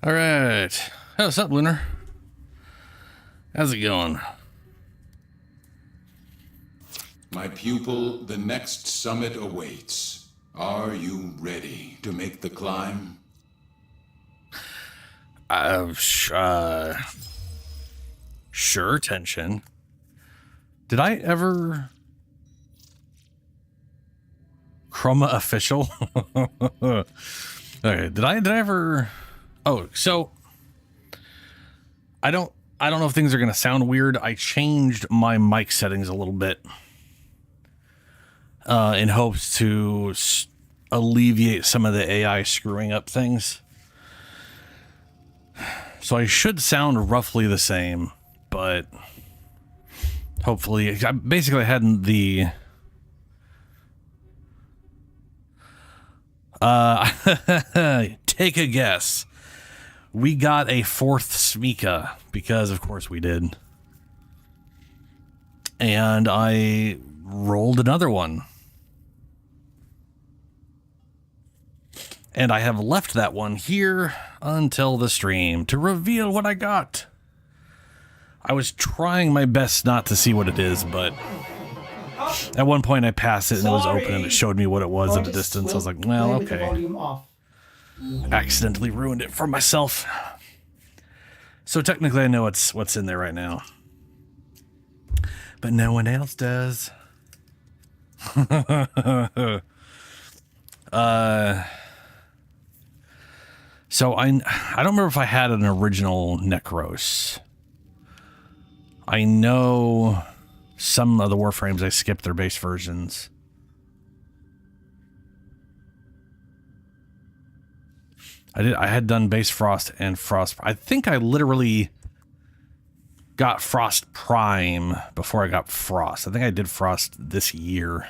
All right. Hey, what's up, Lunar? How's it going? My pupil, the next summit awaits. Are you ready to make the climb? Sure, Tension. Did I ever... Chroma official? Okay, did I ever... Oh, so... I don't know if things are going to sound weird. I changed my mic settings a little bit. In hopes to alleviate some of the AI screwing up things. So I should sound roughly the same, but hopefully, I basically had the take a guess. We got a fourth Smika because of course we did. And I rolled another one. And I have left that one here until the stream to reveal what I got. I was trying my best not to see what it is, but at one point I passed it and it was open and it showed me what it was at a distance. I was like, well, okay. Accidentally ruined it for myself. So technically I know what's in there right now. But no one else does. So I don't remember if I had an original Necros. I know some of the Warframes I skipped their base versions. I had done base Frost and Frost. I think I literally got Frost Prime before I got Frost. I think I did Frost this year.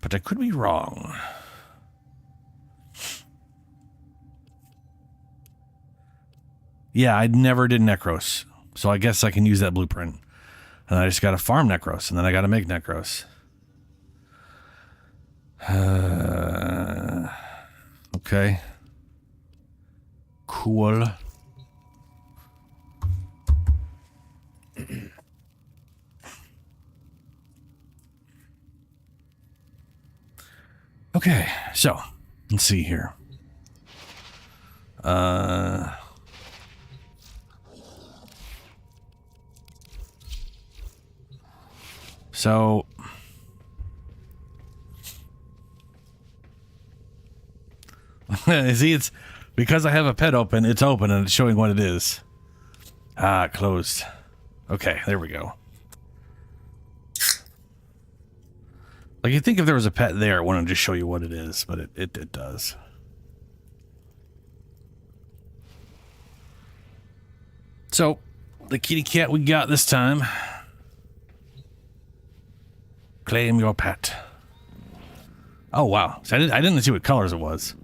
But I could be wrong. Yeah, I never did Necros, so I guess I can use that blueprint. And I just got to farm Necros, and then I got to make Necros. Okay. Cool. Okay, so let's see here. So, see, it's because I have a pet open, it's open and it's showing what it is. Ah, closed. Okay, there we go. Like, you'd think if there was a pet there, it wouldn't just show you what it is, but it does. So, the kitty cat we got this time. Claim your pet. Oh wow! So I didn't see what colors it was.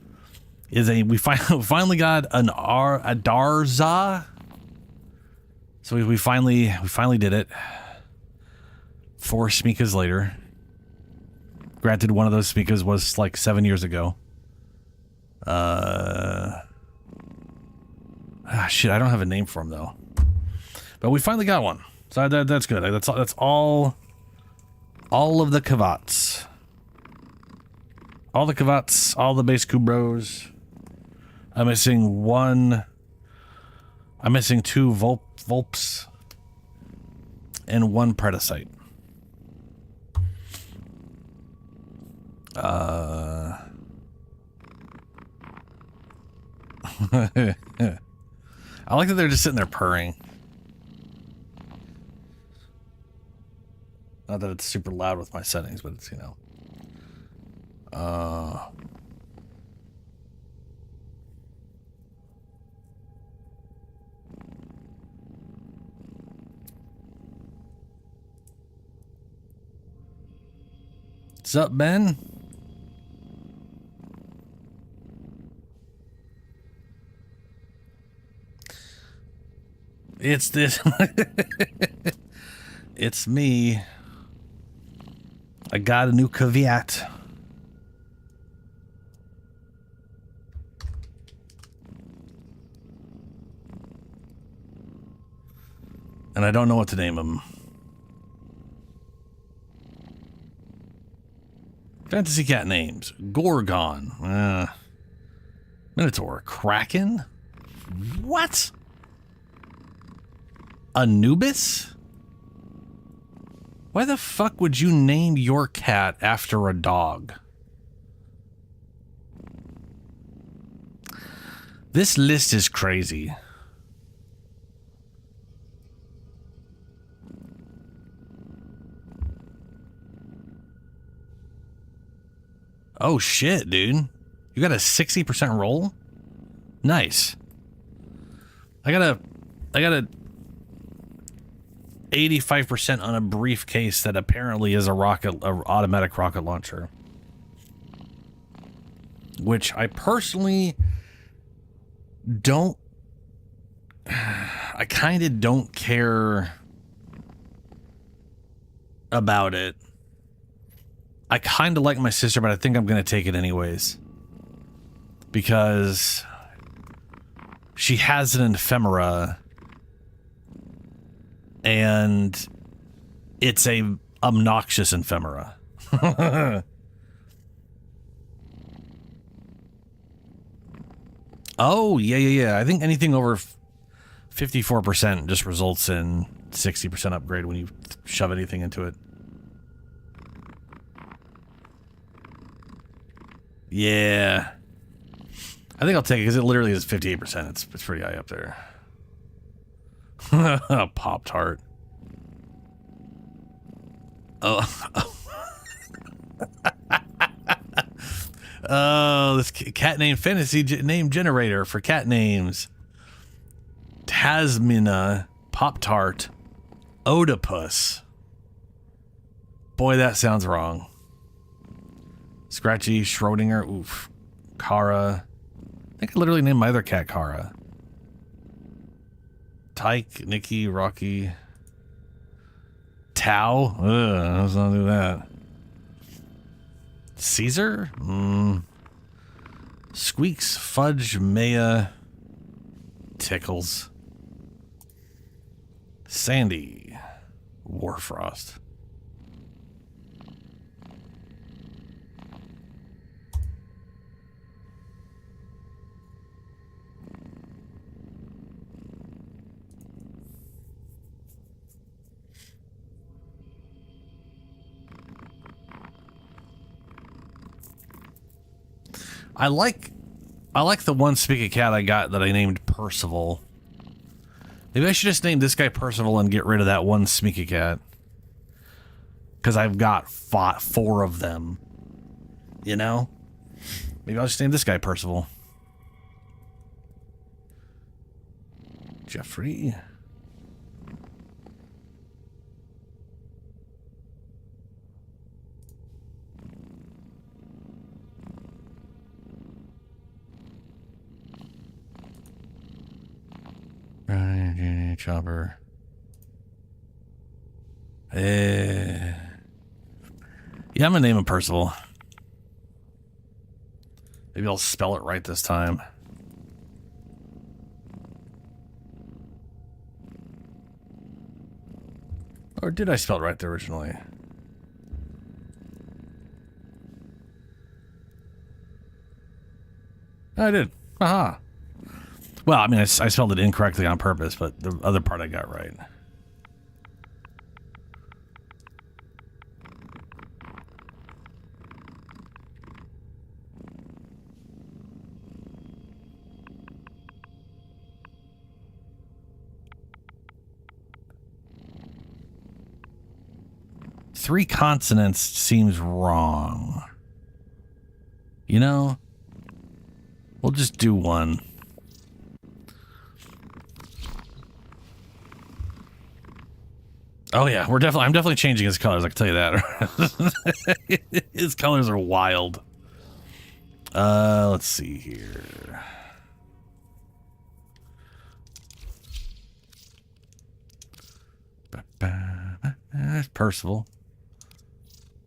We finally got a Darza. So we finally did it. 4 Smikas later. Granted, one of those Smikas was like 7 years ago. Shit! I don't have a name for him though. But we finally got one. So that's good. That's all. All of the Kavats. All the Kavats, all the base Kubros. I'm missing one. I'm missing 2 Volps. And 1 Predacite. I like that they're just sitting there purring. Not that it's super loud with my settings, but it's, you know. What's up, Ben? It's this. It's me. I got a new caveat. And I don't know what to name him. Fantasy cat names. Gorgon. Minotaur. Kraken? What? Anubis? Why the fuck would you name your cat after a dog? This list is crazy. Oh shit, dude. You got a 60% roll? Nice. I got a 85% on a briefcase that apparently is a automatic rocket launcher. Which I personally don't... I kind of don't care about it. I kind of like my sister, but I think I'm going to take it anyways. Because she has an ephemera. And it's a obnoxious ephemera. Oh, yeah. I think anything over 54% just results in 60% upgrade when you shove anything into it. Yeah. I think I'll take it because it literally is 58%. It's pretty high up there. Pop-Tart. Oh. Oh, this cat name fantasy name generator for cat names. Tasmina, Pop-Tart, Oedipus. Boy, that sounds wrong. Scratchy, Schrodinger, oof. Kara. I think I literally named my other cat Kara. Tyke, Nikki, Rocky. Tau? Ugh, let's not do that. Caesar? Squeaks, Fudge, Maya, Tickles. Sandy, Warfrost. I like the one speaking cat I got that I named Percival. Maybe I should just name this guy Percival and get rid of that one sneaky cat. Because I've got 4 of them. You know? Maybe I'll just name this guy Percival. Jeffrey. Chopper. Yeah, I'm gonna name him Percival. Maybe I'll spell it right this time. Or did I spell it right there originally? I did. Aha. Well, I mean, I spelled it incorrectly on purpose, but the other part I got right. Three consonants seems wrong. You know? We'll just do one. Oh yeah, I'm definitely changing his colors, I can tell you that. His colors are wild. Let's see here. That's Percival.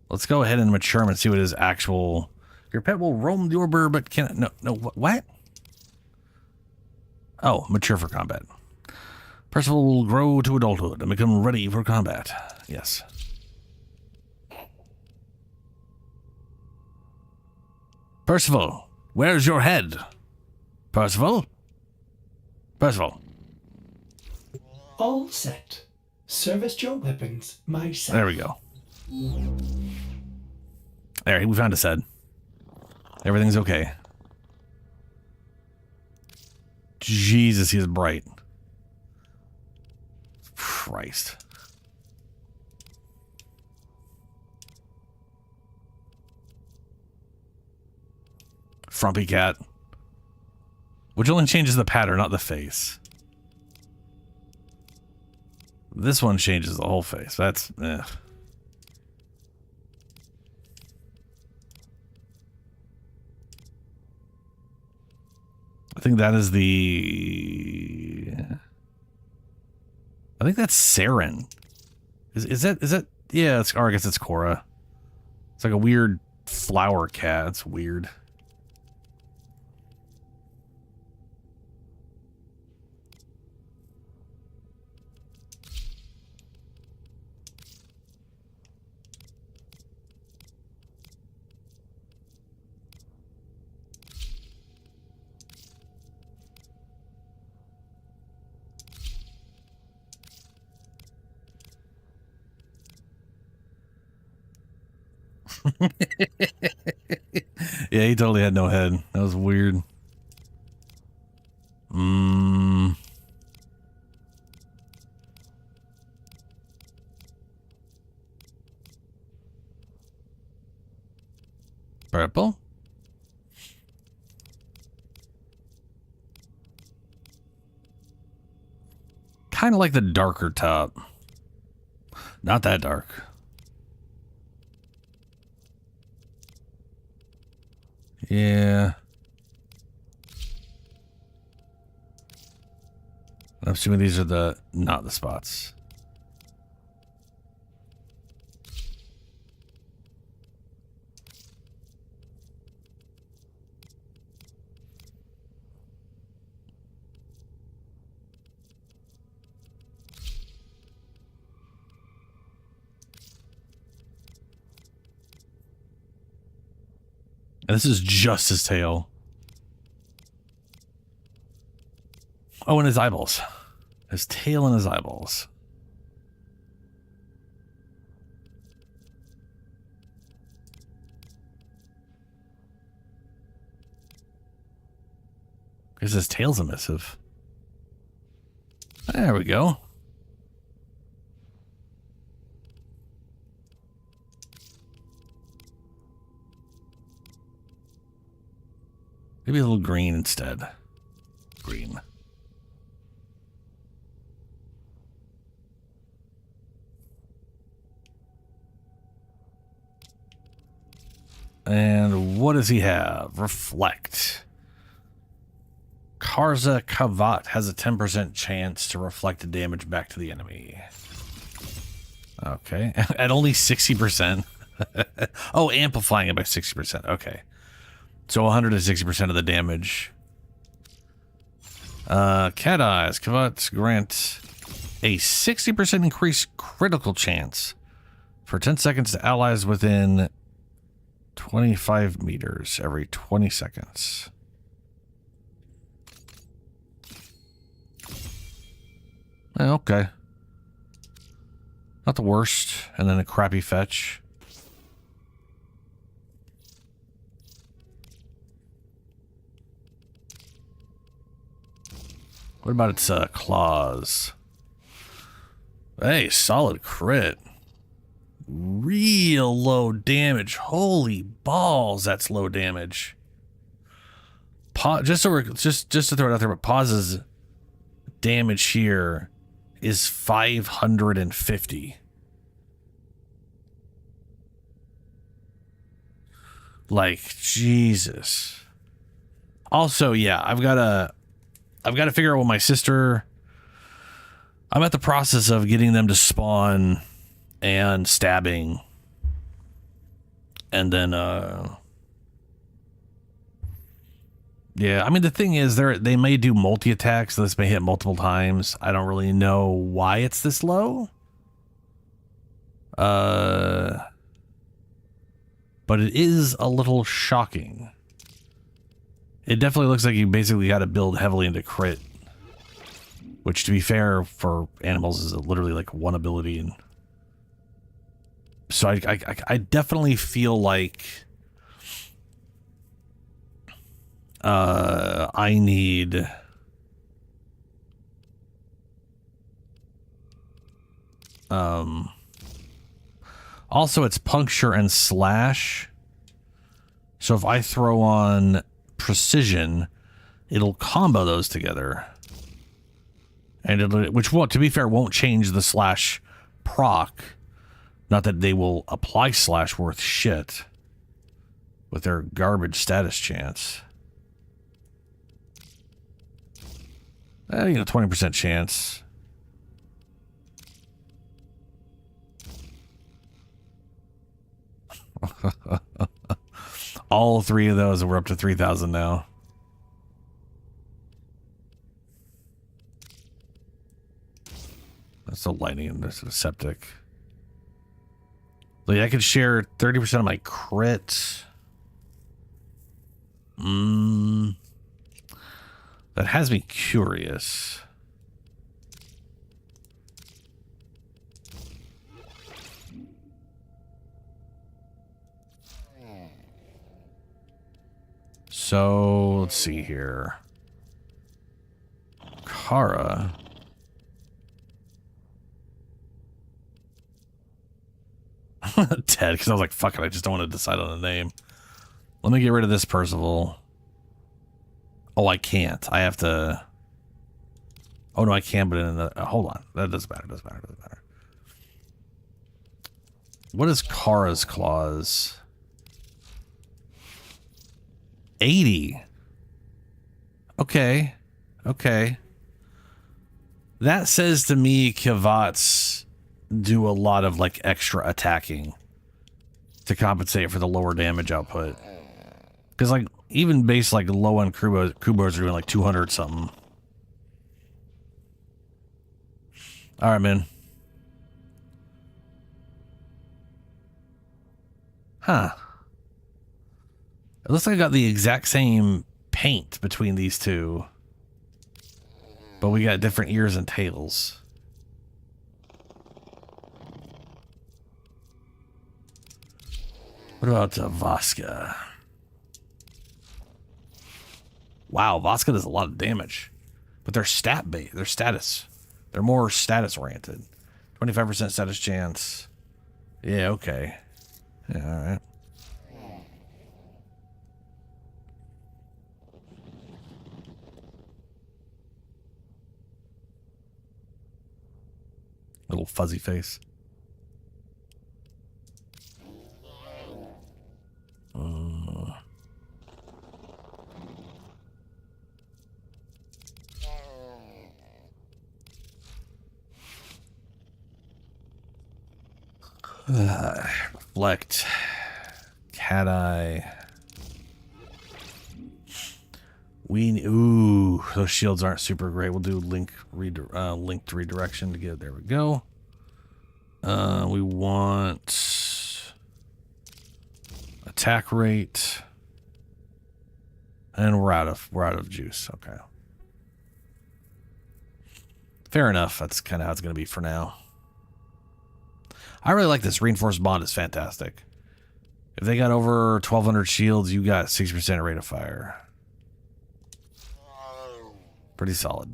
Let's go ahead and mature him and see what his actual... Your pet will roam the order, but can't... No, what? Oh, mature for combat. Percival will grow to adulthood and become ready for combat. Yes. Percival, where's your head? Percival? Percival. All set. Service your weapons myself. There we go. There, we found his head. Everything's okay. Jesus, he's bright. Christ. Frumpy cat. Which only changes the pattern, not the face. This one changes the whole face. That's... eh. I think that is the... I think that's Saren. Is that... Yeah, it's, or I guess it's Korra. It's like a weird flower cat. It's weird. Yeah, he totally had no head. That was weird. Purple? Kind of like the darker top. Not that dark. Yeah. I'm assuming these are not the spots. And this is just his tail. Oh, and his eyeballs. His tail and his eyeballs. Because his tail's emissive. There we go. Maybe a little green instead. Green. And what does he have? Reflect. Karza Kavat has a 10% chance to reflect the damage back to the enemy. Okay. At only 60%. Oh, amplifying it by 60%. Okay. So 160% of the damage. Cat Eyes. Kavats grant a 60% increased critical chance for 10 seconds to allies within 25 meters every 20 seconds. Okay. Not the worst. And then a crappy fetch. What about its claws? Hey, solid crit. Real low damage. Holy balls, that's low damage. Just to throw it out there, but Paus's damage here is 550. Like, Jesus. Also, yeah, I've got to figure out what my sister... I'm at the process of getting them to spawn and stabbing. And then, Yeah, I mean, the thing is, they may do multi-attacks, so this may hit multiple times. I don't really know why it's this low. But it is a little shocking. It definitely looks like you basically got to build heavily into crit. Which, to be fair, for animals is literally like one ability. And so I definitely feel like I need also it's puncture and slash. So if I throw on precision, it'll combo those together. And which won't, to be fair, won't change the slash proc. Not that they will apply slash worth shit with their garbage status chance. You know, 20% chance. All three of those, and we're up to 3,000 now. That's the lightning and there's a septic. Like I could share 30% of my crit. That has me curious. So let's see here. Kara. Ted, because I was like, fuck it, I just don't want to decide on a name. Let me get rid of this Percival. Oh, I can't. I have to... Oh, no, I can, but in the... hold on. That doesn't matter, doesn't matter, doesn't matter. What is Kara's clause? 80. Okay. Okay. That says to me Kavats do a lot of like extra attacking to compensate for the lower damage output. Because like even base like low end Kubos are doing like 200 something. All right, man. Huh. It looks like I got the exact same paint between these two. But we got different ears and tails. What about Vaska? Wow, Vaska does a lot of damage. But they're stat-based. They're status. They're more status-oriented. 25% status chance. Yeah, okay. Yeah, alright. Little fuzzy face. Reflect. Cat eye. Ooh, those shields aren't super great. We'll do linked redirection to get there. We go. We want attack rate, and we're out of juice. Okay, fair enough. That's kind of how it's going to be for now. I really like this. Reinforced bond is fantastic. If they got over 1,200 shields, you got 60% rate of fire. Pretty solid.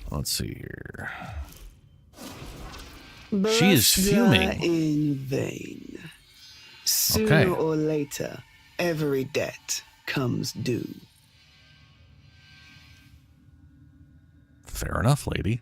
Let's see here. She is fuming. In vain. Sooner or later, every debt comes due. Fair enough, lady.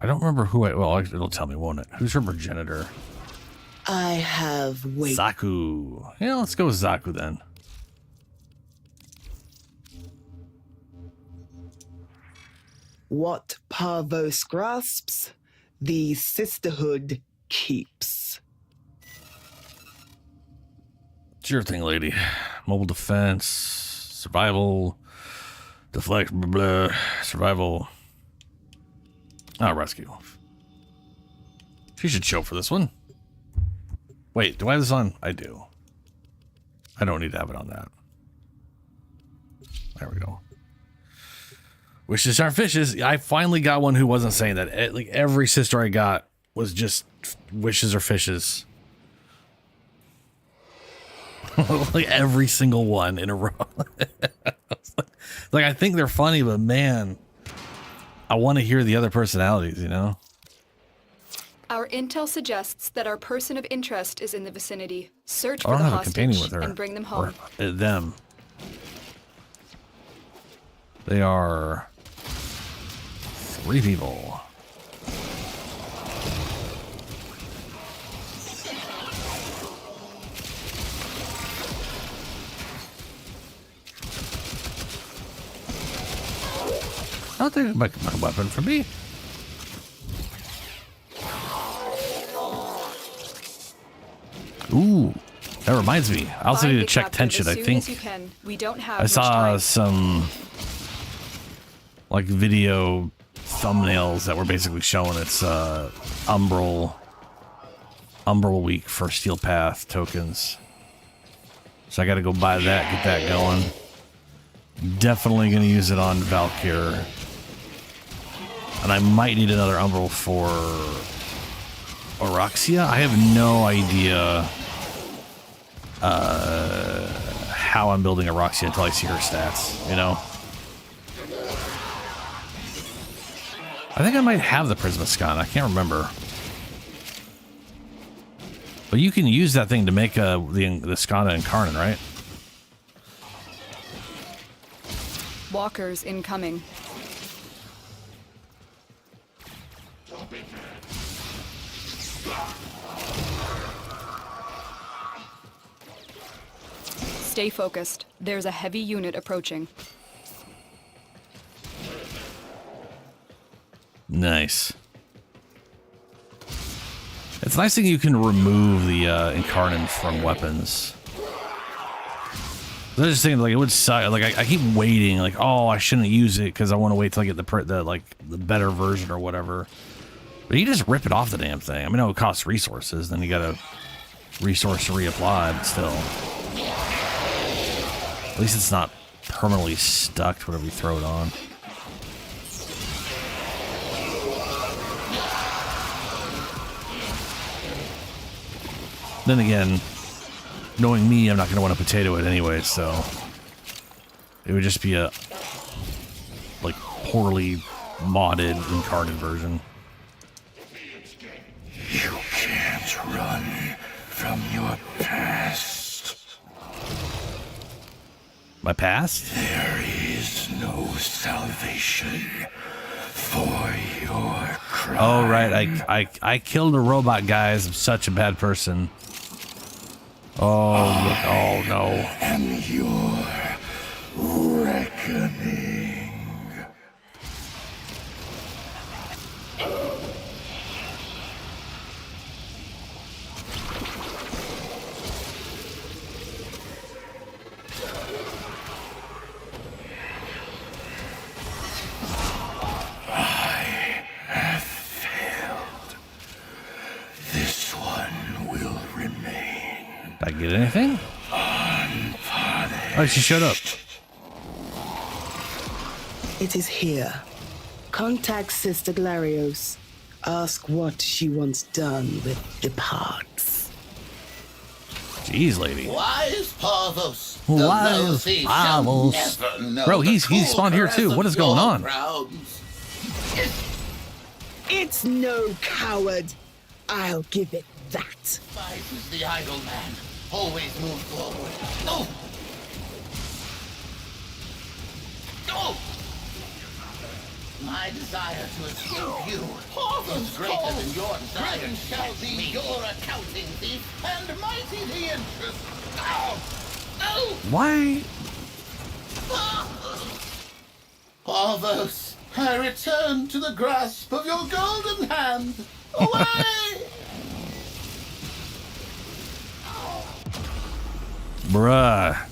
I don't remember who well, it'll tell me, won't it? Who's her progenitor? I have waited. Zaku. Yeah, let's go with Zaku then. What Parvos grasps, the sisterhood keeps. Sure thing, lady. Mobile defense, survival, deflect, blah, blah, survival. Rescue. She should show for this one. Wait, do I have this on? I do. I don't need to have it on that. There we go. Wishes are fishes. I finally got one who wasn't saying that. Like every sister I got was just wishes or fishes. Like every single one in a row. Like I think they're funny, but man, I want to hear the other personalities, you know? Our intel suggests that our person of interest is in the vicinity. Search I for don't the have a companion hostage with her. and bring them home. Or, them. They are 3 people. I'll take my weapon for me. Ooh, that reminds me. I also need to check tension. I think We don't have I saw some like video thumbnails that were basically showing it's Umbral week for Steel Path tokens. So I got to go buy that, get that going. Definitely going to use it on Valkyr. And I might need another Umbral for Orokin. I have no idea how I'm building Orokin until I see her stats, you know? I think I might have the Prismascan. I can't remember. But you can use that thing to make the Skana Incarnate, right? Walkers incoming. Stay focused. There's a heavy unit approaching. Nice. It's nice that you can remove the Incarnate from weapons. I was just thinking, like, it would suck. Like, I keep waiting, like, oh, I shouldn't use it because I want to wait till I get the better version or whatever. But you just rip it off the damn thing. I mean, it would cost resources. Then you got to resource to reapply, but still. At least it's not permanently stuck to whatever you throw it on. Then again, knowing me, I'm not going to want to potato it anyway, so it would just be a like poorly modded Incarnate version. You can't run from your past. My past? There is no salvation for your crime. Oh, right. I killed a robot, guys. I'm such a bad person. Oh, look. Oh, no. And your reckoning. Did I get anything? Oh, she showed up. It is here. Contact Sister Glarios. Ask what she wants done with the parts. Jeez, lady. Wise Parvos. Wise Parvos. Bro, he's spawned here too. What is going on? It's no coward. I'll give it that. Spice is the idle man. Always move forward. No! No! My desire to escape you is greater than your desire to shall be me. Your accounting thief and mighty the interest. Oh! Why? Parvos, I return to the grasp of your golden hand. Away! Bruh.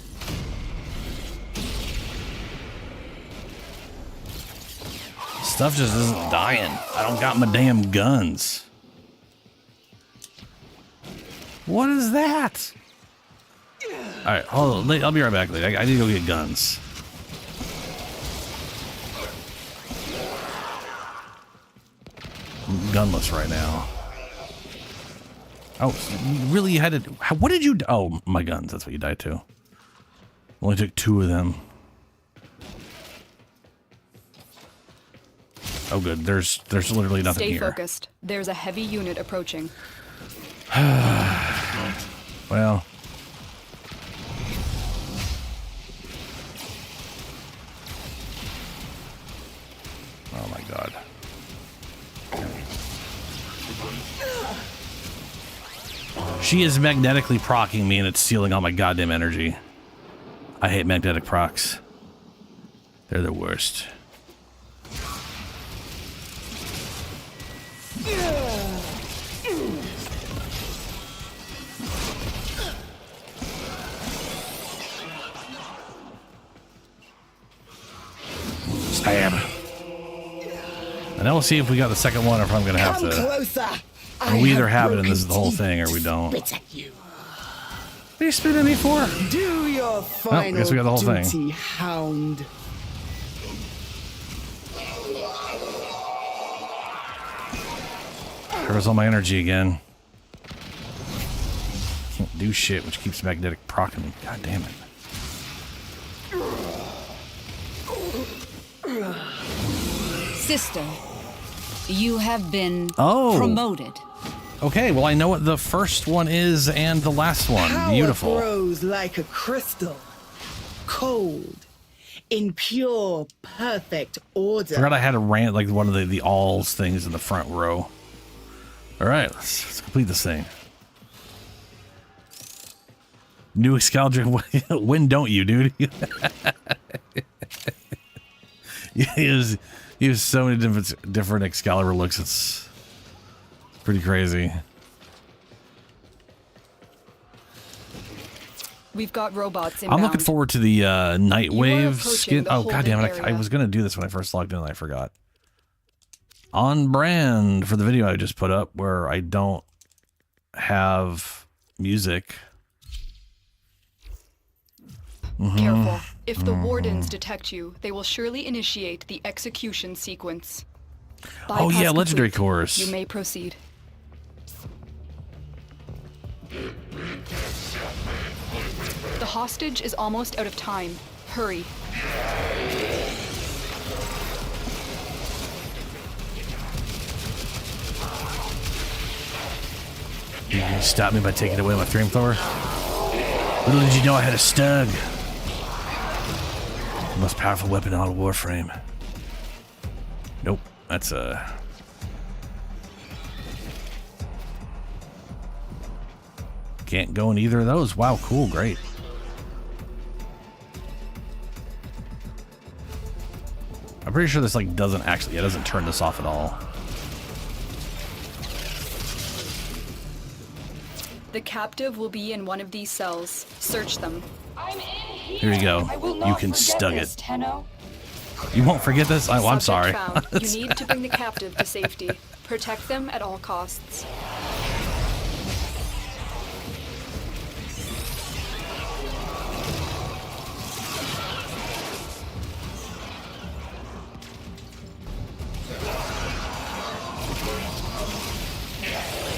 Stuff just isn't dying. I don't got my damn guns. What is that? Alright, hold on. I'll be right back. I need to go get guns. I'm gunless right now. Oh, really? You had to... What did you... Oh, my guns. That's what you died to. Only took 2 of them. Oh, good. There's literally nothing here. Stay focused. There's a heavy unit approaching. Well... Oh my god. She is magnetically proccing me and it's stealing all my goddamn energy. I hate magnetic procs. They're the worst. Stab. And then we'll see if we got the second one or if I'm going to have to... Closer. We either have it and this is the whole thing or we don't. What are you spitting at me for? Do your final I guess we got the whole duty, thing. Hound. There goes all my energy again. Can't do shit, which keeps magnetic proccing me. God damn it. Sister, you have been Oh. promoted. Okay, well I know what the first one is and the last one. Power Beautiful. grows like a crystal, cold, in pure, perfect order. Forgot I had a rant like one of the alls things in the front row. All right, let's complete this thing. New Excalibur, when don't you, dude? he has so many different Excalibur looks. It's pretty crazy. We've got robots inbound. I'm looking forward to the Nightwave approaching skin. the Oh god damn it! I area. was gonna do this when I first logged in and I forgot. On brand for the video I just put up, where I don't have music. Careful. If the wardens detect you, they will surely initiate the execution sequence. Oh Bypass yeah, legendary complete. cores. You may proceed. The hostage is almost out of time. Hurry. You gonna stop me by taking away my flamethrower? Little did you know I had a Stug. The most powerful weapon on Warframe. Nope, that's a... Can't go in either of those. Wow, cool, great. I'm pretty sure this like doesn't actually, it doesn't turn this off at all. The captive will be in one of these cells. Search them. Here you go. You can Stug it. You won't forget this? Oh, I'm sorry. Subject found. You need to bring the captive to safety. Protect them at all costs.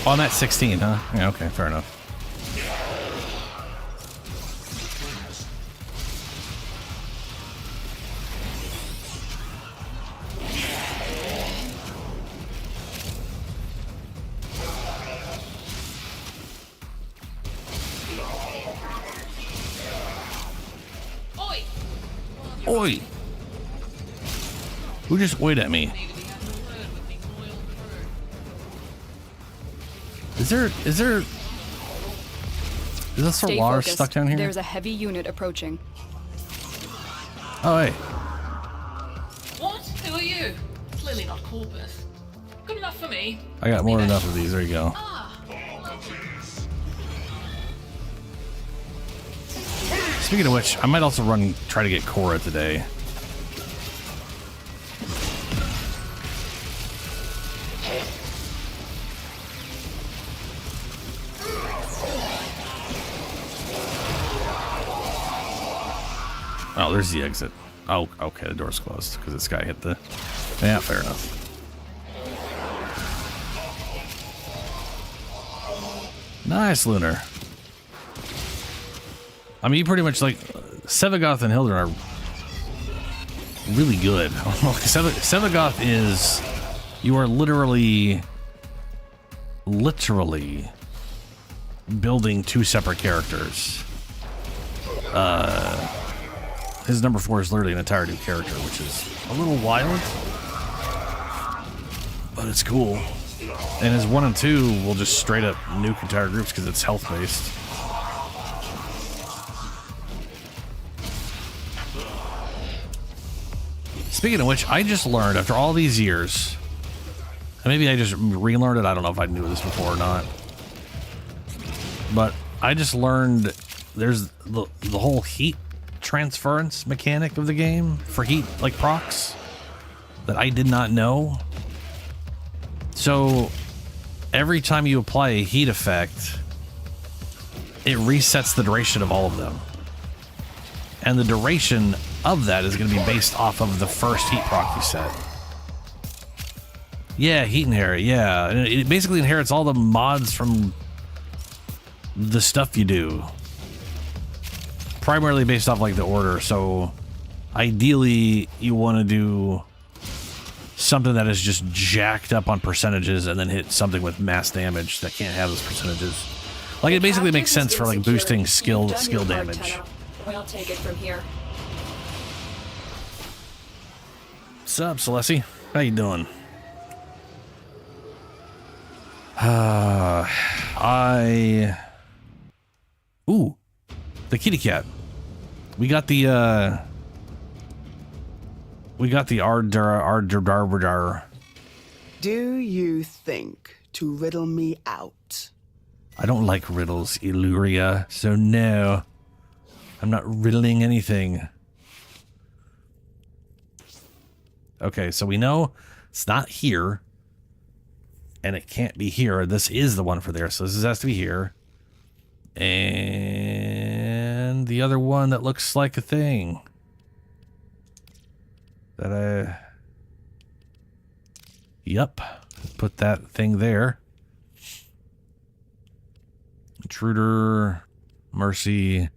Oh, I'm at 16, huh? Yeah, okay, fair enough. Oi! Who just wait at me? Is there a Stay Solar focused. stuck down here? There's a heavy unit approaching. Oh, hey. What? Who are you? Clearly not Corpus. Good enough for me. I got more than enough of these. There you go. Speaking of which, I might also try to get Korra today. Oh, there's the exit. Oh, okay, the door's closed because this guy hit the... Yeah, fair enough. Nice, Lunar. I mean, you pretty much like... Sevagoth and Hildren are really good. Sevagoth is... You are literally building two separate characters. His number 4 is literally an entire new character, which is a little wild, but it's cool. And his 1 and 2 will just straight up nuke entire groups because it's health based. Speaking of which, I just learned after all these years, and maybe I just relearned it. I don't know if I knew this before or not, but I just learned there's the whole heat transference mechanic of the game for heat like procs that I did not know. So every time you apply a heat effect, it resets the duration of all of them, and the duration of that is going to be based off of the first heat proc you set. Yeah, heat inherit. Yeah, and it basically inherits all the mods from the stuff you do, primarily based off like the order. So ideally you want to do something that is just jacked up on percentages and then hit something with mass damage that can't have those percentages. Like, it basically makes sense for like boosting skill damage. We'll take it from here. What's up, Celessi? How you doing? Ooh, the kitty cat. We got the Ardar. Do you think to riddle me out? I don't like riddles, Illyria, so no. I'm not riddling anything. Okay, so we know it's not here, and it can't be here. This is the one for there, so this has to be here. And the other one that looks like a thing. Yep, put that thing there. Intruder, Mercy.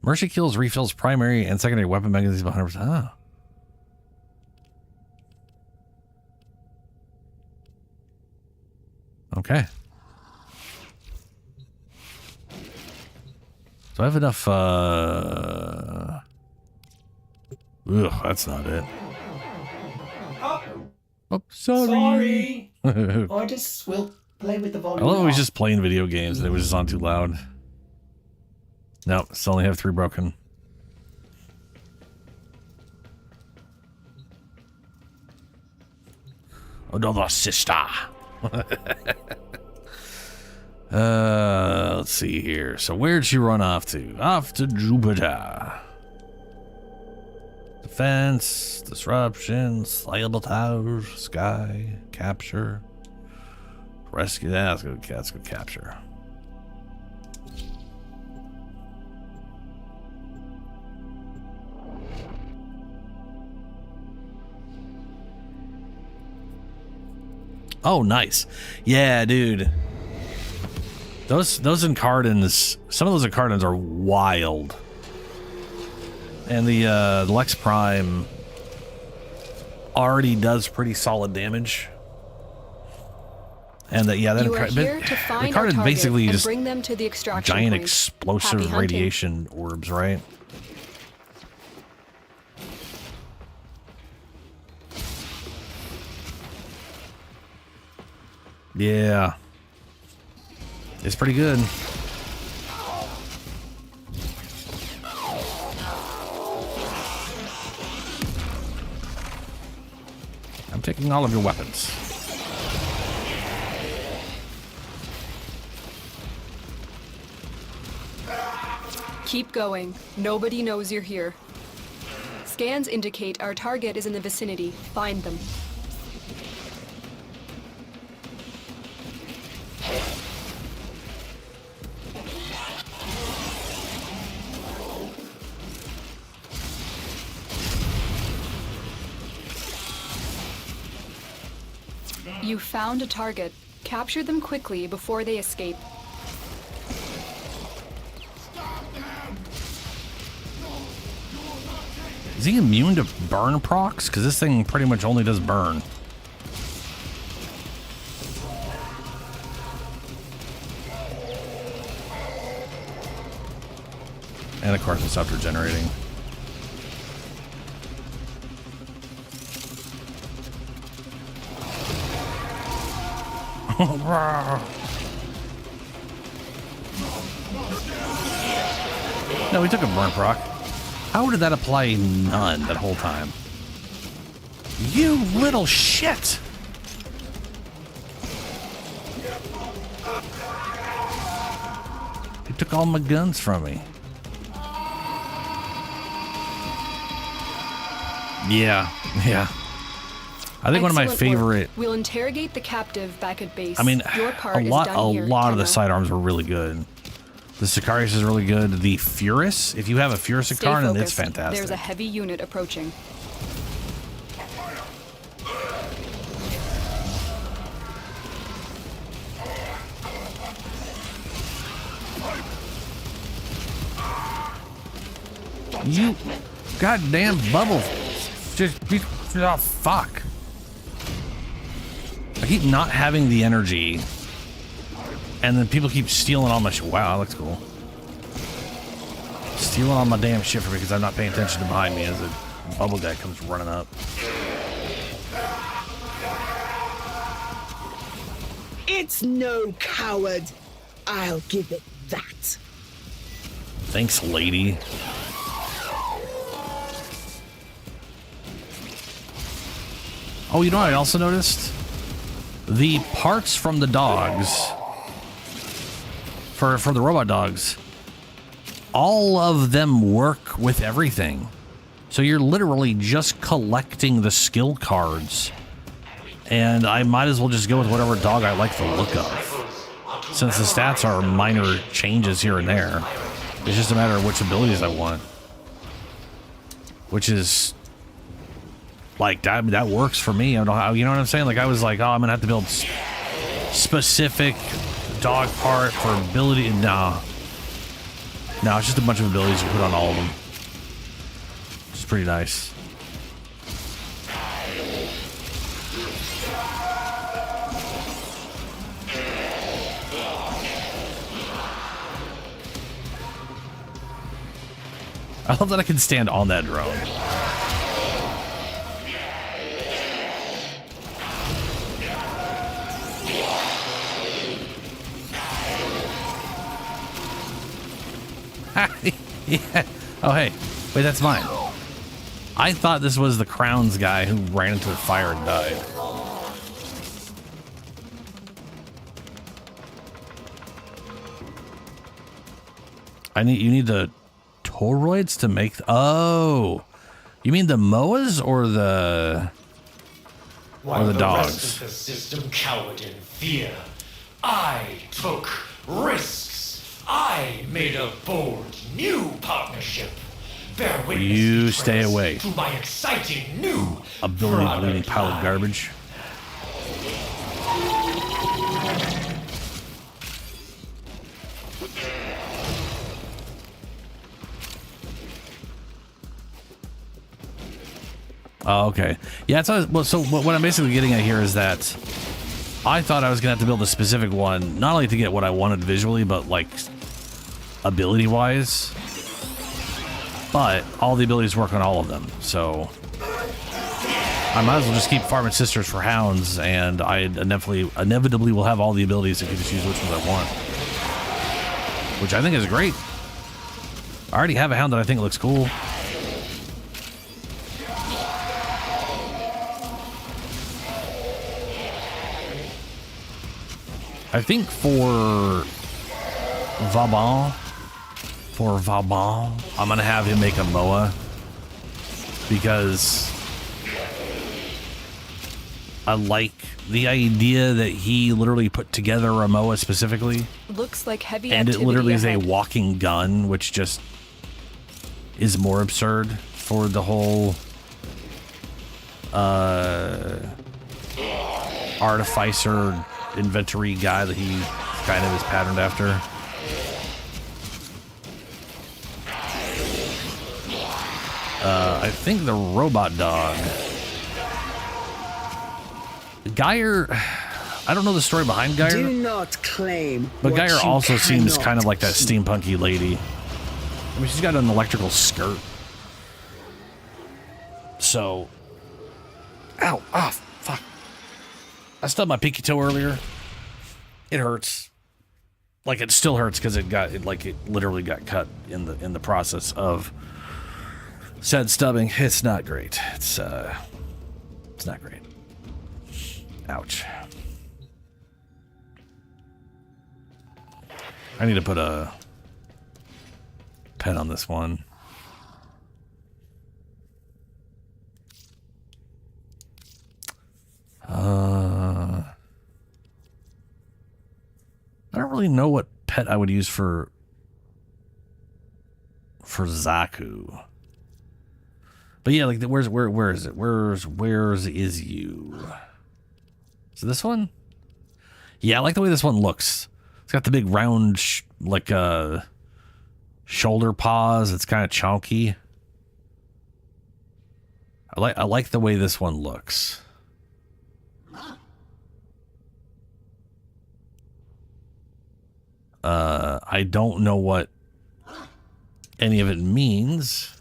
Mercy kills, refills primary and secondary weapon magazines by 100%. Oh. Okay. So I have enough, ugh, that's not it. Oh, sorry. I just will play with the volume. I love how he's just playing video games and it was just on too loud. Nope, still only have 3 broken. Another sister. Let's see here. So where'd she run off to? Off to Jupiter. Defense, disruption, slayable towers, sky, capture, rescue. That's good. That's good. Capture. Oh, nice. Yeah, dude. Those Incardins, some of those Incardins are wild. And the Lex Prime already does pretty solid damage. And that, yeah, that Incardin basically just bring them to the extraction giant point. explosive radiation orbs, right? Yeah. It's pretty good. I'm taking all of your weapons. Keep going. Nobody knows you're here. Scans indicate our target is in the vicinity. Find them. You found a target. Capture them quickly before they escape. Is he immune to burn procs? Because this thing pretty much only does burn. And of course it stopped regenerating. No, we took a burn proc. How did that apply none that whole time? You little shit! He took all my guns from me. Yeah. I think one of my favorite. We'll interrogate the captive back at base. I mean, Your part a lot is done here, of the Tenno. sidearms were really good. The Sicarius is really good. The Furus, if you have a Furus Stay Sicaran, it's focused. fantastic. There's a heavy unit approaching. You goddamn bubble. Just, oh, fuck. I keep not having the energy. And then people keep stealing all my shit. Wow, that looks cool. Stealing all my damn shit from me because I'm not paying attention to behind me as a bubble guy comes running up. It's no coward. I'll give it that. Thanks, lady. Oh, you know what I also noticed? The parts from the dogs, for the robot dogs, all of them work with everything. So you're literally just collecting the skill cards. And I might as well just go with whatever dog I like the look of. Since the stats are minor changes here and there. It's just a matter of which abilities I want. Which is... like, that works for me. I don't know how, you know what I'm saying? Like, I was like, oh, I'm going to have to build specific dog part for ability. No, it's just a bunch of abilities you put on all of them. It's pretty nice. I love that I can stand on that drone. Yeah. Oh, hey. Wait, that's mine. I thought this was the Crown's guy who ran into the fire and died. You need the toroids to make... oh. You mean the Moas or the... While the the dogs? rest of the system cowered in fear, I took risks. I made a bold new partnership. Bear witness, You stay away. to my exciting new Ability product bleeding pile of line. garbage. Oh, okay. Yeah, so what I'm basically getting at here is that I thought I was going to have to build a specific one, not only to get what I wanted visually, but like ability-wise. But all the abilities work on all of them, so I might as well just keep farming sisters for hounds, and I inevitably will have all the abilities that can just use which ones I want. Which I think is great. I already have a hound that I think looks cool. I think for Vauban, I'm going to have him make a Moa. Because I like the idea that he literally put together a Moa specifically. Looks like heavy and it activity literally is a ahead. walking gun, which just is more absurd for the whole artificer inventory guy that he kind of is patterned after. I think the robot dog. Geyer, I don't know the story behind Geyer. Do not claim. But what Geyer you also seems cannot kind of like that keep. steampunky lady. I mean, she's got an electrical skirt. So. Ow. Ah, fuck. I stubbed my pinky toe earlier. It hurts. Like, it still hurts because it literally got cut in the process of said stubbing. It's not great. It's not great. Ouch. I need to put a pen on this one. I don't really know what pet I would use for Zaku. But yeah, like where is it? Where's is you? Is it this one? Yeah, I like the way this one looks. It's got the big round shoulder paws. It's kind of chunky. I like the way this one looks. I don't know what any of it means.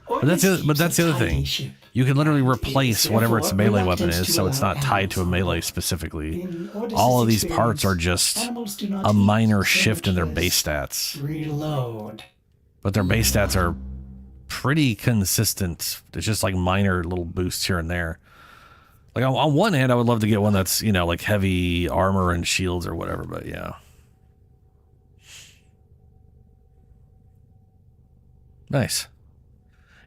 But that's the other thing. You can literally replace whatever its melee weapon is, so it's not tied to a melee specifically. All of these parts are just a minor shift in their base stats. Reload. But their base stats are pretty consistent. It's just like minor little boosts here and there. Like on one hand, I would love to get one that's, like heavy armor and shields or whatever, but yeah. Nice.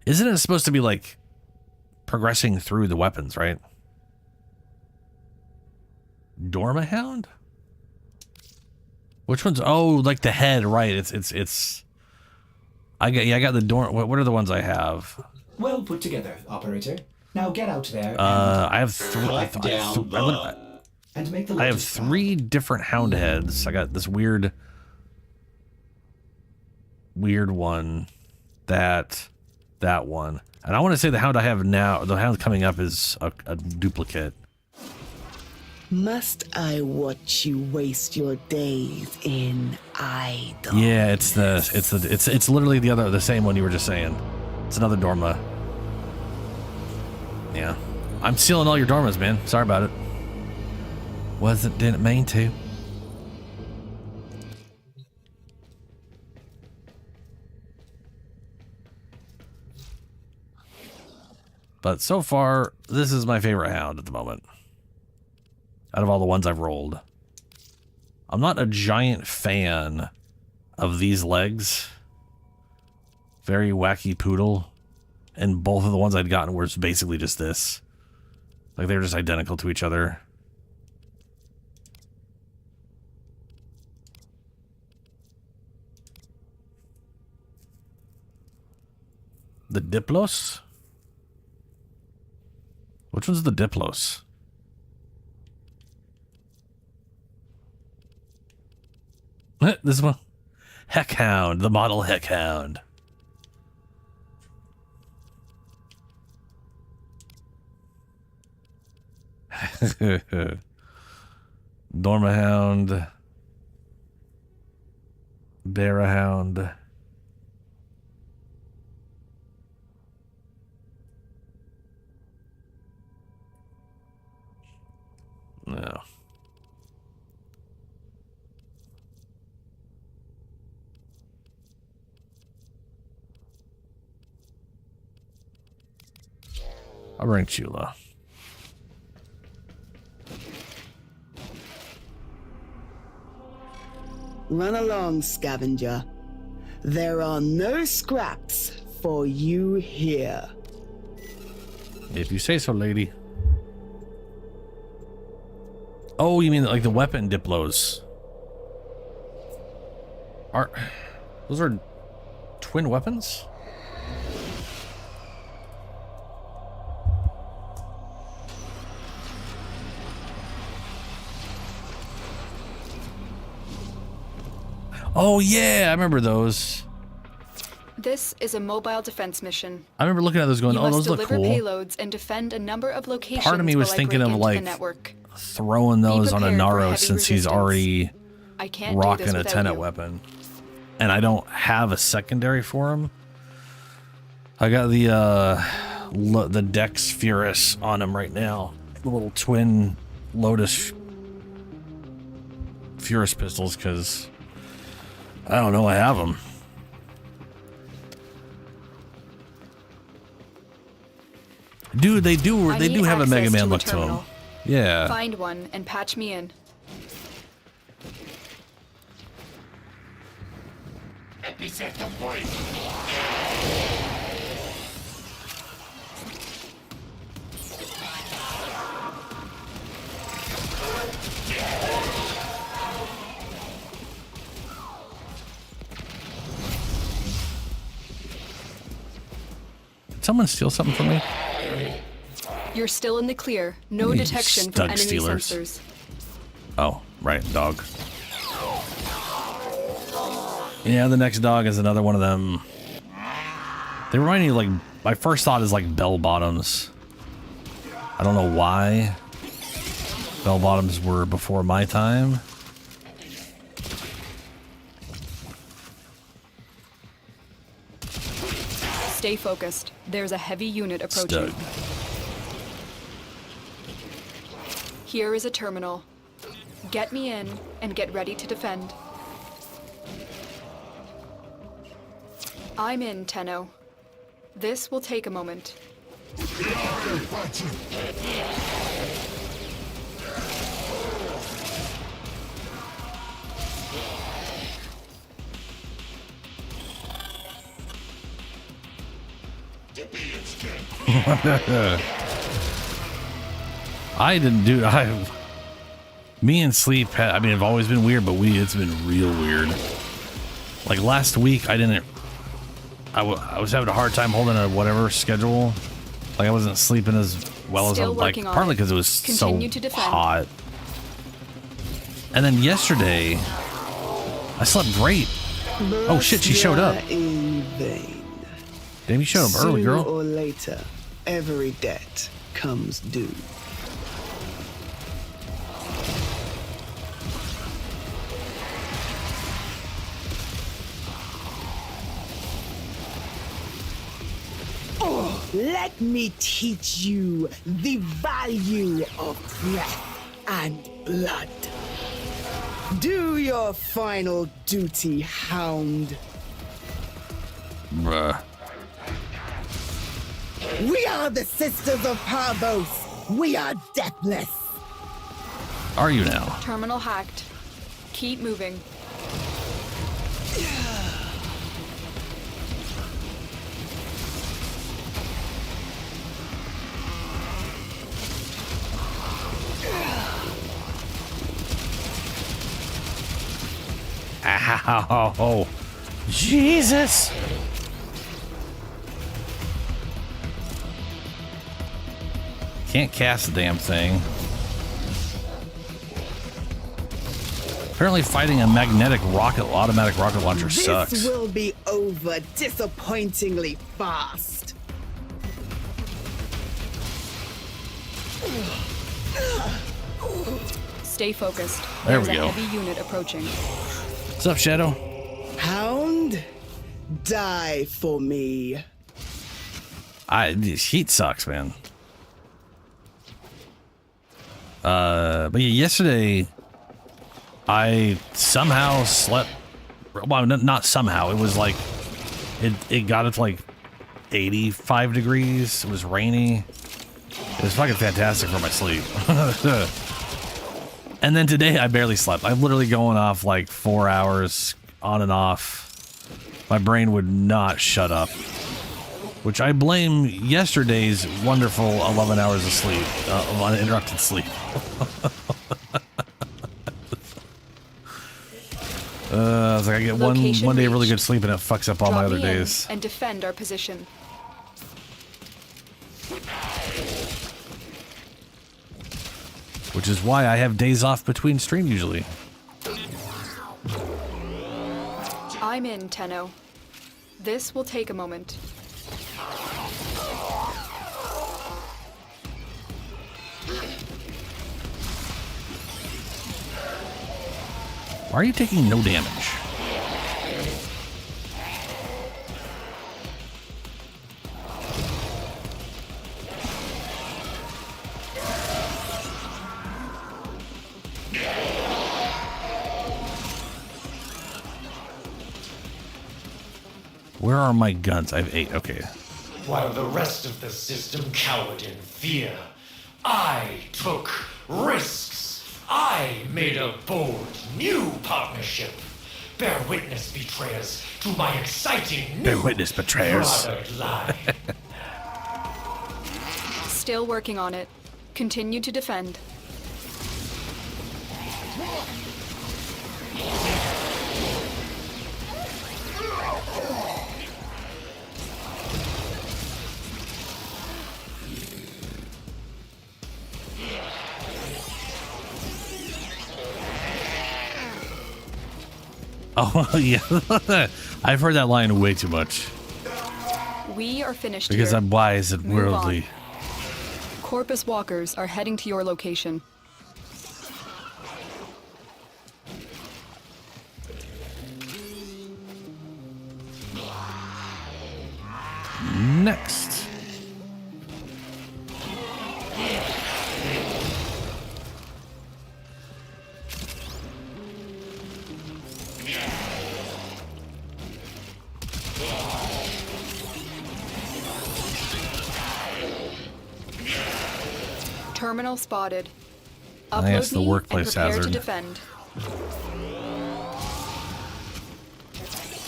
Isn't it supposed to be like progressing through the weapons, right? Hound? Which one's like the head, right? It's I got the what are the ones I have? Well put together, operator. Now get out there. I have three. And make the I have 3 different hound heads. I got this weird one, that one, and I want to say the hound I have now, the hound coming up, is a duplicate. Must I watch you waste your days in idle? Yeah, it's literally the same one you were just saying. It's another Dorma. Yeah, I'm stealing all your Dormas, man. Sorry about it. Didn't mean to. But so far, this is my favorite hound at the moment. Out of all the ones I've rolled. I'm not a giant fan of these legs. Very wacky poodle. And both of the ones I'd gotten were basically just this. Like, they were just identical to each other. The Diplos? Which one's the Diplos? This one. Heckhound, the model Heckhound. Dormahound. Darahound. I'll bring Chula. Run along, scavenger. There are no scraps for you here. If you say so, lady. Oh, you mean like the weapon diplos? Those are twin weapons? Oh yeah, I remember those. This is a mobile defense mission. I remember looking at those going, You oh, must those look deliver cool. payloads and defend a number of locations. Part of me was while I thinking break of into the like network. throwing those on a prepared for Naro heavy since he's resistance. already I can't do rocking this a without tenet you. weapon. And I don't have a secondary for him. I got the Dex Furus on him right now. The little twin Lotus Furus pistols, because I don't know I have them. Dude, they do have a Mega Man look to them. Yeah. Find one and patch me in. Epicenter point. Did someone steal something from me? You're still in the clear. No You detection from Stug enemy stealers. sensors. Oh, right, dog. Yeah, the next dog is another one of them. They remind me of, like, my first thought is like bell bottoms. I don't know why bell bottoms were before my time. Stay focused. There's a heavy unit approaching. Stug. Here is a terminal. Get me in and get ready to defend. I'm in, Tenno. This will take a moment. I didn't do. Me and sleep. I mean, I've always been weird, but it's been real weird. Like last week, I didn't. I was having a hard time holding a whatever schedule. Like I wasn't sleeping as well as I Still would like. working on Partly it. because it was Continue so to defend. hot. And then yesterday, I slept great. Oh shit, she showed up. In vain. Damn, you showed up early, Sooner girl. or later, every debt comes due. Let me teach you the value of breath and blood. Do your final duty, Hound. Bruh. We are the Sisters of Parvos. We are deathless. Are you now? Terminal hacked. Keep moving. Ow. Jesus. Can't cast the damn thing. Apparently fighting a automatic rocket launcher sucks. This will be over disappointingly fast. Stay focused. There There's we go. a heavy unit approaching. What's up, Shadow? Hound, die for me. This heat sucks, man. But yeah, yesterday I somehow slept. Well, not somehow. It was like it got up to like 85 degrees. It was rainy. It was fucking fantastic for my sleep. And then today I barely slept. I'm literally going off like 4 hours on and off. My brain would not shut up. Which I blame yesterday's wonderful 11 hours of sleep, of uninterrupted sleep. I was like, I get one day of really good sleep and it fucks up all my other days. And defend our position. Which is why I have days off between stream usually. I'm in, Tenno. This will take a moment. Why are you taking no damage? Where are my guns? I have 8, okay. While the rest of the system cowered in fear, I took risks. I made a bold new partnership. Bear witness, betrayers, to my exciting new product line. Still working on it. Continue to defend. Oh, yeah. I've heard that line way too much. We are finished because here. I'm wise and Move worldly. on. Corpus walkers are heading to your location. Next. Terminal spotted. I think it's Upload the me workplace and prepare hazard. to defend.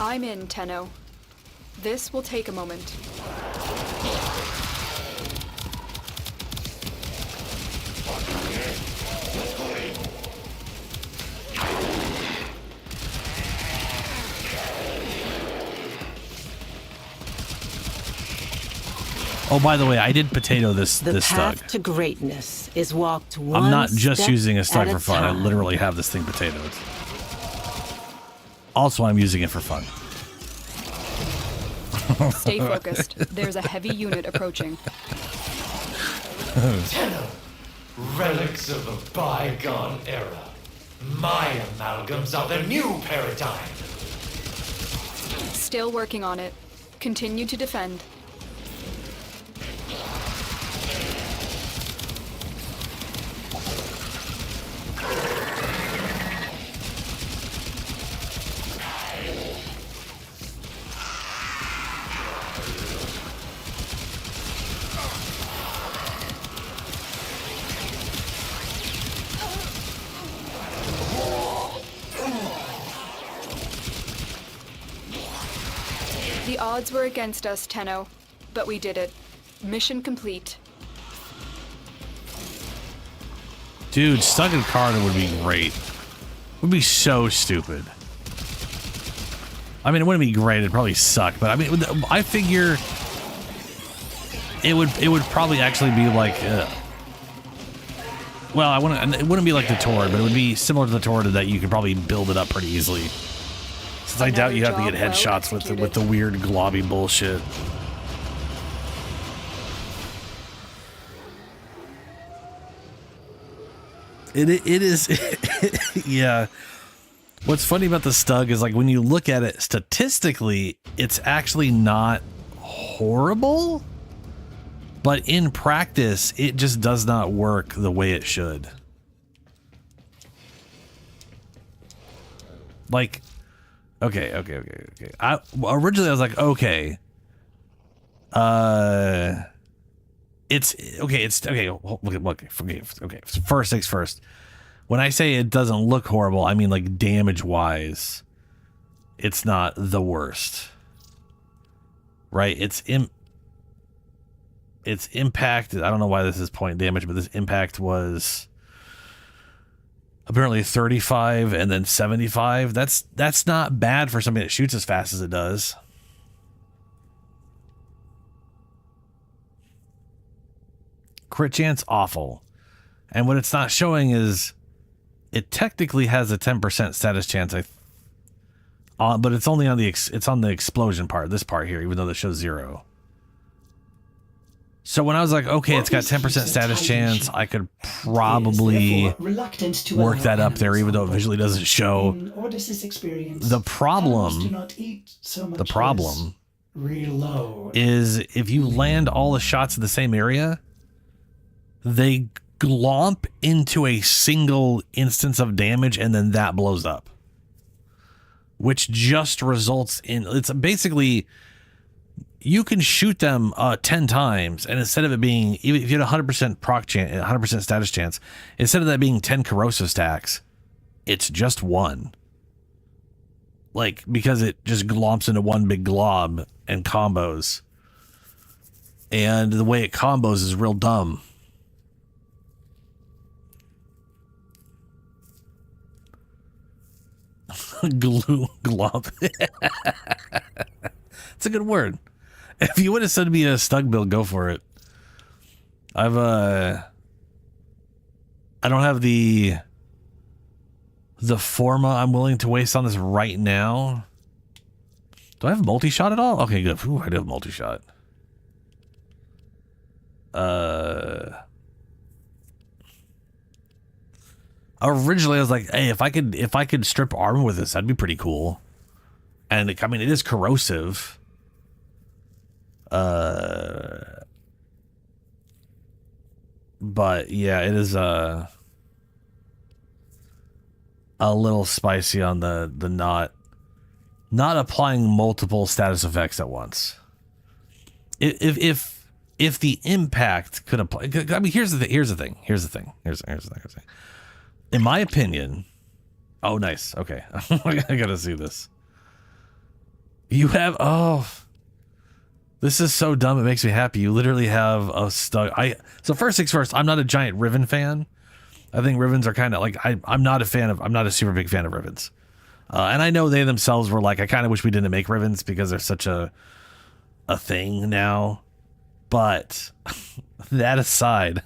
I'm in, Tenno. This will take a moment. Oh, by the way, I did potato this The path Stug. to greatness is walked one I'm not just step using a at Stug for fun. I time. literally have this thing potatoed. Also, I'm using it for fun. Stay focused. There's a heavy unit approaching. Tenno, relics of a bygone era. My amalgams are the new paradigm. Still working on it. Continue to defend. The odds were against us, Tenno, but we did it. Mission complete. Dude, Stug and Carter would be great. Would be so stupid. I mean, it wouldn't be great. It'd probably suck. But I mean, I figure it would probably actually be like. Well, it wouldn't be like the Tord, but it would be similar to the Tord that you could probably build it up pretty easily. Since I doubt you have to get headshots with the weird globby bullshit. It is, yeah. What's funny about the Stug is like when you look at it statistically, it's actually not horrible, but in practice, it just does not work the way it should. Like, okay. Originally I was like, okay, it's okay. It's okay. Okay. First things first. When I say it doesn't look horrible, I mean like damage wise, it's not the worst. Right? It's impact. I don't know why this is point damage, but this impact was apparently 35 and then 75. That's not bad for something that shoots as fast as it does. Crit chance awful. And what it's not showing is it technically has a 10% status chance, but it's only on the explosion part, this part here, even though that shows 0. So when I was like, okay, it's got 10% status chance, I could probably work that up there, even though it visually doesn't show. The problem is if you land all the shots in the same area, they glomp into a single instance of damage and then that blows up, which just results in, it's basically, you can shoot them 10 times, and instead of it being, even if you had 100% proc chance, 100% status chance, instead of that being 10 corrosive stacks, it's just 1. Like, because it just glomps into one big glob and combos. And the way it combos is real dumb. Glob. It's a good word. If you would have said to me a Stug build, go for it. I don't have the forma I'm willing to waste on this right now. Do I have multi-shot at all? Okay, good. Ooh, I do have multi-shot. Originally I was like, hey, if I could strip armor with this, that'd be pretty cool. And I mean, it is corrosive. But yeah, it is a little spicy on the not applying multiple status effects at once. If the impact could apply, I mean, here's the thing. In my opinion, oh nice, okay, I gotta see this. You have, oh, this is so dumb, it makes me happy. You literally have a Stug. So first things first, I'm not a giant Riven fan. I think Rivens are kind of like, I'm not a super big fan of Rivens. And I know they themselves were like, I kind of wish we didn't make Rivens because they're such a thing now. But that aside,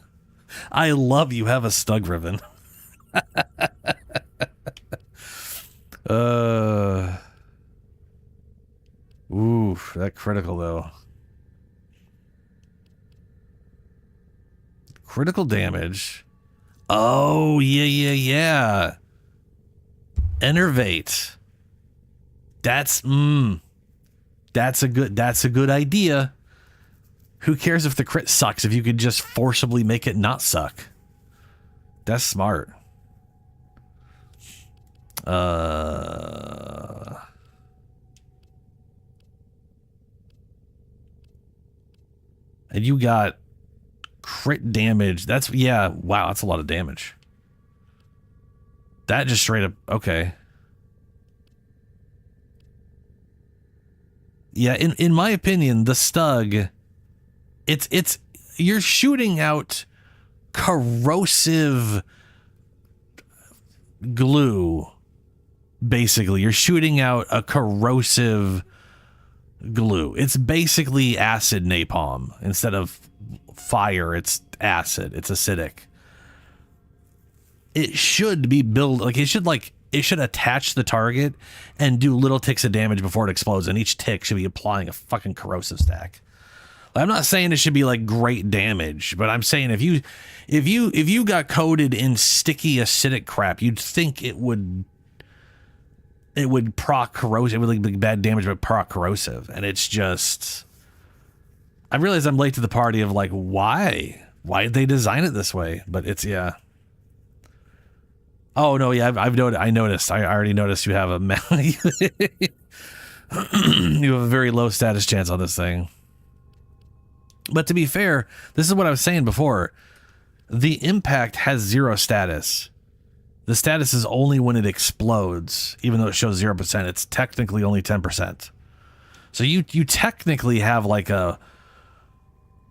I love you have a Stug Riven. Ooh, that critical though. Critical damage. Oh, yeah. Enervate. That's a good idea. Who cares if the crit sucks if you could just forcibly make it not suck? That's smart. And you got crit damage. That's, yeah, wow, that's a lot of damage. That just straight up, okay. Yeah, in my opinion, the Stug, it's you're shooting out corrosive glue. Basically, you're shooting out a corrosive glue. It's basically acid napalm. Instead of fire, it's acid. It's acidic. It should be built like it should attach the target and do little ticks of damage before it explodes, and each tick should be applying a fucking corrosive stack. I'm not saying it should be like great damage, but I'm saying if you got coated in sticky acidic crap, you'd think it would proc corrosive. It would like be bad damage, but proc corrosive. And it's just, I realize I'm late to the party of like, why did they design it this way? But it's, yeah. Oh no, yeah, I noticed. I already noticed you have you have a very low status chance on this thing. But to be fair, this is what I was saying before. The impact has 0 status. The status is only when it explodes, even though it shows 0%. It's technically only 10%. So you technically have like an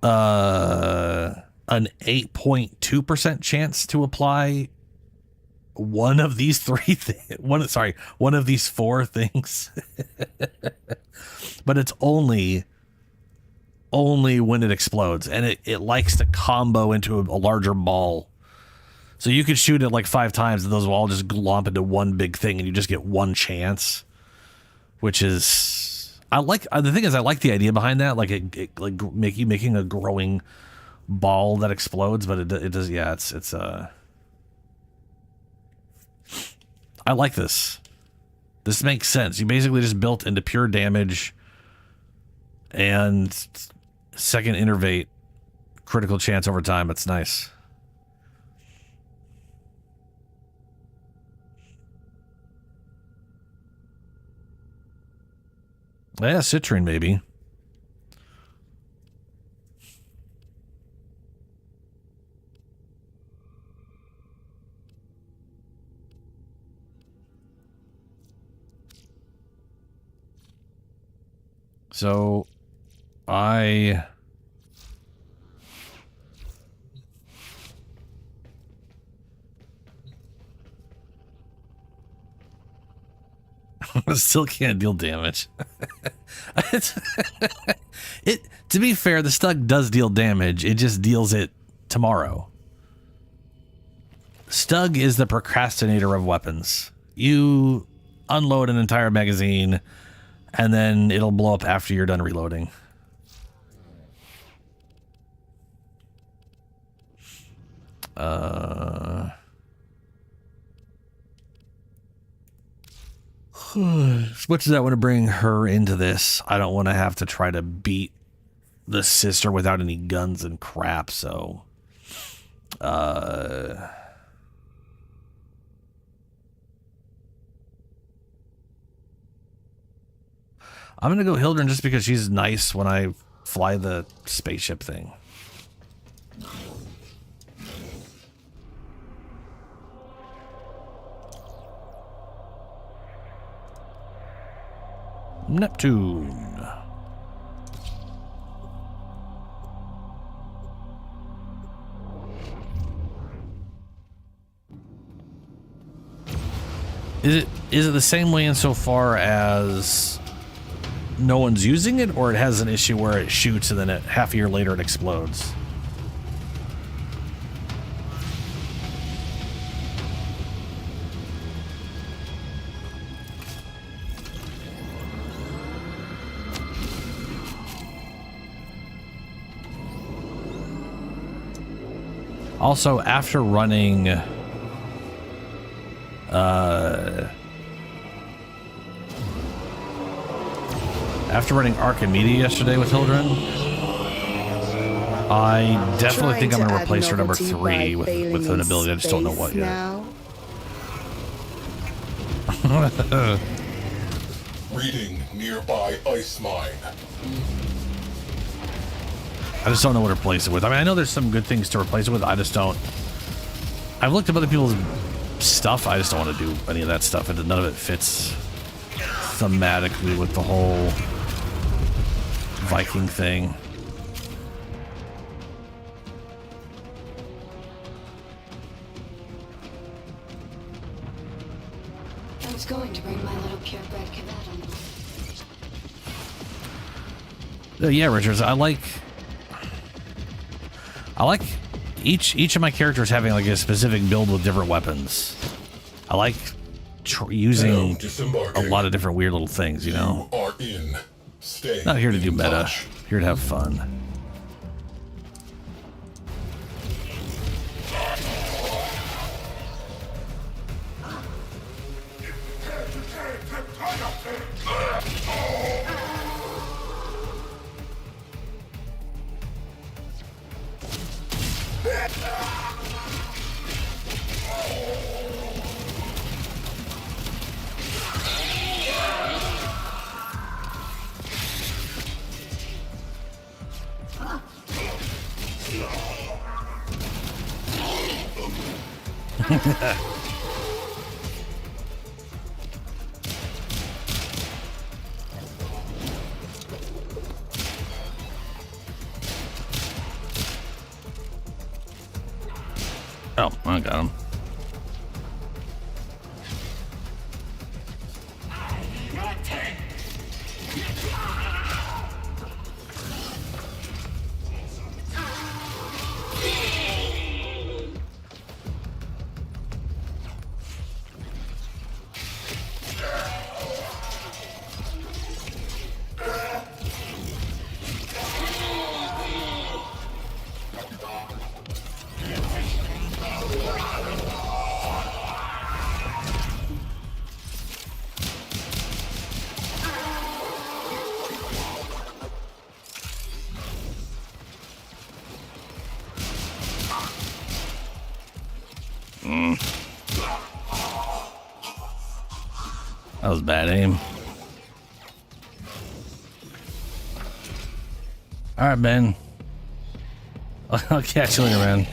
8.2% chance to apply one of these one of these 4 things. But it's only when it explodes, and it likes to combo into a larger ball. So you could shoot it like 5 times and those will all just glomp into one big thing and you just get one chance, which is, the thing is I like the idea behind that, like it like making a growing ball that explodes, but it does, yeah, it's I like this. This makes sense. You basically just built into pure damage and second innervate critical chance over time. It's nice. Yeah, citrine maybe. So I still can't deal damage. To be fair, the Stug does deal damage. It just deals it tomorrow. Stug is the procrastinator of weapons. You unload an entire magazine and then it'll blow up after you're done reloading. As much as I want to bring her into this, I don't want to have to try to beat the sister without any guns and crap, so I'm gonna go Hildren just because she's nice when I fly the spaceship thing. Neptune. Is it the same way insofar as no one's using it, or it has an issue where it shoots and then half a year later it explodes? Also, after running Archimedes yesterday with Hildren, I definitely think I'm going to replace her number 3 with an ability. I just don't know what yet. Reading nearby ice mine. I just don't know what to replace it with. I mean, I know there's some good things to replace it with. I just don't. I've looked at other people's stuff. I just don't want to do any of that stuff. And none of it fits thematically with the whole Viking thing. I was going to bring my little purebred cadet on. Yeah, Richards, I like each of my characters having like a specific build with different weapons. I like using a lot of different weird little things, you know. You are in. Stay Not here to do meta, touch. here to have fun. Oh, I got him. That was bad aim. All right, Ben. I'll catch you later, man.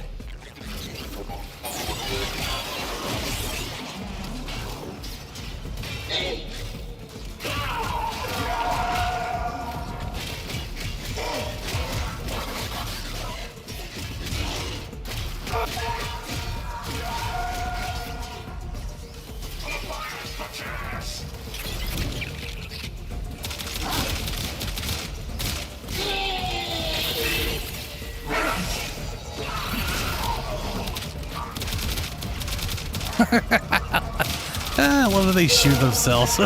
I love that they shoot themselves.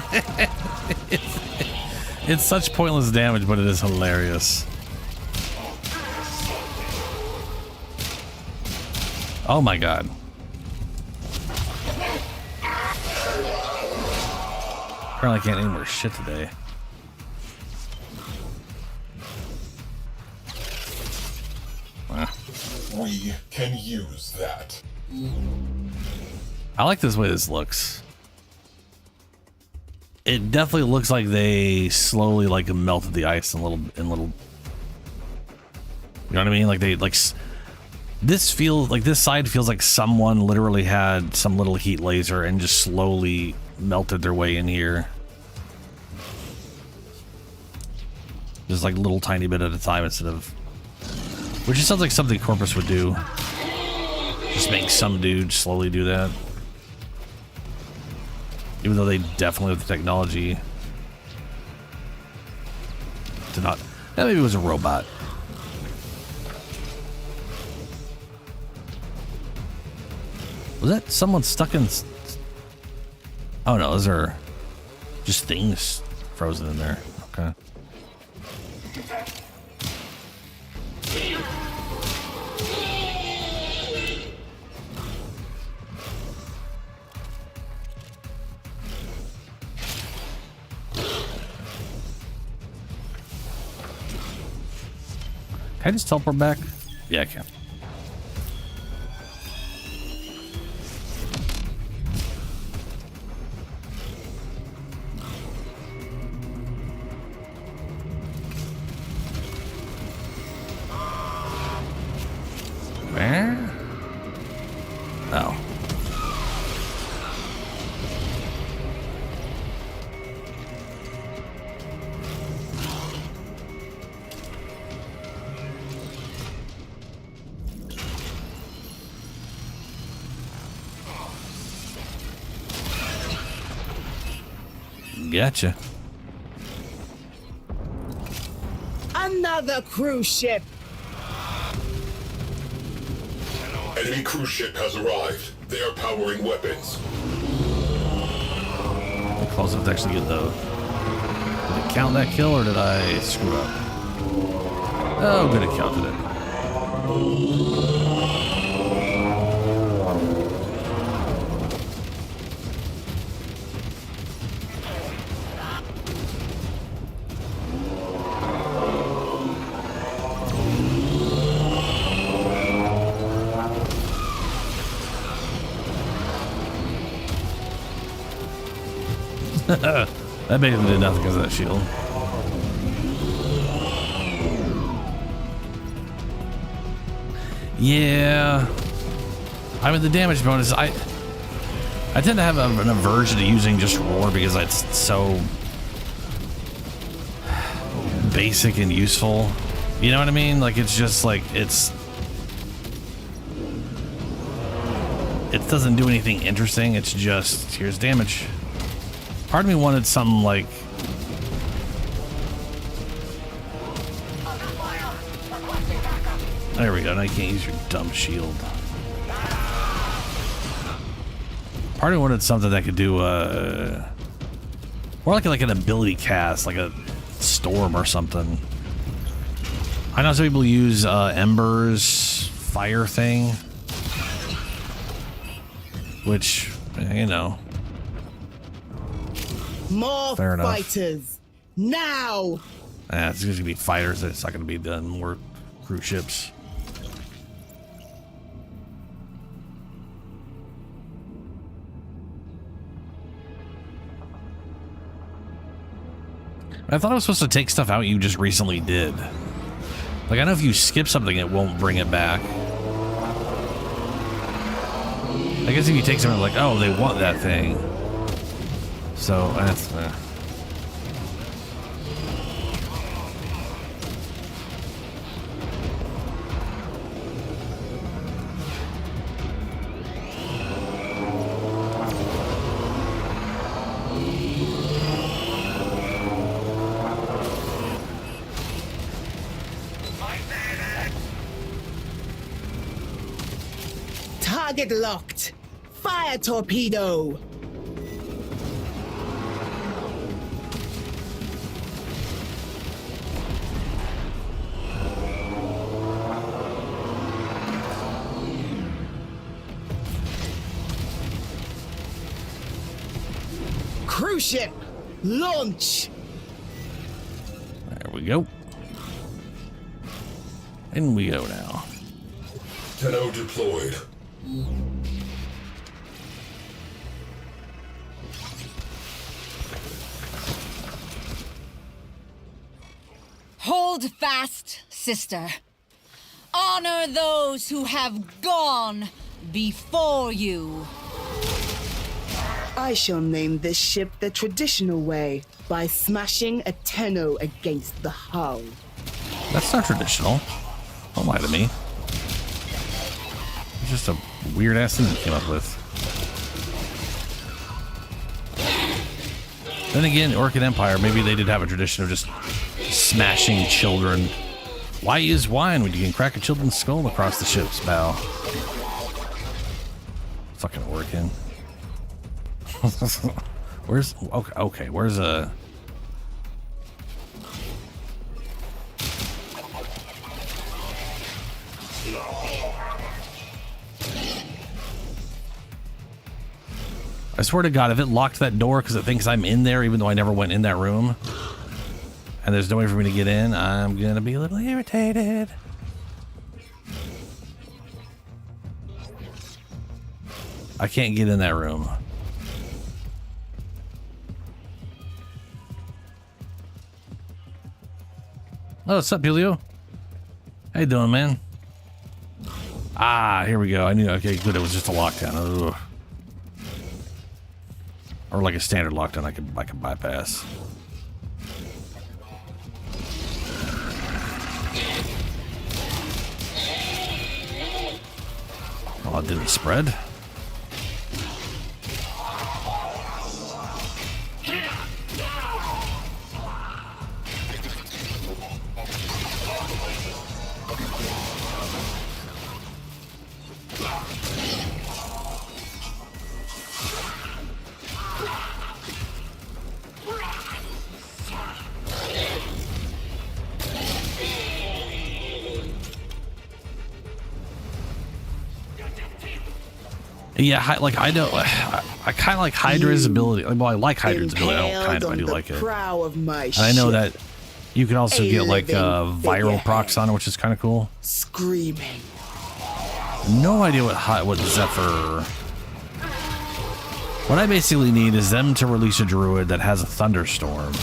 It's such pointless damage, but it is hilarious. Oh my god. Apparently I can't aim more shit today. We can use that. I like this way this looks. It definitely looks like they slowly like melted the ice in little. You know what I mean? Like they like. This feels like this side feels like someone literally had some little heat laser and just slowly melted their way in here. Just like little tiny bit at a time instead of. Which just sounds like something Corpus would do. Just make some dude slowly do that. Even though they definitely have the technology to not. Yeah, maybe it was a robot. Was that someone stuck in? Oh no, those are just things frozen in there. Okay. Can I just teleport back? Yeah, I can. Where? Oh. Gotcha. Another cruise ship. Enemy cruise ship has arrived. They are powering weapons. How close enough to actually get though. Did it count that kill or did I screw up? Oh, good, it counted it. That basically did nothing because of that shield. Yeah. I mean, the damage bonus, I tend to have an aversion to using just roar because it's so basic and useful. You know what I mean? Like, it's just like, it doesn't do anything interesting. It's just, here's damage. Part of me wanted something like, there we go. Now you can't use your dumb shield. Part of me wanted something that could do more like an ability cast, like a storm or something. I know some people use Ember's fire thing, which, you know. More fair enough. fighters now. It's just gonna be fighters. It's not gonna be the more cruise ships. I thought I was supposed to take stuff out you just recently did. Like, I know if you skip something, it won't bring it back. I guess if you take something like, oh, they want that thing. So, that's... Target locked. Fire torpedo. Cruise ship launch. There we go. In we go now. Tenno deployed. Hold fast, sister. Honor those who have gone before you. I shall name this ship the traditional way by smashing a Tenno against the hull. That's not traditional. Don't lie to me. It's just a weird ass thing you came up with. Then again, Orokin Empire, maybe they did have a tradition of just smashing children. Why use wine when you can crack a children's skull across the ship's bow? Fucking Orokin. Where's... Okay, where's a... I swear to God, if it locked that door because it thinks I'm in there, even though I never went in that room, and there's no way for me to get in, I'm gonna be a little irritated. I can't get in that room. Oh, what's up, Julio? How you doing, man? Ah, here we go. I knew. Okay, good. It was just a lockdown. Ugh. Or like a standard lockdown, I could bypass. Oh, it didn't spread. Yeah, like I know, I kind of like Hydra's ability. Well, I like Hydra's ability. I don't kind of, I do like it. And I know that you can also get like viral procs on it, which is kind of cool. Screaming. No idea what Zephyr. What I basically need is them to release a druid that has a thunderstorm,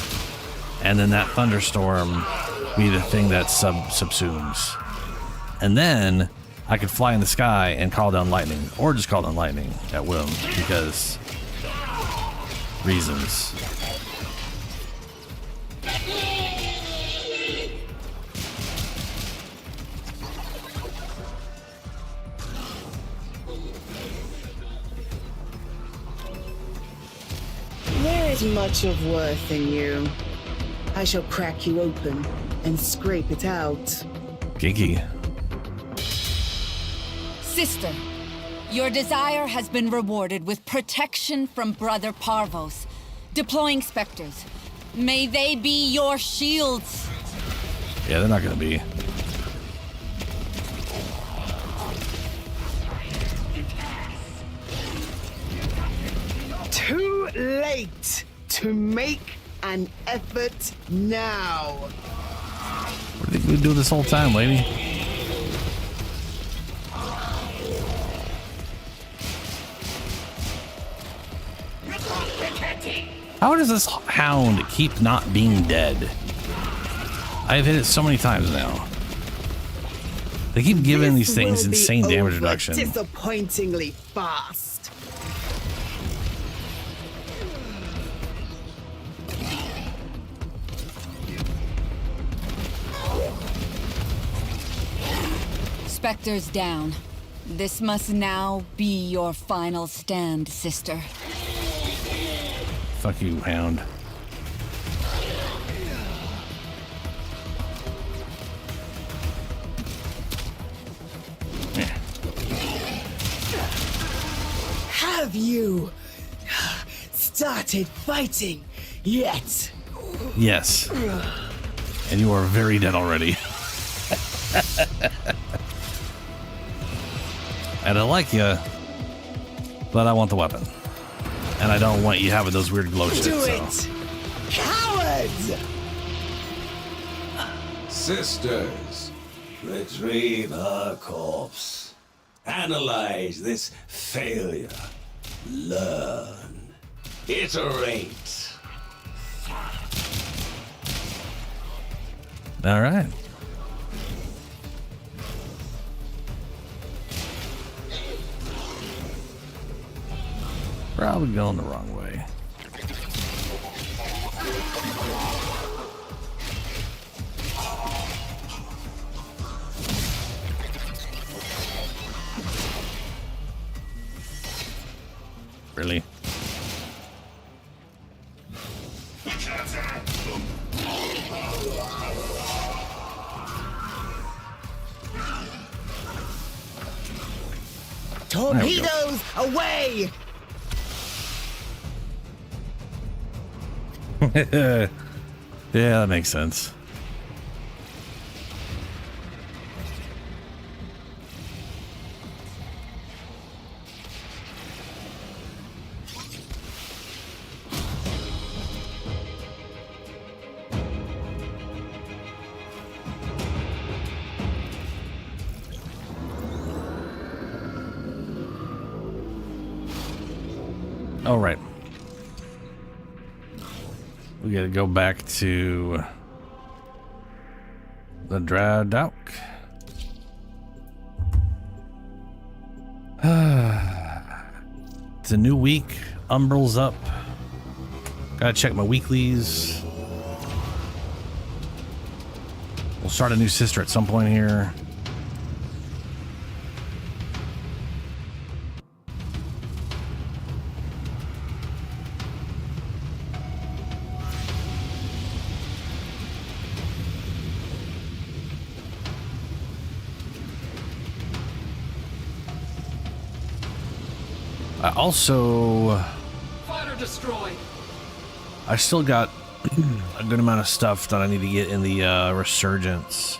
and then that thunderstorm be the thing that subsumes, and then I could fly in the sky and call down lightning, or just call down lightning at will, because reasons. There is much of worth in you. I shall crack you open and scrape it out. Kinky. Sister, your desire has been rewarded with protection from Brother Parvos. Deploying specters. May they be your shields. Yeah, they're not gonna be. Too late to make an effort now. What do you think we do this whole time, lady? How does this Hound keep not being dead? I've hit it so many times now. They keep giving these things insane damage reduction. Disappointingly fast. Spectres down. This must now be your final stand, sister. Fuck you, Hound. Have you started fighting yet? Yes. And you are very dead already. And I like you, but I want the weapon. And I don't want you having those weird glow shit. Do it! Cowards! Sisters, retrieve her corpse. Analyze this failure. Learn. Iterate. All right. Probably going the wrong way. Really? Torpedoes away! Yeah, that makes sense. All right. We gotta go back to the Dradouk. It's a new week. Umbral's up. Gotta check my weeklies. We'll start a new sister at some point here. I also... Fighter destroyed. I still got a good amount of stuff that I need to get in the Resurgence.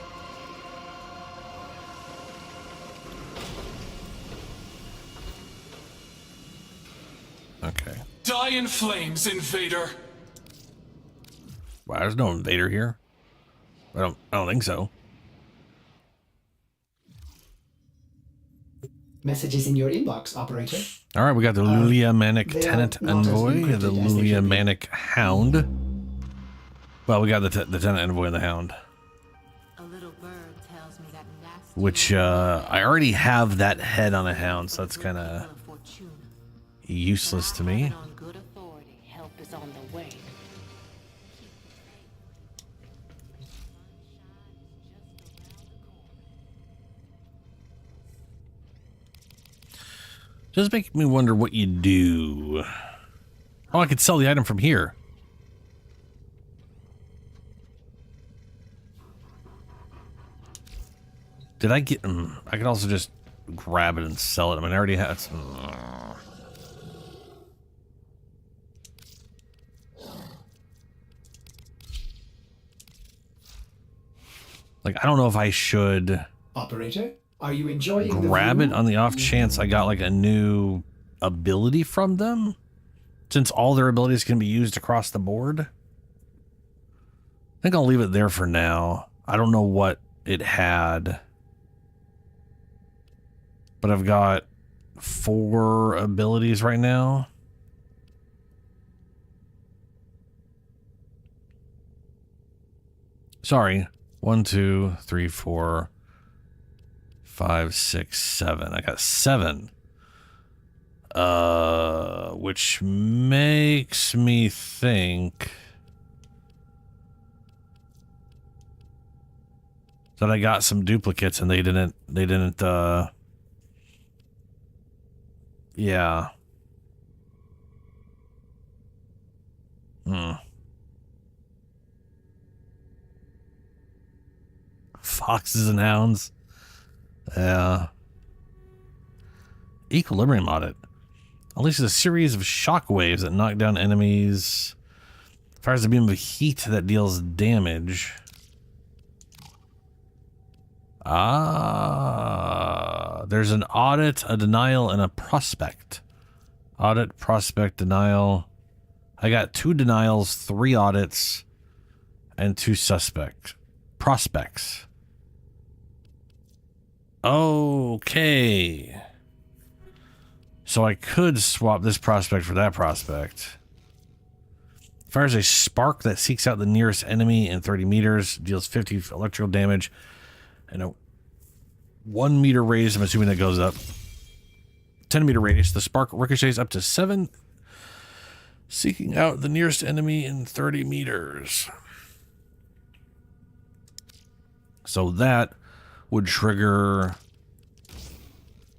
Okay. Die in flames, invader. Wow, there's no invader here. I don't think so. Messages in your inbox, operator. All right, we got the Lulia Manic they are Tenant not as Envoy, the encrypted as they Lulia should be. Manic Hound. Well, we got the Tenant Envoy and the Hound. A little bird tells me that which I already have that head on a hound, so that's kind of useless to me. Does make me wonder what you do. Oh, I could sell the item from here. Did I get... I could also just grab it and sell it. I mean, I already have... Like, I don't know if I should... Operator, are you enjoying grab it on the off chance I got, like, a new ability from them? Since all their abilities can be used across the board? I think I'll leave it there for now. I don't know what it had. But I've got 4 abilities right now. Sorry. 1, 2, 3, 4, 5, 6, 7. I got 7. Which makes me think that I got some duplicates and they didn't, yeah. Foxes and hounds. Yeah. Equilibrium audit. Unleashes a series of shockwaves that knock down enemies. Fires a beam of heat that deals damage. There's an audit, a denial, and a prospect. Audit, prospect, denial. I got 2 denials, 3 audits, and 2 prospects. Okay. So I could swap this prospect for that prospect. Fires a spark that seeks out the nearest enemy in 30 meters, deals 50 electrical damage, and a 1 meter radius. I'm assuming that goes up. 10 meter radius. The spark ricochets up to 7, seeking out the nearest enemy in 30 meters. So that would trigger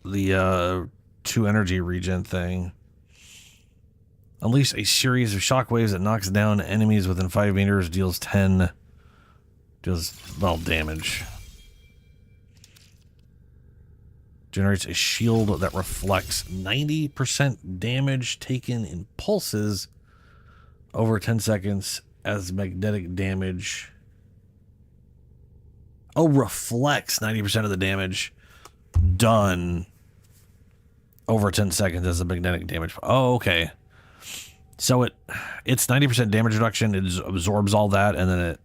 the 2 energy regen thing. Unleash a series of shockwaves that knocks down enemies within 5 meters, deals damage. Generates a shield that reflects 90% damage taken in pulses over 10 seconds as magnetic damage. Oh, reflects 90% of the damage done over 10 seconds as a magnetic damage. Oh, okay. So it's 90% damage reduction. It absorbs all that, and then it...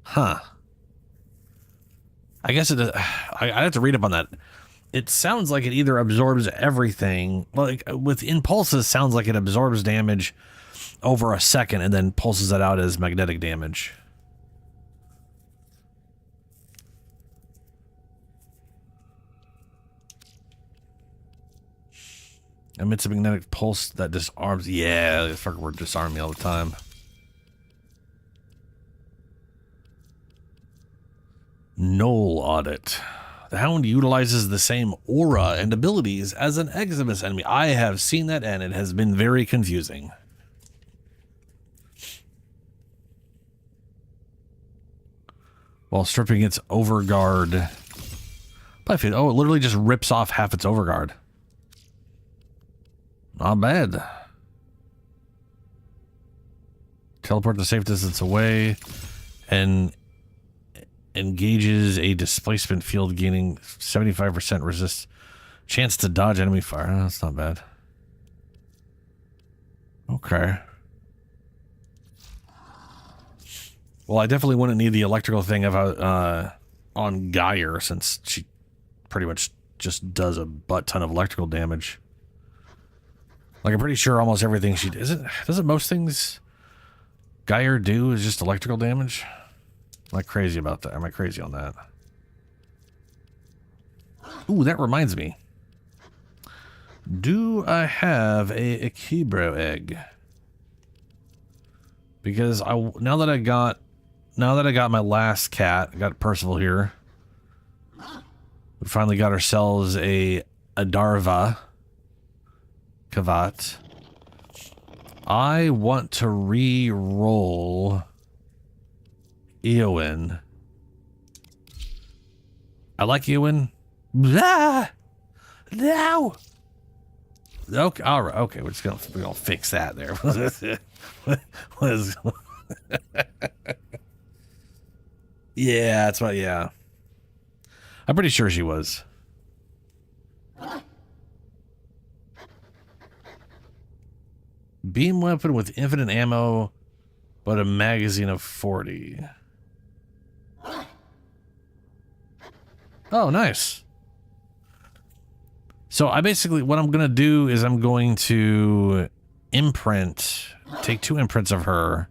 Huh. I guess I have to read up on that. It sounds like it either absorbs everything. Like with impulses, sounds like it absorbs damage over a second and then pulses it out as magnetic damage. Emits a magnetic pulse that disarms. Yeah, the fucker word disarm me all the time. Null audit. The Hound utilizes the same aura and abilities as an Eximus enemy. I have seen that and it has been very confusing. While stripping its overguard. Oh, it literally just rips off half its overguard. Not bad. Teleport the safe distance away and engages a displacement field, gaining 75% resist chance to dodge enemy fire. Oh, that's not bad. Okay. Well, I definitely wouldn't need the electrical thing if on Geyer, since she pretty much just does a butt ton of electrical damage. Like, I'm pretty sure almost everything she does. Doesn't most things Geyer do is just electrical damage? Am I crazy about that? Am I crazy on that? Ooh, that reminds me. Do I have a Kibro egg? Because now that I got my last cat, I got Percival here. We finally got ourselves a Darva Kavat. I want to re-roll Eowyn. I like Eowyn. Ah! No! Okay, all right, okay, we're gonna fix that there. Yeah, that's what, yeah. I'm pretty sure she was. Beam weapon with infinite ammo, but a magazine of 40. Oh, nice. So I basically, what I'm going to do is I'm going to take 2 imprints of her,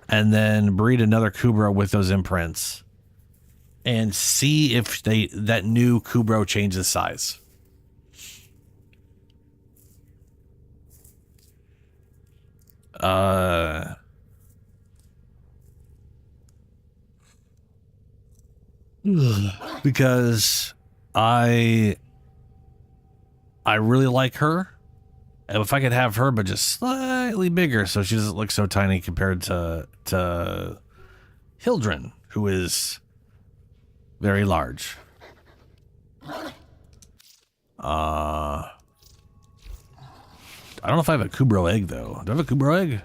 and then breed another Kubro with those imprints, and see if that new Kubro changes size. Because I really like her. And if I could have her, but just slightly bigger, so she doesn't look so tiny compared to Hildren, who is very large. I don't know if I have a Kubro egg, though. Do I have a Kubro egg?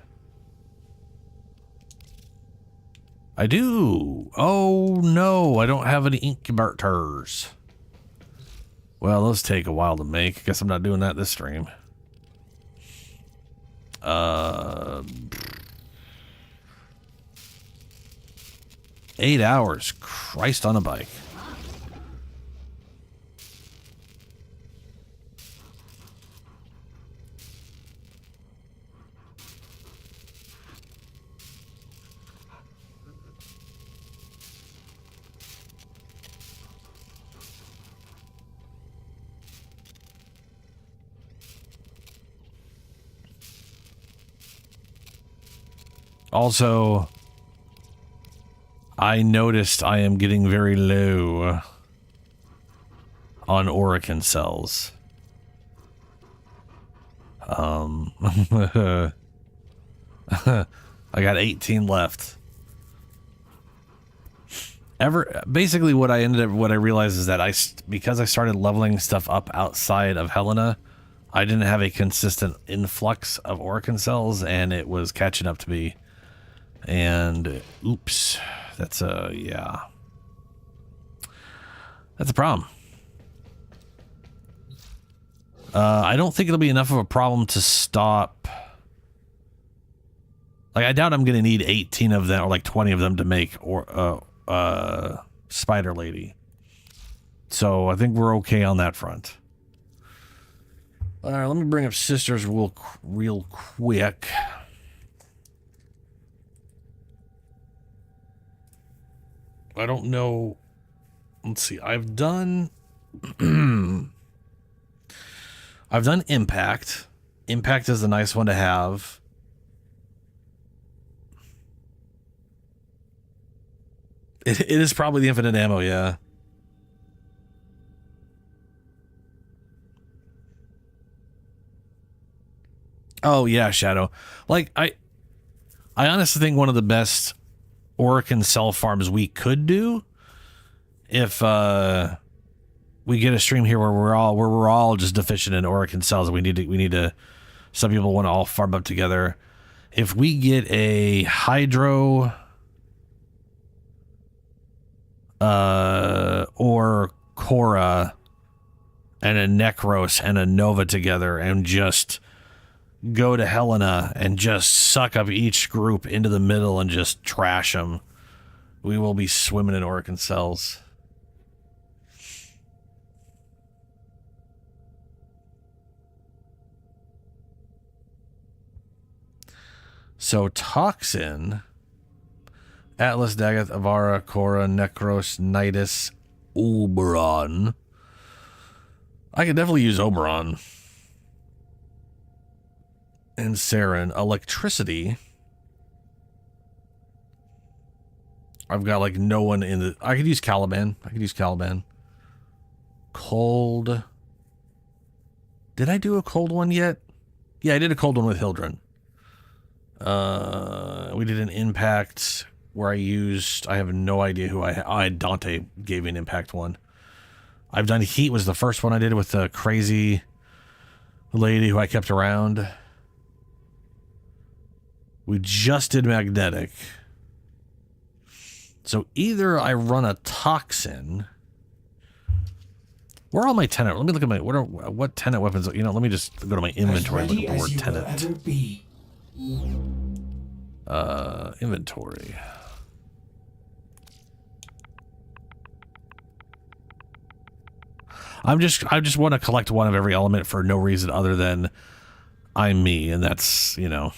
I do. Oh, no. I don't have any incubators. Well, those take a while to make. Guess I'm not doing that this stream. 8 hours. Christ on a bike. Also, I noticed I am getting very low on Orokin cells. I got 18 left. Basically what I realized is that because I started leveling stuff up outside of Helena, I didn't have a consistent influx of Orokin cells, and it was catching up to me. And oops, that's a problem. I don't think it'll be enough of a problem to stop. Like, I doubt I'm gonna need 18 of them or like 20 of them to make Spider Lady. So I think we're okay on that front. All right, let me bring up Sisters real quick. I don't know. Let's see. I've done Impact. Impact is a nice one to have. It is probably the infinite ammo, yeah. Oh yeah, Shadow. Like I honestly think one of the best Orokin cell farms we could do, if we get a stream here where we're all just deficient in Orokin cells, we need to some people want to all farm up together. If we get a Hydro or Korra and a Necros and a Nova together and just go to Helena and just suck up each group into the middle and just trash them, we will be swimming in Orokin cells. So Toxin, Atlas, Dagoth, Avara, Korra, Necros, Nidus, Oberon. I could definitely use Oberon. And Saren. Electricity. I've got like no one in the... I could use Caliban. Cold. Did I do a cold one yet? Yeah, I did a cold one with Hildren. We did an impact where I have no idea who I had Dante gave me an impact one. I've done heat was the first one I did with the crazy lady who I kept around. We just did magnetic. So either I run a toxin. Where are all my tenant? Let me look at my what tenant weapons. You know, let me just go to my inventory and look at the word tenant. Inventory. I just want to collect one of every element for no reason other than I'm me, and that's, you know.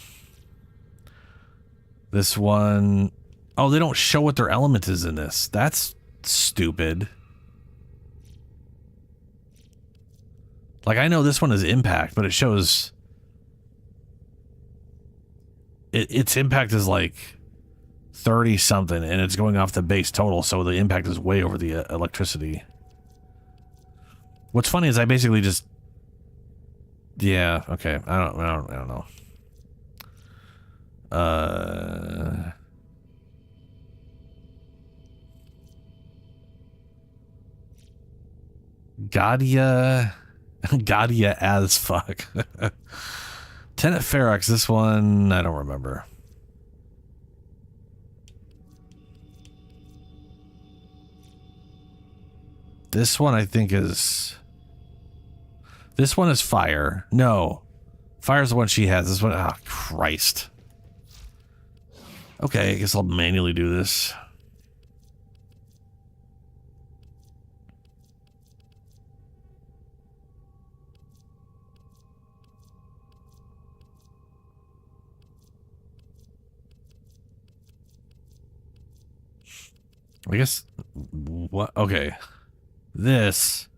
This one, oh, they don't show what their element is in this. That's stupid. Like, I know this one is impact, but it shows its impact is like 30 something, and it's going off the base total, so the impact is way over the electricity. What's funny is I basically just, yeah, okay, I don't know. Gadia as fuck. Tenet Ferox, this one, I don't remember. This one I think is... This one is fire. No. Fire's the one she has. This one... Oh, Christ. Okay, I guess I'll manually do this. I guess... What? Okay. This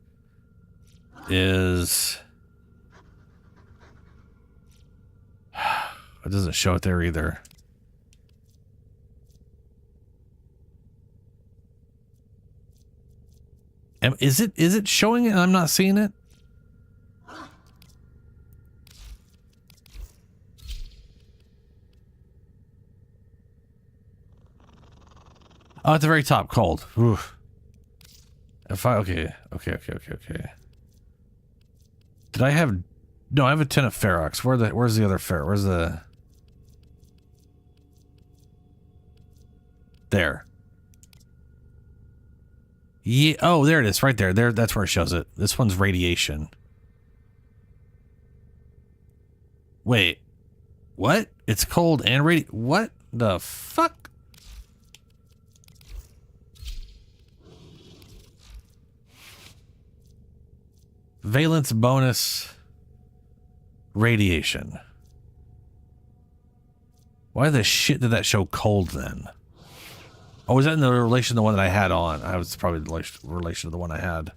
is... It doesn't show it there either. Is it showing it and I'm not seeing it? Oh, at the very top, cold. Oof. If I okay. Did I have? No, I have a ton of Ferox. Where's the other Fer? Where's the? There. Yeah. Oh, there it is, right there. There. That's where it shows it. This one's radiation. Wait. What? It's cold and what the fuck? Valence bonus radiation. Why the shit did that show cold then? Oh, was that in the relation to the one that I had on? I was probably the relation to the one I had.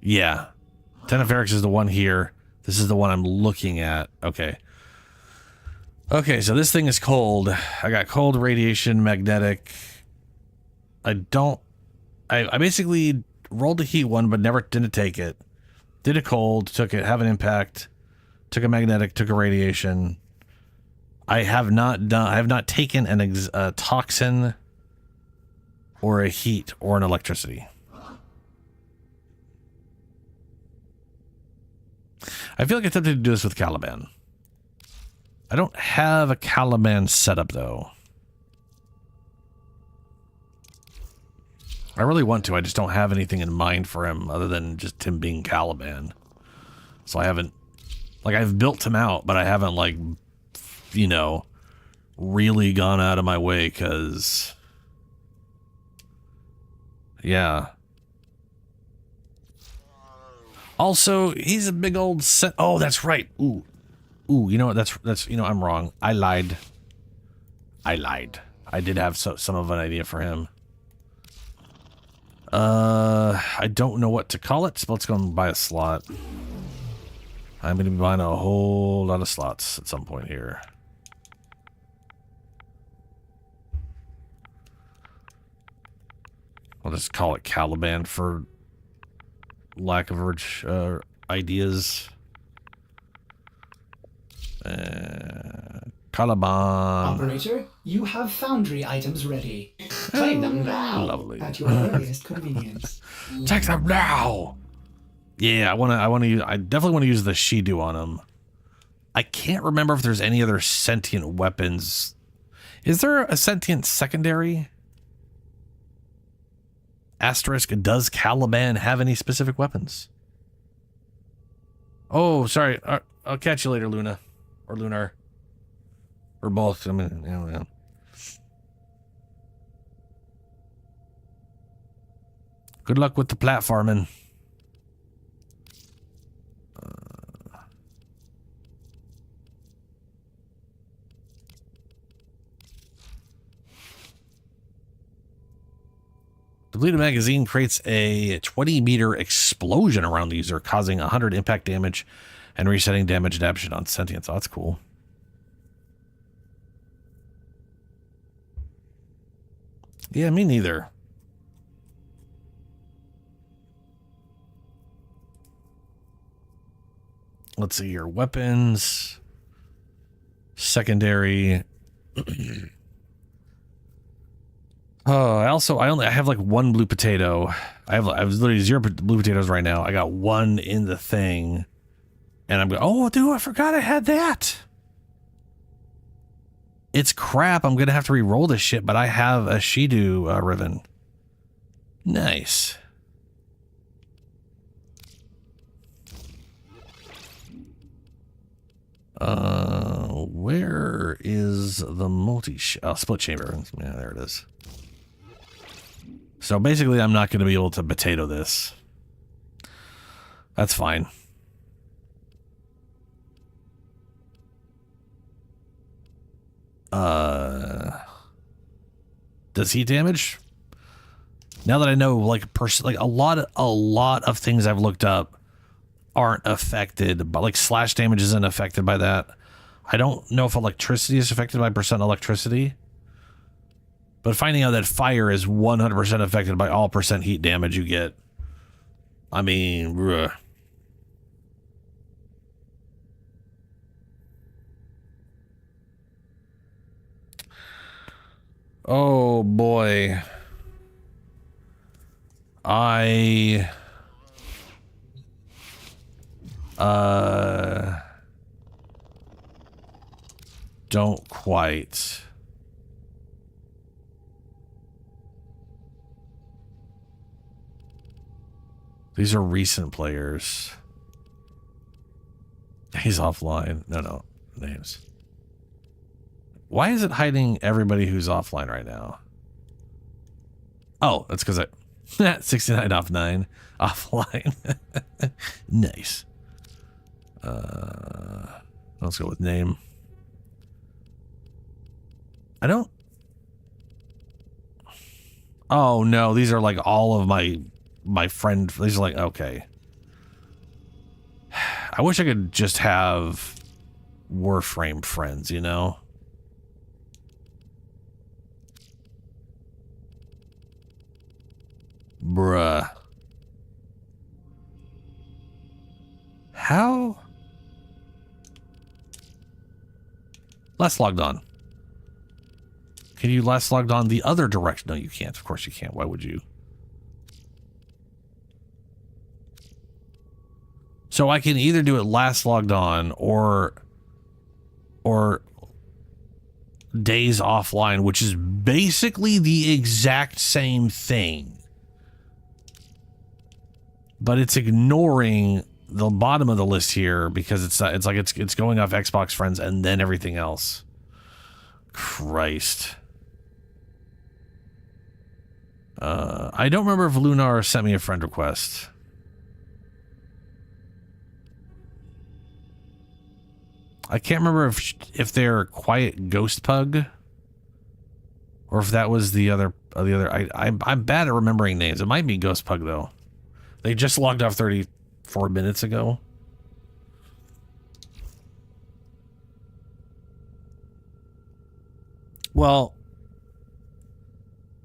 Yeah. Teneferics is the one here. This is the one I'm looking at. Okay. Okay, so this thing is cold. I got cold, radiation, magnetic. I basically rolled a heat one, but never didn't take it. Did a cold, took it, have an impact, took a magnetic, took a radiation. I have not taken a toxin or a heat or an electricity. I feel like I'm tempted to do this with Caliban. I don't have a Caliban setup though. I really want to. I just don't have anything in mind for him other than just him being Caliban. So I haven't, like, I've built him out, but I haven't, like, you know, really gone out of my way because, yeah. Also, he's a big old set. Oh, that's right. Ooh, you know what? That's you know, I'm wrong. I lied. I did have some of an idea for him. I don't know what to call it, so let's go and buy a slot. I'm going to be buying a whole lot of slots at some point here. I'll just call it Caliban for lack of ideas. Caliban. Operator, you have foundry items ready. Claim them now. Lovely. At your earliest convenience. Take them now. Yeah, I definitely want to use the Shidu on him. I can't remember if there's any other sentient weapons. Is there a sentient secondary? Asterisk, does Caliban have any specific weapons? Oh, sorry. I'll catch you later, Luna. Or Lunar. Or both. I mean, yeah. Good luck with the platforming. Depleted magazine creates a 20-meter explosion around the user, causing 100 impact damage and resetting damage adaptation on sentience. Oh, that's cool. Yeah, me neither. Let's see here. Weapons. Secondary. Oh, I have like one blue potato. I have literally 0 blue potatoes right now. I got one in the thing. And I'm going, oh, dude, I forgot I had that. It's crap. I'm going to have to re-roll this shit, but I have a Shidu ribbon. Nice. Where is the split chamber? Yeah, there it is. So basically, I'm not going to be able to potato this. That's fine. Does heat damage? Now that I know, like a lot of things I've looked up aren't affected, but like slash damage isn't affected by that. I don't know if electricity is affected by percent electricity, but finding out that fire is 100% affected by all percent heat damage you get. I mean, bruh. Oh boy. Don't quite. These are recent players. He's offline. No, names. Why is it hiding everybody who's offline right now? Oh, that's because 69 off 9 offline. Nice. Let's go with name. I don't. Oh no, these are like all of my friend. These are like, okay. I wish I could just have Warframe friends, you know? Bruh. How? Last logged on. Can you last logged on the other direction? No, you can't. Of course you can't. Why would you? So I can either do it last logged on or days offline, which is basically the exact same thing. But it's ignoring the bottom of the list here because it's going off Xbox friends and then everything else. Christ. I don't remember if Lunar sent me a friend request. I can't remember if they're Quiet Ghost Pug or if that was the other. I'm bad at remembering names. It might be Ghost Pug though. They just logged off 34 minutes ago. Well,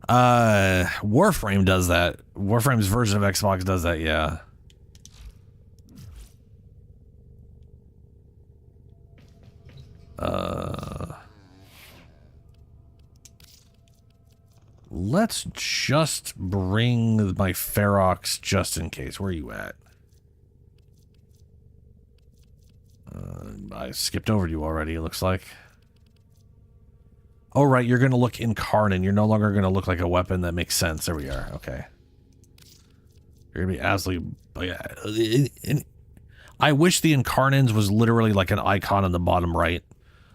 Warframe does that. Warframe's version of Xbox does that, yeah. Let's just bring my Ferox just in case. Where are you at? I skipped over you already, it looks like. Oh, right, you're going to look incarnate. You're no longer going to look like a weapon. That makes sense. There we are. Okay. You're going to be absolutely... I wish the incarnate was literally like an icon on the bottom right.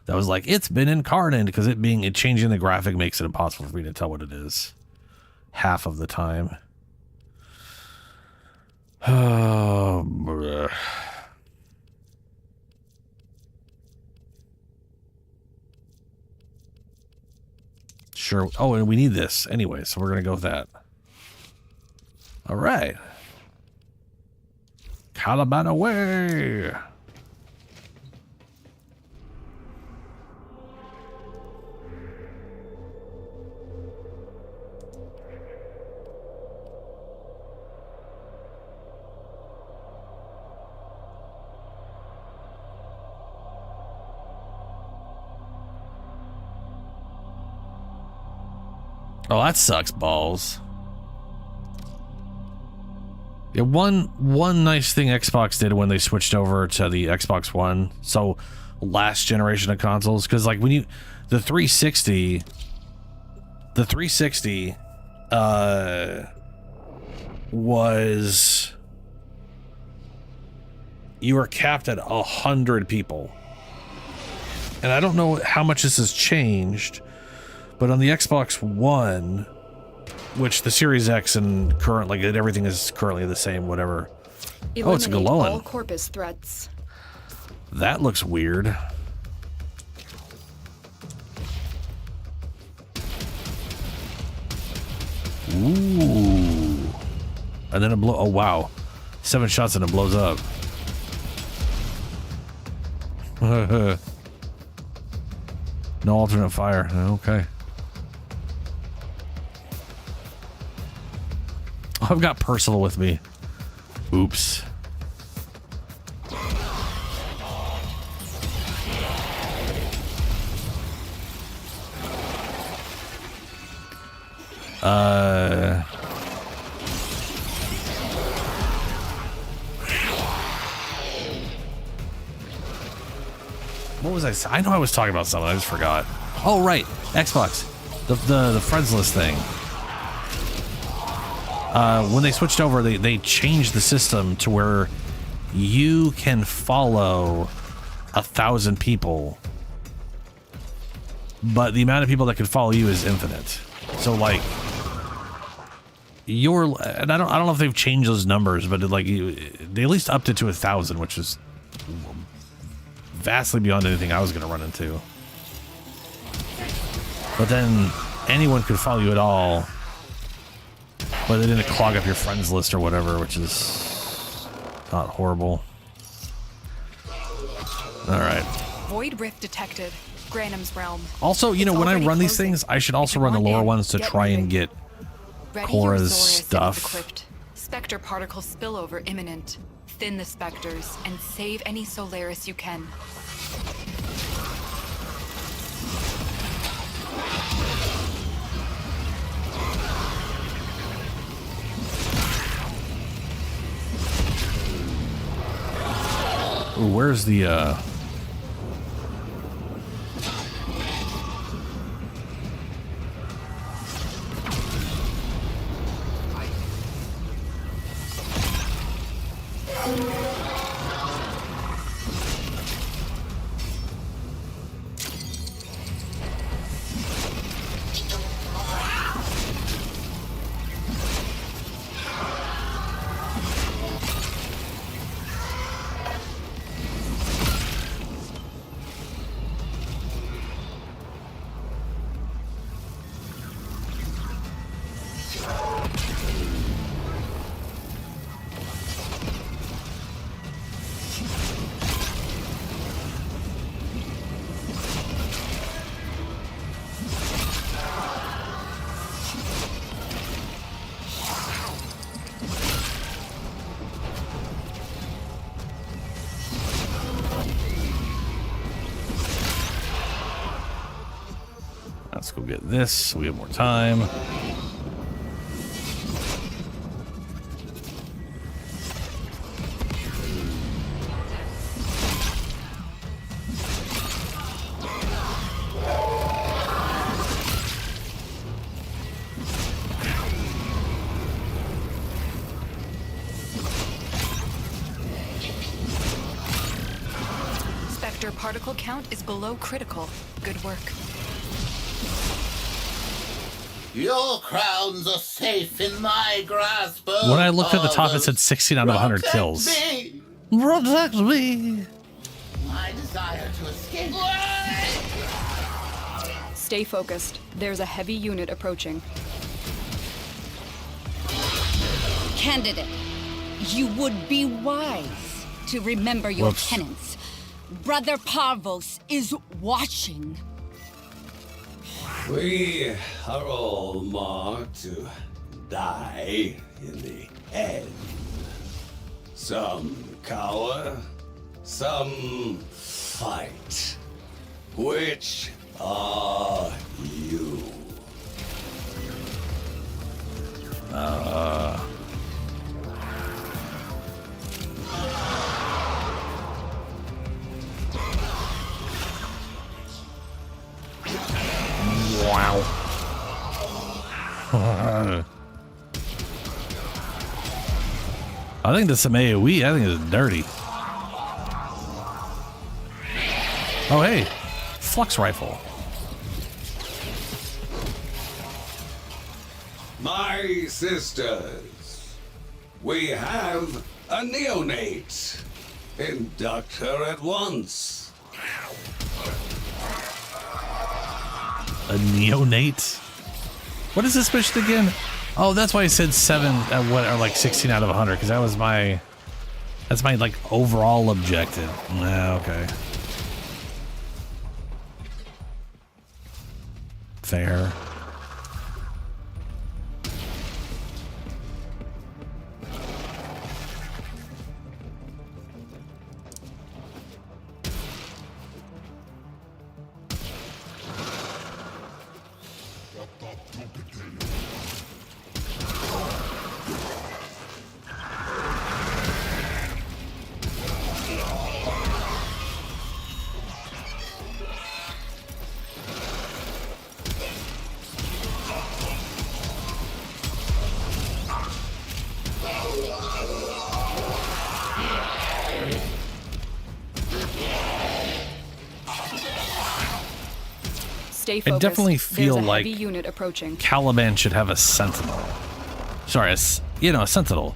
That was like, it's been incarnate, because it changing the graphic makes it impossible for me to tell what it is. Half of the time. Oh, bruh. Sure. Oh, and we need this anyway, so we're going to go with that. All right. Caliban away. Oh, that sucks balls. Yeah, one nice thing Xbox did when they switched over to the Xbox One, so last generation of consoles, because like when the 360 was, you were capped at 100 people, and I don't know how much this has changed. But on the Xbox One, which the Series X and current, like everything is currently the same, whatever. Oh, it's glowing. All Corpus threats. That looks weird. Ooh. And then it blow. Oh wow, 7 shots and it blows up. No alternate fire. Okay. I've got Percival with me. Oops. What was I know I was talking about something. I just forgot. Oh, right. Xbox. The friends list thing. When they switched over, they changed the system to where you can follow 1,000 people, but the amount of people that can follow you is infinite. So like, and I don't know if they've changed those numbers, but they at least upped it to 1,000, which is vastly beyond anything I was going to run into. But then anyone could follow you at all. But they didn't clog up your friends list or whatever, which is not horrible. Alright. Void Rift detected. Granum's realm. Also, you know, when I run these things, I should also run the lower ones to try and get Korra's stuff. Spectre particle spillover imminent. Thin the specters and save any Solaris you can. Ooh, where's the Let's go get this so we have more time. Spectre particle count is below critical. Good work. Your crowns are safe in my grasp. When I looked at the top, it said 16 out of 100 kills. Me. Protect me. My desire to escape. Stay focused. There's a heavy unit approaching. Candidate, you would be wise to remember your tenets. Brother Parvos is watching. We are all marked to die in the end. Some cower, some fight. Which are you? Wow. I think this is some AoE. I think it's dirty. Oh, hey. Flux rifle. My sisters, we have a neonate. Induct her at once. A neonate? What is this mission again? Oh, that's why I said 7 at what, or like 16 out of 100, because that was that's my like overall objective. Okay. Fair. Stay I focused. definitely feel There's a like heavy unit approaching. Caliban should have a sentinel. Sorry, a sentinel.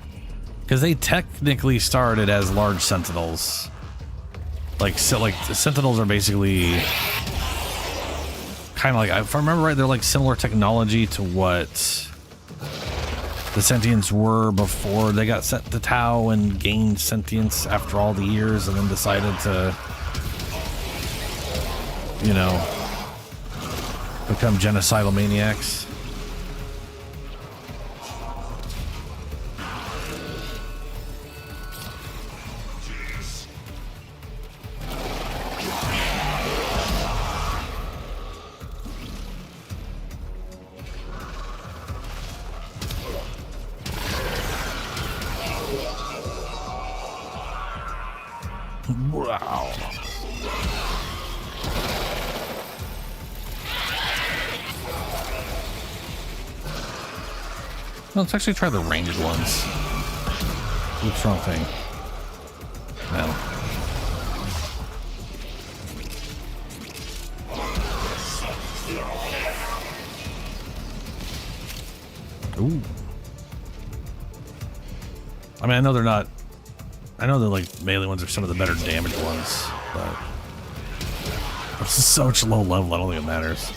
Because they technically started as large sentinels. Like the sentinels are basically kind of like, if I remember right, they're like similar technology to what the sentients were before they got sent to Tau and gained sentience after all the years and then decided to, you know, become genocidal maniacs. Wow. Well, let's actually try the ranged ones. What's wrong thing? No. Ooh. I mean, I know they're not. I know the like melee ones are some of the better damage ones, but it's such low level. I don't think it matters.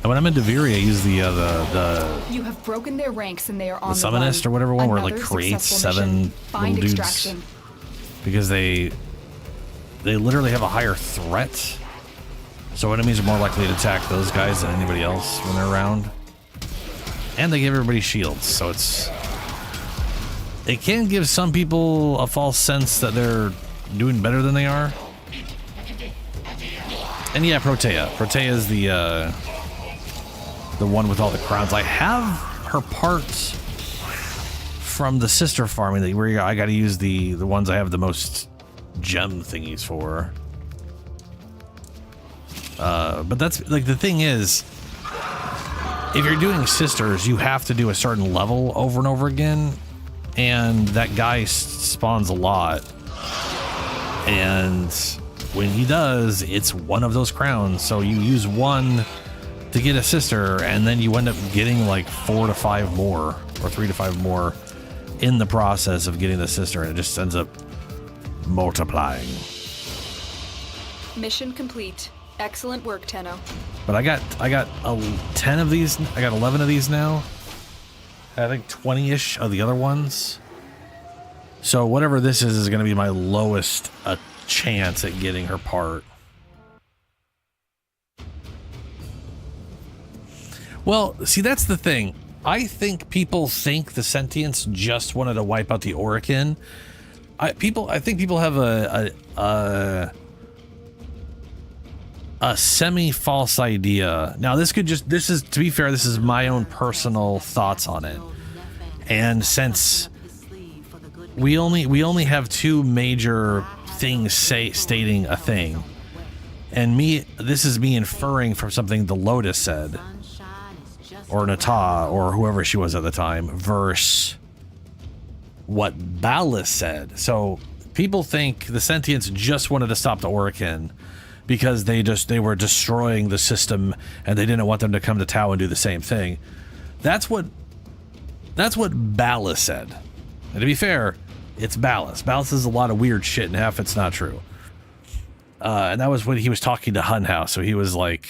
And when I'm in Deviria, I use the You have broken their ranks and they are on the Summonist or whatever one, where it like creates 7 little dudes extraction. because they literally have a higher threat. So enemies are more likely to attack those guys than anybody else when they're around. And they give everybody shields, so it can give some people a false sense that they're doing better than they are. And yeah, Protea. Protea is the the one with all the crowns. I have her parts from the sister farming that where I got to use the ones I have the most gem thingies for. But that's like the thing is, if you're doing sisters, you have to do a certain level over and over again, and that guy spawns a lot. And when he does, it's one of those crowns. So you use one to get a sister, and then you end up getting like 4 to 5 more, or 3 to 5 more in the process of getting the sister, and it just ends up multiplying. Mission complete. Excellent work, Tenno. But I got 10 of these. I got 11 of these now. I think 20-ish of the other ones. So whatever this is going to be my lowest chance at getting her part. Well, see, that's the thing. I think people think the Sentients just wanted to wipe out the Orokin. I think people have a semi-false idea. Now, this is, to be fair, this is my own personal thoughts on it. And since we only have 2 major things stating a thing, and this is me inferring from something the Lotus said, or Nata, or whoever she was at the time, versus what Ballas said. So people think the Sentients just wanted to stop the Orokin because they were destroying the system and they didn't want them to come to Tau and do the same thing. That's what Ballas said. And to be fair, it's Ballas. Ballas says a lot of weird shit, and half it's not true. And that was when he was talking to Hunhouse, so he was like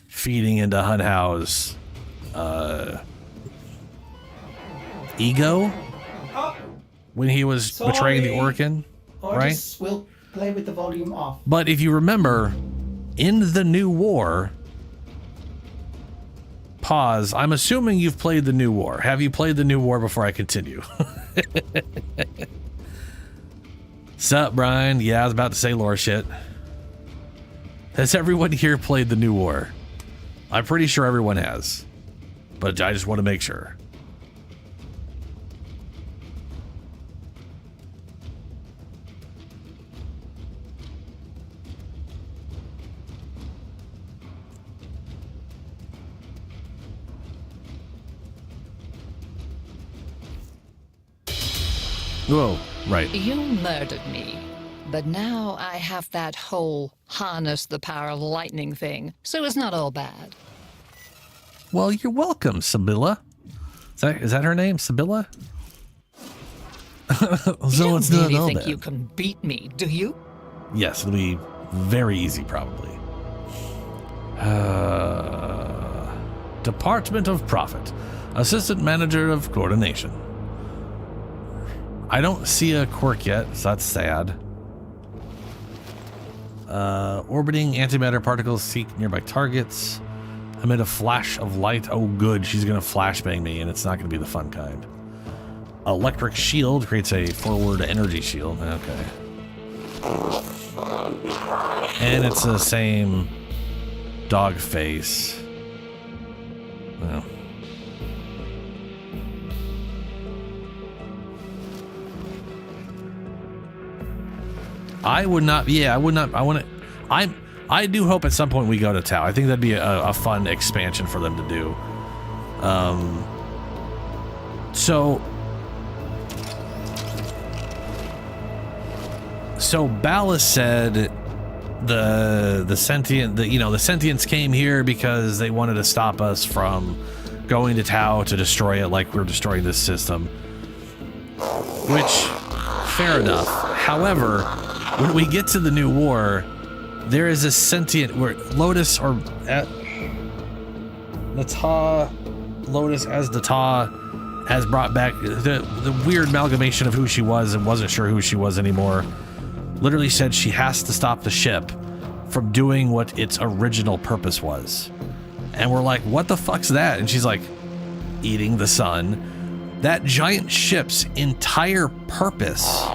feeding into Hunhouse ego when he was betraying the Orokin, right? We'll play with the volume off. But if you remember, in the New War, pause. I'm assuming you've played the New War. Have you played the New War before I continue? Sup, Brian? Yeah, I was about to say lore shit. Has everyone here played the New War? I'm pretty sure everyone has, but I just want to make sure. Whoa, right. You murdered me, but now I have that whole harness the power of lightning thing, so it's not all bad. Well, you're welcome, Sibylla. Is that her name, Sibylla? You don't really think you can beat me, do you? Yes, it'll be very easy, probably. Department of Profit. Assistant Manager of Coordination. I don't see a quirk yet, so that's sad. Orbiting antimatter particles seek nearby targets. Amid a flash of light. Oh, good. She's going to flashbang me, and it's not going to be the fun kind. Electric shield creates a forward energy shield. Okay. And it's the same dog face. Well. I would not. Yeah, I would not. I want to. I do hope at some point we go to Tau. I think that'd be a fun expansion for them to do. So Ballas said the Sentients came here because they wanted to stop us from going to Tau to destroy it like we're destroying this system. Which, fair enough. However, when we get to the New War, there is a sentient where Lotus or Lotus as Nata has brought back the weird amalgamation of who she was and wasn't sure who she was anymore. Literally said she has to stop the ship from doing what its original purpose was. And we're like, what the fuck's that? And she's like, eating the sun. That giant ship's entire purpose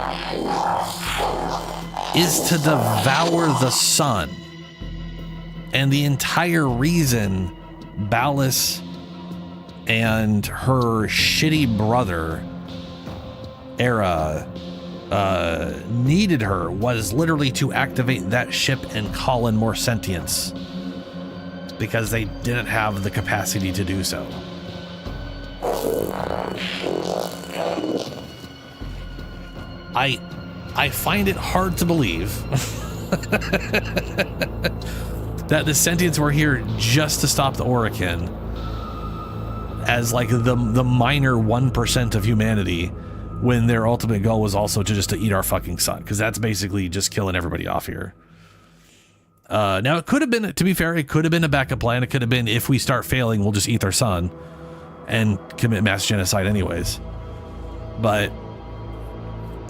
is to devour the sun. And the entire reason Ballas and her shitty brother, Era, needed her was literally to activate that ship and call in more sentience, because they didn't have the capacity to do so. I find it hard to believe that the sentients were here just to stop the Orokin, as like the minor 1% of humanity, when their ultimate goal was also to eat our fucking sun, because that's basically just killing everybody off here. Now, it could have been, to be fair, it could have been a backup plan. It could have been, if we start failing, we'll just eat their sun and commit mass genocide anyways. But,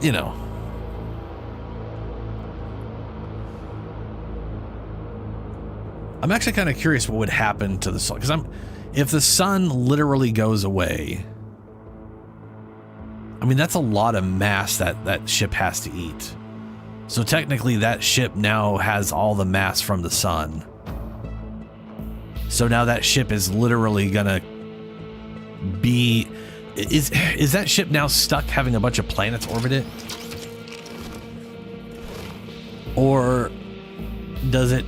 you know. I'm actually kind of curious what would happen to the sun, because if the sun literally goes away, I mean, that's a lot of mass that ship has to eat. So technically that ship now has all the mass from the sun. So now that ship is literally gonna be... Is that ship now stuck having a bunch of planets orbit it? Or does it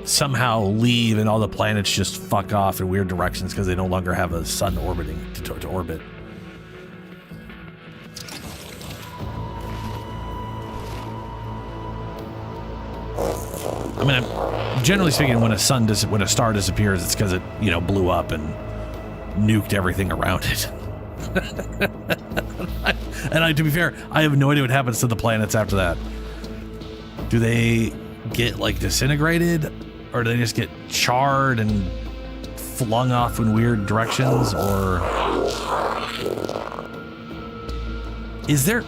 somehow leave and all the planets just fuck off in weird directions because they no longer have a sun orbiting to orbit? I mean, generally speaking, when a star disappears, it's because it, you know, blew up and nuked everything around it. And to be fair, I have no idea what happens to the planets after that. Do they get like disintegrated, or do they just get charred and flung off in weird directions, or is there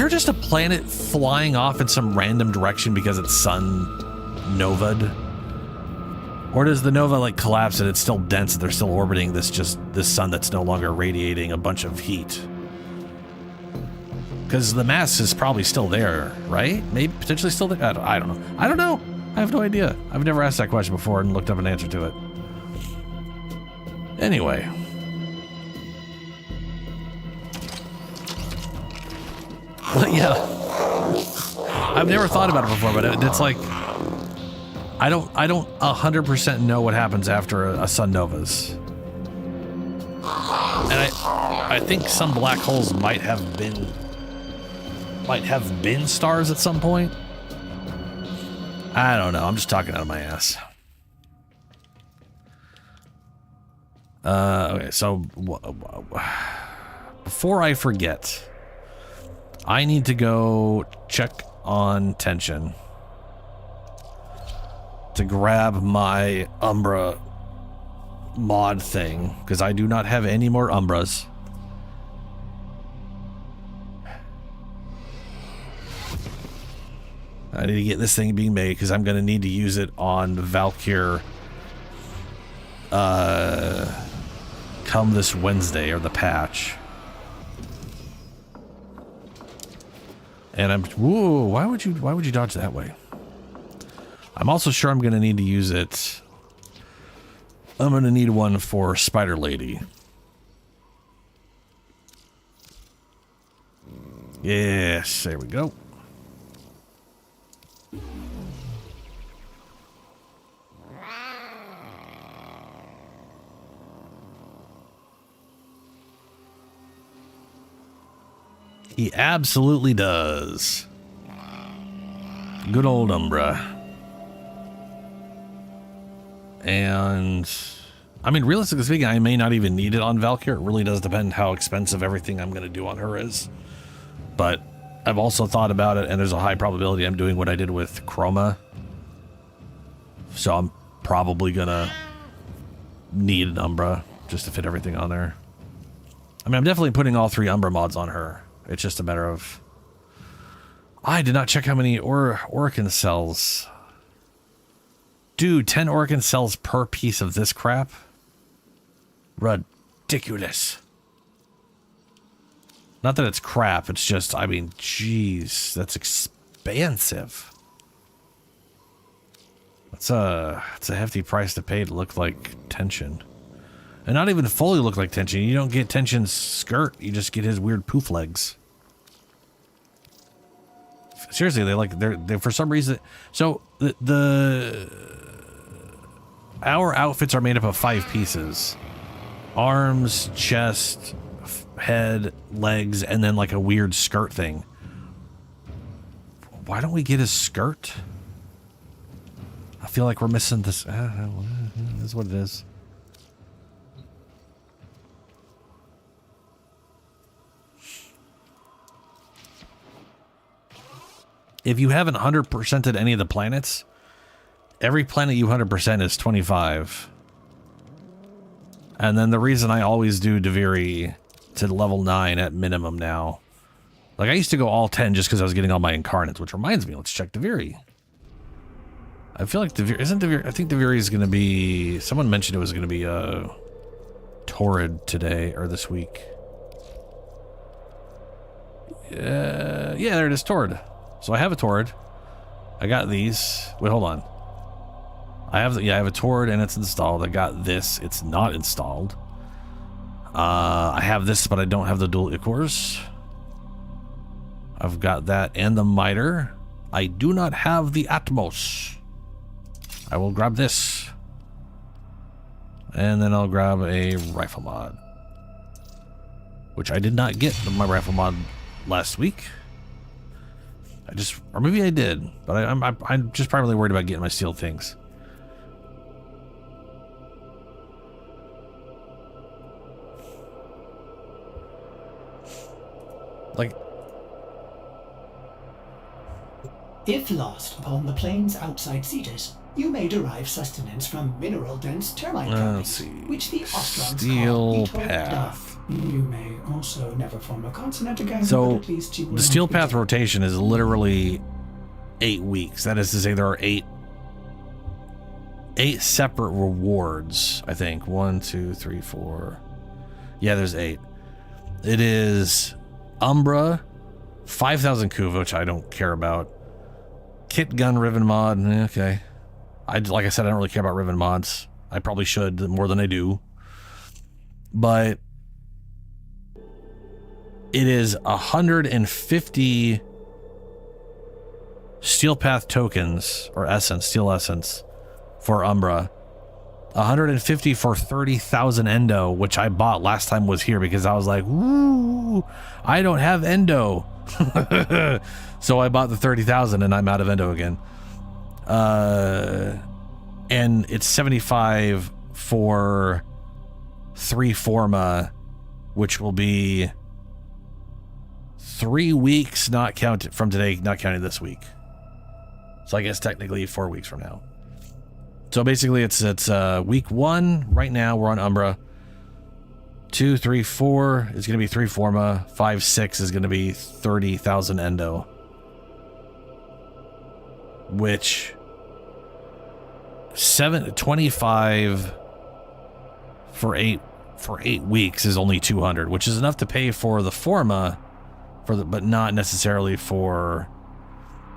just a planet flying off in some random direction because it's sun nova'd? Or does the nova like collapse and it's still dense and they're still orbiting this sun that's no longer radiating a bunch of heat? Because the mass is probably still there, right? Maybe potentially still there. I don't know. I don't know. I have no idea. I've never asked that question before and looked up an answer to it. Anyway. Well, yeah. I've never thought about it before, but it's like I don't 100% know what happens after a sun novas. And I think some black holes might have been stars at some point. I don't know. I'm just talking out of my ass. Okay, so before I forget, I need to go check on tension to grab my Umbra mod thing, because I do not have any more Umbras. I need to get this thing being made because I'm going to need to use it on Valkyr come this Wednesday, or the patch. And whoa, why would you dodge that way? I'm also sure I'm going to need to use it. I'm going to need one for Spider Lady. Yes, there we go. He absolutely does. Good old Umbra. And I mean, realistically speaking, I may not even need it on Valkyr. It really does depend how expensive everything I'm going to do on her is. But I've also thought about it, and there's a high probability I'm doing what I did with Chroma. So I'm probably going to need an Umbra just to fit everything on there. I mean, I'm definitely putting all 3 Umbra mods on her. It's just a matter of... I did not check how many Orokin cells. Dude, 10 Orokin cells per piece of this crap? Ridiculous. Not that it's crap, it's just, I mean, jeez, that's expensive. It's a hefty price to pay to look like Tension. And not even fully look like Tension. You don't get Tension's skirt. You just get his weird poof legs. Seriously, they're for some reason. So our outfits are made up of 5 pieces: arms, chest, head, legs, and then like a weird skirt thing. Why don't we get his skirt? I feel like we're missing this. This is what it is. If you haven't 100%ed any of the planets, every planet you 100% is 25. And then the reason I always do Deviri to level 9 at minimum now. Like, I used to go all 10 just because I was getting all my incarnates, which reminds me, let's check Deviri. I feel like Deviri, isn't Deviri, I think Deviri is going to be, someone mentioned it was going to be Torrid today, or this week. Yeah, there it is, Torrid. So I have a Torrid. I got these. Wait, hold on. I have a Torrid and it's installed. I got this. It's not installed. I have this, but I don't have the dual Ichors. I've got that and the Miter. I do not have the Atmos. I will grab this. And then I'll grab a rifle mod. Which I did not get my rifle mod last week. Or maybe I did, but I'm just primarily worried about getting my sealed things. Like, if lost upon the plains outside Cetus, you may derive sustenance from mineral-dense termite colonies, which the Ostrons Steel call Path. You may also never form a consonant again, So but at least you will the Steel Path rotation is literally 8 weeks. That is to say, there are eight separate rewards. I think 1, 2, 3, 4. Yeah, there's 8. It is Umbra, 5,000 Kuva, which I don't care about. Kit gun Riven mod. Okay. Like I said, I don't really care about Riven mods. I probably should more than I do. But it is 150 Steel Path tokens, or essence, steel essence, for Umbra. 150 for 30,000 Endo, which I bought last time was here because I was like, woo, I don't have Endo. So I bought the 30,000 and I'm out of Endo again. And it's 75 for 3 Forma, which will be 3 weeks, not counted from today, not counting this week. So I guess technically 4 weeks from now. So basically it's week 1 right now. We're on Umbra. 2, 3, 4 is going to be 3 Forma. 5, 6 is going to be 30,000 Endo. Which 25 for 8 weeks is only 200, which is enough to pay for the Forma, but not necessarily for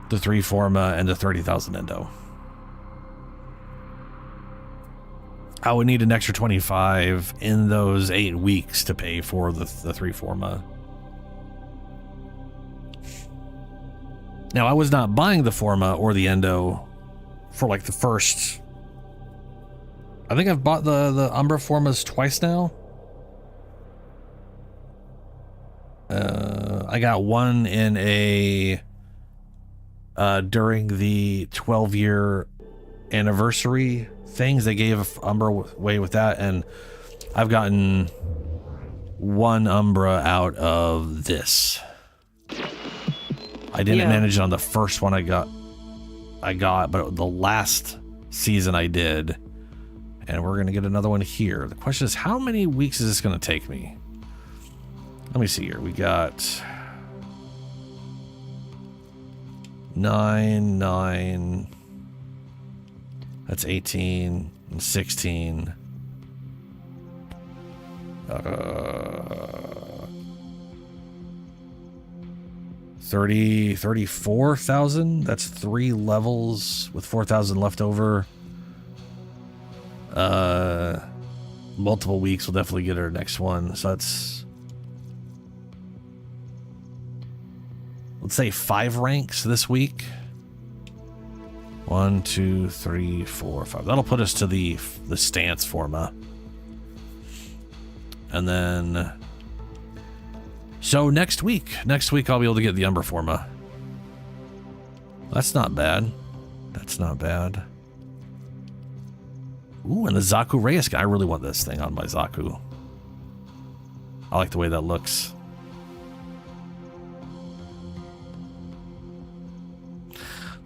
the 3 Forma and the 30,000 Endo. I would need an extra 25 in those 8 weeks to pay for the 3 Forma. Now, I was not buying the Forma or the Endo for like the first... I think I've bought the Umbra Formas twice now. I got one in a... during the 12-year anniversary things. They gave Umbra away with that, and I've gotten 1 Umbra out of this. I didn't manage it on the first one I got, but the last season I did, and we're gonna get another one here. The question is, how many weeks is this gonna take me? Let me see here. We got 9. That's 18 and 16. 34,000. That's 3 levels with 4,000 left over. Multiple weeks, we'll definitely get our next one. So that's, let's say 5 ranks this week. 1, 2, 3, 4, 5. That'll put us to the stance forma. And then, so next week I'll be able to get the Umber forma. That's not bad. That's not bad. Ooh, and the Zaku Reyes guy. I really want this thing on my Zaku. I like the way that looks.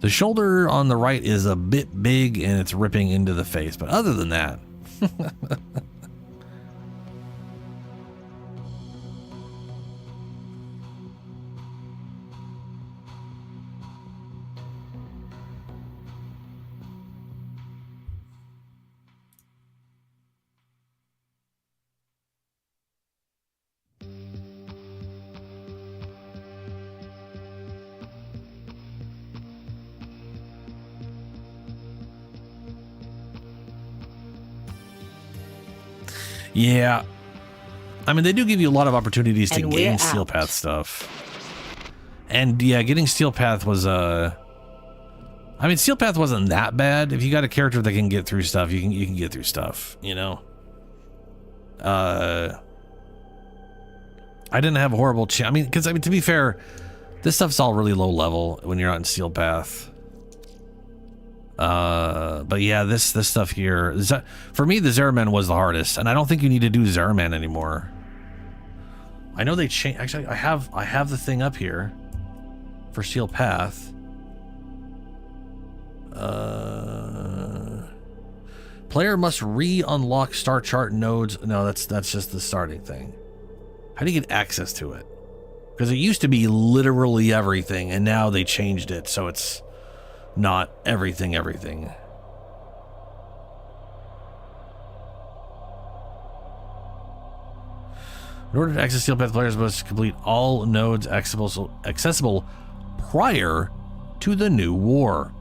The shoulder on the right is a bit big and it's ripping into the face, but other than that... Yeah. I mean, they do give you a lot of opportunities to gain Steel Path stuff. And yeah, getting Steel Path was I mean, Steel Path wasn't that bad. If you got a character that can get through stuff, you can get through stuff, you know? I didn't have a horrible I mean, because, I mean, to be fair, this stuff's all really low level when you're not in Steel Path. But yeah, this stuff here, for me, the Zeraman was the hardest, and I don't think you need to do Zeraman anymore. I know they changed. Actually, I have the thing up here for Steel Path. Player must re-unlock star chart nodes. No, that's just the starting thing. How do you get access to it? Because it used to be literally everything, and now they changed it, so it's not everything. In order to access Steel Path, players must complete all nodes accessible prior to the new war,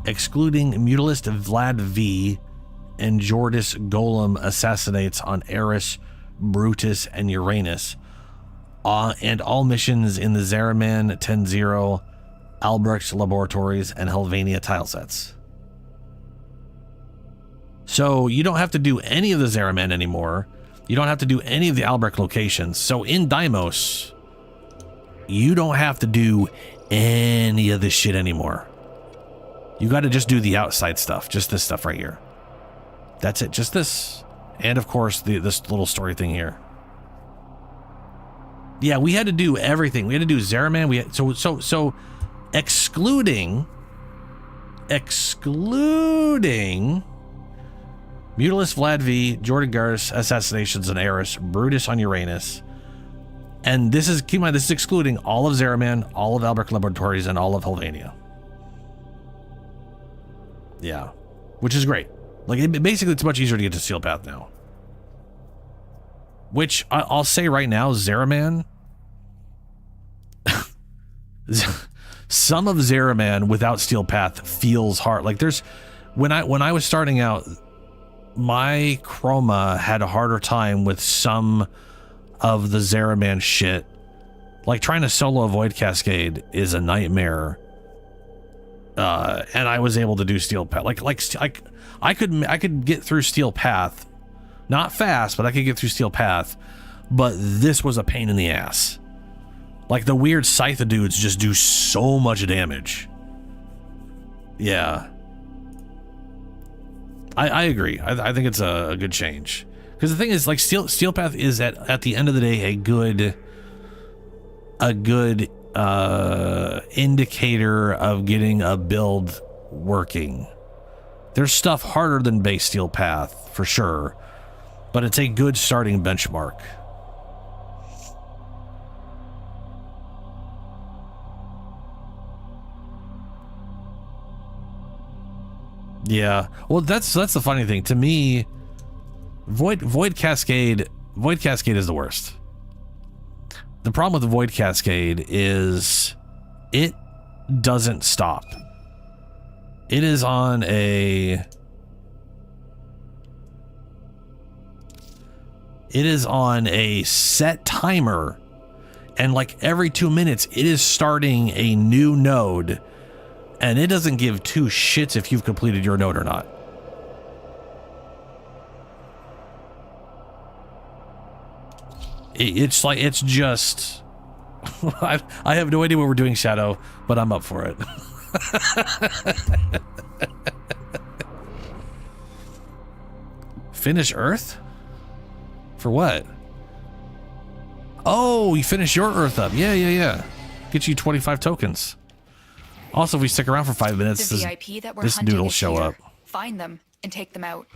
excluding Mutalist Vlad V and Jordis Golem assassinates on Eris, Brutus, and Uranus, and all missions in the Zeraman 10-0, Albrecht Laboratories, and Helvania tile sets. So you don't have to do any of the Zeraman anymore. You don't have to do any of the Albrecht locations. So in Deimos, you don't have to do any of this shit anymore. You got to just do the outside stuff. Just this stuff right here. That's it. Just this. And of course, this little story thing here. Yeah, we had to do everything. We had to do Zeraman. So excluding Mutalist Vlad V, Jordan Garrus assassinations on Eris, Brutus on Uranus, and this is, keep in mind, this is excluding all of Zeraman, all of Albrecht Laboratories, and all of Helvania. Yeah, which is great. Like, basically, it's much easier to get to Steel Path now. Which I'll say right now, Zeraman. Some of Zeraman without Steel Path feels hard. Like when I was starting out, my Chroma had a harder time with some of the Zeraman shit. Like trying to solo a Void Cascade is a nightmare. And I was able to do Steel Path. I could get through Steel Path, not fast, but I could get through Steel Path. But this was a pain in the ass. Like the weird Scythe dudes just do so much damage. Yeah. I agree. I think it's a good change. Because the thing is, like, Steel Path is at the end of the day a good indicator of getting a build working. There's stuff harder than base Steel Path for sure, but it's a good starting benchmark. Yeah, well, that's the funny thing to me. Void Cascade is the worst. The problem with the Void Cascade is it doesn't stop. It is on a it is on a set timer, and like every 2 minutes it is starting a new node, and it doesn't give two shits if you've completed your node or not. It's like, it's just I have no idea what we're doing, Shadow, but I'm up for it. Finish Earth? For what? Oh, you finish your Earth up. Yeah. Get you 25 tokens. Also, if we stick around for 5 minutes, the VIP that we're this hunting dude will is show here. up. Find them and take them out.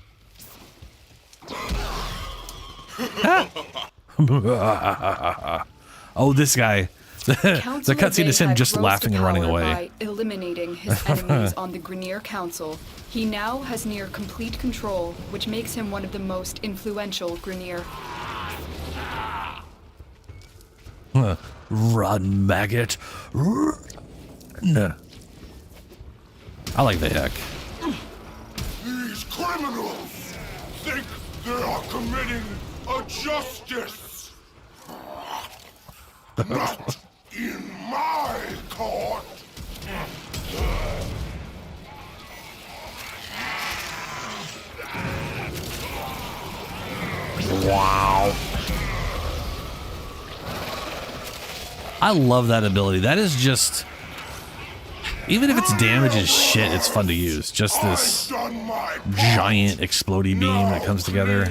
Oh, this guy. The cutscene is him just laughing and running away. By eliminating his enemies on the Grineer Council, he now has near complete control, which makes him one of the most influential Grineer. Run, maggot. Run. I like the heck. These criminals think they are committing a justice. Not in my court. Wow. I love that ability. That is just, even if its damage is shit, it's fun to use. Just this giant explodey beam that comes together.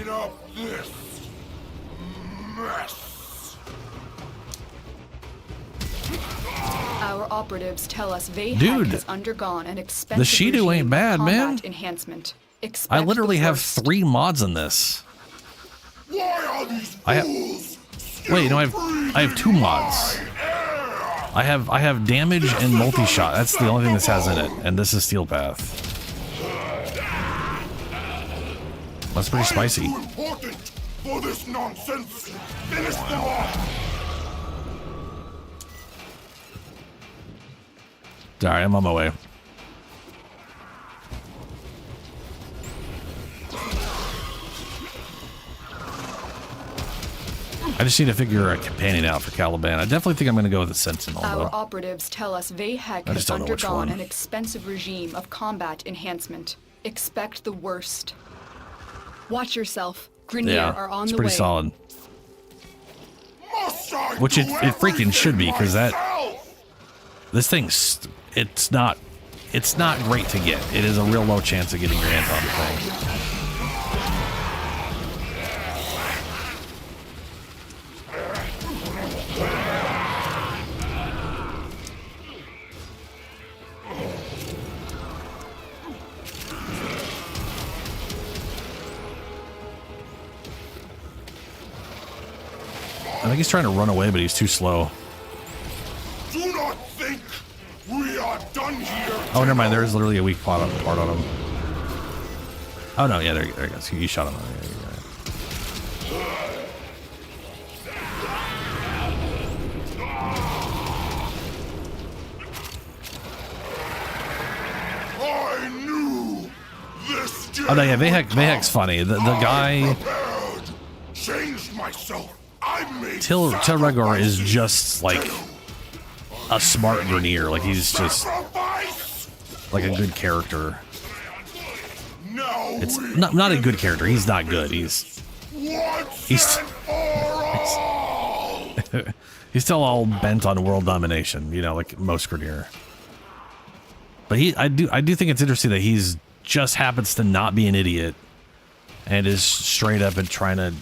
Our operatives tell us Vayhek Dude, has undergone an the expensive Shido regime ain't of bad, combat man. enhancement. I Expect literally the have worst. 3 mods in this. Why are these I have, wait, no, I have 2 mods. I have damage and multi-shot. That's the only thing this has in it, and this is Steel Path. That's pretty spicy. too important for this nonsense? Finish them off. Alright, I'm on my way. I just need to figure a companion out for Caliban. I definitely think I'm going to go with the Sentinel, Our though. operatives tell us Vayhek I has just don't know which undergone one. an expensive regime of combat enhancement. Expect the worst. Watch yourself. Grineer Yeah, are on it's the pretty way. solid. Which it freaking should be, because this thing's, it's not great to get. It is a real low chance of getting your hands on the thing. I think he's trying to run away, but he's too slow. Do not think we are done here. Oh, never mind. There is literally a weak part on him. Oh, no. Yeah, there he goes. You shot him. There you go. I knew this day. Oh, no, yeah. Vayhek's funny. The guy... Changed myself. I made Tilregor is just like a smart Grineer. Like, he's just like a good character. It's not a good character. He's not good. He's he's still all bent on world domination, you know, like most Grineer. But I do think it's interesting that he's just happens to not be an idiot and is straight up and trying to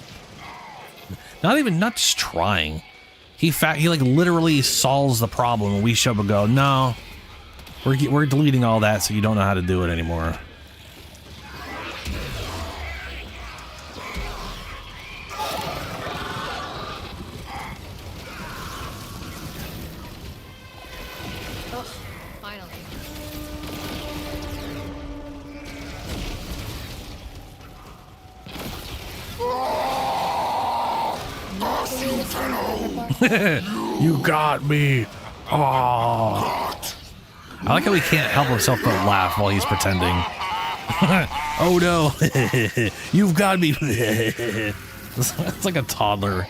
not just trying. He like literally solves the problem, and we show up and go, no, we're deleting all that, so you don't know how to do it anymore. Oh, finally. You got me. Oh. I like how he can't help himself but laugh while he's pretending. Oh no. You've got me. It's like a toddler.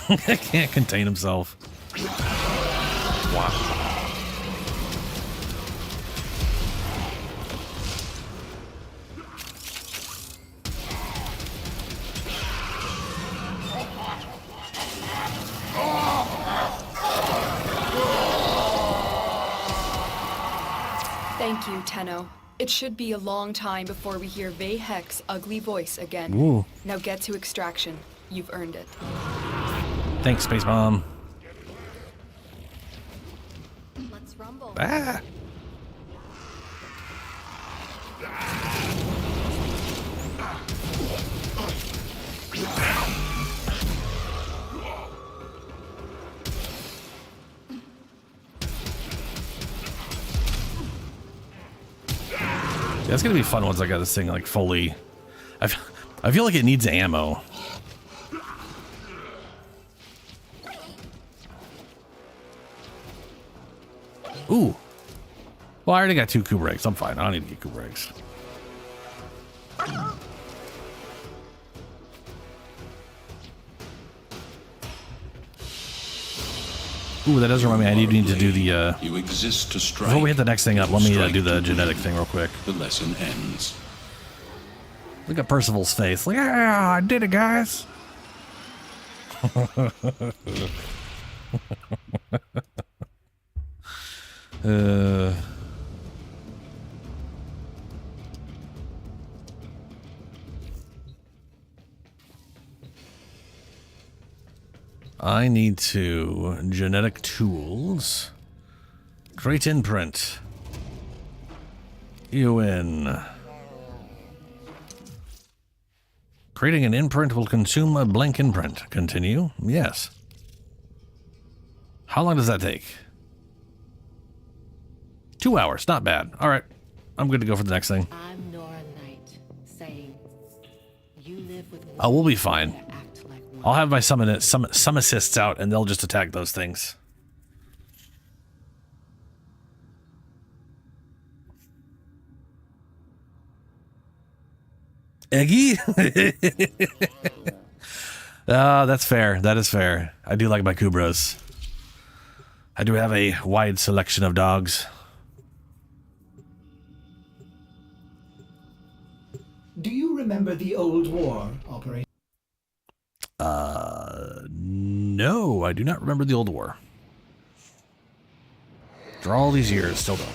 Can't contain himself. Wow. Thank you, Tenno. It should be a long time before we hear Vei Heck's ugly voice again. Ooh. Now get to extraction. You've earned it. Thanks, Space Mom. Let's rumble. Ah. Yeah, it's gonna be fun once I got this thing like fully. I feel like it needs ammo. Ooh. Well, I already got 2 coup breaks. I'm fine. I don't need to get coup breaks. Ooh, that does remind me. I need to do the. You exist to strike. Before we hit the next thing up, let me do the genetic thing real quick. The lesson ends. Look at Percival's face. Like, yeah, I did it, guys. I need to genetic tools. Create imprint. UN. Creating an imprint will consume a blank imprint. Continue. Yes. How long does that take? 2 hours. Not bad. All right. I'm good to go for the next thing. I'm Nora Knight, saying you live with. Oh, we'll be fine. I'll have my some assists out, and they'll just attack those things. Eggy? That's fair. That is fair. I do like my Kubras. I do have a wide selection of dogs. Do you remember the old war, Operator? No, I do not remember the old war. For all these years, still don't.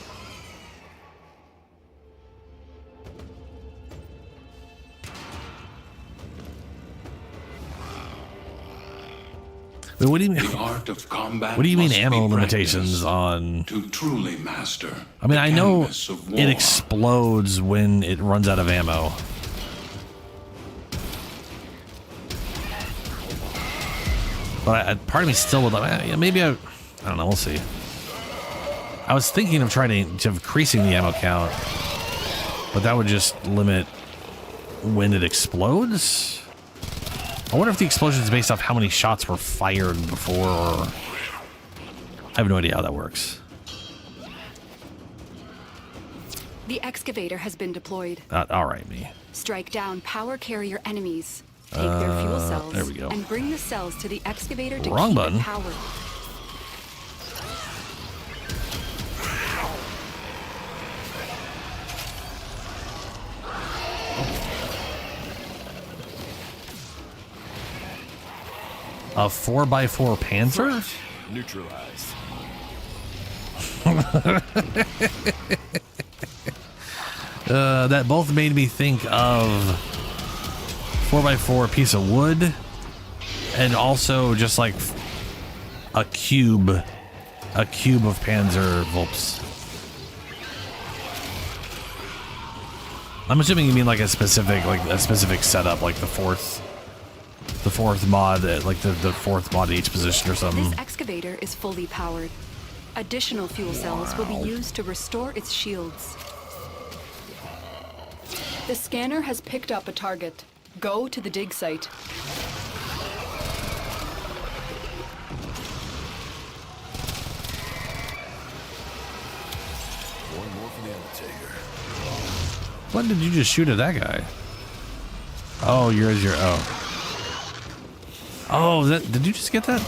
Wait, what do you mean? The art of combat. What do you mean must ammo be limitations practiced on? to truly master. I mean, the I know canvas of war. it explodes when it runs out of ammo. But part of me still would like, yeah, maybe I don't know, we'll see. I was thinking of trying to increasing the ammo count, but that would just limit when it explodes. I wonder if the explosion is based off how many shots were fired before, or I have no idea how that works. The excavator has been deployed. All right, me. Strike down power carrier enemies. Take their fuel cells there we go. and bring the cells to the excavator to Wrong keep button. it powered. A 4x4 Panzer? Neutralized. That both made me think of 4x4 piece of wood, and also just like a cube of Panzer Volps. I'm assuming you mean like a specific setup, like the fourth mod, like the fourth mod at each position or something. This excavator is fully powered. Additional fuel cells will be used to restore its shields. The scanner has picked up a target. Go to the dig site. One more for the Undertaker. When did you just shoot at that guy? Oh, oh. Oh, did you just get that?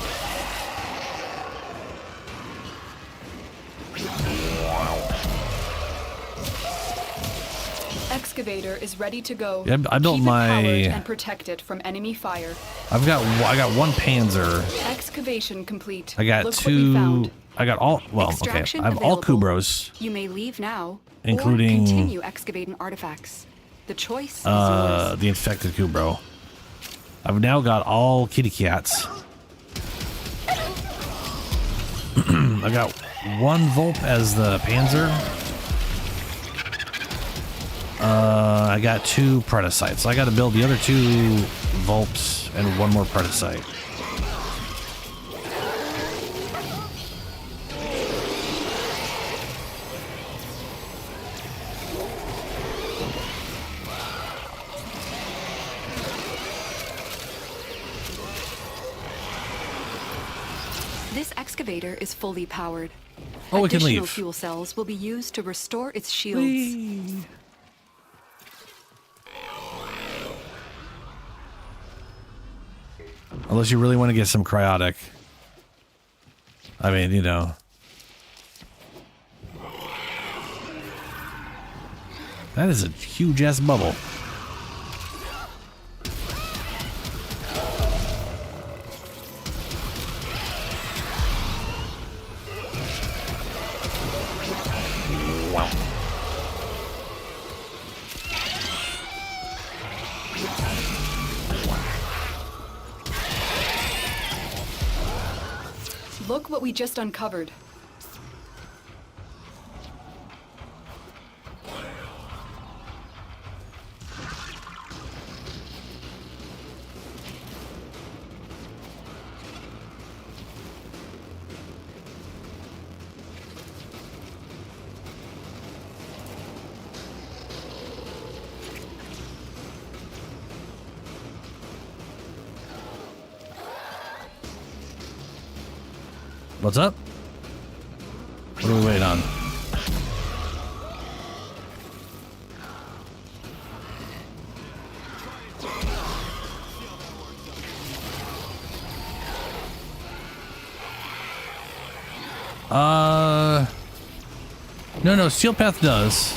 Excavator is ready to go. Yeah, I built Keep it powered my. and protect it from enemy fire. I got one Panzer. Excavation complete. I got Look what we found. two. I got all. Well, okay. Extraction I have all available. Kubros. You may leave now, Including- or continue excavating artifacts. The choice is yours. The infected Kubro. I've now got all kitty cats. I got one Volp as the Panzer. I got two Predicites. So I got to build the other two Volps and one more Predicite. This excavator is fully powered. Oh, we can Additional leave. fuel cells will be used to restore its shields. Unless you really want to get some cryotic. I mean, you know. That is a huge ass bubble. Wow. Look what we just uncovered. What's up? What are we waiting on? No, Steel Path does.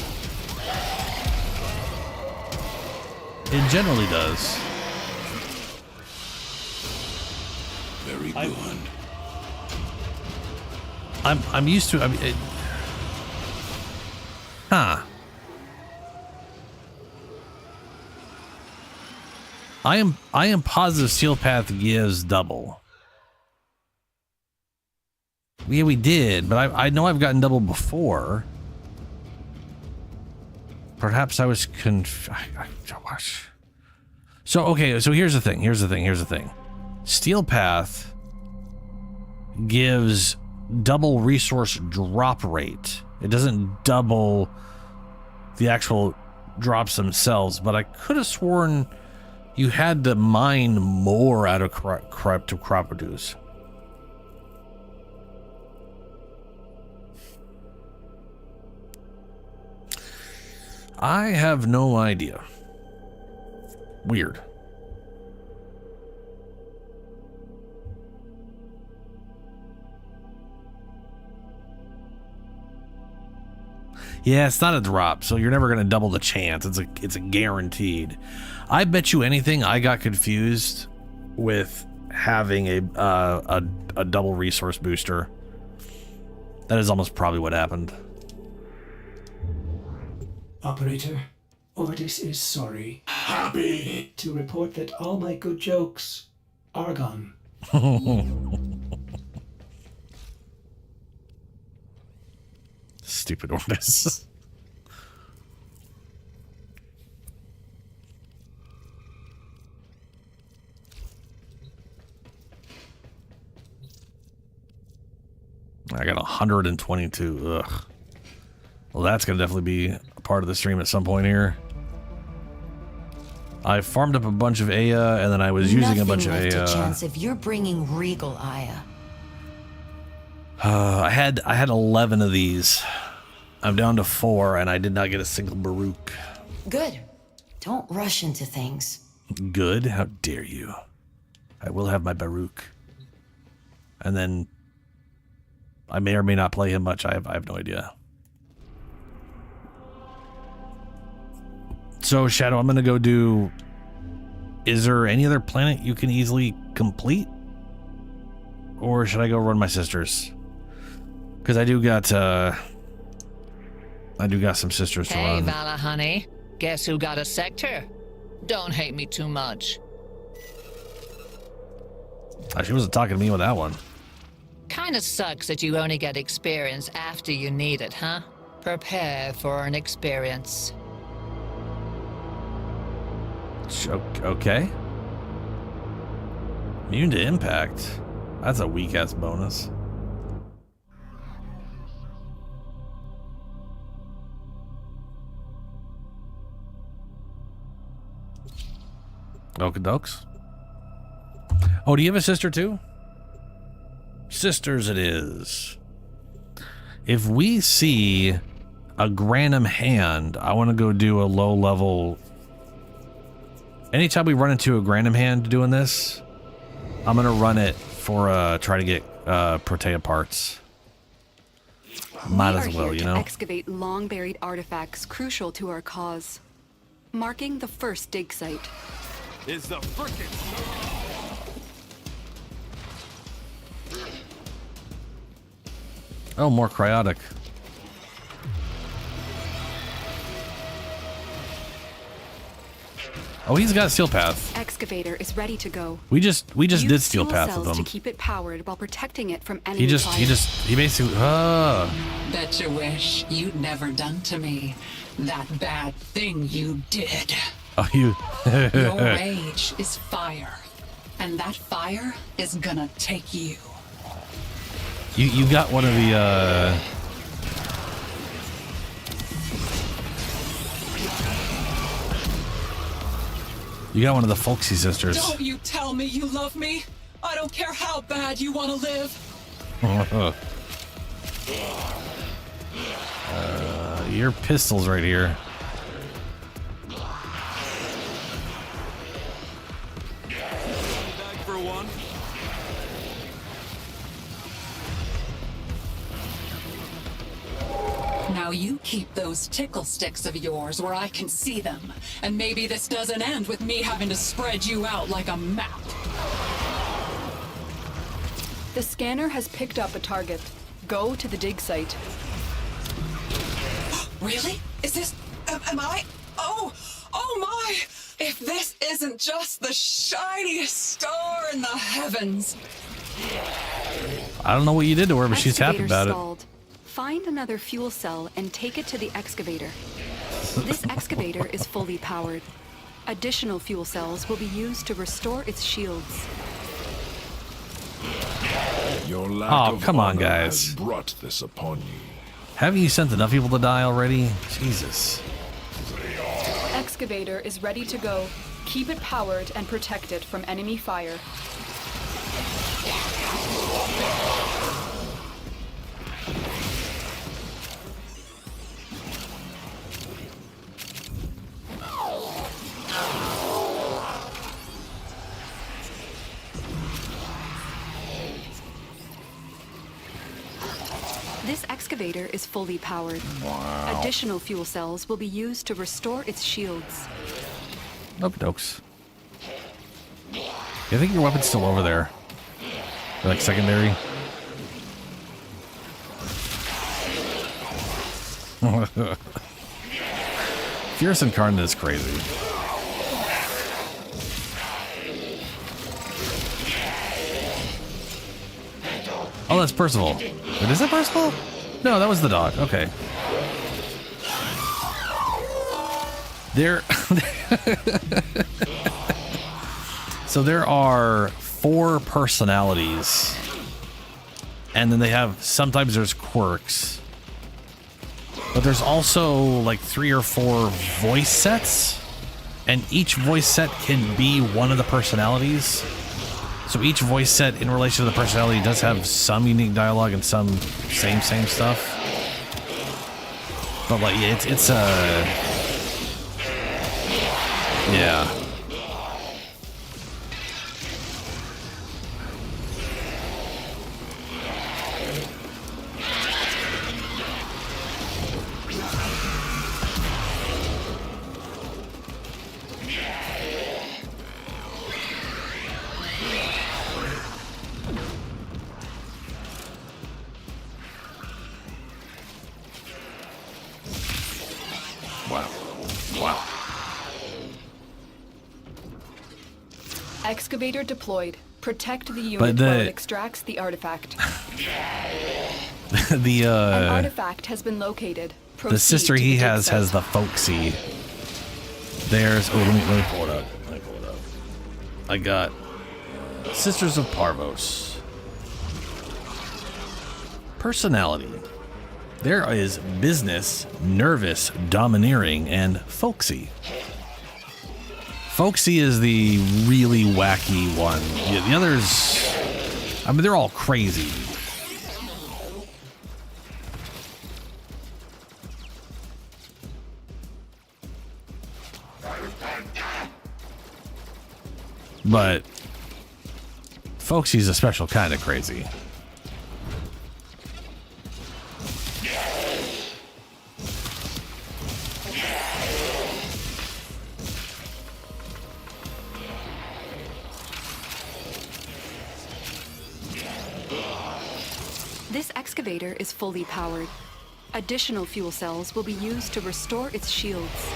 It generally does. Very good. I'm used to. I mean, huh. I am positive Steel Path gives double. Yeah, we did, but I know I've gotten double before. Perhaps I was So okay, so here's the thing. Steel Path gives double resource drop rate. It doesn't double the actual drops themselves, but I could have sworn you had to mine more out of crop to crop produce. I have no idea. Weird. Yeah, it's not a drop, so you're never going to double the chance. It's a guaranteed. I bet you anything I got confused with having a double resource booster. That is almost probably what happened. Operator, Ordis is sorry. Happy to report that all my good jokes are gone. Stupid Ordis. I got 122. Ugh. Well, that's gonna definitely be a part of the stream at some point here. I farmed up a bunch of Aya, and then I was using a bunch of Nothing left Aya. to chance if you're bringing regal Aya. I had 11 of these. I'm down to 4, and I did not get a single Baruch. Good. Don't rush into things. Good? How dare you? I will have my Baruch. And then I may or may not play him much. I have no idea. So, Shadow, I'm going to go do... Is there any other planet you can easily complete? Or should I go run my sisters? Because I do got some sisters to Hey, run. Vala, honey. Guess who got a sector? Don't hate me too much. She wasn't talking to me with that one. Kinda sucks that you only get experience after you need it, huh? Prepare for an experience. Okay. Immune to impact. That's a weak-ass bonus. Okadokes. Oh, do you have a sister too? Sisters it is. If we see a Granum hand, I want to go do a low level. Anytime we run into a Granum hand doing this, I'm going to run it for try to get Protea parts. Might as well, you know. Excavate long buried artifacts crucial to our cause. Marking the first dig site. Is the frickin' Oh, more cryotic. Oh, he's got steel path. Excavator is ready to go. We just Use did steel fuel path cells with him. to keep it powered while protecting it from enemy He fire. basically Bet you wish you'd never done to me that bad thing you did. Oh, you. Your rage is fire, and that fire is gonna take you. You got one of the You got one of the folksy sisters. Don't you tell me you love me. I don't care how bad you want to live. Your pistol's right here. for one? Now you keep those tickle sticks of yours where I can see them. And maybe this doesn't end with me having to spread you out like a map. The scanner has picked up a target. Go to the dig site. Really? Is this... am I... Oh my! If this isn't just the shiniest star in the heavens. I don't know what you did to her, but she's happy about Stalled. Find another fuel cell and take it to the excavator. This excavator is fully powered. Additional fuel cells will be used to restore its shields. Your lack Oh, of come on, honor guys. has brought this upon you. Haven't you sent enough people to die already? Jesus. Excavator is ready to go. Keep it powered and protect it from enemy fire. This excavator is fully powered. Wow. Additional fuel cells will be used to restore its shields. Nope, dokes. I think your weapon's still over there. Like secondary. Fierce Incarnate is crazy. Oh, that's Percival. Wait, is that Percival? No, that was the dog. Okay. There. So there are 4 personalities, and then they have, sometimes there's quirks, but there's also like 3 or 4 voice sets, and each voice set can be one of the personalities. So each voice set in relation to the personality does have some unique dialogue and some same stuff. But like it's yeah. Wow. Wow. Excavator deployed. Protect the unit while it extracts the artifact. An artifact has been located. Proceed the sister he has the folksy. There's let me pull it up. I got Sisters of Parvos. Personality. There is business, nervous, domineering, and folksy. Folksy is the really wacky one. Yeah, the others, I mean, they're all crazy. But folksy's a special kind of crazy. This excavator is fully powered. Additional fuel cells will be used to restore its shields.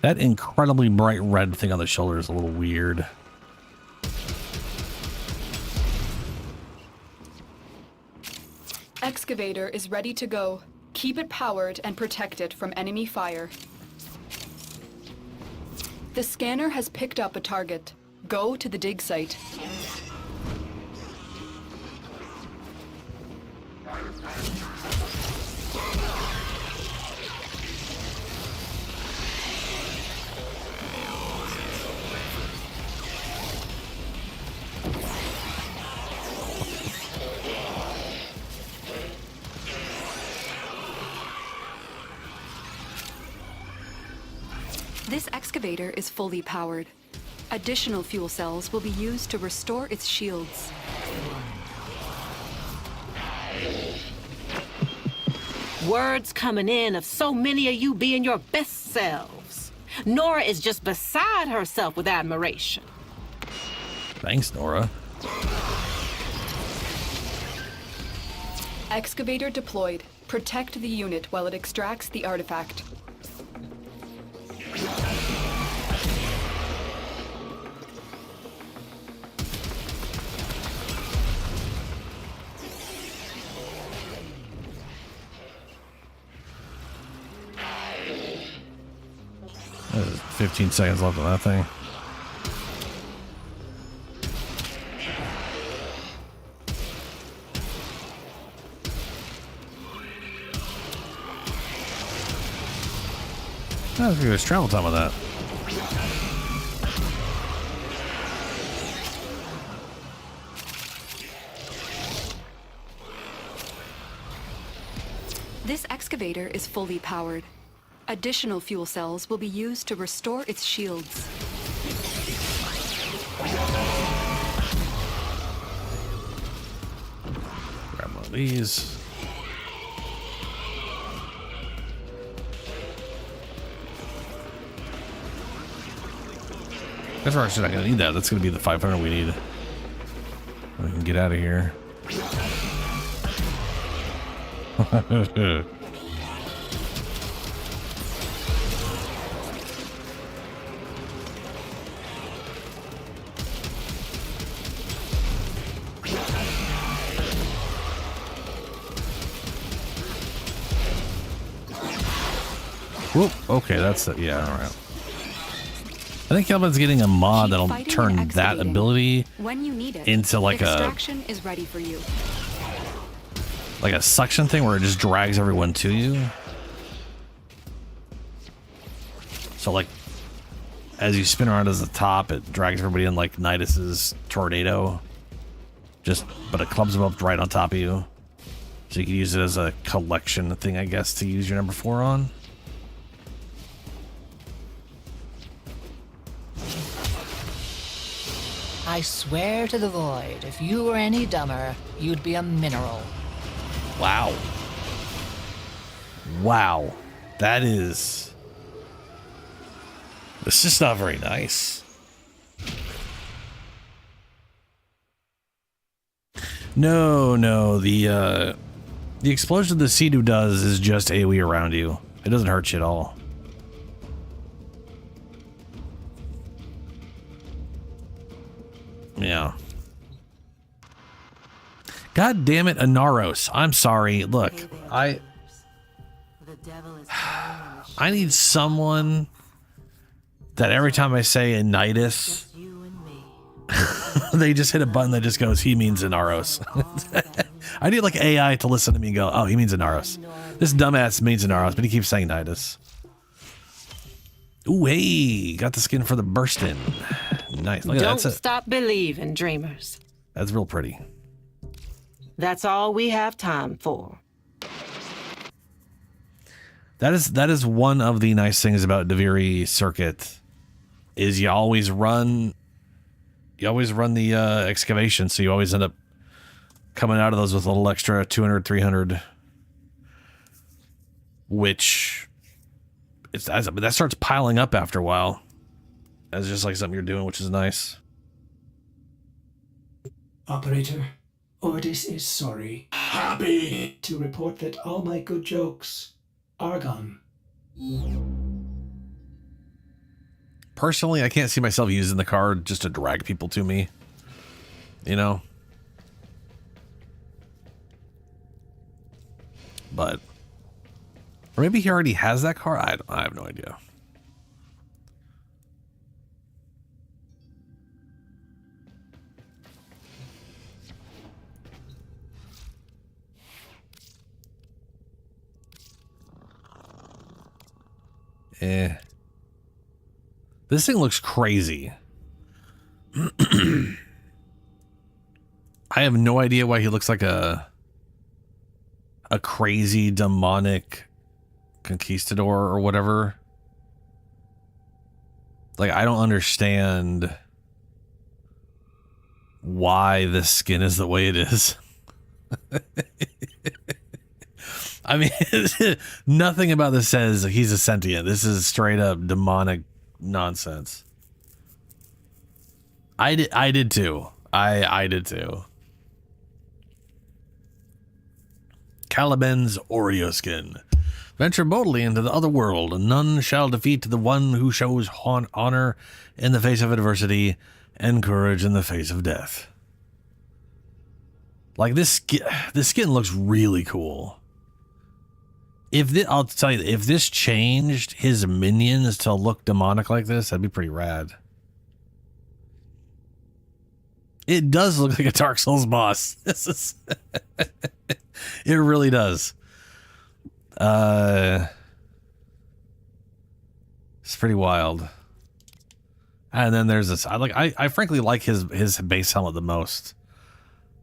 That incredibly bright red thing on the shoulder is a little weird. Excavator is ready to go. Keep it powered and protect it from enemy fire. The scanner has picked up a target. Go to the dig site. This excavator is fully powered. Additional fuel cells will be used to restore its shields. Words coming in of so many of you being your best selves. Nora is just beside herself with admiration. Thanks, Nora. Excavator deployed. Protect the unit while it extracts the artifact. There's 15 seconds left on that thing. Oh, there's travel time on that. This excavator is fully powered. Additional fuel cells will be used to restore its shields. Grab one of these. That's actually not going to need that. That's going to be the 500 we need. We can get out of here. Whoop. Okay, that's it. Yeah, all right. I think Caliban's getting a mod that'll turn that ability when you need it, into like extraction is ready for you. Like a suction thing where it just drags everyone to you. So like, as you spin around as the top, it drags everybody in like Nidus's tornado. But it clubs them up right on top of you. So you can use it as a collection thing, I guess, to use your number 4 on. I swear to the void, if you were any dumber, you'd be a mineral. Wow. Wow. That is... It's just not very nice. No. The explosion the Sea-Doo does is just AoE around you. It doesn't hurt you at all. Yeah. God damn it, Inaros. I'm sorry. Look, I need someone that every time I say Enitis, they just hit a button that just goes, he means Inaros. I need like AI to listen to me and go, oh, he means Inaros. This dumbass means Inaros, but he keeps saying Nidus. Ooh, hey, got the skin for the burst-in. Nice. Look at that. Don't stop believing, dreamers. That's real pretty. That's all we have time for. That is one of the nice things about Deviri Circuit, is you always run the excavation, so you always end up coming out of those with a little extra 200, 300, which that starts piling up after a while. That's just like something you're doing, which is nice. Operator, Ordis is sorry. Happy to report that all my good jokes are gone. Personally, I can't see myself using the card just to drag people to me. You know? But... Or maybe he already has that card? I have no idea. This thing looks crazy. I have no idea why he looks like a crazy demonic conquistador or whatever. Like, I don't understand why this skin is the way it is. I mean, nothing about this says he's a sentient. This is straight up demonic nonsense. I did too. I did too. Caliban's Oreo skin. Venture boldly into the other world, and none shall defeat the one who shows honor in the face of adversity and courage in the face of death. Like, this skin looks really cool. I'll tell you, if this changed his minions to look demonic like this, that'd be pretty rad. It does look like a Dark Souls boss. This is it really does. It's pretty wild. And then there's this. I frankly like his base helmet the most.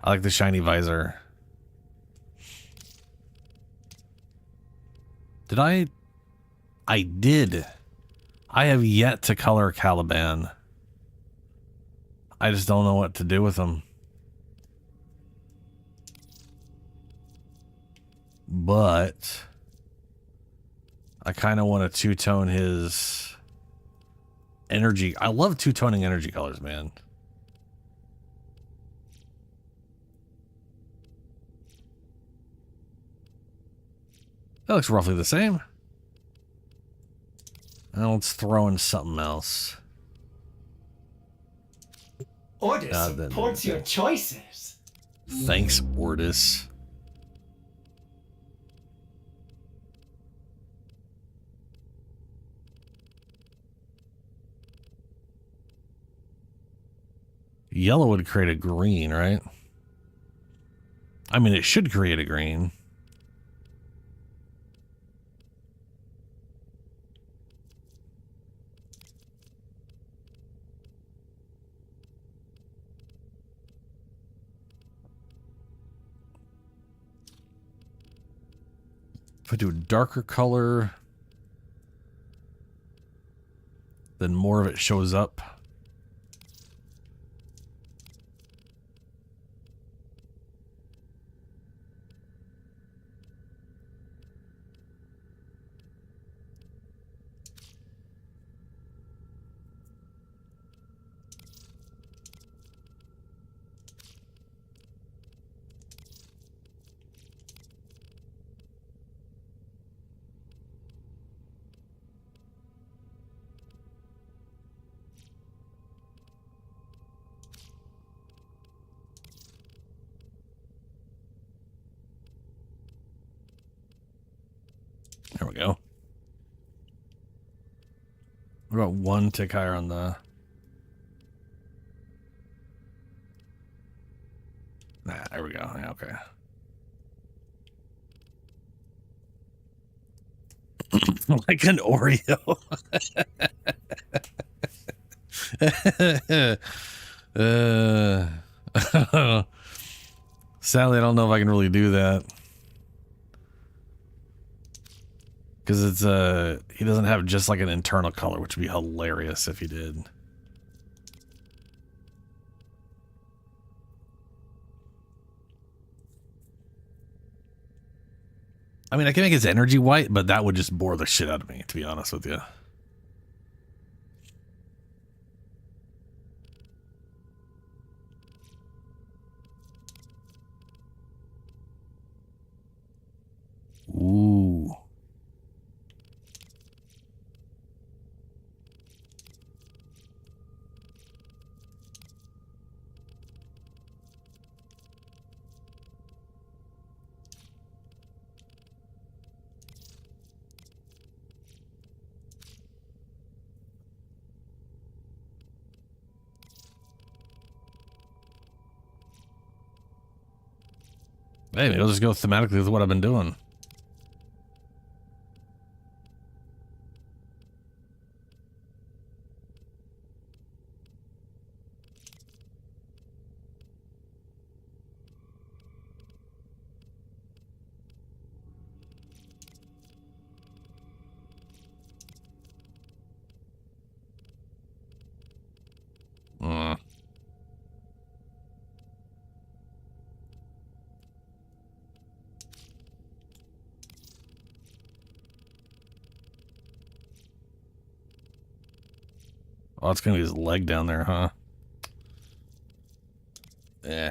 I like the shiny visor. Did I did. I have yet to color Caliban. I just don't know what to do with him. But I kind of want to two-tone his energy. I love two-toning energy colors, man. That looks roughly the same. Now let's throw in something else. Ordis supports your choices. Thanks, Ordis. Yellow would create a green, right? I mean, it should create a green. If I do a darker color, then more of it shows up. There we go. What about one tick higher on the... Nah, there we go. Yeah, okay. Like an Oreo. Sadly, I don't know if I can really do that. Because it's he doesn't have just like an internal color, which would be hilarious if he did. I mean, I can make his energy white, but that would just bore the shit out of me, to be honest with you. Ooh. Hey, maybe I'll just go thematically with what I've been doing. Oh, it's gonna be his leg down there, huh? Yeah.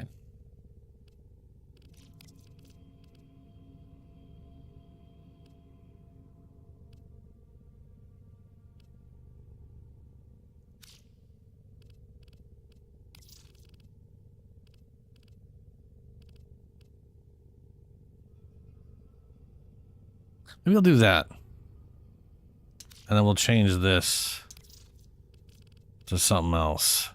Maybe I'll do that. And then we'll change this to something else.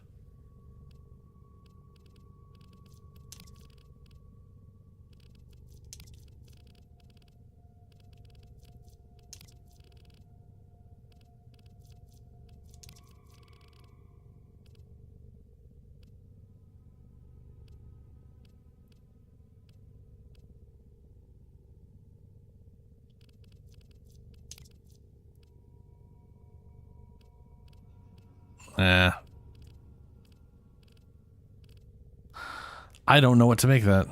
I don't know what to make of that.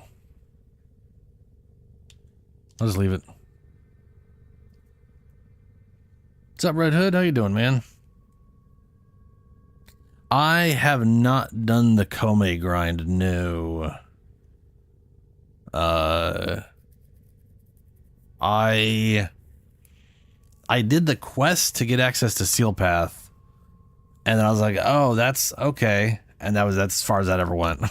I'll just leave it. What's up, Red Hood? How you doing, man? I have not done the Kome grind, no. I did the quest to get access to Seal Path, and then I was like, oh, that's okay. And that's as far as that ever went.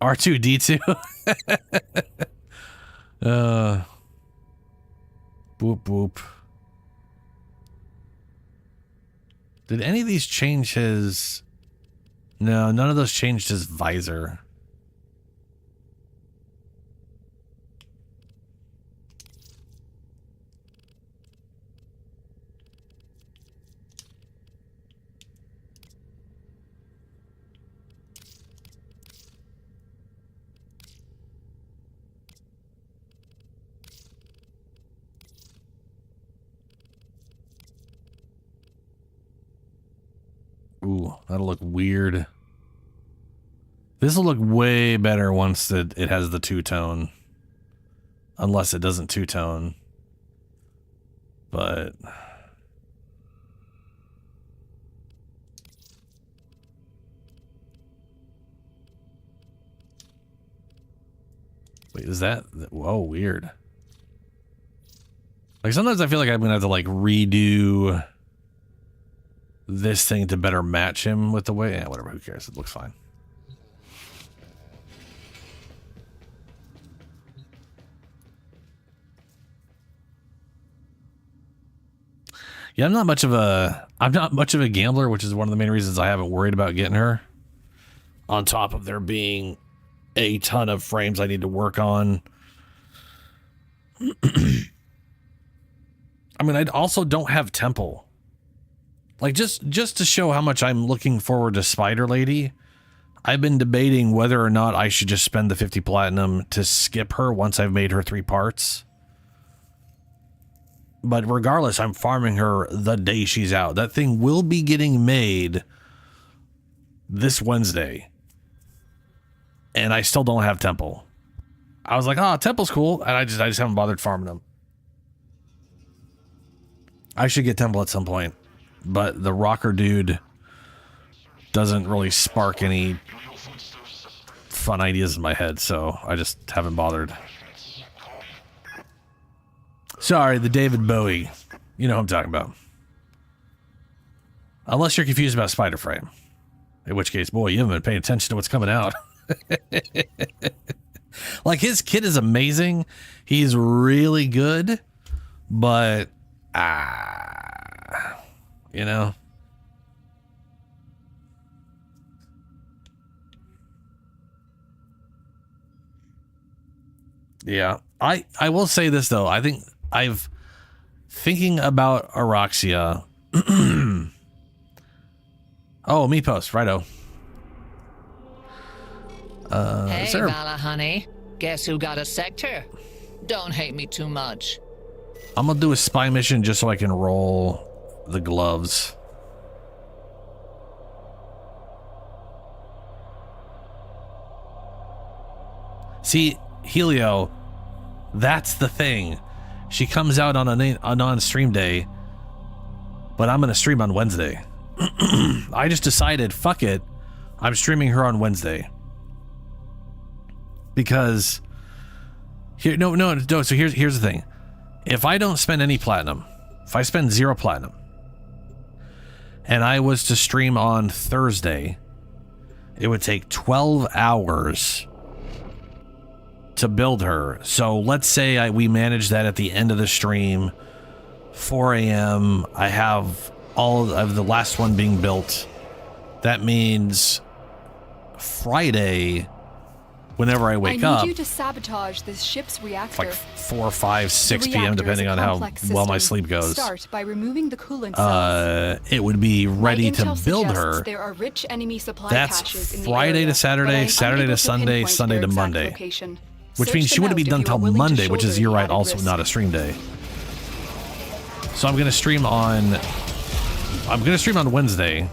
R2D2. Boop boop. Did any of these change his... No, none of those changed his visor. Ooh, that'll look weird. This will look way better once it has the two-tone. Unless it doesn't two-tone. But... Wait, is that... Whoa, weird. Like, sometimes I feel like I'm gonna have to, like, redo this thing to better match him with the way... Yeah, whatever, who cares? It looks fine. Yeah, I'm not much of a gambler, which is one of the main reasons I haven't worried about getting her. On top of there being a ton of frames I need to work on. I mean, I also don't have Temple. Like, just to show how much I'm looking forward to Spider Lady, I've been debating whether or not I should just spend the 50 platinum to skip her once I've made her 3 parts. But regardless, I'm farming her the day she's out. That thing will be getting made this Wednesday. And I still don't have Temple. I was like, oh, Temple's cool. And I just haven't bothered farming them. I should get Temple at some point. But the rocker dude doesn't really spark any fun ideas in my head, so I just haven't bothered. Sorry, the David Bowie. You know who I'm talking about. Unless you're confused about Spider Frame. In which case, boy, you haven't been paying attention to what's coming out. Like, his kit is amazing. He's really good. But, you know. Yeah. I will say this, though. I think thinking about Araxia. Oh, me post, righto. Hey, Vala, honey. Guess who got a sector? Don't hate me too much. I'm gonna do a spy mission just so I can roll the gloves. See, Helio, that's the thing. She comes out on a non-stream day, but I'm gonna stream on Wednesday. I just decided, fuck it, I'm streaming her on Wednesday. Because here, no. So here's the thing: if I don't spend any platinum, if I spend 0 platinum, and I was to stream on Thursday, it would take 12 hours to build her. So let's say we manage that at the end of the stream, 4 a.m. I have all of the last one being built. That means Friday, whenever I wake up, I need you to sabotage this ship's reactor. Like 4, 5, 6 p.m. depending on how well my sleep goes. Start by removing the coolant cells. It would be ready to build her. There are rich enemy supply That's caches in the Friday area, to Saturday, Saturday to Sunday, Sunday to Monday. Which means she wouldn't be done till Monday, which is, you're right, also not a stream day. So I'm gonna stream on Wednesday,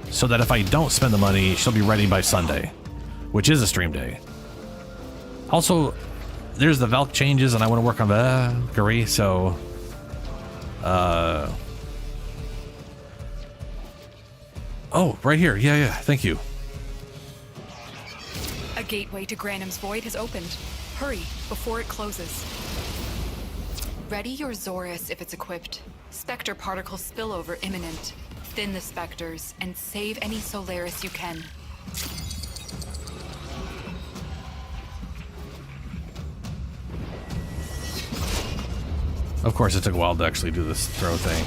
so that if I don't spend the money, she'll be ready by Sunday, which is a stream day. Also, there's the Valk changes, and I want to work on Valkyr, so oh, right here. Yeah, thank you. A gateway to Granum's Void has opened. Hurry, before it closes. Ready your Zorus if it's equipped. Spectre particle spillover imminent. Thin the specters, and save any Solaris you can. Of course, it took a while to actually do this throw thing.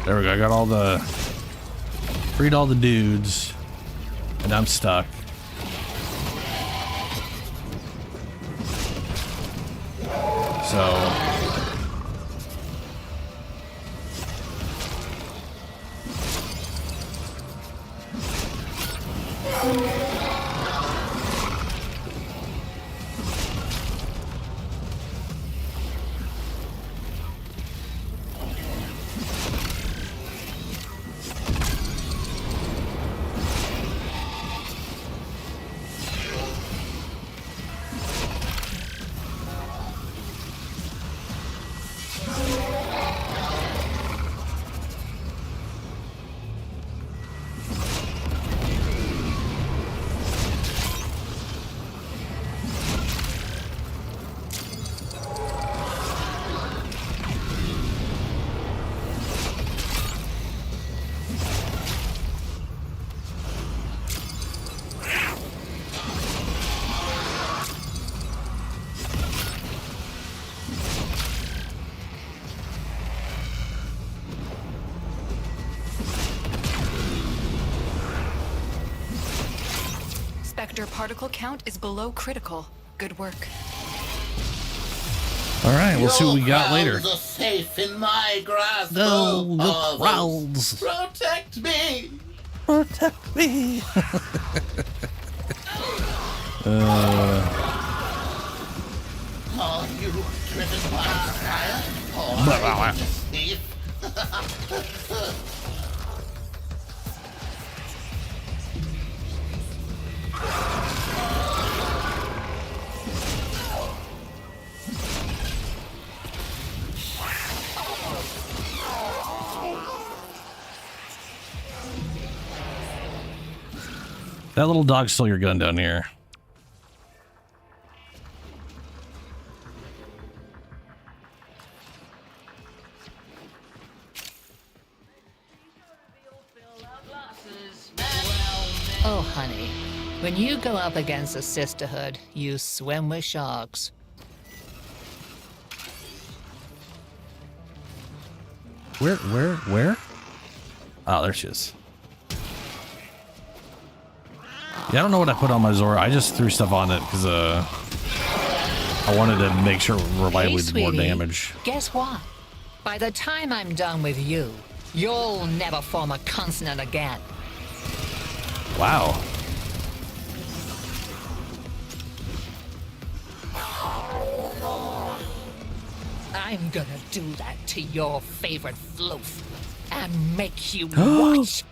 There we go. I got all the... Freed all the dudes. And I'm stuck. So... Spectre particle count is below critical. Good work. All right, we'll see what we got later. Are safe in my grasp. No, the crowds. Protect me. Protect me. Are you driven by fire? Or Blah, blah, are you blah. just thief? That little dog stole your gun down here. Oh, honey. When you go up against a sisterhood, you swim with sharks. Where? Oh, there she is. Yeah, I don't know what I put on my Zora. I just threw stuff on it because I wanted to make sure it reliably did more sweetie, damage. Guess what? By the time I'm done with you, you'll never form a consonant again. Wow. I'm gonna do that to your favorite floof and make you watch.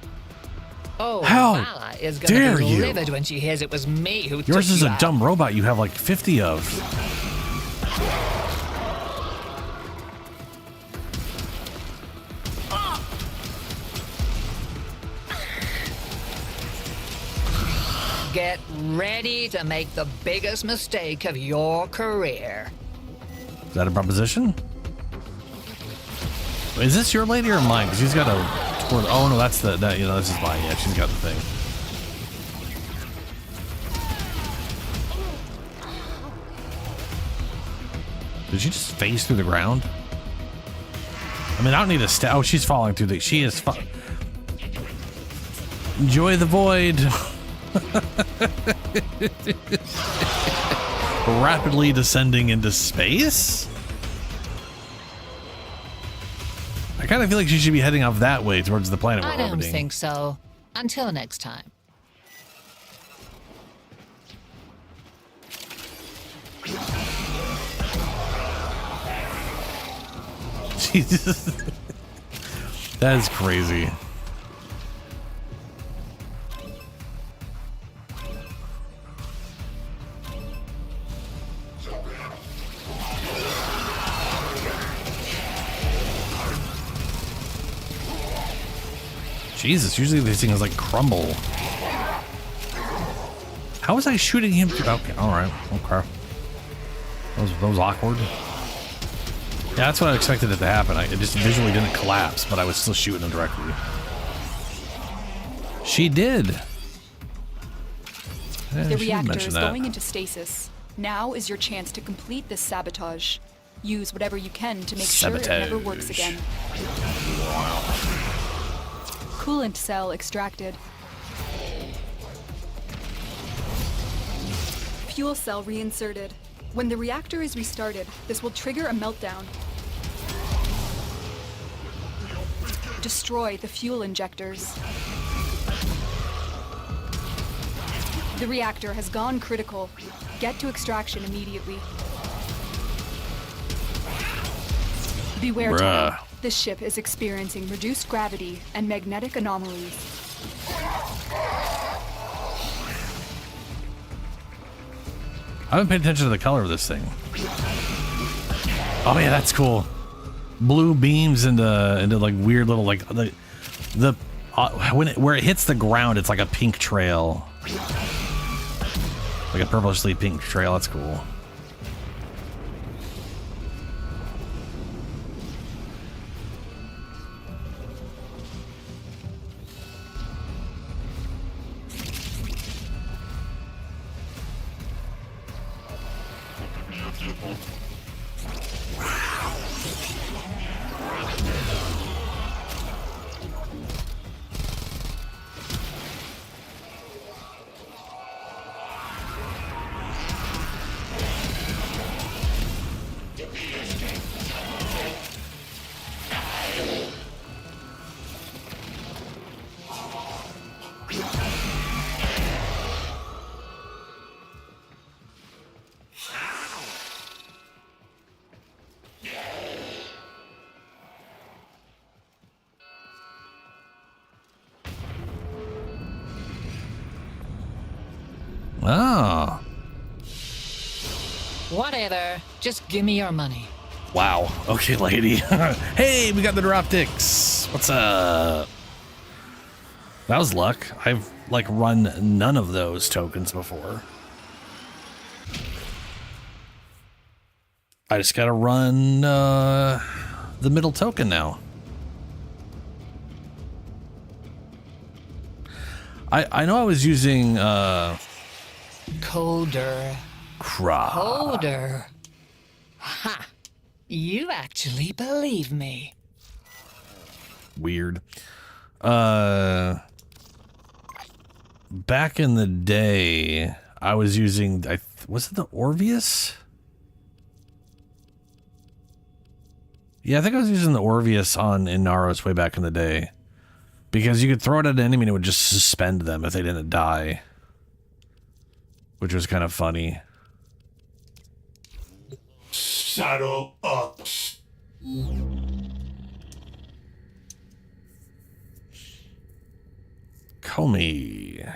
Oh, How Vala is gonna dare be you. livid when she hears it was me who Yours took is you a out. dumb robot you have like 50 of. Get ready to make the biggest mistake of your career. Is that a proposition? Is this your lady or mine? Because she's got a... Oh no, that's the... That, you know, this is mine. Yeah, she's got the thing. Did she just phase through the ground? I mean, I don't need to... Oh, she's falling through the... She is... Enjoy the void. Rapidly descending into space? I kind of feel like she should be heading off that way towards the planet we're I don't orbiting. think so. Until next time. Jesus. That is crazy. Jesus, usually these things like crumble. How was I shooting him through? Okay, alright, okay. That was awkward. Yeah, that's what I expected it to happen. It just visually didn't collapse, but I was still shooting him directly. She did. Yeah, The she did reactor mention is that. going into stasis. Now is your chance to complete this sabotage. Use whatever you can to make sure it never works again. Coolant cell extracted. Fuel cell reinserted. When the reactor is restarted, this will trigger a meltdown. Destroy the fuel injectors. The reactor has gone critical. Get to extraction immediately. Beware, Tom. This ship is experiencing reduced gravity and magnetic anomalies. I haven't paid attention to the color of this thing. Oh yeah, that's cool. Blue beams into like weird little like the where it hits the ground, it's like a pink trail, like a purplishly pink trail. That's cool. Oh. Whatever. Just give me your money. Wow. Okay, lady. Hey, we got the droptics. What's up? That was luck. I've like run none of those tokens before. I just gotta run the middle token now. I know I was using Colder. Colder. Ha! You actually believe me. Weird. Back in the day, I was using, was it the Orvius? Yeah, I think I was using the Orvius on Inaros way back in the day. Because you could throw it at an enemy and it would just suspend them if they didn't die. Which was kind of funny. Saddle up. Comey.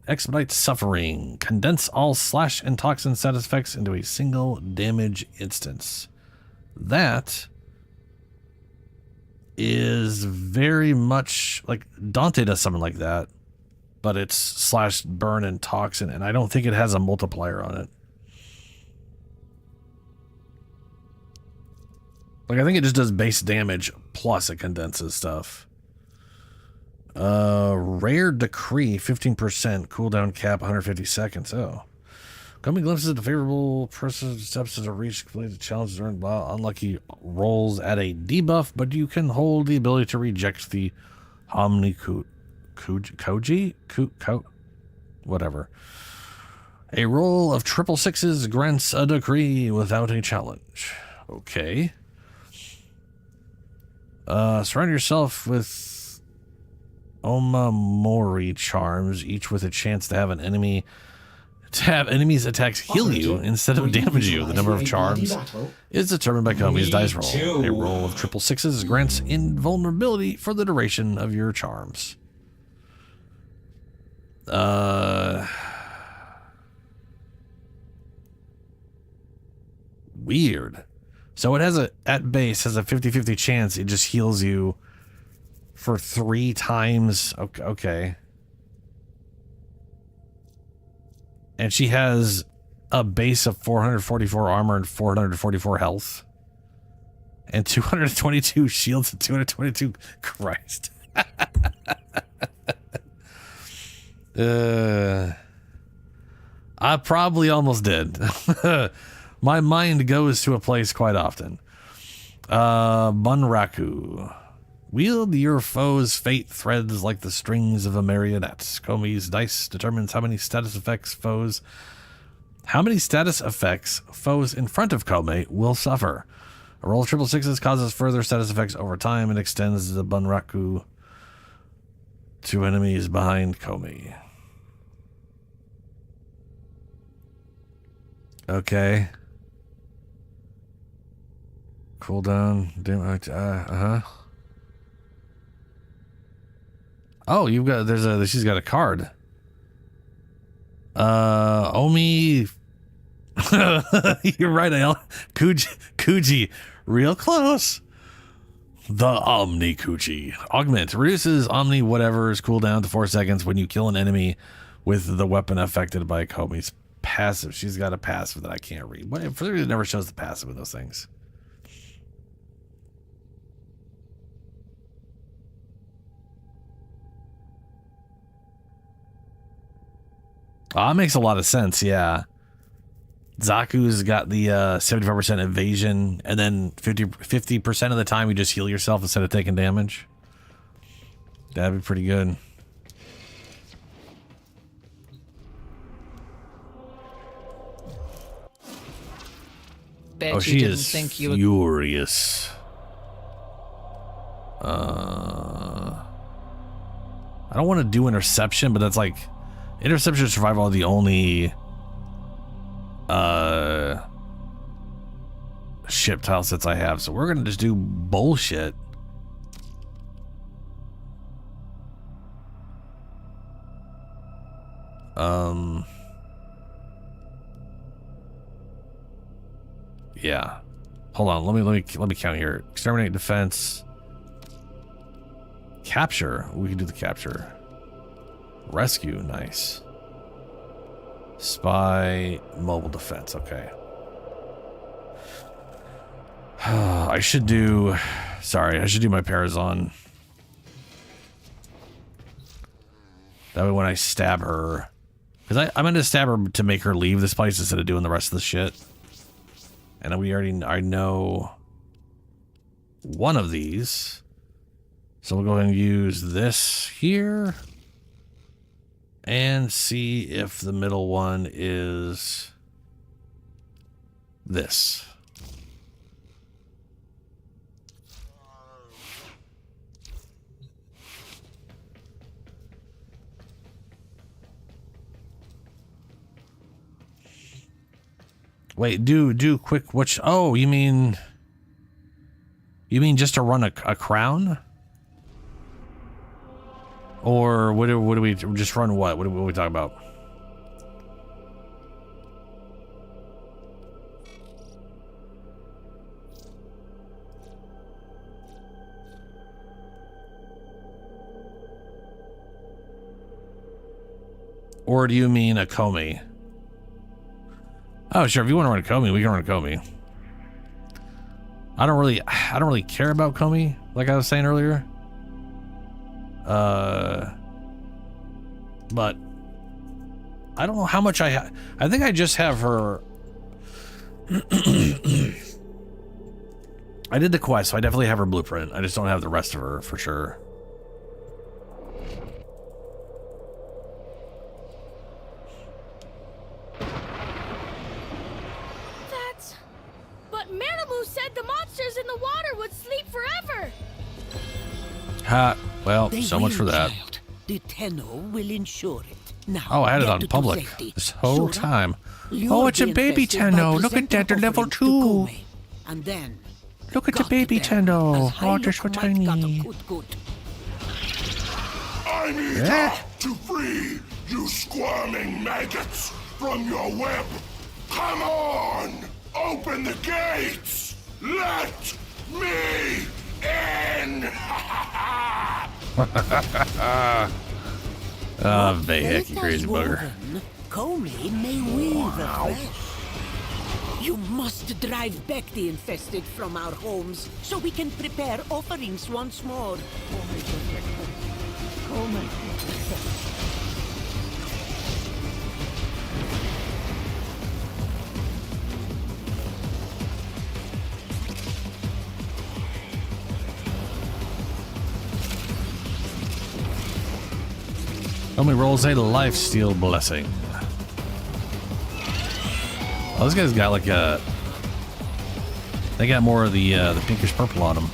Expedite suffering. Condense all slash and toxin status effects into a single damage instance. That is very much like Dante does something like that, but it's slash burn and toxin, and I don't think it has a multiplier on it. Like, I think it just does base damage plus it condenses stuff. Rare Decree, 15%, cooldown cap 150 seconds. Oh. Coming glimpses of the favorable person steps to reach complete challenges earned while unlucky rolls at a debuff, but you can hold the ability to reject the whatever. A roll of triple sixes grants a decree without a challenge. Okay. Surround yourself with Omamori charms, each with a chance to have enemies' attacks heal you instead of damage you. The number of charms is determined by Comey's dice roll. A roll of triple sixes grants invulnerability for the duration of your charms. Weird. So it has at base has a 50-50 chance it just heals you for 3 times. Okay. And she has a base of 444 armor and 444 health. And 222 shields and 222... Christ. I probably almost did. My mind goes to a place quite often. Bunraku. Wield your foe's fate threads like the strings of a marionette. Komi's dice determines how many status effects foes in front of Komi will suffer. A roll of triple sixes causes further status effects over time and extends the Bunraku to enemies behind Komi. Okay. Cooldown. Oh, you've got she's got a card. Omi. You're right, Kuji. Real close. The Omni Kuji. Augment. Reduces Omni whatever's cooldown to 4 seconds when you kill an enemy with the weapon affected by Komi's passive. She's got a passive that I can't read. For some reason, it never shows the passive of those things. Oh, that makes a lot of sense, yeah. Zaku's got the 75% evasion, and then 50% of the time you just heal yourself instead of taking damage. That'd be pretty good. Bet she didn't is think you furious. I don't want to do interception, but that's like interception and survival are the only ship tile sets I have, so we're gonna just do bullshit. Yeah. Hold on, let me count here. Exterminate, defense, capture. We can do the capture. Rescue, nice. Spy, mobile defense, okay. I should do my Parazon. That way when I stab her, because I'm going to stab her to make her leave this place instead of doing the rest of the shit. And I know one of these. So we'll go ahead and use this here. And see if the middle one is this. Wait, do quick, which, oh, you mean just to run a crown? Or what do we just run what? What are we talking about? Or do you mean a Komi? Oh, sure. If you want to run a Komi, we can run a Komi. I don't really care about Komi, like I was saying earlier. But I don't know how much I have. I think I just have her. I did the quest, so I definitely have her blueprint. I just don't have the rest of her for sure. But Marimu said the monsters in the water would sleep forever. Ha. Well, so much for that. Child. The Tenno will ensure it. Now, oh, I had it on public this whole time. Oh, it's a baby Tenno. Look at that, they're level 2. And then look at the baby Tenno. Oh, they're so tiny. I'm eager to free you squirming maggots from your web. Come on, open the gates. Let me in. Oh, Vahek, you crazy bugger. Komi may weave afresh. You must drive back the infested from our homes so we can prepare offerings once more. Oh my God. Homie rolls a lifesteal blessing. Oh, this guy's got like a... They got more of the pinkish purple on them.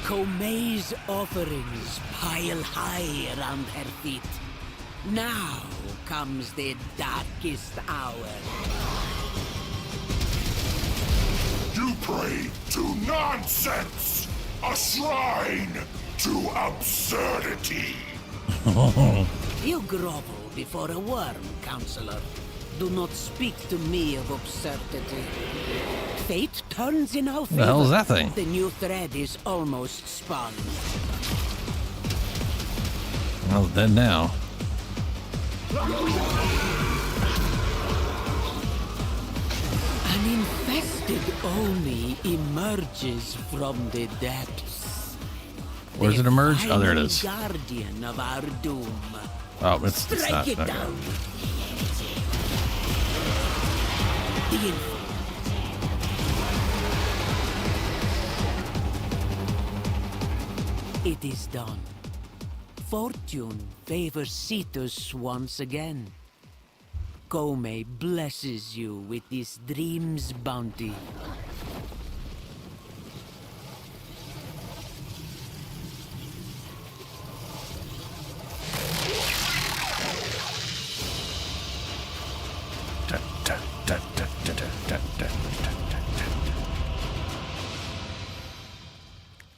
Kome's offerings pile high around her feet. Now comes the darkest hour. You pray to nonsense! A shrine to absurdity! You grovel before a worm, Counselor. Do not speak to me of absurdity. Fate turns in our favor. The hell is that thing? The new thread is almost spun. Well, it's dead now. An infested Oni emerges from the depths. Where does it emerge? Oh, there it is. Guardian of our doom. Oh, it's Strike not. it Okay. down. It is done. Fortune favors Cetus once again. Kome blesses you with this dream's bounty.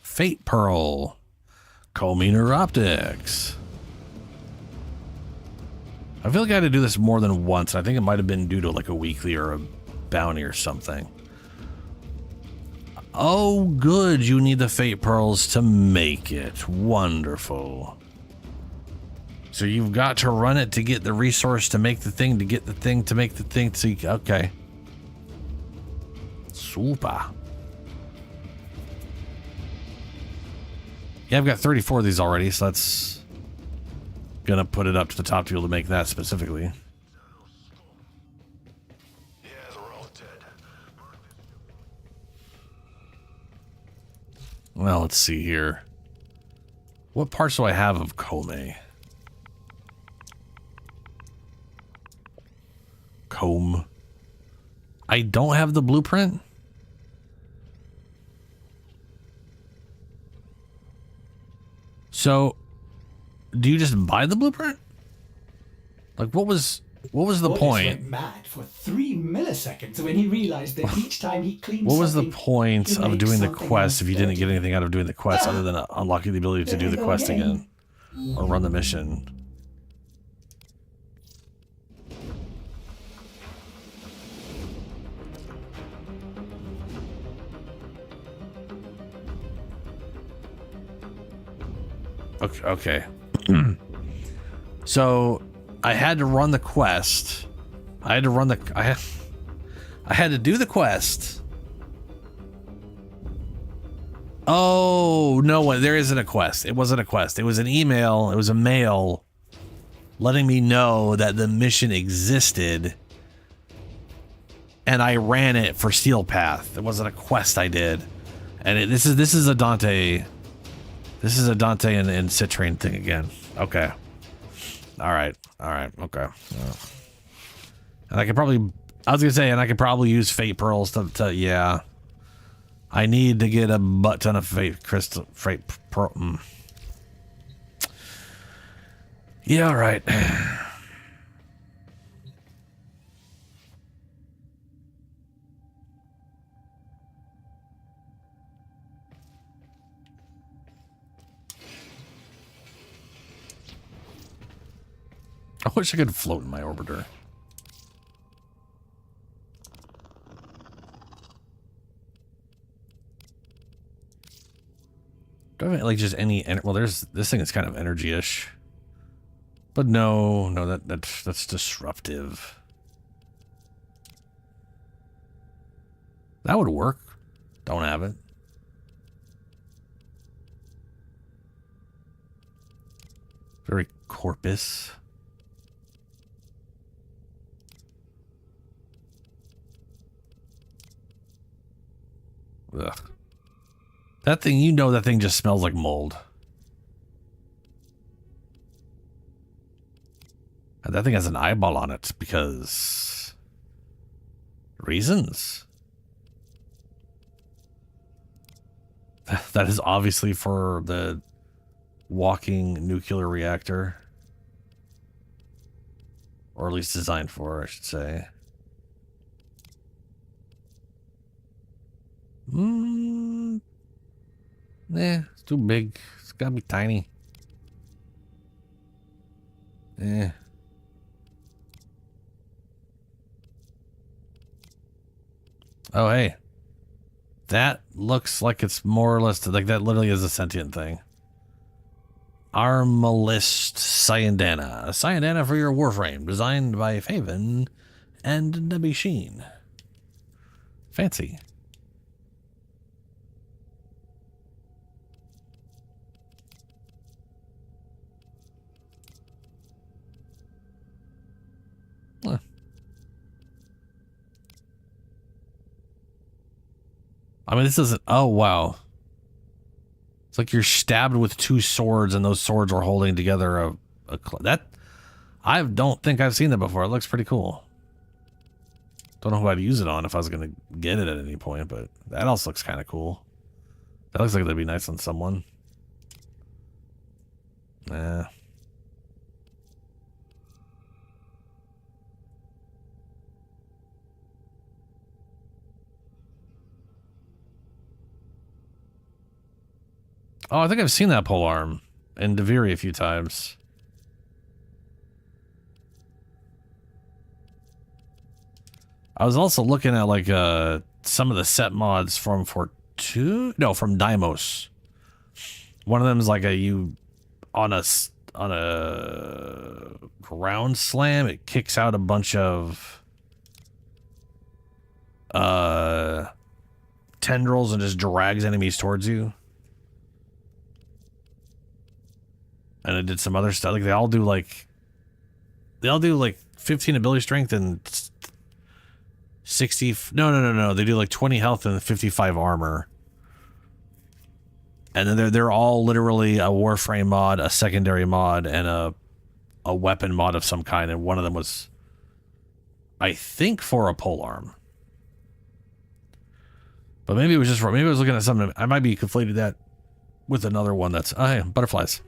Fate Pearl. Cominer Optics. I feel like I had to do this more than once. I think it might have been due to like a weekly or a bounty or something. Oh, good. You need the Fate Pearls to make it. Wonderful. So you've got to run it to get the resource to make the thing, to get the thing, to make the thing. To, okay. Super. Yeah, I've got 34 of these already, so that's gonna put it up to the top to be able to make that specifically. Well, let's see here. What parts do I have of Kome? Comb. I don't have the blueprint? So, do you just buy the blueprint? Like, what was the Ordis point? went mad for 3 milliseconds when he realized that each time he cleaned What was the something, point to of make doing the something quest if you didn't else get anything out of doing the quest other than unlocking the ability to do the quest again? Or run the mission? Okay. So I had to run the quest. I had to do the quest. Oh, no, there isn't a quest. It wasn't a quest. It was an email. It was a mail letting me know that the mission existed. And I ran it for Steel Path. It wasn't a quest I did. And this is a Dante. This is a Dante and Citrain thing again. Okay. All right. Okay. And I could probably, I was gonna say, and I could probably use Fate Pearls to yeah. I need to get a butt ton of Fate Pearl. Yeah. All right. I wish I could float in my orbiter. Do I have like just any? Well, there's this thing is kind of energy-ish, but no, that's disruptive. That would work. Don't have it. corpus. Ugh. That thing, you know, that thing just smells like mold. And that thing has an eyeball on it because reasons. That is obviously for the walking nuclear reactor. Or at least designed for, I should say. It's too big. It's gotta be tiny. Oh, hey. That looks like it's more or less like that literally is a sentient thing. Armalist Cyandana. A Cyandana for your Warframe, designed by Faven and Debbie Sheen. Fancy. Huh. I mean, this isn't... Oh, wow. It's like you're stabbed with two swords, and those swords are holding together that... I don't think I've seen that before. It looks pretty cool. Don't know who I'd use it on if I was going to get it at any point, but that also looks kind of cool. That looks like that'd be nice on someone. Nah. Oh, I think I've seen that polearm in Deviri a few times. I was also looking at like some of the set mods from from Deimos. One of them is like on a ground slam, it kicks out a bunch of tendrils and just drags enemies towards you. And it did some other stuff. Like they all do like 15 ability strength and 60. No. They do like 20 health and 55 armor. And then they're all literally a Warframe mod, a secondary mod, and a weapon mod of some kind. And one of them was, I think, for a polearm. But maybe it was just maybe I was looking at something. I might be conflated that with another one that's butterflies.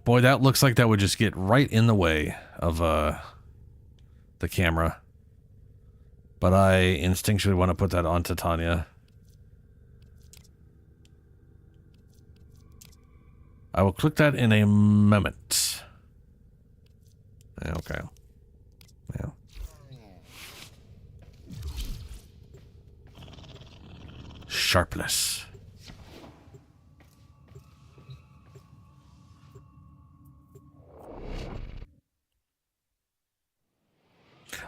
Boy, that looks like that would just get right in the way of the camera. But I instinctually want to put that on Titania. I will click that in a moment. Okay. Yeah. Sharpless.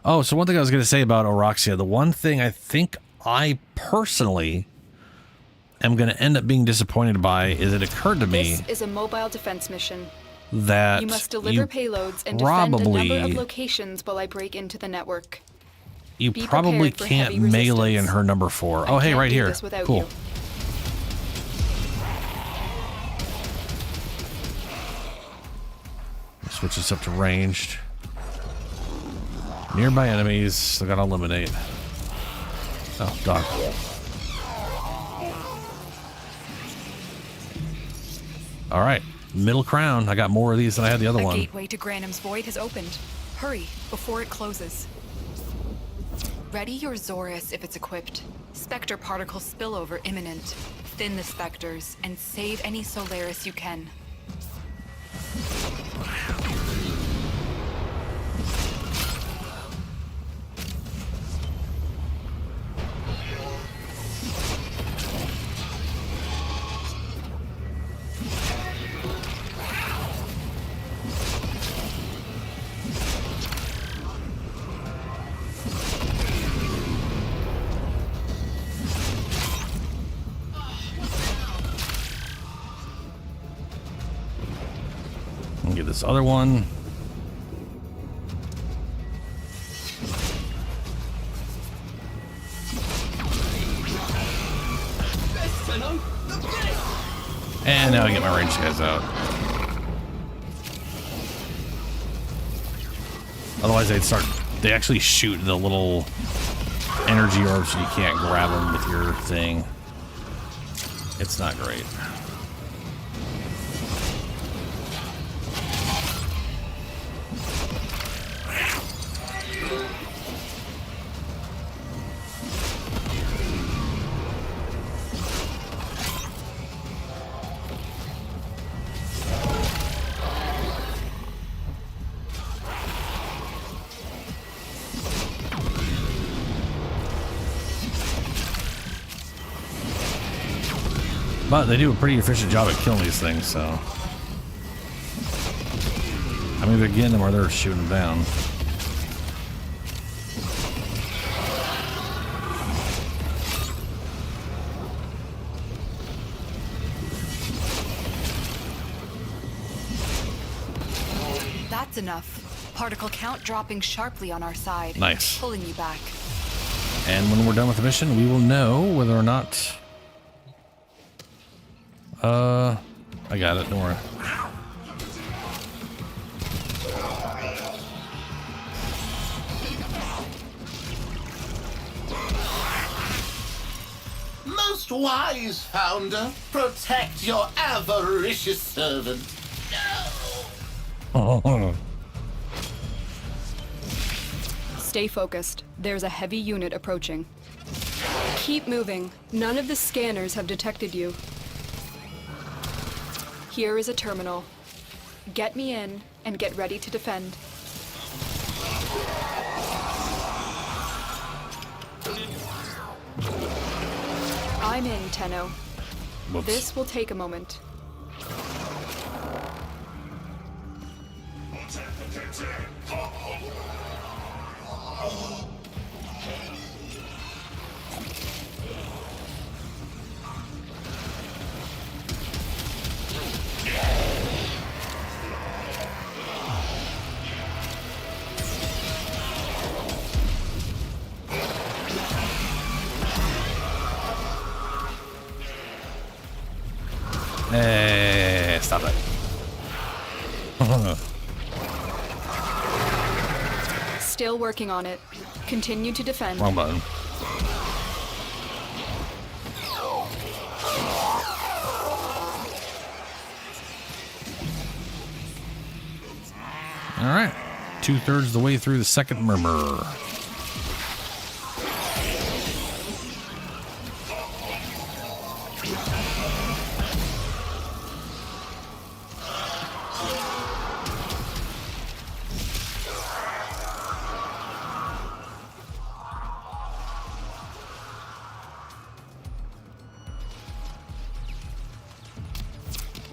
Oh, so one thing I was going to say about Oroxia, the one thing I think I personally am going to end up being disappointed by is it occurred to me This is a mobile defense mission. That you must deliver payloads and defend a probably, number of locations while I break into the network. You Be probably prepared for can't heavy melee in resistance. her number 4. Oh, I hey, can't right do here. this without Cool. you. Switch this up to ranged. Nearby enemies, I gotta eliminate. Oh, dog. All right, middle crown. I got more of these than I had the other A one. gateway to Granum's Void has opened. Hurry, before it closes. Ready your Zorus if it's equipped. Spectre particle spillover imminent. Thin the specters and save any Solaris you can. this other one. And now I get my ranged guys out. Otherwise they actually shoot the little energy orbs and you can't grab them with your thing. It's not great. But they do a pretty efficient job at killing these things, so I'm either getting them or they're shooting them down. That's enough. Particle count dropping sharply on our side. Nice. Pulling you back. And when we're done with the mission, we will know whether or not... I got it, don't worry. Most wise founder, protect your avaricious servant. Stay focused. There's a heavy unit approaching. Keep moving. None of the scanners have detected you. Here is a terminal. Get me in and get ready to defend. I'm in, Tenno. Whoops. This will take a moment. Hey, stop it. Still working on it. Continue to defend. Wrong button. All right. 2/3 the way through the second murmur.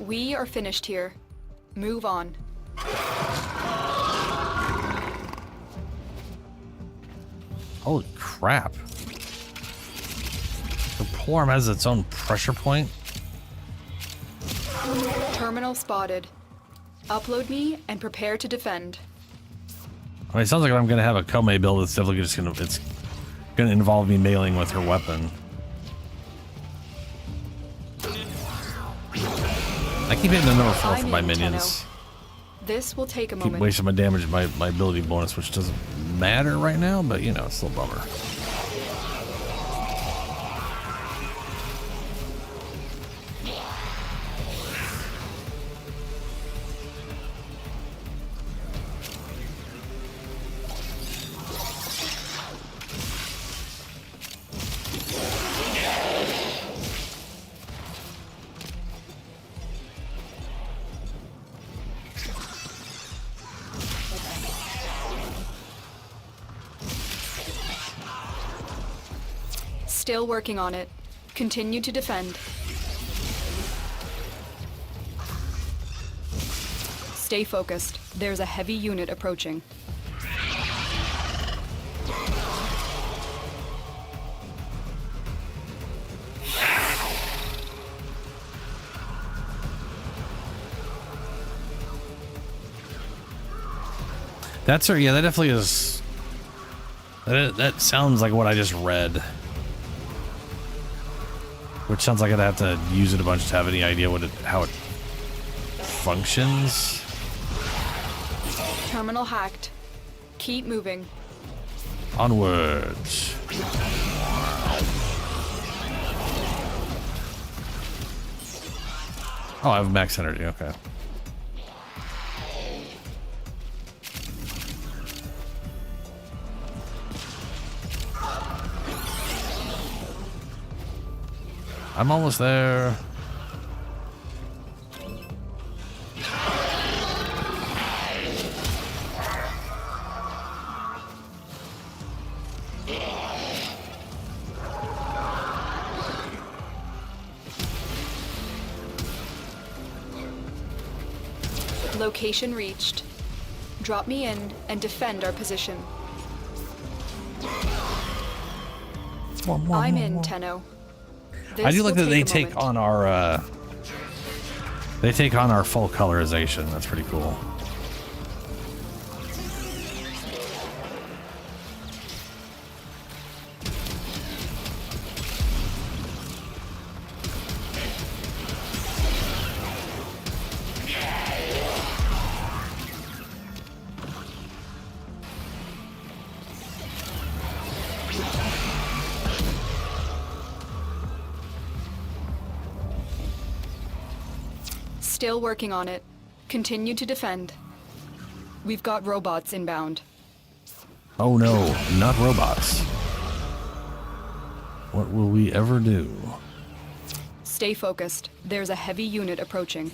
We are finished here. Move on. Holy crap. The polearm has its own pressure point. Terminal spotted. Upload me and prepare to defend. I mean, it sounds like I'm going to have a Kome build. It's definitely just going to involve me meleeing with her weapon. I keep hitting the number 4 for my minions. Tenno. This will take a Keep moment. wasting my damage, my ability bonus, which doesn't matter right now, but you know, it's still a bummer. Still working on it. Continue to defend. Stay focused. There's a heavy unit approaching. That's her. Yeah, that definitely is. That sounds like what I just read. Which sounds like I'd have to use it a bunch to have any idea how it functions. Terminal hacked. Keep moving. Onwards. Oh, I have max energy. Okay. I'm almost there. Location reached. Drop me in and defend our position. I'm in, Tenno. I do like that they take on our full colorization. That's pretty cool. Still working on it. Continue to defend. We've got robots inbound. Oh no, not robots. What will we ever do? Stay focused. There's a heavy unit approaching.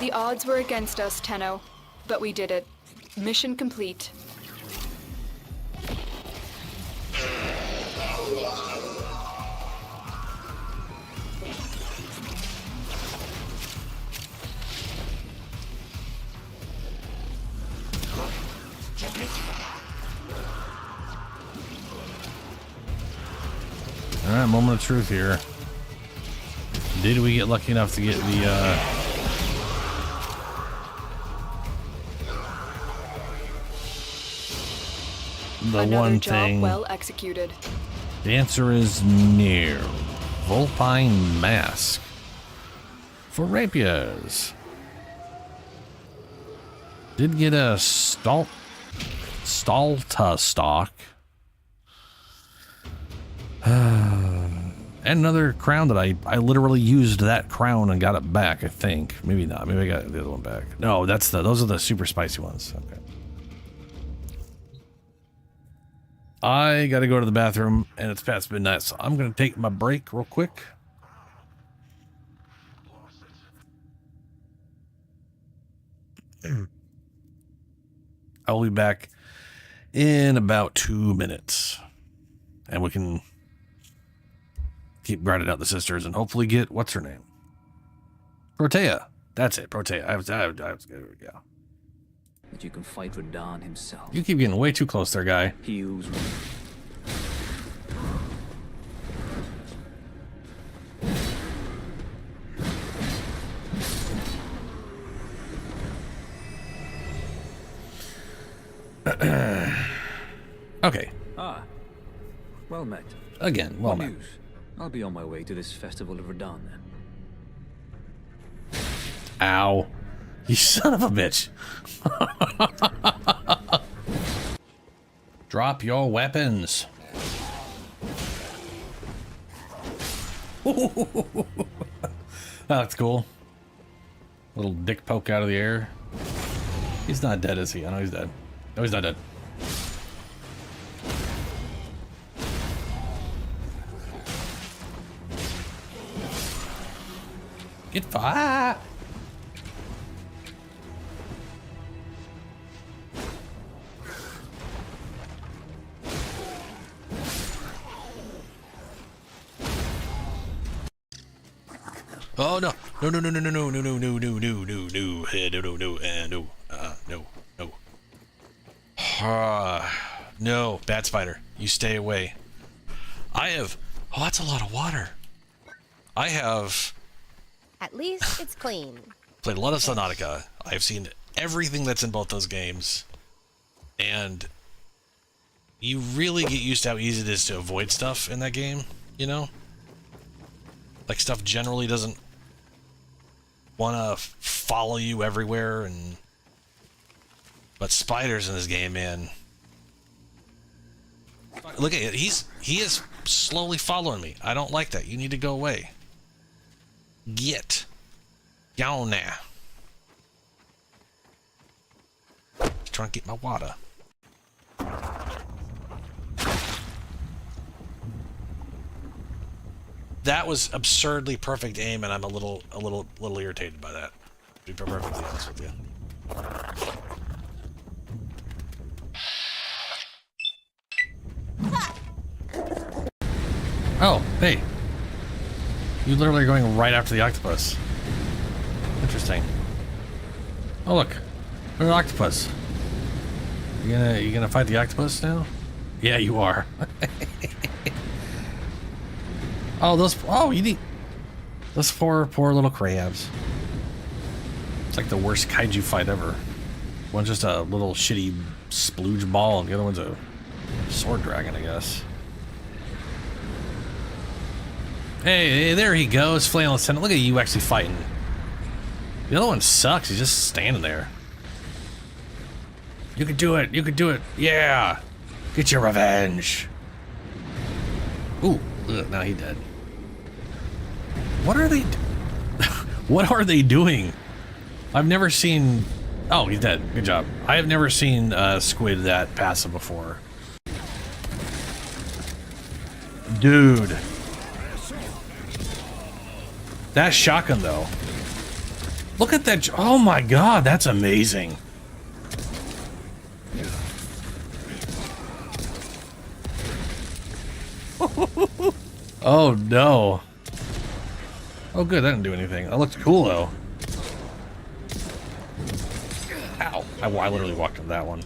The odds were against us, Tenno, but we did it. Mission complete. Alright, moment of truth here. Did we get lucky enough to get the Another one job thing? well executed. The answer is near. Vulpine mask for rapiers. Did get a Stalta stock. And another crown that I literally used that crown and got it back, I think. Maybe not. Maybe I got the other one back. No, those are the super spicy ones. Okay. I gotta go to the bathroom and it's past midnight, so I'm gonna take my break real quick. I'll be back in about 2 minutes. And we can keep grinding out the sisters and hopefully get, what's her name? Protea. That's it, Protea. I was yeah. That you can fight Radahn himself. You keep getting way too close there, guy. He who's okay. Ah. Well met. Again, well met. News. I'll be on my way to this festival of Radahn then. Ow. You son of a bitch. Drop your weapons. That's cool. Little dick poke out of the air. He's not dead, is he? I know he's dead. No, he's not dead. Get fire! Oh no! No! No! No! No! No! No! No! No! No! No! No! No! No! No! No! No! Bad spider, you stay away. I have. Oh, that's a lot of water. I have At least it's clean. played a lot of Subnautica. I've seen everything that's in both those games, and you really get used to how easy it is to avoid stuff in that game. You know, like stuff generally doesn't want to follow you everywhere, and but spiders in this game, man. Look at it. He is slowly following me. I don't like that. You need to go away. Get down there. Trying to get my water. That was absurdly perfect aim, and I'm a little irritated by that. To be perfectly honest with you. Oh, hey. You literally are going right after the octopus. Interesting. Oh look, an octopus. You gonna fight the octopus now? Yeah, you are. Oh, you need those poor little crabs. It's like the worst kaiju fight ever. One's just a little shitty splooge ball, and the other one's a sword dragon, I guess. Hey, there he goes, flailing his tendon. Look at you actually fighting. The other one sucks. He's just standing there. You can do it. You can do it. Yeah. Get your revenge. Ooh, now he's dead. What are they? What are they doing? I've never seen. Oh, he's dead. Good job. I have never seen squid that passive before. Dude. That shotgun, though. Look at that. Oh my god, that's amazing. Oh no. Oh good, that didn't do anything. That looked cool though. Ow. I literally walked into that one.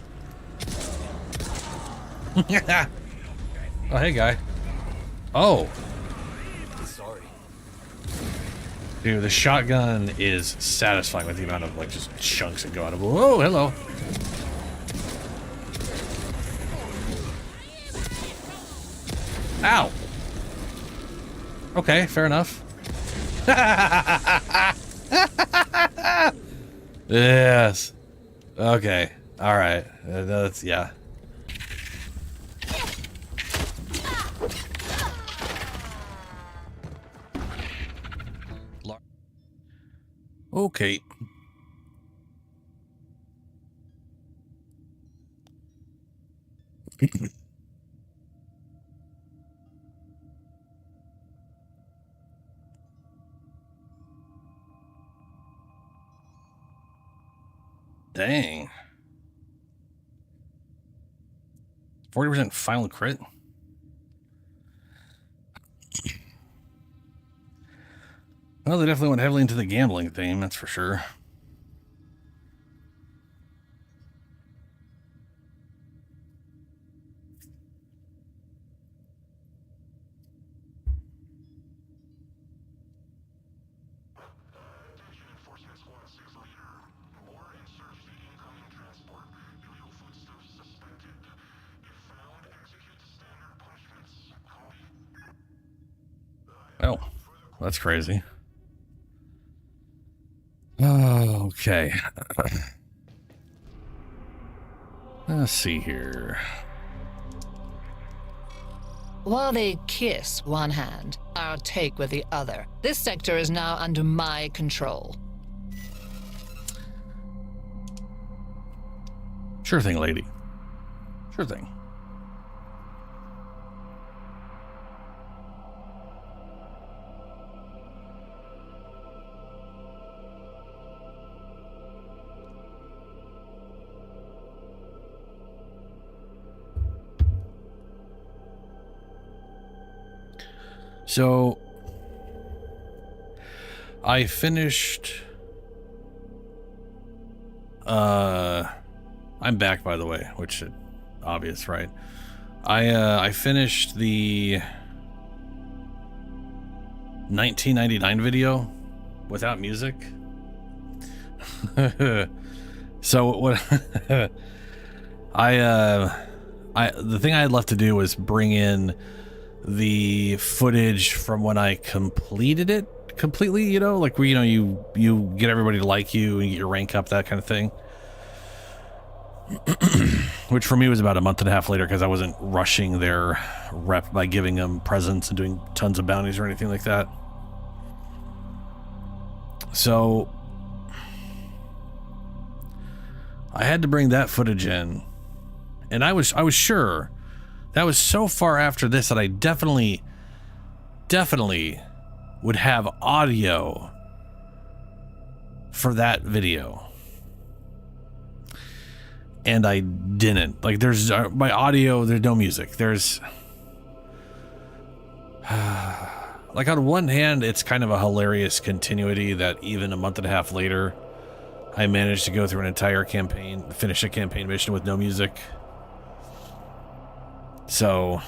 Oh, hey guy. Oh. Sorry. Dude, the shotgun is satisfying with the amount of like just chunks that go out of it. Whoa, hello. Ow. Okay, fair enough. Yes. Okay. All right. That's yeah. Okay. Dang. 40% final crit? Well, they definitely went heavily into the gambling theme, that's for sure. Oh, that's crazy. Oh, okay. Let's see here. While they kiss one hand, I'll take with the other. This sector is now under my control. Sure thing, lady. Sure thing. So, I finished... I'm back, by the way, which is obvious, right? I finished the 1999 video without music. So what the thing I had left to do was bring in the footage from when I completed it completely, you know, like where, you know, you get everybody to like you and get your rank up, that kind of thing. Which for me was about a month and a half later, because I wasn't rushing their rep by giving them presents and doing tons of bounties or anything like that. So I had to bring that footage in, and I was sure that was so far after this that I definitely would have audio for that video. And I didn't. Like, there's my audio, there's no music. There's like, on one hand, it's kind of a hilarious continuity that even a month and a half later, I managed to go through an entire campaign, finish a campaign mission with no music. So,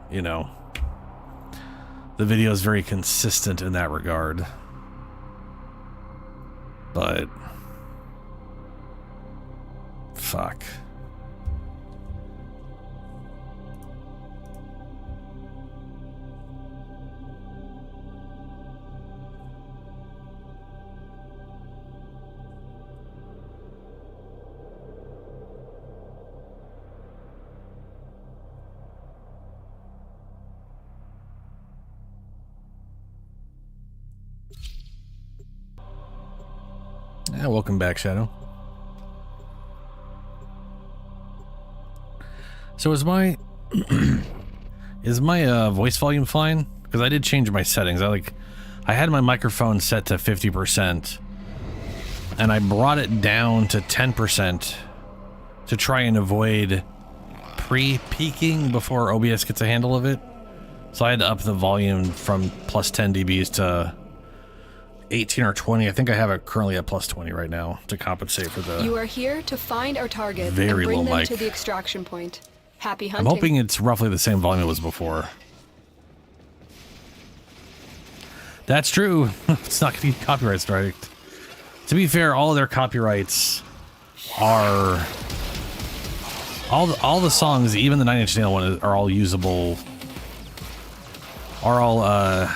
you know, the video is very consistent in that regard. But fuck. Yeah, welcome back, Shadow. So is my voice volume fine? Because I did change my settings. I had my microphone set to 50%, and I brought it down to 10% to try and avoid pre-peaking before OBS gets a handle of it. So I had to up the volume from plus 10 dBs to 18 or 20. I think I have it currently at plus 20 right now to compensate for the... You are here to find our target and very bring low them mic. to the extraction point. Happy hunting. I'm hoping it's roughly the same volume it was before. That's true. It's not going to be copyright striked. To be fair, all of their copyrights are... All the songs, even the 9 Inch Nail one, are all usable... Are all,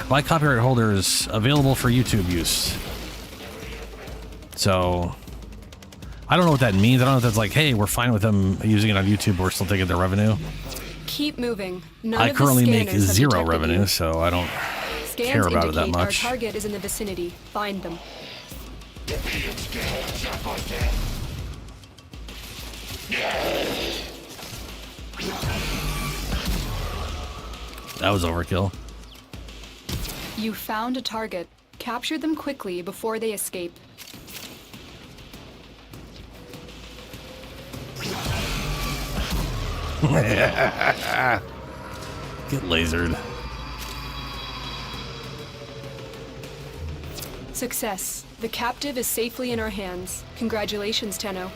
by copyright holders, available for YouTube use. So... I don't know what that means. I don't know if that's like, hey, we're fine with them using it on YouTube, but we're still taking their revenue. Keep moving. None I of the currently make scanners have zero detected revenue, you. so I don't Scans care about it that indicate much. Our target is in the vicinity. Find them. That was overkill. You found a target. Capture them quickly before they escape. Get lasered. Success. The captive is safely in our hands. Congratulations, Tenno.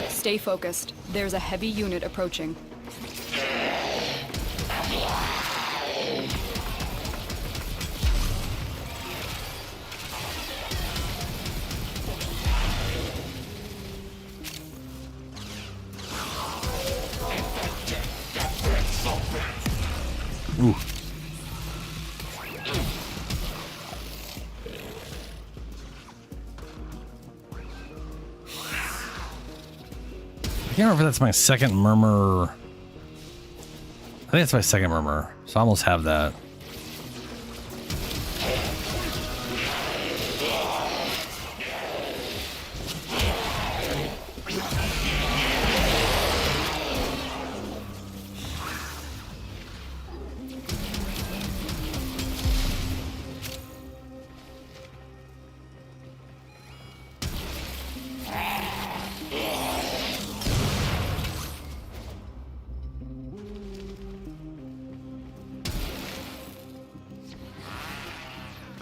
Stay focused. There's a heavy unit approaching. Ooh. I can't remember if that's my second murmur. I think it's my second murmur, so I almost have that.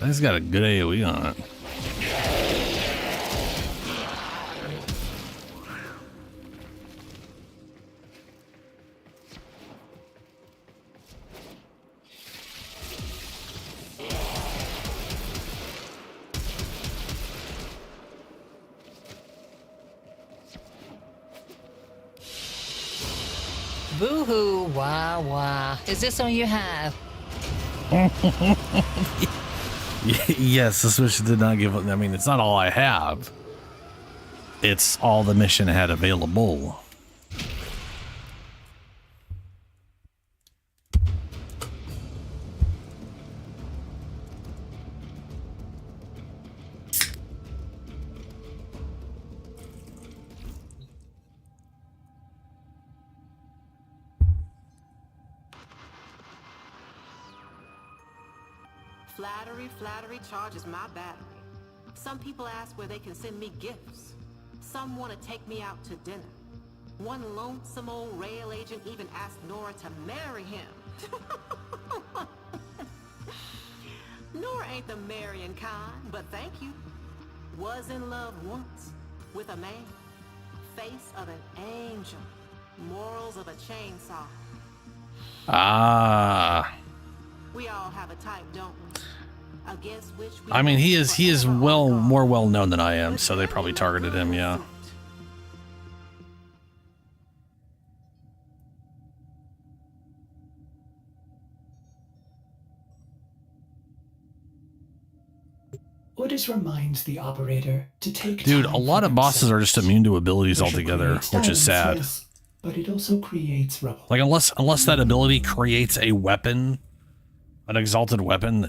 He's got a good AoE on it. Boo-hoo, wah wah. Is this all you have? Yes, this mission did not give. I mean, it's not all I have. It's all the mission had available. Flattery charges my battery. Some people ask where they can send me gifts. Some want to take me out to dinner. One lonesome old rail agent even asked Nora to marry him. Nora ain't the marrying kind, but thank you. Was in love once with a man. Face of an angel. Morals of a chainsaw. Ah. We all have a type, don't we? Against which we I mean, he is more well known than I am, so they probably targeted him, yeah. Orders reminds the operator to take Dude, time a lot for of bosses themselves, are just immune to abilities which altogether, creates which is sad. silence, yes, but it also creates rubble. Like, unless that ability creates a weapon, an exalted weapon,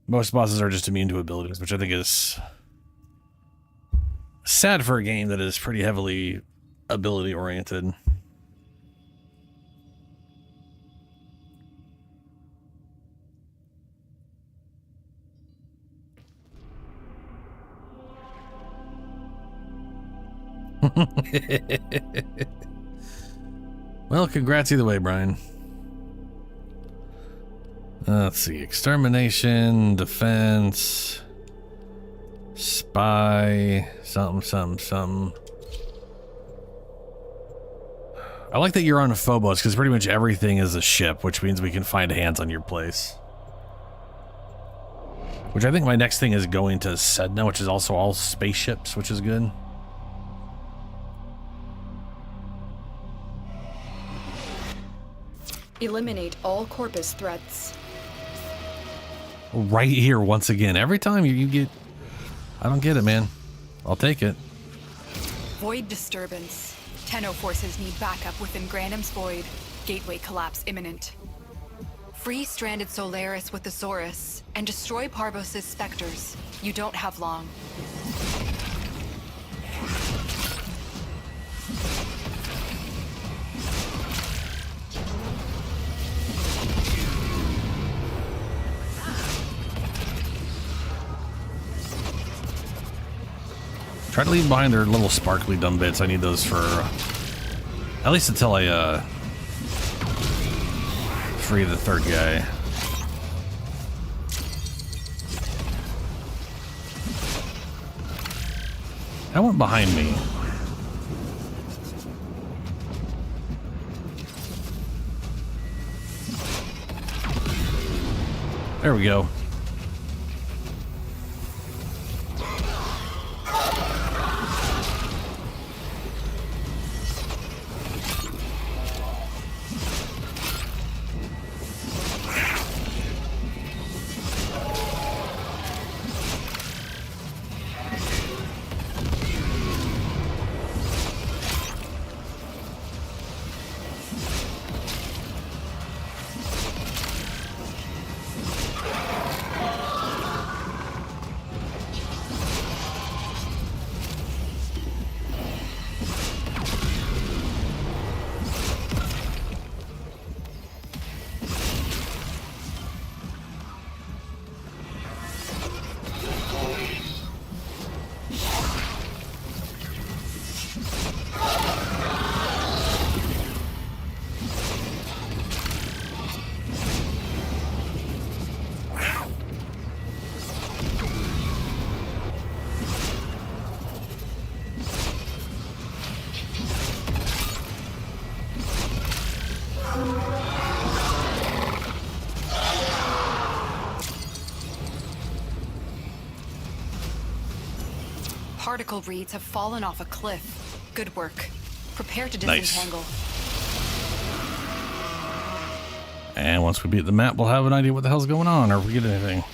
most bosses are just immune to abilities, which I think is sad for a game that is pretty heavily ability oriented. Well, congrats either way, Brian. Let's see. Extermination, defense, spy, something. I like that you're on Phobos, because pretty much everything is a ship, which means we can find hands on your place. Which I think my next thing is going to Sedna, which is also all spaceships, which is good. Eliminate all Corpus threats. Right here, once again. Every time you get... I don't get it, man. I'll take it. Void disturbance. Tenno forces need backup within Granum's Void. Gateway collapse imminent. Free stranded Solaris with the Saurus and destroy Parvos' specters. You don't have long. Try to leave behind their little sparkly dumb bits. I need those for at least until I free the third guy. That went behind me. There we go. particle reeds have fallen off a cliff. Good work. Prepare to Nice. disentangle. And once we beat the map, we'll have an idea what the hell's going on, or if we get anything.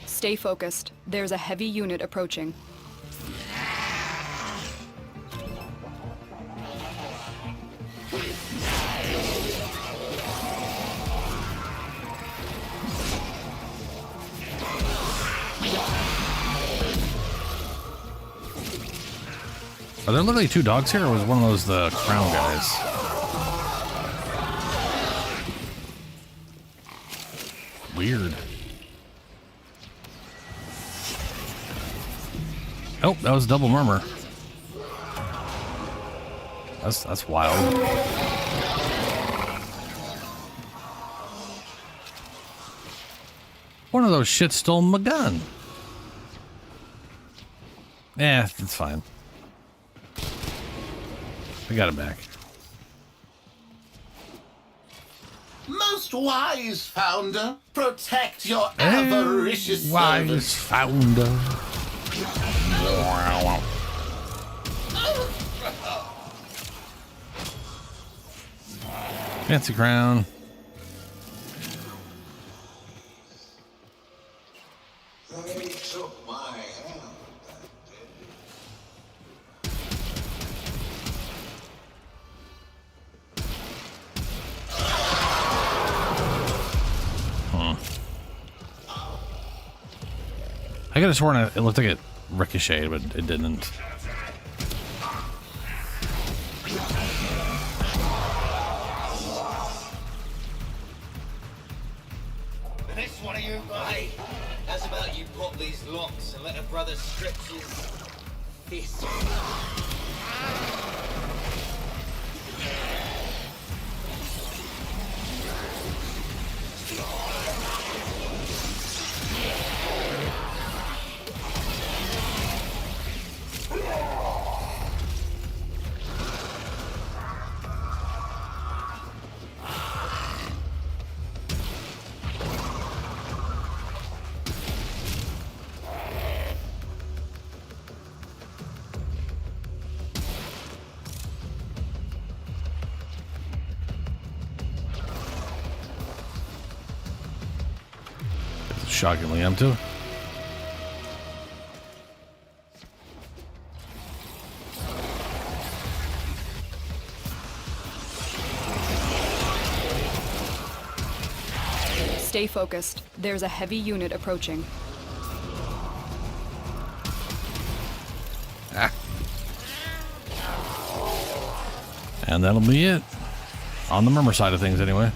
Stay focused. There's a heavy unit approaching. Are there literally two dogs here, or was one of those the crown guys? Weird. Oh, that was double murmur. That's wild. One of those shits stole my gun. Yeah, it's fine. I got it back. Most wise founder, protect your avaricious Wise servants. founder. Fancy crown. They took my hand. I could have sworn it looked like it ricocheted, but it didn't. This one of you, buddy. How's about you pop these locks and let a brother stretch his fist? Shockingly empty. Stay focused. There's a heavy unit approaching. Ah. And that'll be it. On the murmur side of things, anyway.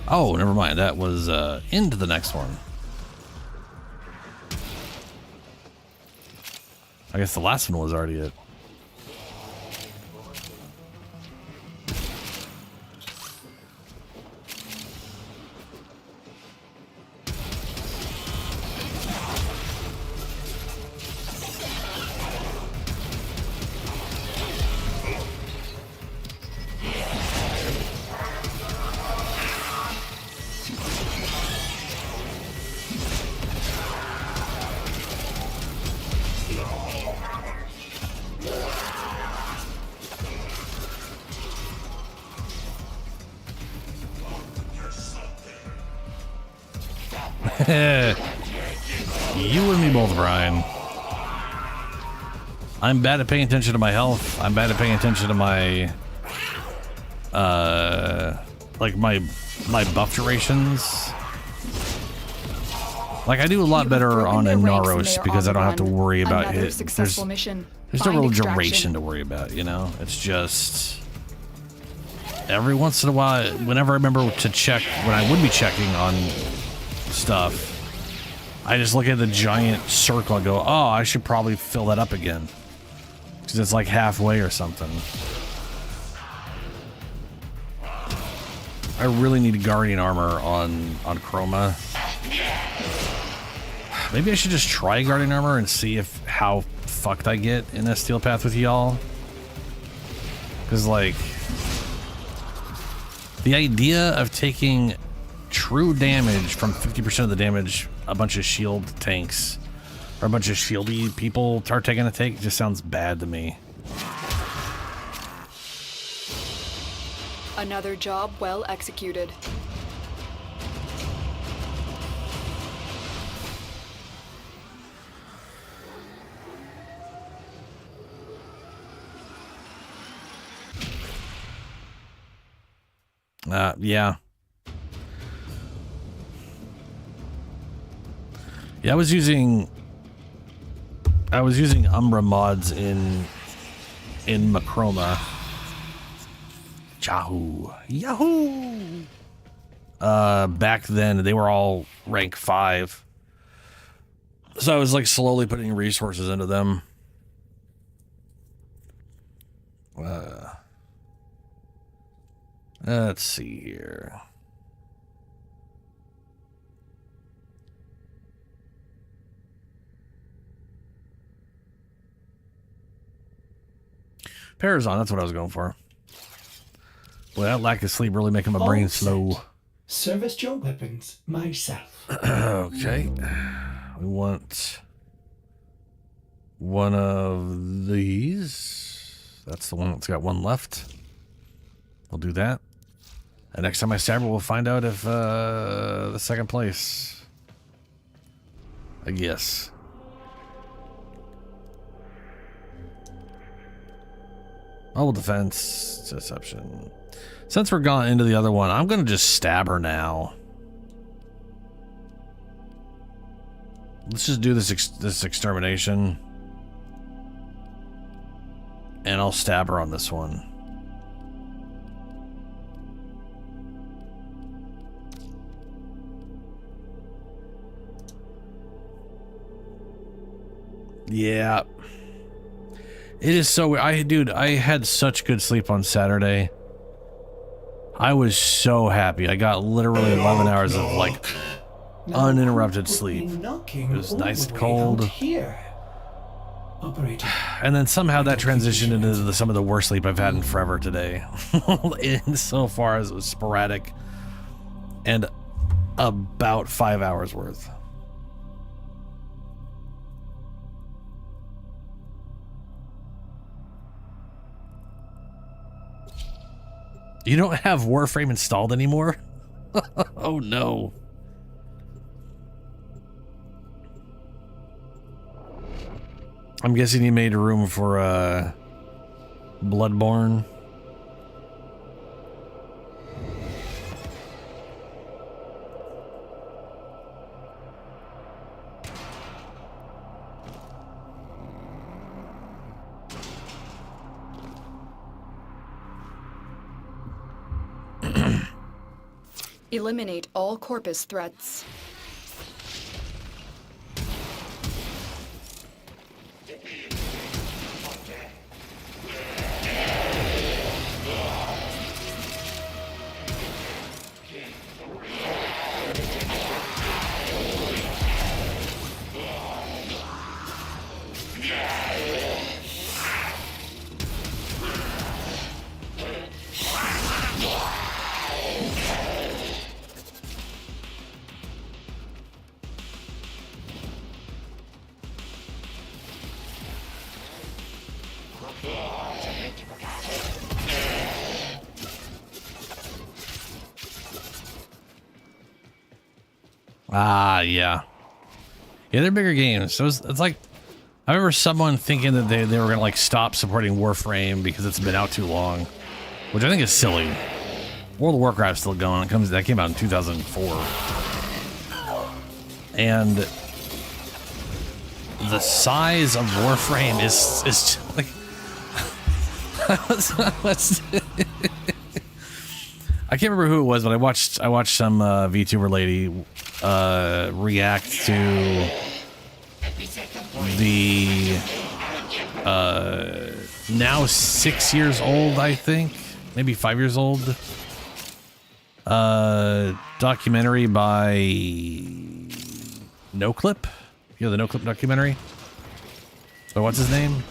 Oh, never mind. That was into the next one. I guess the last one was already it. You and me both, Brian. I'm bad at paying attention to my health. I'm bad at paying attention to my like my buff durations. Like I do a lot better on Inaros because I don't have to worry about it. There's no real duration to worry about, you know? It's just every once in a while, whenever I remember to check, when I would be checking on stuff, I just look at the giant circle and go, oh, I should probably fill that up again. Because it's like halfway or something. I really need Guardian Armor on Chroma. Maybe I should just try Guardian Armor and see if how fucked I get in this Steel Path with y'all. Because, like, the idea of taking true damage from 50% of the damage a bunch of shield tanks Or a bunch of shieldy people are taking a take. It just sounds bad to me. Another job well executed. Yeah. Yeah, I was using Umbra mods in Macroma. Yahoo! Back then they were all rank 5. So I was like slowly putting resources into them. Let's see here. Parazon, that's what I was going for. Boy, that lack of sleep really making my brain slow. Service your weapons myself. Okay. We want one of these. That's the one that's got one left. We'll do that. And next time I stab her, we'll find out if the second place. I guess. Mobile defense, deception. Since we're gone into the other one, I'm gonna just stab her now. Let's just do this extermination, and I'll stab her on this one. Yeah. It is so weird. Dude, I had such good sleep on Saturday. I was so happy. I got literally 11 hours of like uninterrupted sleep. It was nice and cold. And then somehow that transitioned into some of the worst sleep I've had in forever today. So far as it was sporadic and about 5 hours worth. You don't have Warframe installed anymore? Oh no. I'm guessing you made room for Bloodborne. Eliminate all Corpus threats. Ah, yeah. Yeah, they're bigger games. So it's like, I remember someone thinking that they were going to like stop supporting Warframe because it's been out too long, which I think is silly. World of Warcraft's still going. That came out in 2004. And the size of Warframe is just like I can't remember who it was, but I watched some VTuber lady react to the now 6 years old, I think, maybe 5 years old, documentary by NoClip. You know the NoClip documentary? So what's his name?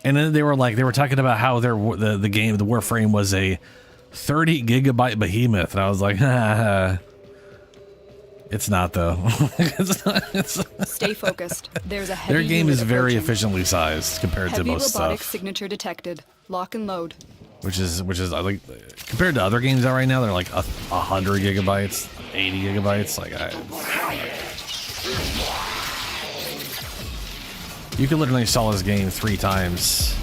And then they were talking about how the Warframe was a 30 gigabyte behemoth, and I was like, It's not though. Stay focused. There's a heavy Their game unit is very approaching. efficiently sized compared to Heavy most robotic stuff. signature detected. Lock and load. Which is I like compared to other games out right now, they're like 100 gigabytes, 80 gigabytes. Like you can literally install this game 3 times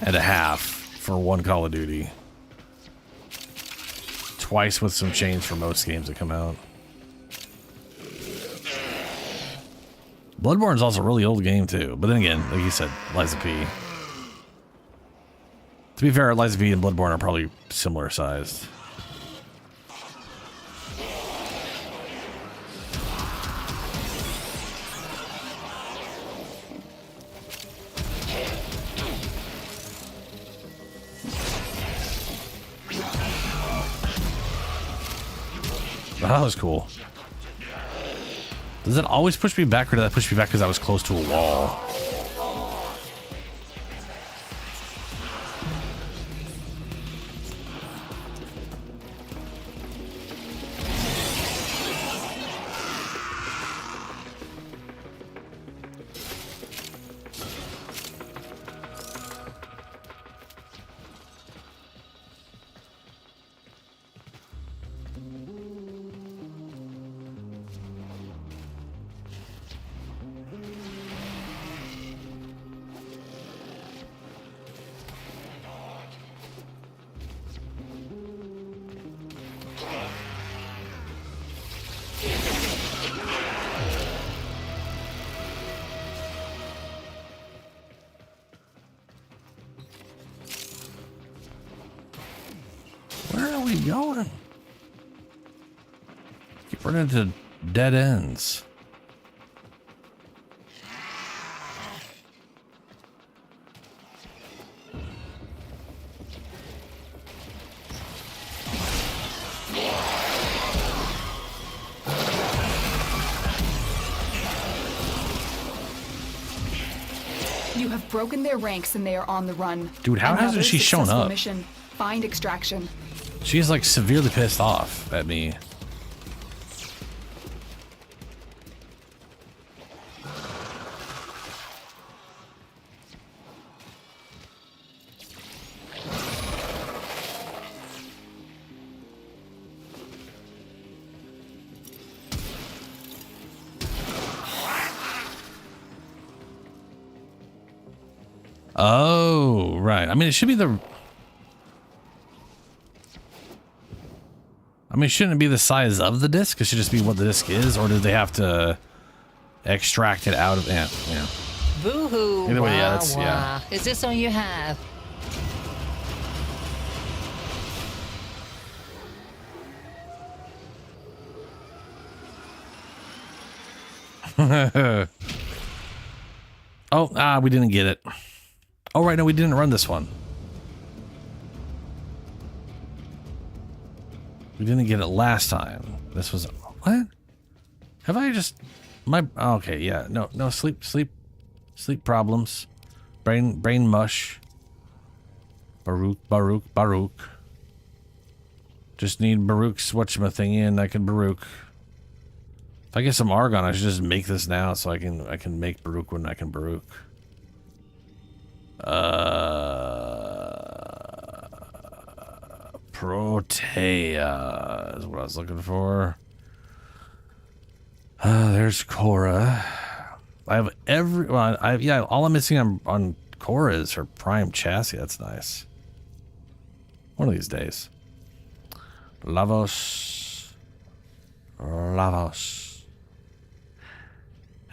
and a half for one Call of Duty. Twice with some change for most games that come out. Bloodborne's also a really old game too, but then again, like you said, Liza P. To be fair, Liza P and Bloodborne are probably similar sized. Oh, that was cool. Does it always push me back, or did that push me back because I was close to a wall? Where are we going? Keep running into dead ends. You have broken their ranks and they are on the run. Dude, how hasn't Another she shown successful up? Mission. Find extraction. She's like severely pissed off at me. Oh, right. I mean, it should be the... I mean, shouldn't it be the size of the disc? It should just be what the disc is, or did they have to extract it out of... Yeah, yeah. Boo-hoo. Either way, yeah, wah, that's... wah. Yeah. Is this all you have? Oh, we didn't get it. Oh, right, no, we didn't run this one. We didn't get it last time. This was... What? Have I just... okay, yeah. No, sleep problems. Brain mush. Baruch. Just need Baruch's whatchamacallit in. I can Baruch. If I get some argon, I should just make this now so I can make Baruch when I can Baruch. Protea is what I was looking for. There's Cora. I have all I'm missing on Cora is her prime chassis. That's nice. One of these days. Lavos.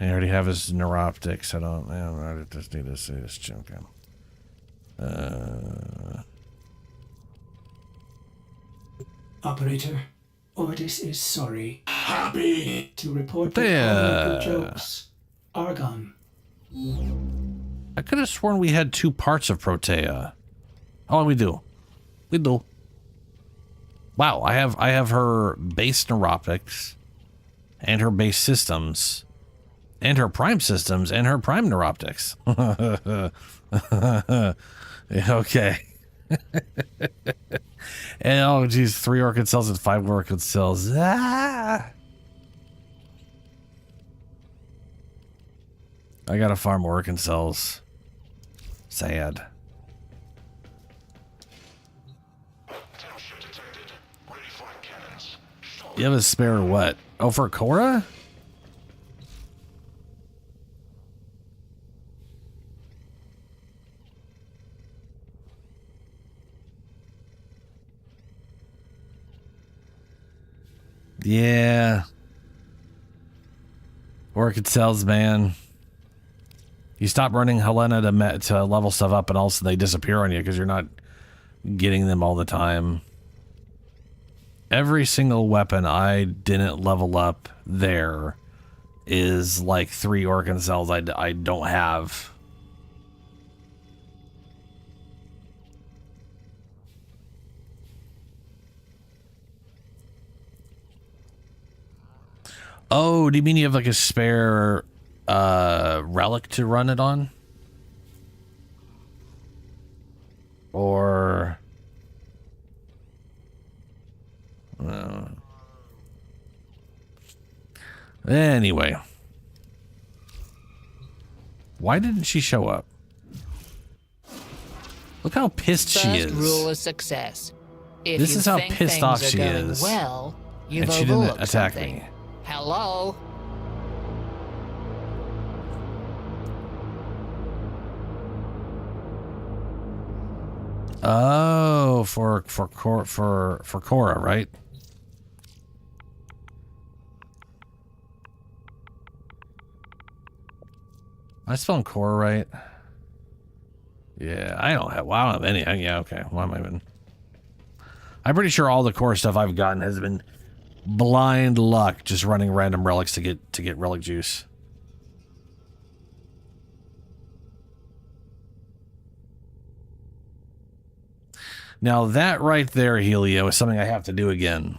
I already have his neuroptics. I just need to see this junk. Operator, Ordis is sorry. Happy to report that all good jokes are gone. I could have sworn we had 2 parts of Protea. Oh, we do. We do. Wow, I have her base neuroptics and her base systems and her prime systems and her prime neuroptics. Okay. And oh geez, 3 orchid cells and 5 orchid cells. Ah! I gotta farm Orokin cells. Sad. You have a spare what? Oh, for Korra? Yeah. Orokin cells, man. You stop running Helena to level stuff up, and also they disappear on you because you're not getting them all the time. Every single weapon I didn't level up there is like 3 Orokin cells I don't have. Oh, do you mean you have like a spare relic to run it on? Or anyway, why didn't she show up? Look how pissed she is. First rule of success. If This you is how think pissed off things are she going is. Well, you've And she didn't overlooked attack something. me. Hello? Oh, for Korra, right? Am I spelling Korra right? Yeah, I don't have any. Yeah, okay. Why am I even? I'm pretty sure all the Korra stuff I've gotten has been blind luck, just running random relics to get relic juice. Now that right there, Helio, is something I have to do again.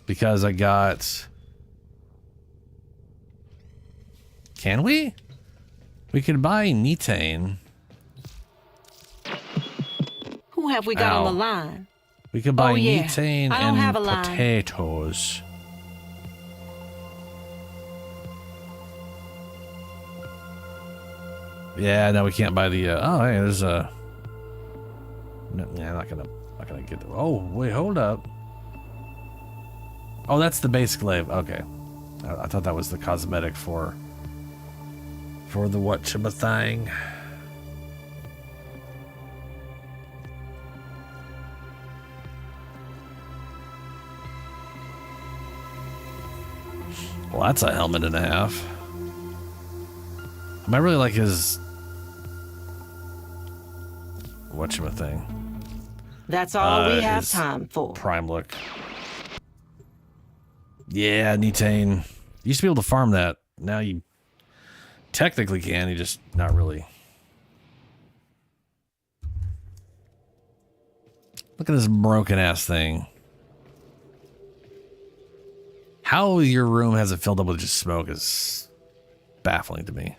Because I got... Can we? We could buy Nitane. Who have we got Ow. on the line? We could buy yeah. Nitane I don't and have a line. potatoes. Yeah, no, we can't buy the... oh, hey, there's a... No, yeah, I'm not gonna get the... Oh, wait, hold up. Oh, that's the basic glaive. Okay. I thought that was the cosmetic for the whatchamathing. Well, that's a helmet and a half. I really like his whatchamathing. That's all we have his time for. Prime look. Yeah, Nitane. You used to be able to farm that. Now you technically can, you just not really. Look at this broken ass thing. How your room has it filled up with just smoke is baffling to me.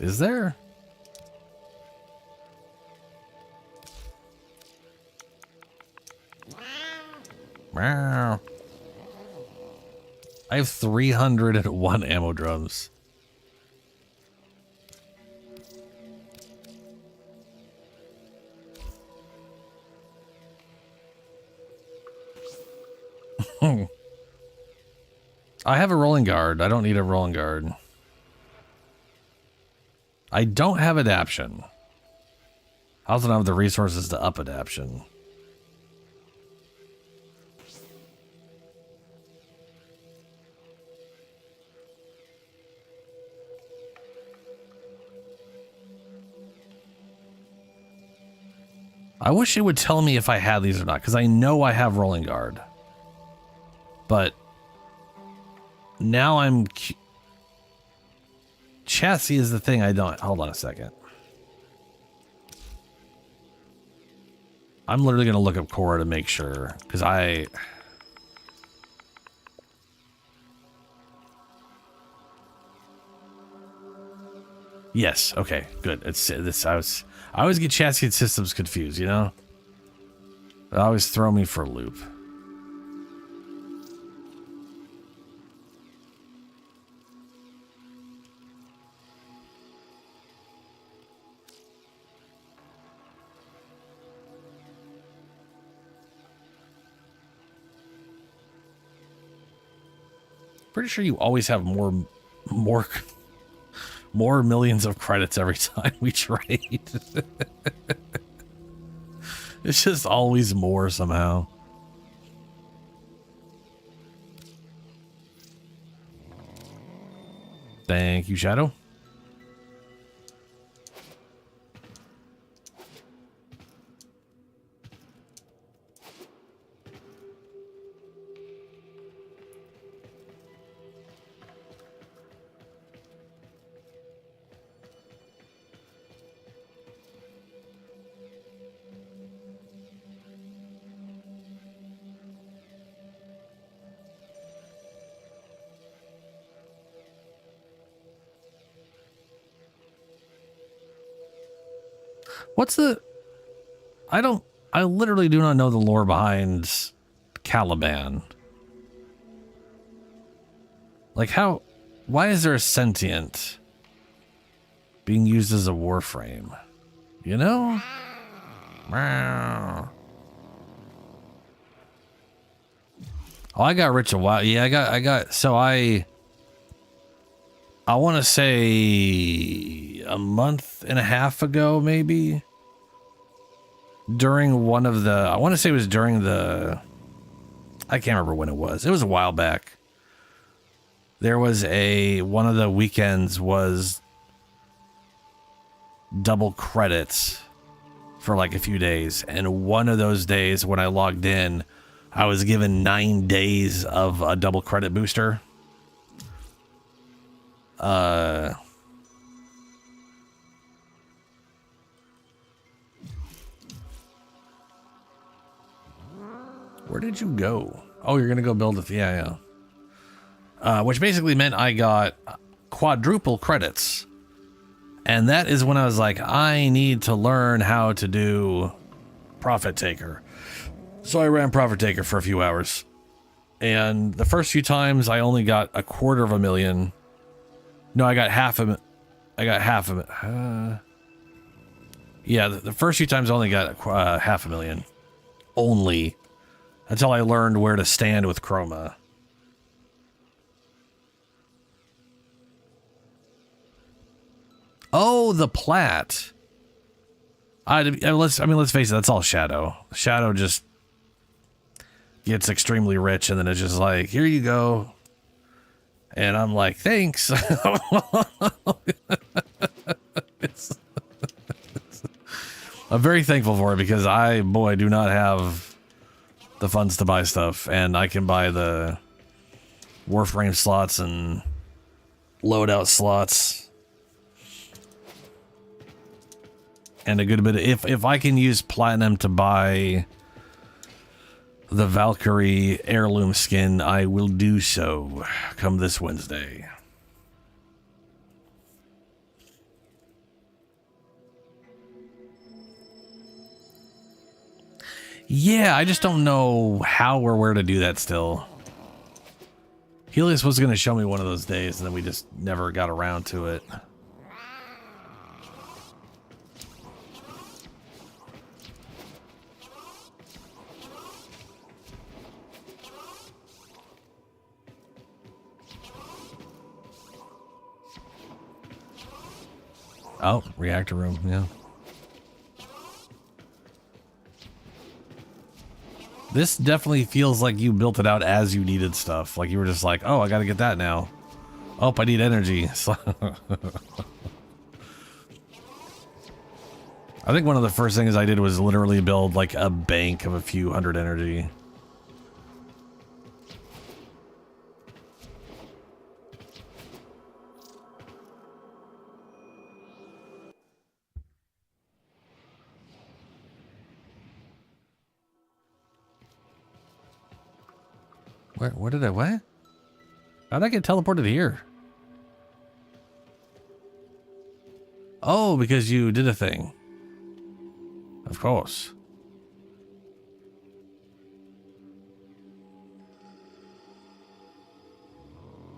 Is there? Meow. I have 301 ammo drums. I have a rolling guard. I don't need a rolling guard. I don't have adaption. I also don't have the resources to up adaption. I wish it would tell me if I had these or not, because I know I have rolling guard. But now I'm... Chassis is the thing I don't... Hold on a second. I'm literally going to look up Korra to make sure, because I... Yes, okay, good. It's this. I always get chassis and systems confused, you know? They always throw me for a loop. Pretty sure you always have more millions of credits every time we trade. It's just always more somehow. Thank you, Shadow. What's the... I literally do not know the lore behind Caliban. Like how... Why is there a sentient being used as a Warframe? You know? Oh, I got rich a while. Yeah, I want to say a month and a half ago, maybe. During one of the, I want to say it was during the, I can't remember when it was. It was a while back. There was one of the weekends was double credits for like a few days. And one of those days when I logged in, I was given 9 days of a double credit booster. Where did you go? Oh, you're gonna go build it. Yeah. Which basically meant I got quadruple credits. And that is when I was like, I need to learn how to do Profit Taker. So I ran Profit Taker for a few hours. And the first few times I only got 250,000. No, I got half of it. Yeah, the first few times I only got 500,000. Only. Until I learned where to stand with Chroma. Oh, the plat. Let's face it, that's all Shadow. Shadow just gets extremely rich and then it's just like, here you go. And I'm like, thanks. I'm very thankful for it because I do not have the funds to buy stuff. And I can buy the Warframe slots and loadout slots. And a good bit of, if I can use platinum to buy the Valkyrie heirloom skin, I will do so come this Wednesday. Yeah, I just don't know how or where to do that still. Helios was going to show me one of those days, and then we just never got around to it. Oh, reactor room, yeah. This definitely feels like you built it out as you needed stuff. Like you were just like, oh, I gotta get that now. Oh, I need energy. I think one of the first things I did was literally build like a bank of a few hundred energy. Where did I, what? How'd I get teleported here? Oh, because you did a thing. Of course.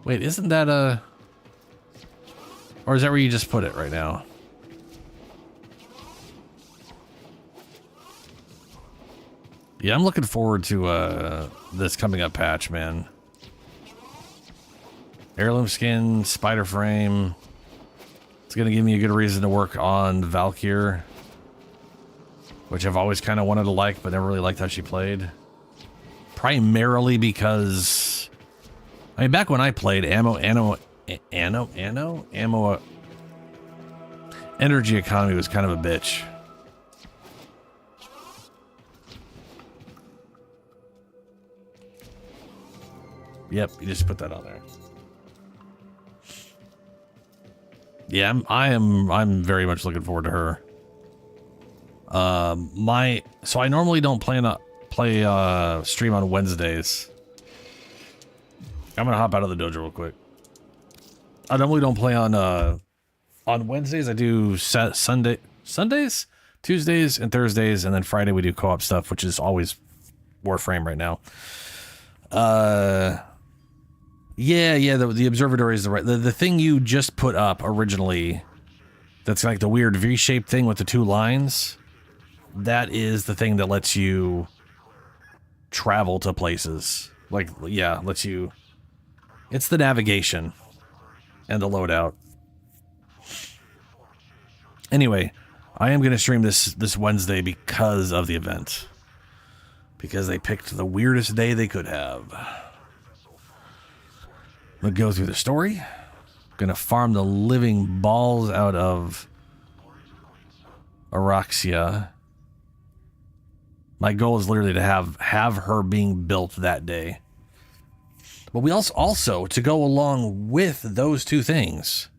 Wait, isn't that a... Or is that where you just put it right now? Yeah, I'm looking forward to this coming up patch, man. Heirloom skin, spider frame. It's going to give me a good reason to work on Valkyr, which I've always kind of wanted to like, but never really liked how she played. Primarily because, I mean, back when I played, energy economy was kind of a bitch. Yep, you just put that on there. Yeah, I'm very much looking forward to her. So I normally don't play stream on Wednesdays. I'm gonna hop out of the dojo real quick. I normally don't play on Wednesdays. I do Sundays, Tuesdays, and Thursdays, and then Friday we do co-op stuff, which is always Warframe right now. Yeah, the observatory is the thing you just put up originally. That's like the weird V-shaped thing with the two lines. That is the thing that lets you travel to places. Like, yeah, lets you... It's the navigation and the loadout. Anyway, I am going to stream this Wednesday because of the event. Because they picked the weirdest day they could have. I'm going to go through the story. I'm going to farm the living balls out of Araxia. My goal is literally to have her being built that day. But we also to go along with those two things.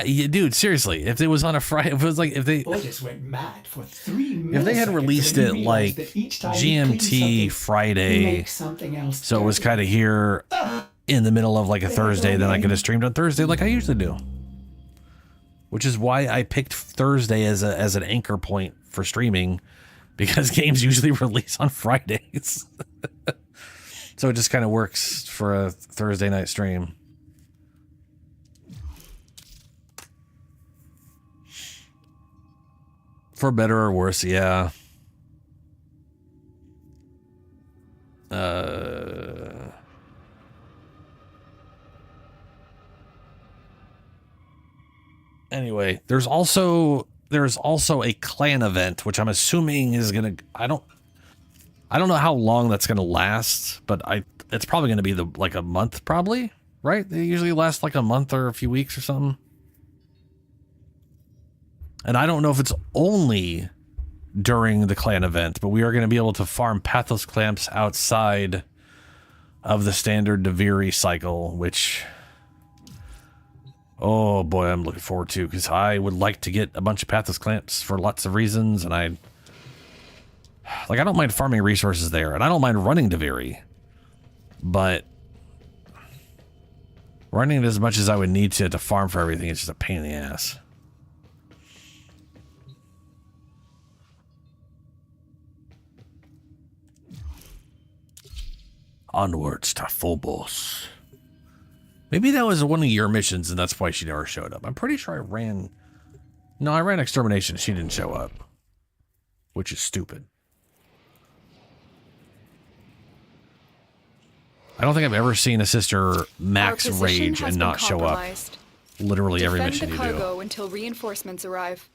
Dude, seriously, if it was on a Friday, if it was like, if they went mad for 3 if they had released it like GMT Friday, so it was kind of here in the middle of like a Thursday, then I could have streamed on Thursday like I usually do. Which is why I picked Thursday as an anchor point for streaming, because games usually release on Fridays. So it just kind of works for a Thursday night stream. For better or worse, yeah. Anyway, there's also a clan event, which I'm assuming is gonna. I don't know how long that's gonna last, but it's probably gonna be like a month, probably, right? They usually last like a month or a few weeks or something. And I don't know if it's only during the clan event, but we are going to be able to farm Pathos Clamps outside of the standard Deviri cycle, which, oh boy, I'm looking forward to, because I would like to get a bunch of Pathos Clamps for lots of reasons, and I don't mind farming resources there, and I don't mind running Deviri, but running it as much as I would need to farm for everything is just a pain in the ass. Onwards to Phobos. Maybe that was one of your missions and that's why she never showed up. I'm pretty sure I ran Extermination. She didn't show up, which is stupid. I don't think I've ever seen a sister max rage and not show up. Literally every mission you do. Defend the cargo until reinforcements arrive.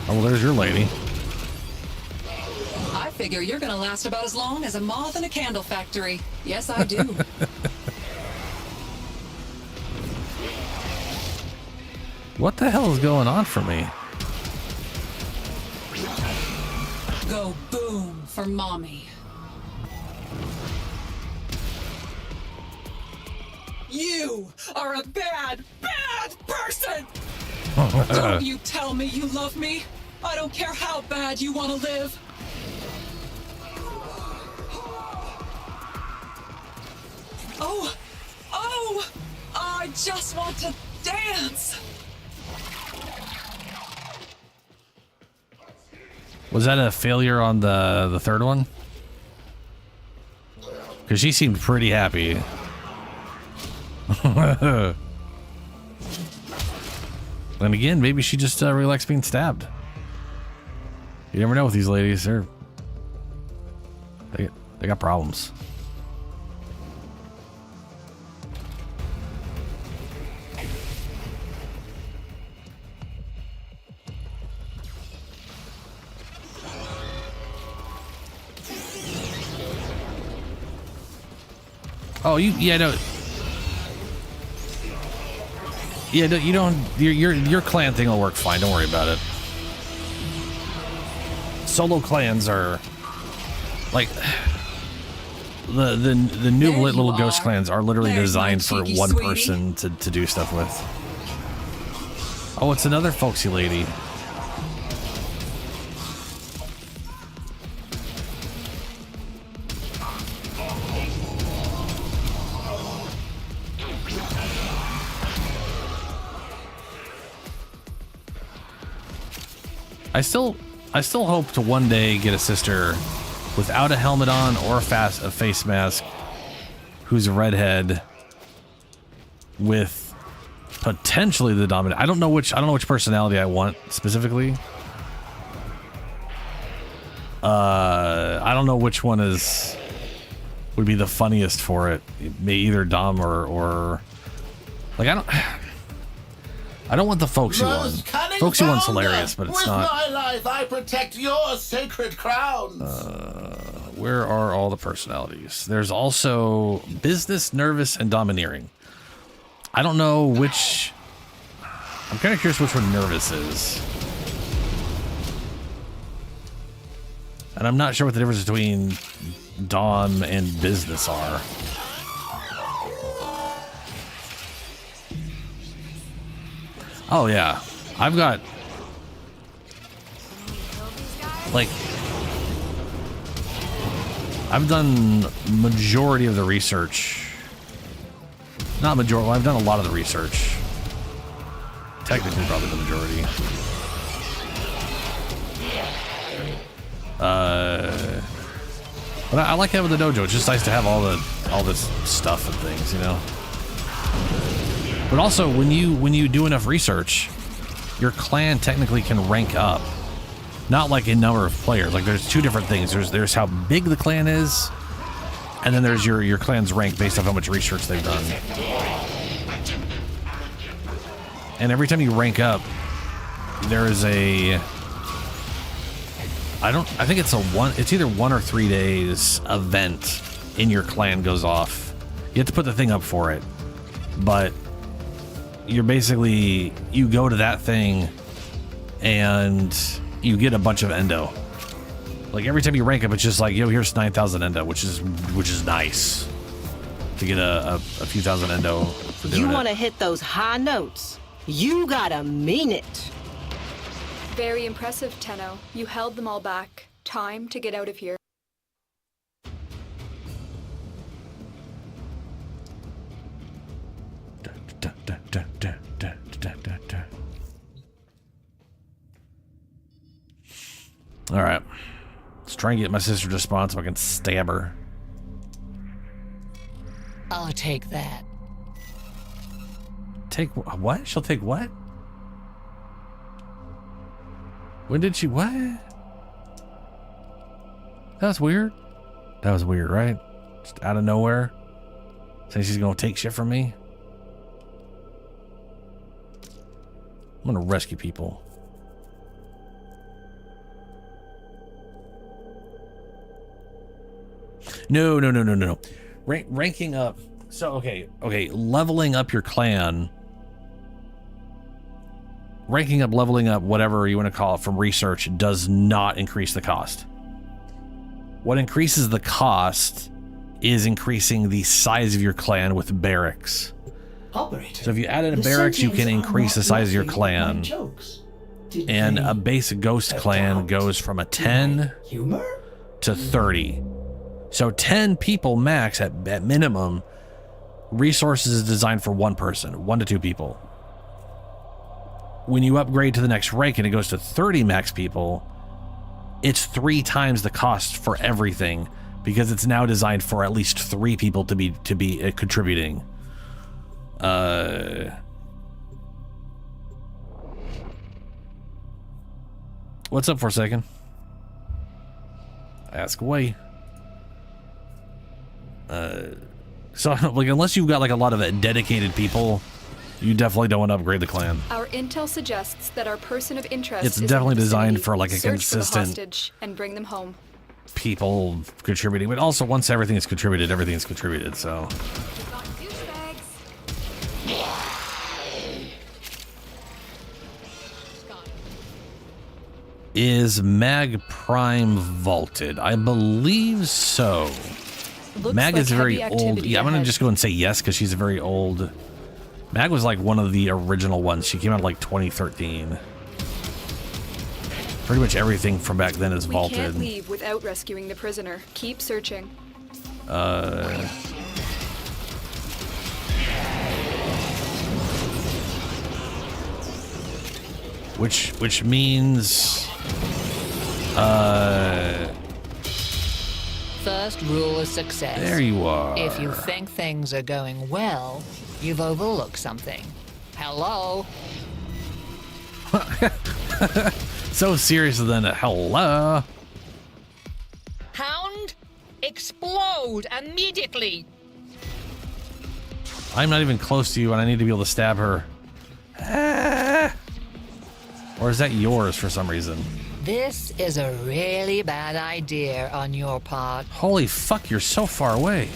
Oh, well, there's your lady. I figure you're gonna last about as long as a moth in a candle factory. Yes, I do. What the hell is going on for me? Go boom for mommy. You are a bad, bad person! Don't you tell me you love me. I don't care how bad you want to live. Oh, I just want to dance. Was that a failure on the third one? Because she seemed pretty happy. And again, maybe she just really likes being stabbed. You never know with these ladies. They got problems. Oh, no. Yeah, no, you don't. Your clan thing will work fine. Don't worry about it. Solo clans are like the new little ghost clans are literally designed for one person to do stuff with. Oh, it's another folksy lady. I still hope to one day get a sister without a helmet on or a face mask, who's a redhead with potentially the dominant. I don't know which personality I want specifically. I don't know which one would be the funniest for it. Either Dom or like I don't want the folksy one. Folksy one's hilarious, but it's not. With my life, I protect your sacred crowns. Where are all the personalities? There's also business, nervous, and domineering. I don't know which. I'm kind of curious which one nervous is. And I'm not sure what the difference between Dom and business are. Oh yeah, I've got like I've done majority of the research. Not majority. Well, I've done a lot of the research. Technically, probably the majority. But I like having the dojo. It's just nice to have all this stuff and things, you know. But also, when you do enough research, your clan technically can rank up. Not like in number of players. Like there's two different things. There's how big the clan is, and then there's your clan's rank based on how much research they've done. And every time you rank up, there is I think it's either 1 or 3 days event in your clan goes off. You have to put the thing up for it. But you're basically, you go to that thing and you get a bunch of endo. Like every time you rank up, it's just like, yo, here's 9,000 endo, which is nice to get a few thousand endo for doing You want to hit those high notes. You gotta mean it. Very impressive, Tenno. You held them all back. Time to get out of here. All right, let's try and get my sister to respond so I can stab her. I'll take that. Take what? She'll take what? When did she what? That was weird. That was weird, right? Just out of nowhere. Saying she's gonna take shit from me. I'm gonna rescue people. No. Ranking up. So, okay. Leveling up your clan. Ranking up, leveling up, whatever you want to call it, from research does not increase the cost. What increases the cost is increasing the size of your clan with barracks. Operator, So if you add in a barracks, you can increase the size of your clan. And a basic ghost clan goes from a 10 to 30. So 10 people max at minimum. Resources is designed for one person, 1 to 2 people. When you upgrade to the next rank and it goes to 30 max people, it's 3 times the cost for everything because it's now designed for at least 3 people to be contributing. What's up for a second? Ask away. So like unless you've got like a lot of dedicated people, you definitely don't want to upgrade the clan. Our intel suggests that our person of interest It's is definitely in the designed vicinity. for like a Search consistent for the hostage and bring them home. people contributing, but also once everything is contributed, everything's contributed, so. Is Mag Prime vaulted? I believe so. Looks Mag like is very heavy old. activity Yeah, I'm gonna ahead. just go and say yes because she's very old. Mag was like one of the original ones. She came out like 2013. Pretty much everything from back then is We vaulted. can't leave without rescuing the prisoner. Keep searching. Which means First rule of success. there you are. If you think things are going well, you've overlooked something. Hello? So serious than a hello. Hound, explode immediately! I'm not even close to you and I need to be able to stab her. Ah. Or is that yours for some reason? This is a really bad idea on your part. Holy fuck, you're so far away.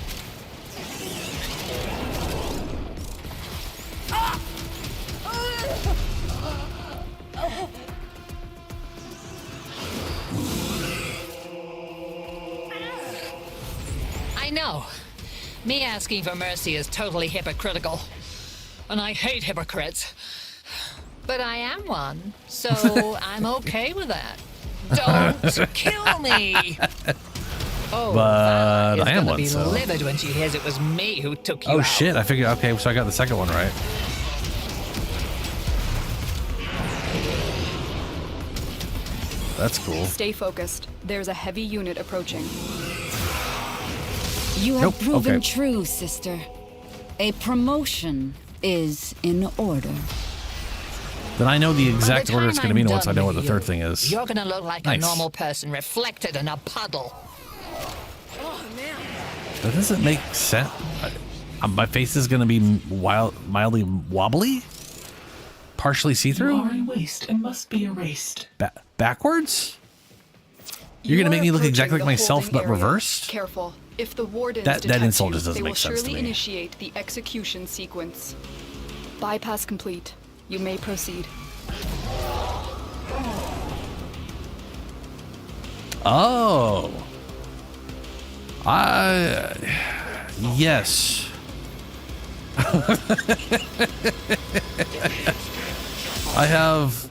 I know. Me asking for mercy is totally hypocritical. And I hate hypocrites. But I am one, so I'm okay with that. Don't kill me! Oh, But Vala is I am gonna one, be so. livid when she hears it was me who took you Oh out. shit, I figured, okay, so I got the second one right. That's cool. Stay focused. There's a heavy unit approaching. You have Nope, proven okay. true, sister. A promotion is in order. Then I know the exact By the order it's time going to be, and I'm once I done know what with the third you, thing is. You're gonna look like Nice. a normal person reflected in a puddle. That doesn't make sense. My face is going to be mildly wobbly? Partially You see-through? are a waste and must be erased. Backwards? You're going to make me look exactly like myself, but reversed? Careful. If the wardens That detect insult you, just doesn't they will make sense to surely me. initiate the execution sequence. Bypass complete. You may proceed. Oh. Yes. I have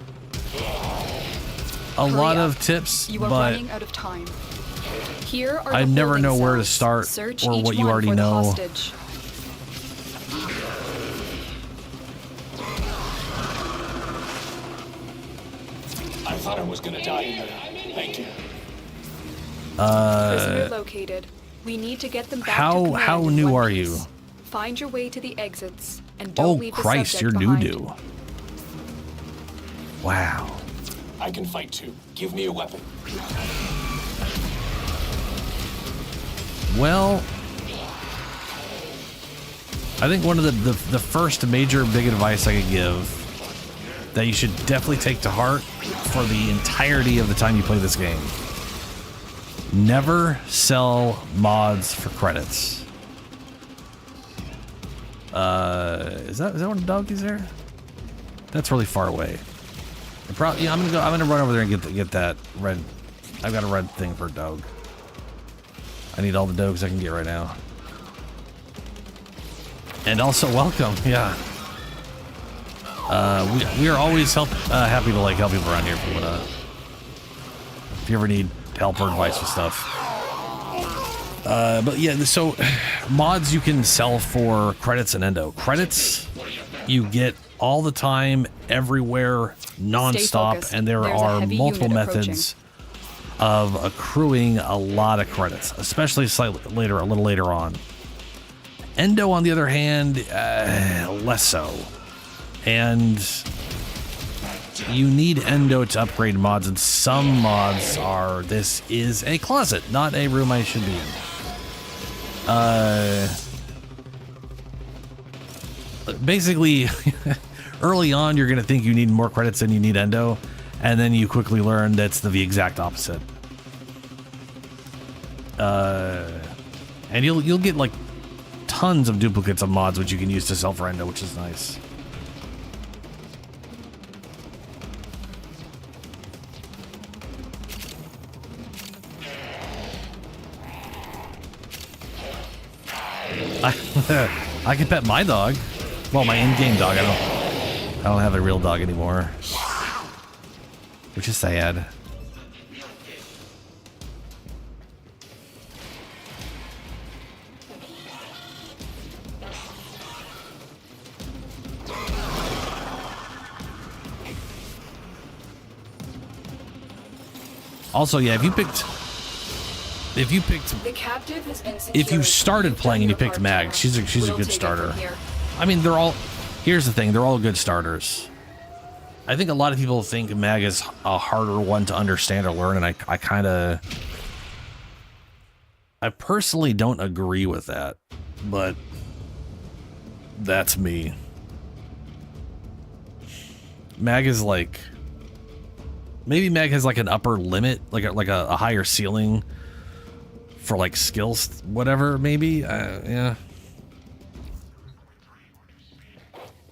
a lot of tips, You are but running out of time. Here are I the never holding know where to cells. start Search or each what you one already for the know. hostage. I thought I was gonna die here. Thank you. Prisoner located. We need to get them back to how command in new one are piece. you? Find your way to the exits and don't Oh leave the Christ, subject you're behind. doo-doo. Wow. I can fight too. Give me a weapon. Well, I think one of the first major big advice I could give that you should definitely take to heart for the entirety of the time you play this game. Never sell mods for credits. Is that one of the doggies there? That's really far away. I'm gonna run over there and get that red. I've got a red thing for a dog. I need all the dogs I can get right now. And also welcome, yeah. We are always happy to like help people around here if you ever need help or advice with stuff. But yeah, so mods you can sell for credits and endo. Credits you get all the time, everywhere, non-stop, and there are multiple methods of accruing a lot of credits, especially a little later on. Endo, on the other hand, less so. And you need endo to upgrade mods, and some mods are, this is a closet, not a room I should be in. Basically, early on, you're going to think you need more credits than you need endo, and then you quickly learn that's the exact opposite. And you'll get like tons of duplicates of mods which you can use to sell for endo, which is nice. I can pet my dog. Well, my in-game dog. I don't have a real dog anymore, which is sad. Also, yeah, if you started playing and you picked Mag, she's a good starter. I mean, here's the thing, they're all good starters. I think a lot of people think Mag is a harder one to understand or learn, and I personally don't agree with that, but that's me. Mag is like, maybe Mag has like an upper limit, like a higher ceiling for like skills, whatever, maybe. Yeah.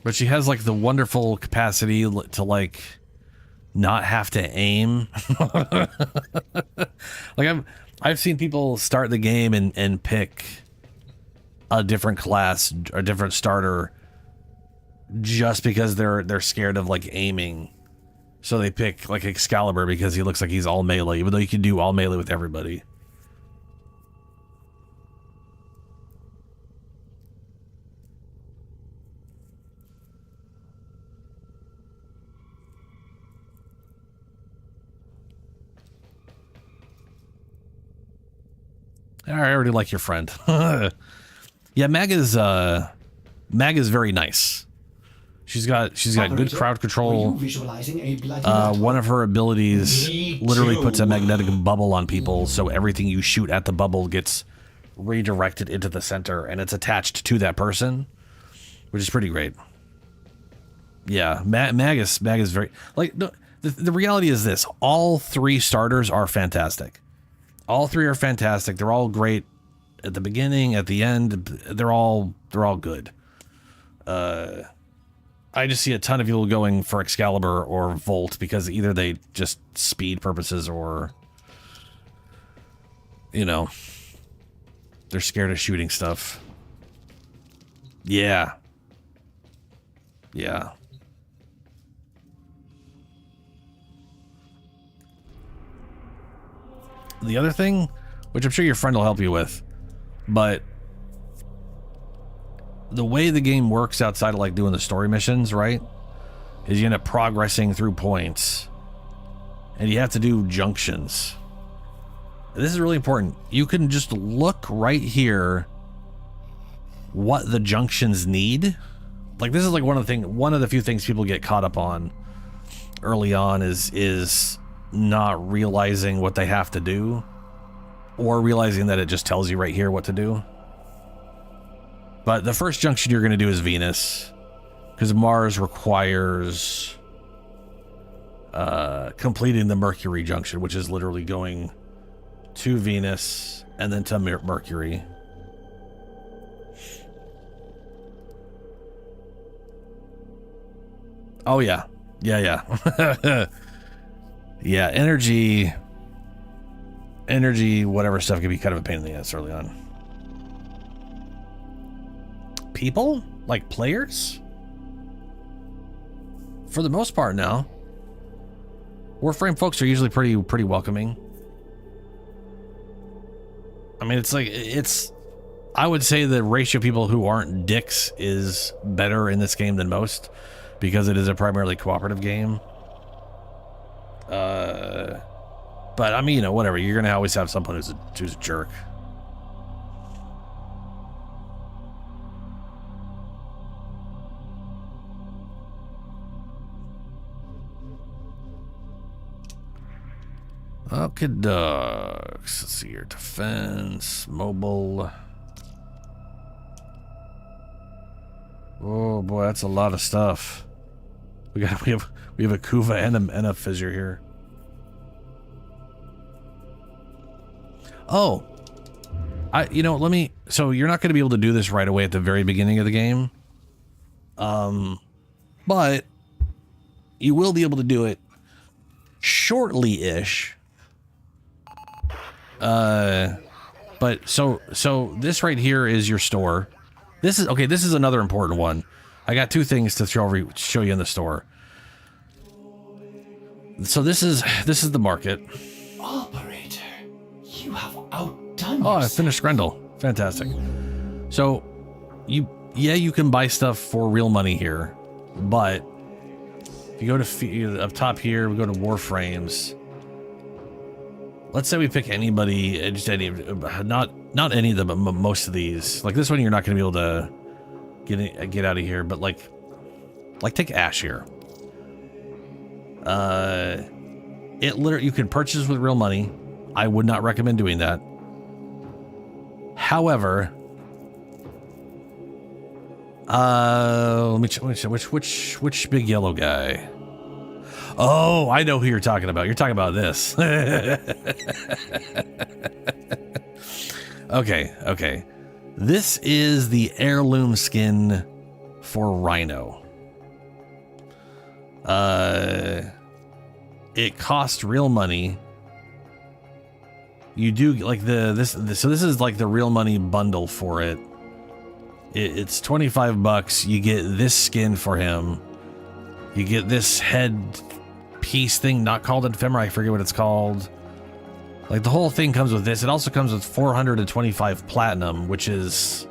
But she has like the wonderful capacity to like not have to aim. Like I've seen people start the game and pick a different class or different starter just because they're scared of like aiming. So they pick like Excalibur because he looks like he's all melee, even though you can do all melee with everybody. I already like your friend. Yeah, Mag is very nice. She's got good crowd control. One of her abilities literally puts a magnetic bubble on people, so everything you shoot at the bubble gets redirected into the center, and it's attached to that person, which is pretty great. Yeah, Mag is very like the reality is this: all three starters are fantastic. All three are fantastic. They're all great at the beginning, at the end. They're all good. I just see a ton of people going for Excalibur or Volt because either they just speed purposes or, you know, they're scared of shooting stuff. Yeah. Yeah. The other thing, which I'm sure your friend will help you with, but the way the game works outside of like doing the story missions, right, is you end up progressing through points and you have to do junctions. This is really important. You can just look right here what the junctions need. Like this is like one of the few things people get caught up on early on is not realizing what they have to do, or realizing that it just tells you right here what to do. But the first junction you're going to do is Venus, because Mars requires completing the Mercury junction, which is literally going to Venus and then to Mercury. Oh yeah, yeah. Yeah, energy energy, whatever stuff can be kind of a pain in the ass early on. People? Like players? For the most part now. Warframe folks are usually pretty welcoming. I mean, I would say the ratio of people who aren't dicks is better in this game than most, because it is a primarily cooperative game. But I mean, you know, whatever. You're gonna always have someone who's a jerk. Okay, dogs. Let's see here. Defense, mobile. Oh boy, that's a lot of stuff. We have a Kuva and a Fissure here. Oh, so you're not going to be able to do this right away at the very beginning of the game. But you will be able to do it shortly-ish. But so this right here is your store. This is another important one. I got two things to show you in the store. So this is the market. Operator, you have outdone Oh, I yourself. finished Grendel. Fantastic. So you can buy stuff for real money here, but if you go to up top here, we go to Warframes. Let's say we pick anybody, just any, not any of them, but most of these. Like this one, you're not going to be able to get out of here. But like take Ash here. It literally, you can purchase with real money. I would not recommend doing that. However, let me check which big yellow guy. Oh, I know who you're talking about. You're talking about this. Okay. This is the heirloom skin for Rhino. It costs real money. You do like so this is like the real money bundle for it. It's $25. You get this skin for him. You get this head piece thing, not called ephemera, I forget what it's called. Like the whole thing comes with this. It also comes with 425 platinum, which is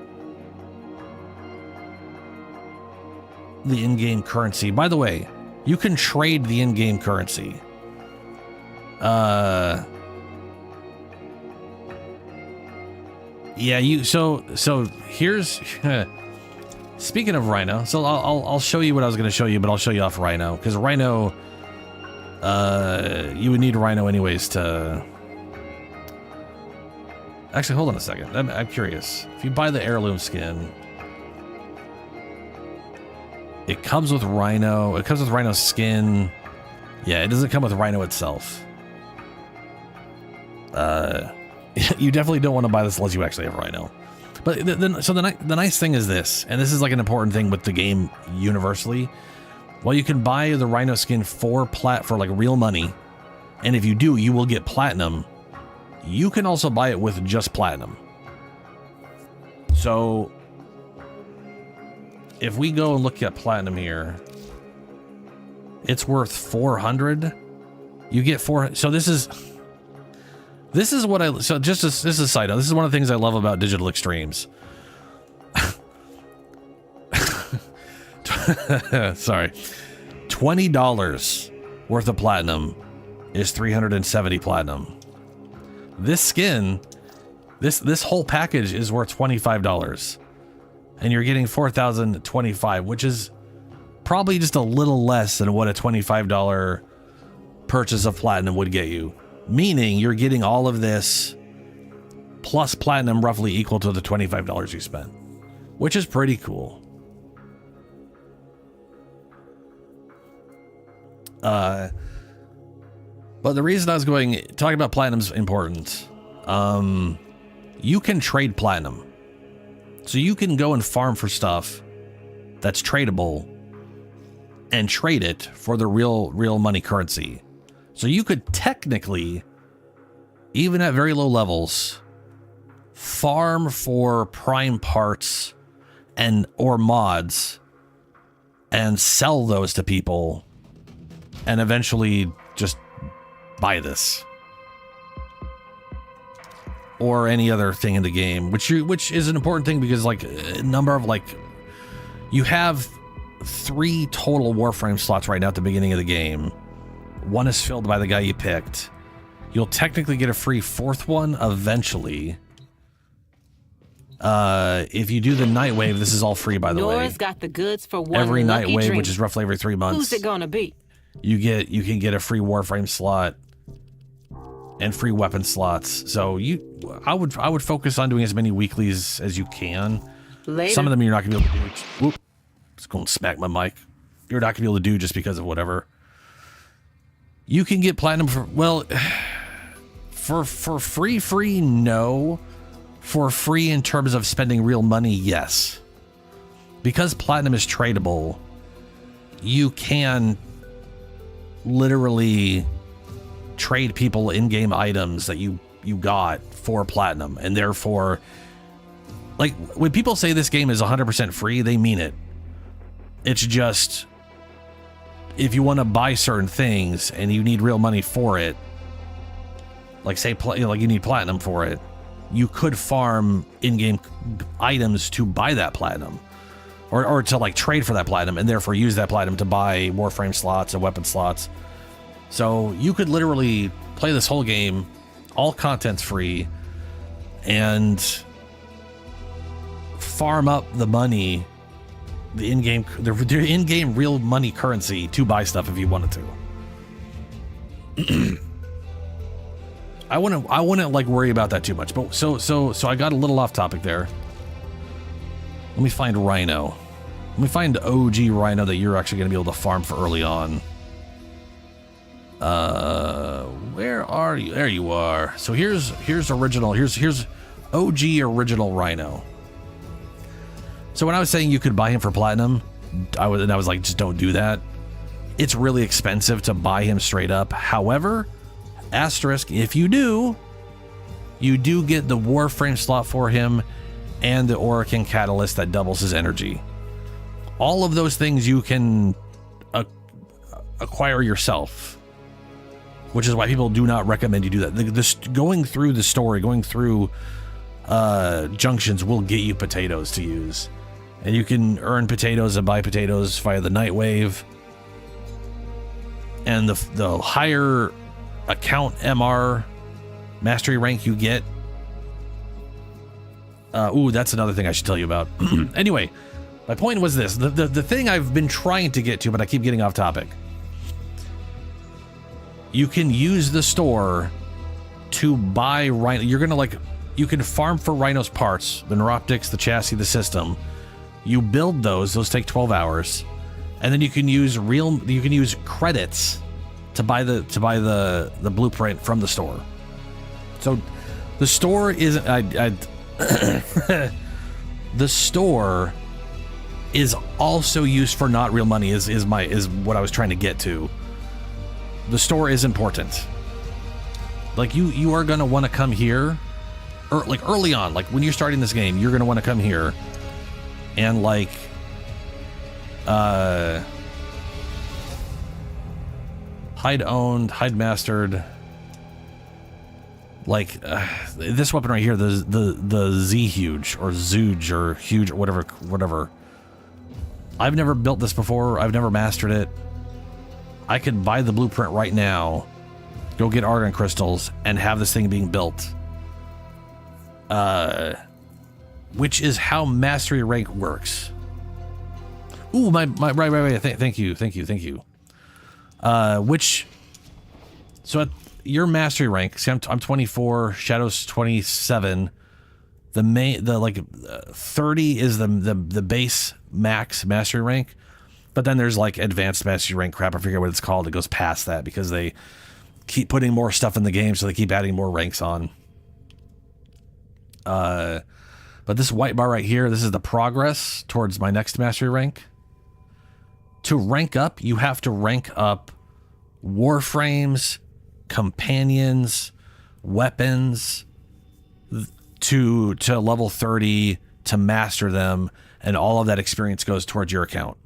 the in-game currency. By the way, you can trade the in-game currency. Yeah, so here's speaking of Rhino, so I'll show you what I was going to show you, but I'll show you off Rhino, because Rhino, you would need Rhino anyways to. Actually, hold on a second. I'm curious. If you buy the heirloom skin, it comes with Rhino. It comes with Rhino skin. Yeah, it doesn't come with Rhino itself. You definitely don't want to buy this unless you actually have Rhino. But the nice thing is this, and this is like an important thing with the game universally. While you can buy the Rhino skin for like real money, and if you do, you will get platinum. You can also buy it with just platinum. So if we go and look at platinum here, it's worth 400. You get 400. So this is what this is a side note. This is one of the things I love about Digital Extremes. Sorry. $20 worth of platinum is 370 platinum. This skin, this whole package is worth $25. And you're getting 4,025, which is probably just a little less than what a $25 purchase of platinum would get you. Meaning you're getting all of this plus platinum roughly equal to the $25 you spent, which is pretty cool. But the reason I was talking about platinum's important. You can trade platinum. So you can go and farm for stuff that's tradable and trade it for the real money currency. So you could technically, even at very low levels, farm for prime parts or mods and sell those to people and eventually just buy this or any other thing in the game, which is an important thing because like a number of like you have 3 total Warframe slots right now at the beginning of the game. 1 is filled by the guy you picked. You'll technically get a free 4th one eventually. If you do the Nightwave, this is all free, by the way. Nora's got the goods for one every lucky Nightwave, drink. which is roughly every 3 months. Who's it gonna be? You can get a free Warframe slot and free weapon slots. So I would focus on doing as many weeklies as you can. Later. Some of them you're not gonna be able to do. Whoop! Just going to smack my mic. You're not gonna be able to do just because of whatever. You can get platinum for free. No. For free in terms of spending real money, yes. Because platinum is tradable, you can literally trade people in-game items that you got for platinum, and therefore, like, when people say this game is 100% free, they mean it. It's just, if you want to buy certain things and you need real money for it, like say, like you need platinum for it, you could farm in-game items to buy that platinum, or to like trade for that platinum, and therefore use that platinum to buy Warframe slots and weapon slots. So you could literally play this whole game, all content's free, and farm up the money, the in-game real money currency to buy stuff if you wanted to. I wouldn't like worry about that too much. But so I got a little off topic there. Let me find Rhino. Let me find OG Rhino that you're actually going to be able to farm for early on. Where are you? There you are. So here's original. Here's OG original Rhino. So when I was saying you could buy him for platinum, I was like, just don't do that. It's really expensive to buy him straight up. However, asterisk, if you do get the Warframe slot for him and the Orokin catalyst that doubles his energy. All of those things you can acquire yourself, which is why people do not recommend you do that. Going through the story, going through junctions will get you potatoes to use, and you can earn potatoes and buy potatoes via the Nightwave, and the higher account MR mastery rank you get. That's another thing I should tell you about. Anyway, my point was this. The thing I've been trying to get to, but I keep getting off topic. You can use the store to buy Rhino. You can farm for Rhino's parts, the neuroptics, the chassis, the system. You build those take 12 hours. And then you can use credits to buy the blueprint from the store. So the store isn't the store is also used for not real money is what I was trying to get to. The store is important. Like you are gonna want to come here, or like early on, like when you're starting this game, you're gonna want to come here and like hide owned, hide mastered, like this weapon right here, the Z huge or Zooge or huge or whatever. I've never built this before. I've never mastered it. I could buy the blueprint right now, go get argon crystals, and have this thing being built. Which is how mastery rank works. Ooh, my right. Thank you. So at your mastery rank, see, I'm 24, Shadow's 27. The 30 is the base max mastery rank, but then there's like advanced mastery rank crap. I forget what it's called. It goes past that because they keep putting more stuff in the game, so they keep adding more ranks on. But this white bar right here, this is the progress towards my next mastery rank. To rank up, you have to rank up Warframes, companions, weapons to level 30 to master them, and all of that experience goes towards your account.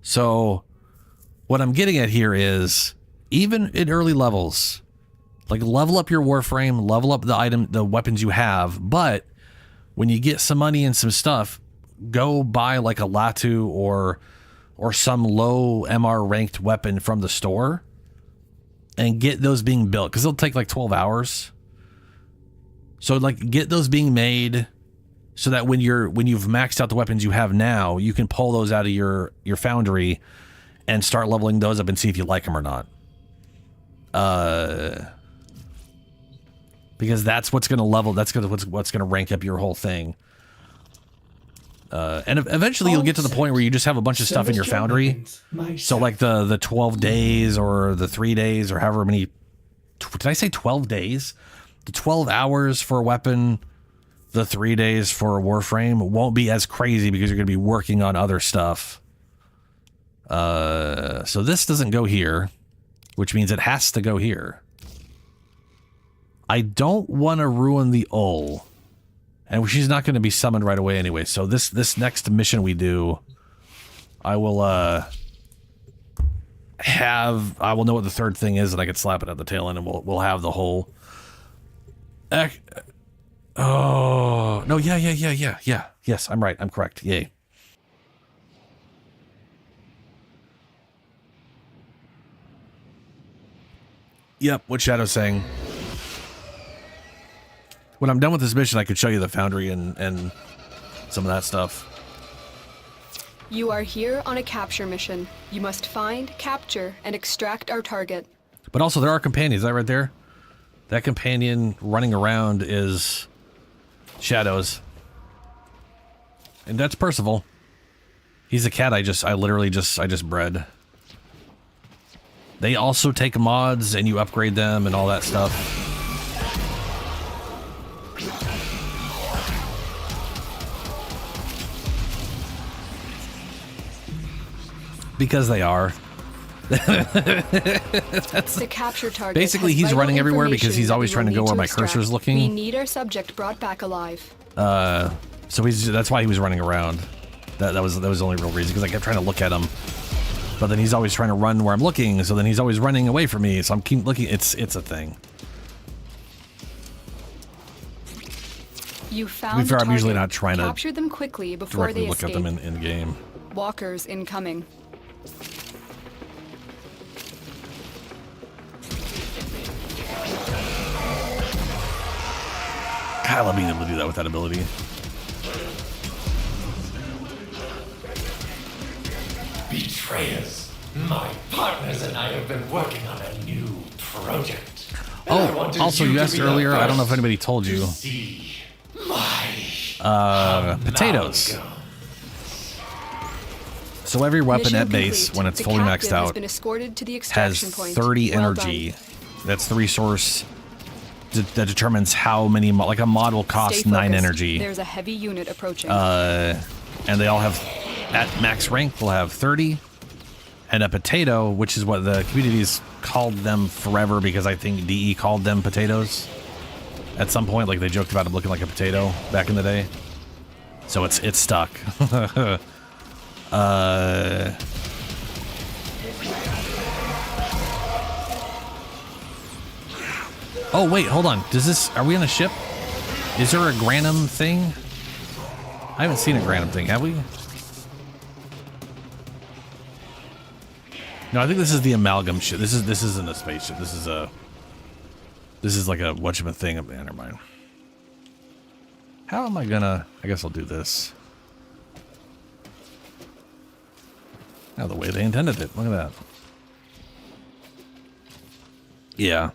So what I'm getting at here is, even in early levels, like, level up your Warframe, level up the weapons you have, but when you get some money and some stuff, go buy like a Latu or some low MR ranked weapon from the store and get those being built, because it'll take like 12 hours. So like, get those being made so that when you've maxed out the weapons you have now, you can pull those out of your foundry and start leveling those up and see if you like them or not. Because that's what's going to level, what's going to rank up your whole thing. And eventually you'll get to the point where you just have a bunch of stuff in your foundry. So like the 12 days or the 3 days or however many, did I say 12 days? The 12 hours for a weapon, the 3 days for a Warframe won't be as crazy because you're going to be working on other stuff. So this doesn't go here, which means it has to go here. I don't want to ruin the Ul, and she's not going to be summoned right away anyway. So this next mission we do, I will know what the third thing is, and I can slap it at the tail end, and we'll have the whole. Oh no! Yeah. Yes, I'm right. I'm correct. Yay. Yep. What Shadow's saying. When I'm done with this mission, I could show you the foundry and some of that stuff. You are here on a capture mission. You must find, capture, and extract our target. But also, there are companions. That right there? That companion running around is Shadows. And that's Percival. He's a cat I just bred. They also take mods and you upgrade them and all that stuff. Because they are. That's the capture target. Basically, he's running everywhere because he's always trying to go where my cursor's looking. We need our subject brought back alive. So that's why he was running around. That was the only real reason, because I kept trying to look at him. But then he's always trying to run where I'm looking, so then he's always running away from me. So I'm keep looking. It's a thing. You found. To be fair, I'm usually not trying to capture them quickly before directly they look escape. at them in game. Walkers incoming. God, I love being able to do that with that ability. Betrayers. My partners and I have been working on a new project. Oh, also, you asked earlier, I don't know if anybody told you. Potatoes. So every weapon at base, when it's fully maxed out, has 30 energy. That's the resource that determines how many, like a mod will cost 9 energy. There's a heavy unit approaching. And they all have, at max rank, will have 30. And a potato, which is what the community's called them forever, because I think DE called them potatoes at some point. Like, they joked about them looking like a potato back in the day. So it's stuck. Oh, wait, hold on. Are we on a ship? Is there a Granum thing? I haven't seen a Granum thing, have we? No, I think this is the amalgam ship. This isn't a spaceship. This is like a thing. Oh, never mind. How am I gonna? I guess I'll do this. Oh, the way they intended it. Look at that. Yeah.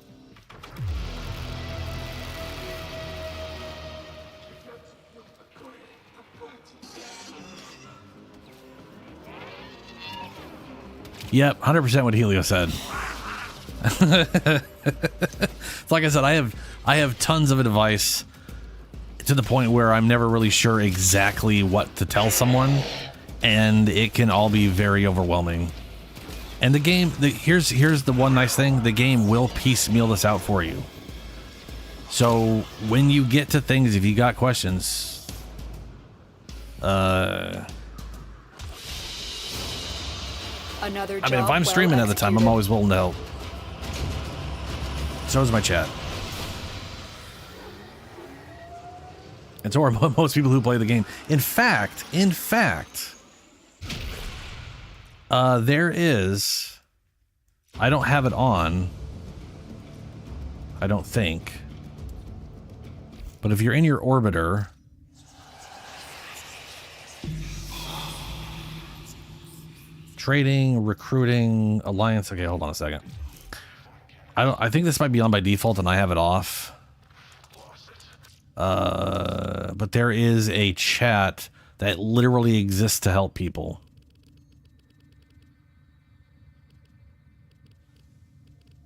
Yep, 100% what Helio said. Like I said, I have tons of advice to the point where I'm never really sure exactly what to tell someone, and it can all be very overwhelming. And the game, here's the one nice thing, the game will piecemeal this out for you. So when you get to things, if you got questions, Another I mean, if I'm streaming at the time, I'm always willing to help. So is my chat. And so are most people who play the game. In fact, there is, I don't have it on, I don't think, but if you're in your orbiter, trading, recruiting, alliance, okay, hold on a second. I think this might be on by default and I have it off. But there is a chat that literally exists to help people.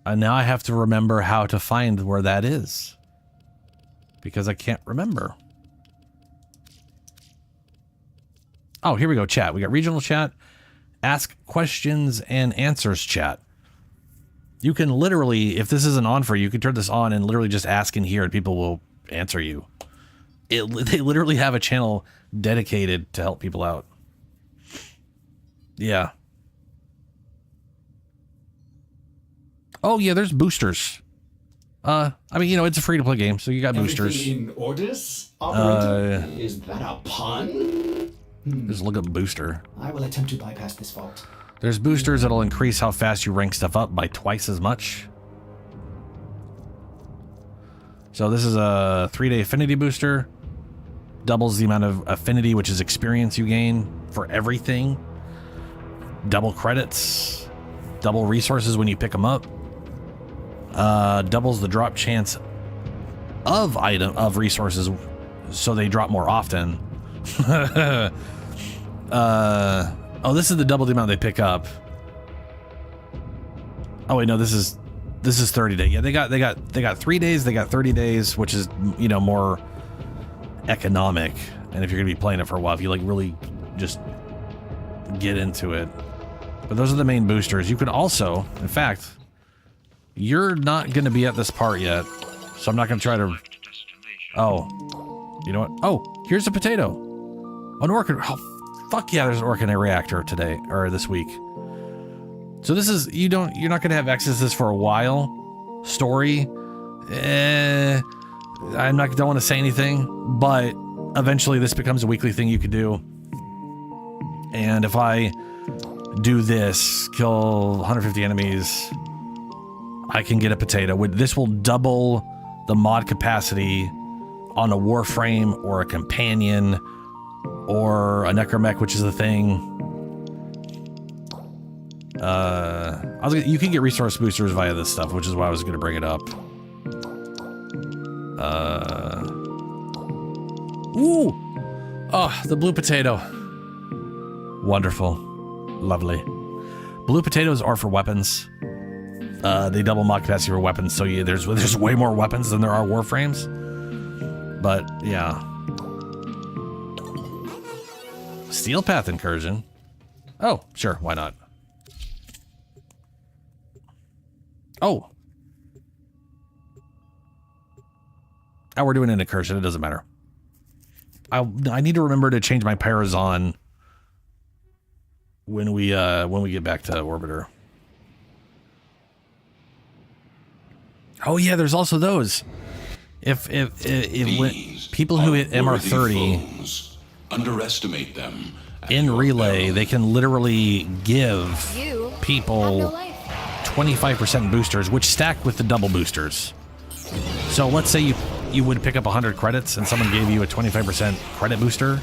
And now I have to remember how to find where that is. Because I can't remember. Oh, here we go, chat. We got regional chat, ask questions and answers chat. You can literally, if this isn't on for you, you can turn this on and literally just ask in here and people will answer you. They literally have a channel dedicated to help people out. Yeah. Oh yeah, there's boosters. I mean, you know, it's a free-to-play game, so you got boosters. Everything in orders, operator? Is that a pun? Just look up booster. I will attempt to bypass this fault. There's boosters that'll increase how fast you rank stuff up by twice as much. So this is a 3-day affinity booster. Doubles the amount of affinity, which is experience you gain for everything. Double credits. Double resources when you pick them up. Doubles the drop chance of resources, so they drop more often. Oh, this is the double the amount they pick up. Oh wait, no, this is 30 days. Yeah, they got 3 days, they got 30 days, which is, you know, more economic. And if you're gonna be playing it for a while, if you like really just get into it. But those are the main boosters. You could also, in fact, you're not gonna be at this part yet, so I'm not gonna try to. Oh, you know what? Oh, here's a potato. An Orokin. Oh, fuck yeah! There's an Orokin reactor today or this week. So this is you're not gonna have access to this for a while. Story. Don't want to say anything, but eventually this becomes a weekly thing you could do. And if I do this, kill 150 enemies, I can get a potato. This will double the mod capacity on a Warframe or a companion or a necromech, which is the thing. You can get resource boosters via this stuff, which is why I was going to bring it up. Ooh! Oh, the blue potato. Wonderful. Lovely. Blue potatoes are for weapons. They double mod capacity for weapons, so yeah, there's way more weapons than there are Warframes. But, yeah. Steel Path Incursion. Oh, sure, why not? Oh. Oh, we're doing an incursion, it doesn't matter. I need to remember to change my Parazon when we get back to Orbiter. Oh yeah, there's also those. If people who hit MR30 underestimate them in Relay, they can literally give people 25% boosters, which stack with the double boosters. So let's say you would pick up 100 credits and someone gave you a 25% credit booster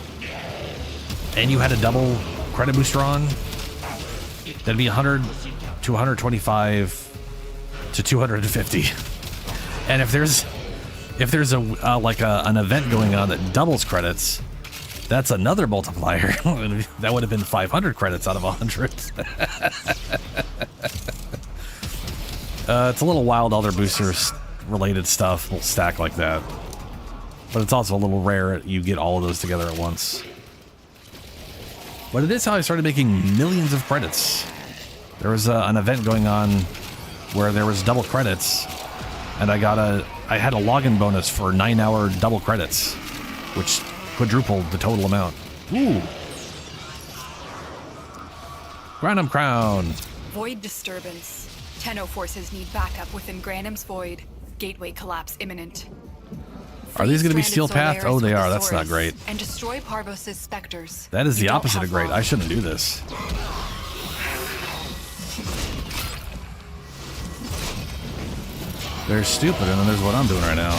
and you had a double credit booster on, that'd be 100 to 125 to 250. And if there's an event going on that doubles credits, that's another multiplier. That would have been 500 credits out of 100. It's a little wild, all their boosters related stuff will stack like that. But it's also a little rare you get all of those together at once. But it is how I started making millions of credits. There was an event going on where there was double credits, and I had a login bonus for 9-hour double credits, which quadrupled the total amount. Ooh. Granum Crown. Void disturbance. Tenno forces need backup within Granum's Void. Gateway collapse imminent. Are these going to be Steel Stranded Path? Oh, they Solaris are. with That's not Thesaurus great. And destroy Parvos' specters. That is You the don't opposite have of great. long. I shouldn't do this. There's stupid, and then there's what I'm doing right now.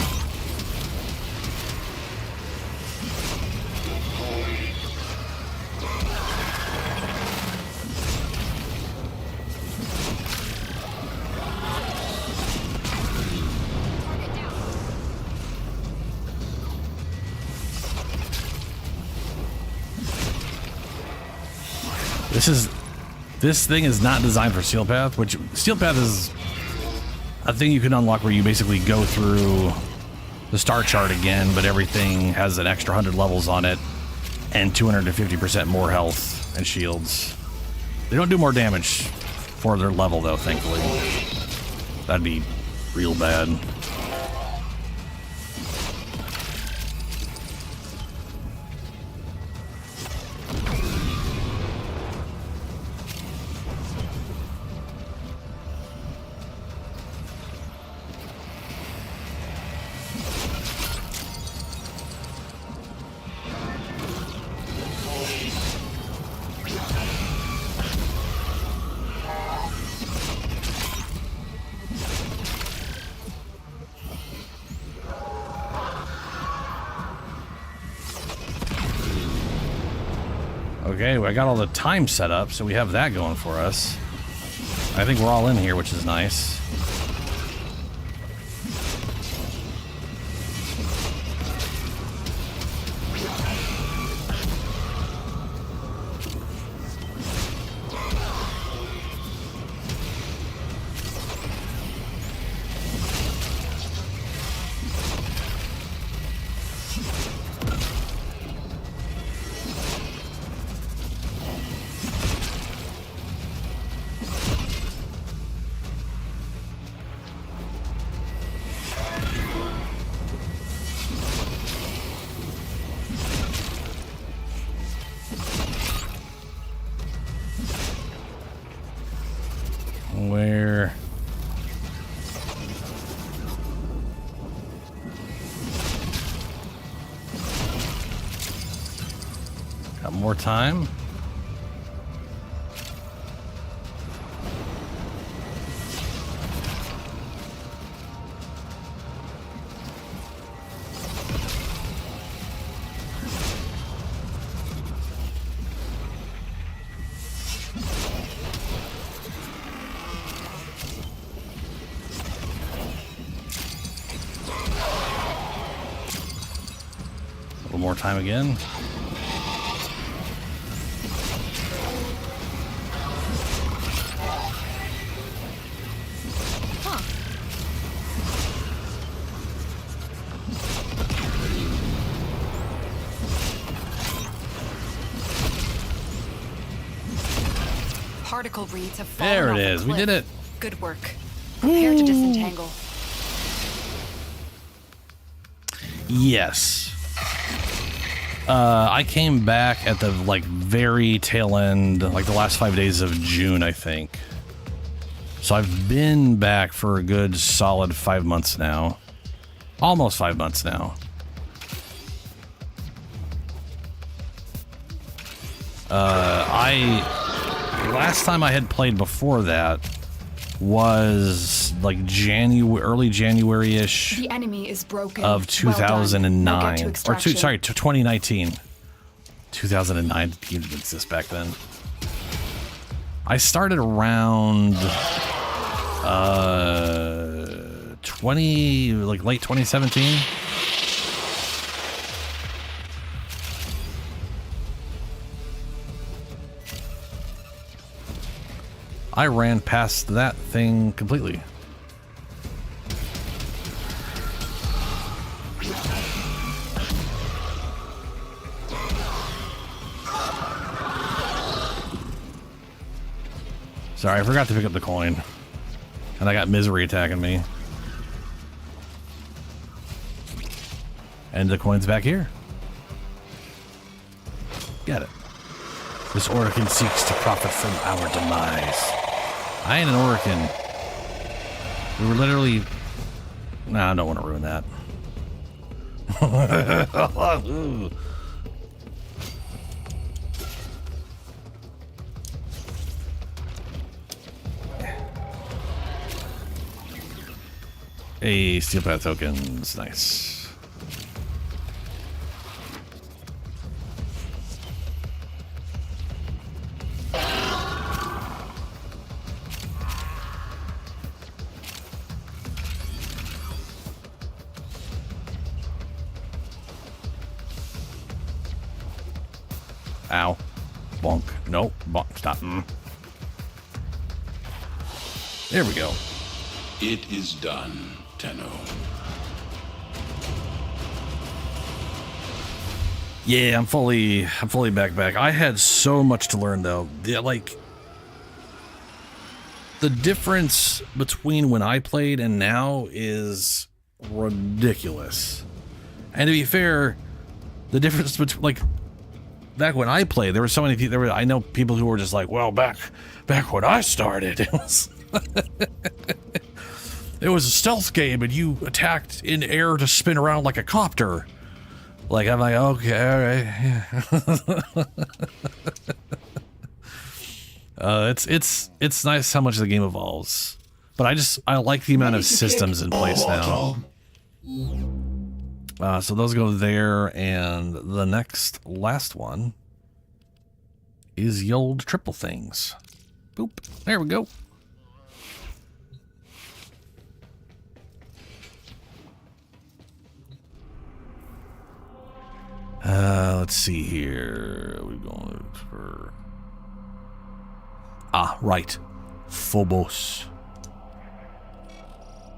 This thing is not designed for Steel Path, which Steel Path is a thing you can unlock where you basically go through the star chart again, but everything has an extra 100 levels on it and 250% more health and shields. They don't do more damage for their level, though, thankfully. That'd be real bad. Okay, I got all the time set up, so we have that going for us. I think we're all in here, which is nice. Where? Got more time? More time again. Huh. Particle reeds have fallen There off it the is. We cliff. did it. Good work. Prepare to disentangle. Yes. I came back at the very tail end, like the last 5 days of June, I think. So I've been back for a good solid 5 months now. Almost 5 months now. Last time I had played before that was like early January-ish. The enemy is broken. Of 2009 Well done. 2019. 2009 didn't exist back then. I started around late 2017. I ran past that thing completely. Sorry, I forgot to pick up the coin. And I got misery attacking me. And the coin's back here. Get it. This Orokin seeks to profit from our demise. I ain't an Orokin. We were literally... Nah, I don't want to ruin that. Hey, steel path tokens. Nice. Ow. Bonk. Nope. Bonk. Stop. There we go. It is done, Tenno. Yeah, I'm fully back. I had so much to learn though. Like the difference between when I played and now is ridiculous. And to be fair, the difference between like back when I played, there were so many people. I know people who were just like, "Well, back when I started, it was it was a stealth game, and you attacked in air to spin around like a copter." Like I'm like, okay, all right, yeah. It's nice how much the game evolves, but I like the amount of systems in place now. So those go there, and the last one is the old triple things. Boop. There we go. Let's see here. We're going for... Ah, right. Phobos.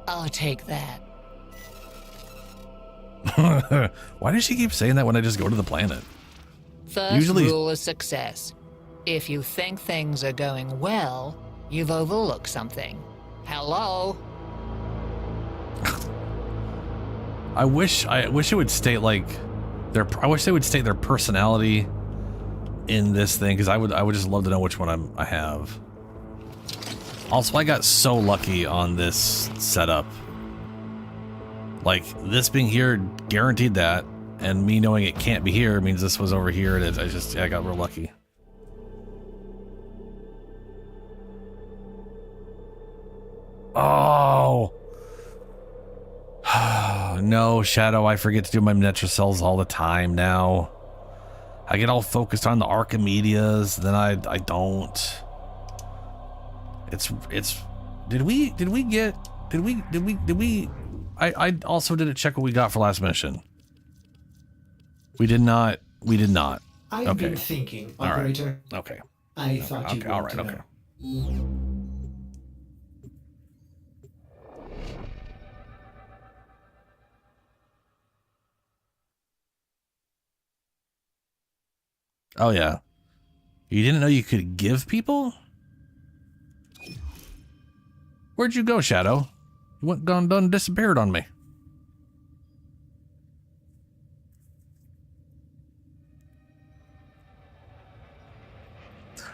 I'll take that. Why does she keep saying that when I just go to the planet? First rule of success. If you think things are going well, you've overlooked something. Hello? I wish it would state like I wish they would state their personality in this thing, because I would just love to know which one I have. Also, I got so lucky on this setup. Like, this being here guaranteed that, and me knowing it can't be here means this was over here, and I got real lucky. Oh! No, Shadow, I forget to do my Netra cells all the time now. I get all focused on the Archimedias, then I don't. Did we I also didn't check what we got for last mission. We did not. I've been thinking, Operator. All right. Okay. I thought you would. All right, okay. Oh yeah. You didn't know you could give people? Where'd you go, Shadow? You went done disappeared on me.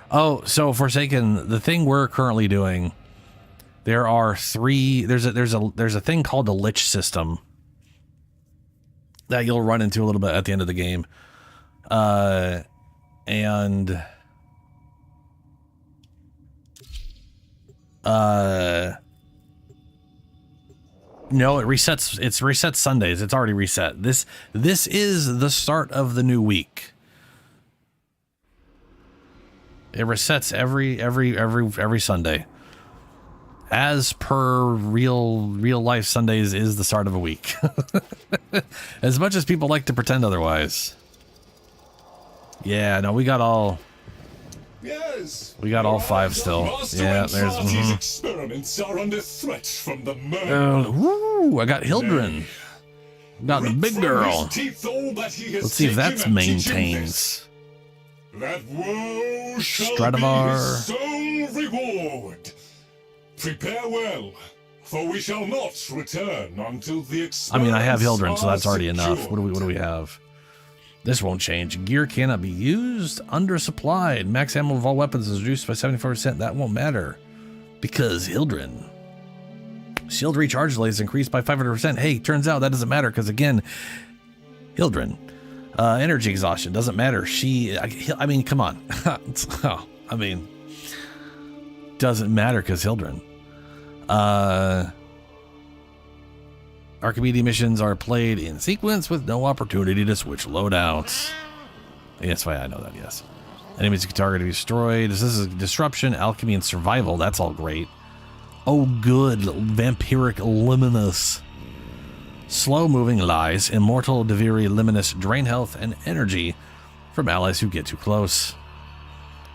Oh, so Forsaken, the thing we're currently doing, there are three. There's a thing called the Lich system that you'll run into a little bit at the end of the game, and no, it resets. It's reset Sundays. It's already reset. This is the start of the new week. It resets every Sunday. As per real life, Sundays is the start of a week. As much as people like to pretend otherwise. Yeah, no, we got all. Yes. We got all five still. Yeah, there's. These experiments are under threat from the murder. Woo! I got Hildren. Got the big girl. Let's see if that maintains. That woe shall Stradivar. be his sole full reward. Prepare well, for we shall not return until the I mean, I have Hildren, so that's already secured. enough. What do we have? This won't change. Gear cannot be used. Undersupplied. Max ammo of all weapons is reduced by 74%. That won't matter. Because Hildren. Shield recharge delay is increased by 500%. Hey, turns out that doesn't matter because, again, Hildren. Energy exhaustion doesn't matter. I mean, come on. I mean, doesn't matter because Hildren. Archimedes missions are played in sequence with no opportunity to switch loadouts. Yes, why I know that, yes. Enemies can target to be destroyed. This is disruption, alchemy, and survival. That's all great. Oh, good. Vampiric luminous. Slow moving lies. Immortal Deviri luminous. Drain health and energy from allies who get too close.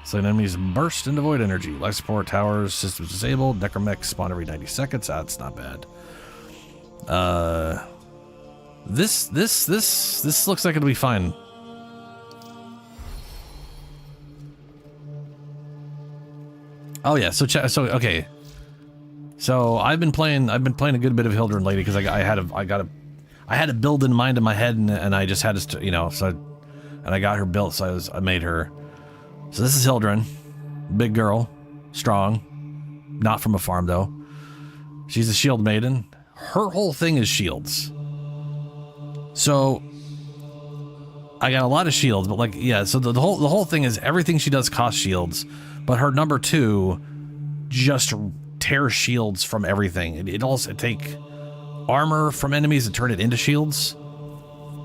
Slain enemies burst into void energy. Life support towers, systems disabled. Necromech spawn every 90 seconds. That's not bad. This looks like it'll be fine. Oh yeah, so okay. So I've been playing a good bit of Hildren lately because I had a build in mind in my head and I just had to, and I got her built, so I made her. So this is Hildren, big girl, strong, not from a farm though. She's a shield maiden. Her whole thing is shields. So I got a lot of shields, but like, yeah, so the whole thing is everything she does costs shields, but her number 2 just tears shields from everything. It also take armor from enemies and turn it into shields.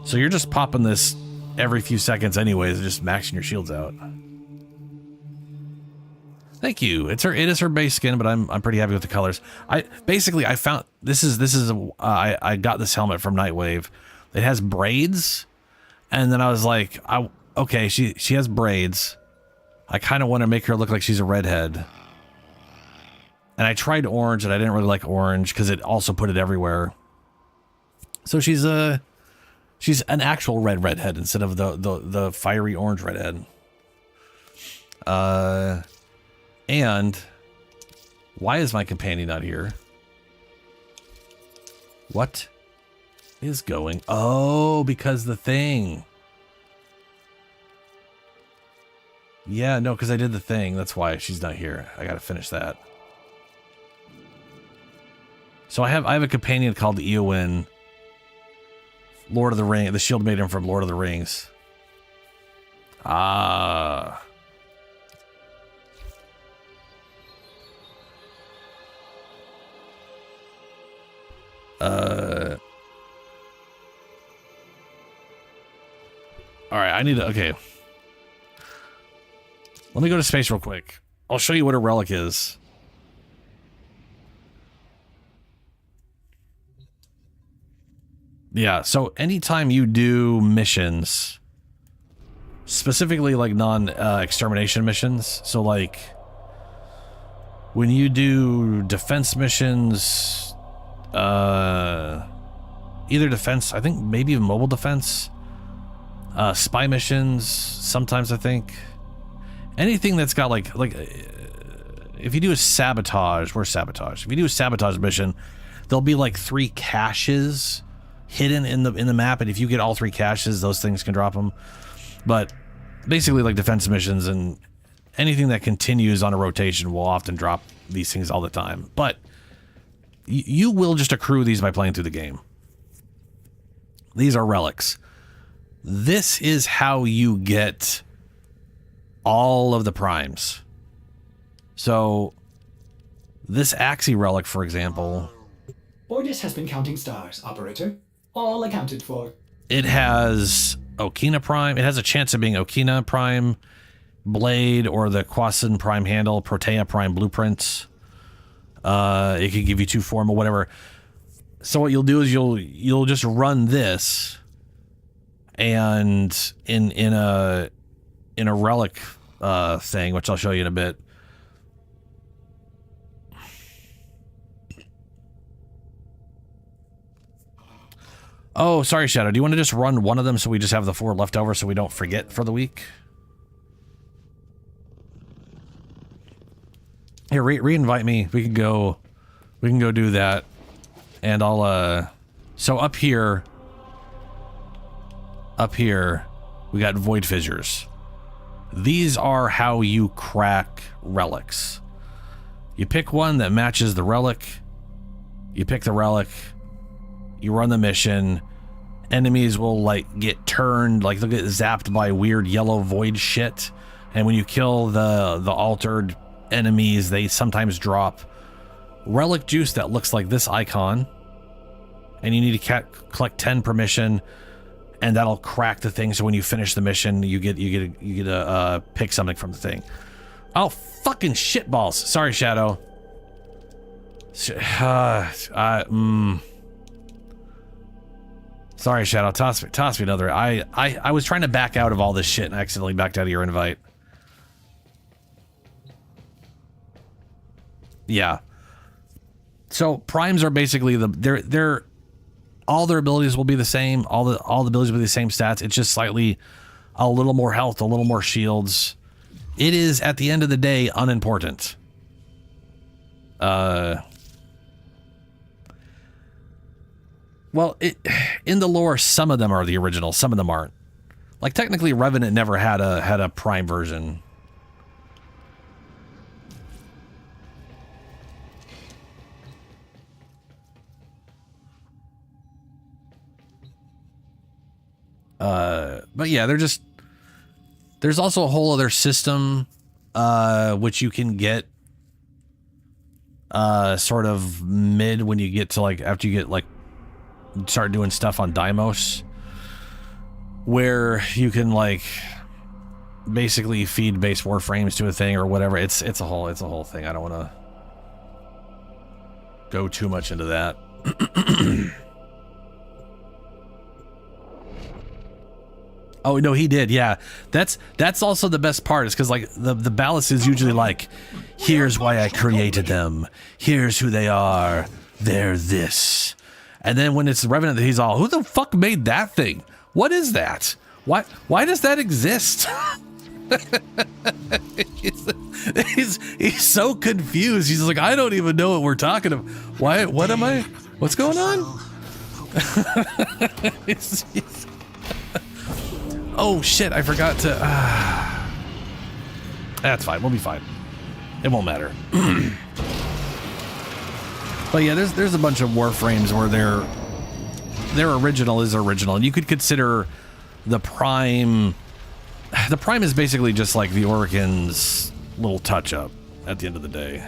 So you're just popping this every few seconds anyways, just maxing your shields out. Thank you. It is her base skin, but I'm pretty happy with the colors. I found I got this helmet from Nightwave. It has braids, and then I was like, okay, she has braids. I kind of want to make her look like she's a redhead. And I tried orange, and I didn't really like orange because it also put it everywhere. So she's an actual redhead instead of the fiery orange redhead. And why is my companion not here? What is going? Oh, because the thing. Yeah, no, because I did the thing. That's why she's not here. I gotta finish that. So I have a companion called Eowyn, Lord of the Ring, the Shield Maiden from Lord of the Rings. Ah. All right, I need to, okay. Let me go to space real quick. I'll show you what a relic is. Yeah, so anytime you do missions, specifically like non-extermination missions, so like when you do defense missions, either defense, I think maybe even mobile defense, spy missions, sometimes I think, anything that's got like if you do a sabotage, where's sabotage? If you do a sabotage mission, there'll be like 3 caches hidden in the map, and if you get all 3 caches, those things can drop them. But basically, like defense missions and anything that continues on a rotation will often drop these things all the time. But you will just accrue these by playing through the game. These are relics. This is how you get all of the primes. So this Axie relic, for example, Ordis has been counting stars, operator. All accounted for. It has Okina Prime. It has a chance of being Okina Prime Blade or the Quasin Prime Handle, Protea Prime Blueprints. It could give you 2 form or whatever. So what you'll do is you'll just run this, and in a relic thing, which I'll show you in a bit. Oh, sorry, Shadow. Do you want to just run one of them so we just have the 4 left over so we don't forget for the week? Here, re-invite me. We can go do that. And I'll, so up here, we got void fissures. These are how you crack relics. You pick one that matches the relic. You pick the relic. You run the mission. Enemies will like get turned, like they'll get zapped by weird yellow void shit. And when you kill the altered enemies, they sometimes drop relic juice that looks like this icon. And you need to collect 10 per mission, and that'll crack the thing. So when you finish the mission, you get to pick something from the thing. Oh, fucking shitballs! Sorry, Shadow. Sorry, Shadow. Toss me another. I was trying to back out of all this shit and accidentally backed out of your invite. Yeah. So primes are basically they're all their abilities will be the same. All the abilities will be the same stats. It's just slightly a little more health, a little more shields. It is at the end of the day unimportant. Well, in the lore, some of them are the original, some of them aren't. Like technically, Revenant never had a prime version. But yeah, there's also a whole other system, which you can get, sort of mid when you get to like, after you get like, start doing stuff on Deimos, where you can like basically feed base Warframes to a thing or whatever. It's a whole thing. I don't want to go too much into that. Oh no, he did. Yeah, that's also the best part. Is because like the ballast is usually like, here's why I created them. Here's who they are. They're this. And then when it's Revenant, he's all, who the fuck made that thing? What is that? Why does that exist? he's so confused. He's like, I don't even know what we're talking about. What am I? What's going on? Oh shit, I forgot to... That's fine, we'll be fine. It won't matter. But yeah, there's a bunch of Warframes where their original is original. And you could consider the Prime... The Prime is basically just like the Orokin's little touch-up at the end of the day.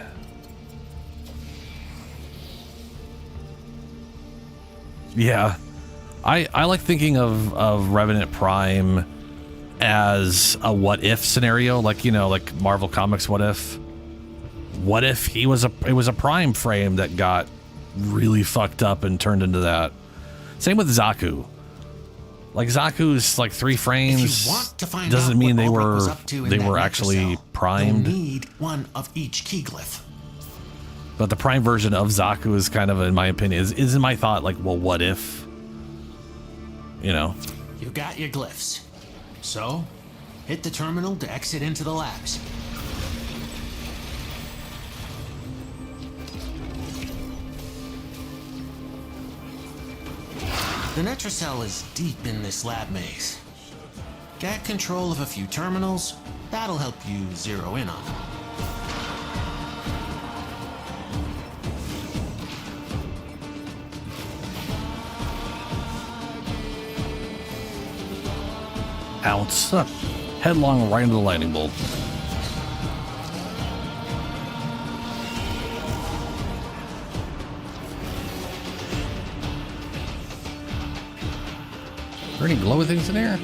Yeah. I like thinking of Revenant Prime as a what if scenario, like, you know, like Marvel Comics what if. What if it was a Prime frame that got really fucked up and turned into that? Same with Zaku. Like Zaku's like 3 frames doesn't mean they were actually primed. Need one of each key glyph. But the Prime version of Zaku is kind of, in my opinion, is in my thought like, well, what if? You know. You got your glyphs. So, hit the terminal to exit into the labs. The Netracell is deep in this lab maze. Get control of a few terminals, that'll help you zero in on them. Ounce. Headlong right into the lightning bolt. Are there any glowy things in here?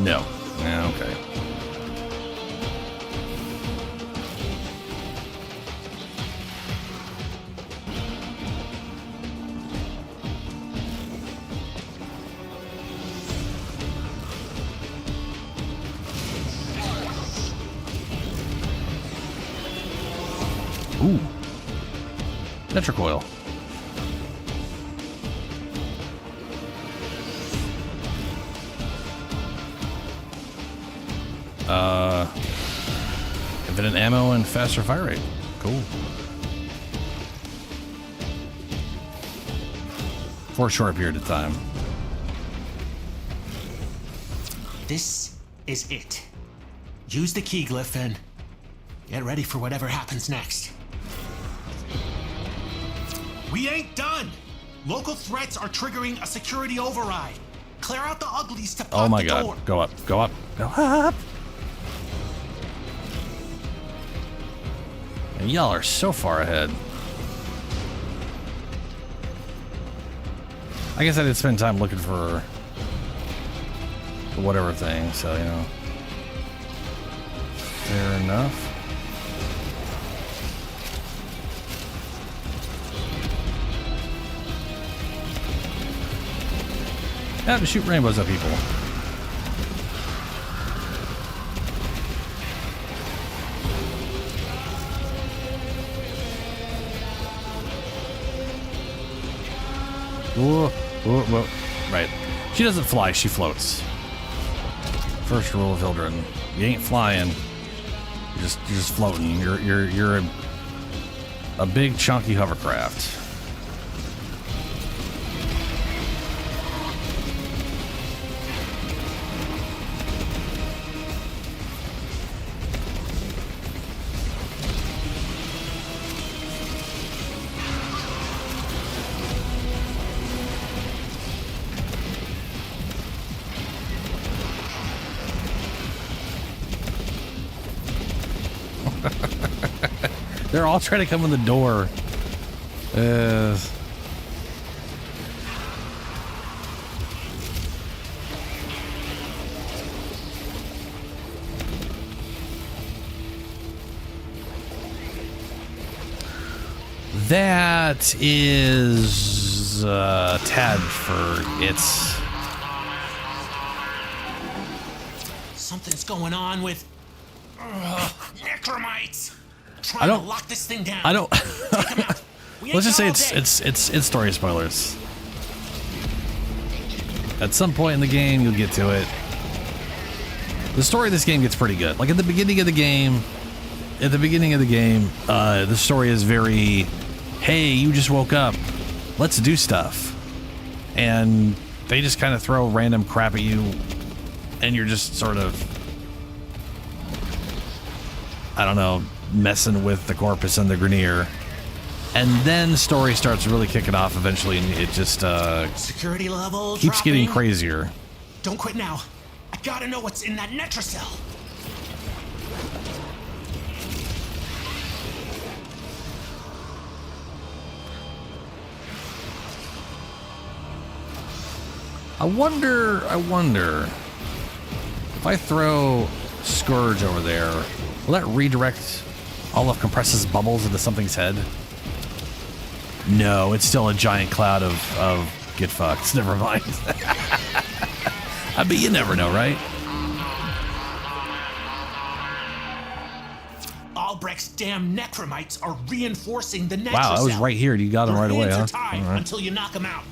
No. Yeah, okay. Ooh. Netracoil. Infinite ammo and faster fire rate. Cool. For a short period of time. This is it. Use the key glyph and get ready for whatever happens next. We ain't done! Local threats are triggering a security override. Clear out the uglies to pop Oh my the god. door. Go up. Go up. Go up. And y'all are so far ahead. I guess I did spend time looking for whatever thing, so, you know. Fair enough. Yeah, to shoot rainbows at people. Whoa, whoa, whoa. Right. She doesn't fly, she floats. First rule of Hildren. You ain't flying. You're just floating. You're a big chunky hovercraft. They're all trying to come in the door. That is Tad for its. Something's going on with necromites. I don't lock this thing down. I don't. Let's just say it's story spoilers. At some point in the game, you'll get to it. The story of this game gets pretty good. Like at the beginning of the game, the story is very, hey, you just woke up, let's do stuff, and they just kind of throw random crap at you, and you're just sort of, I don't know, messing with the corpus and the Grenier. And then the story starts really kicking off eventually, and it just security level keeps dropping. getting crazier. Don't quit now. I gotta know what's in that Netracell. I wonder if I throw Scourge over there, will that redirect all of Compress's bubbles into something's head? No, it's still a giant cloud of get fucked. Never mind. I mean, you never know, right? Albrecht's damn necromites are reinforcing the Netracell. Wow, I was right here. You got him right away, huh? Hands are tied All right. until you knock him out.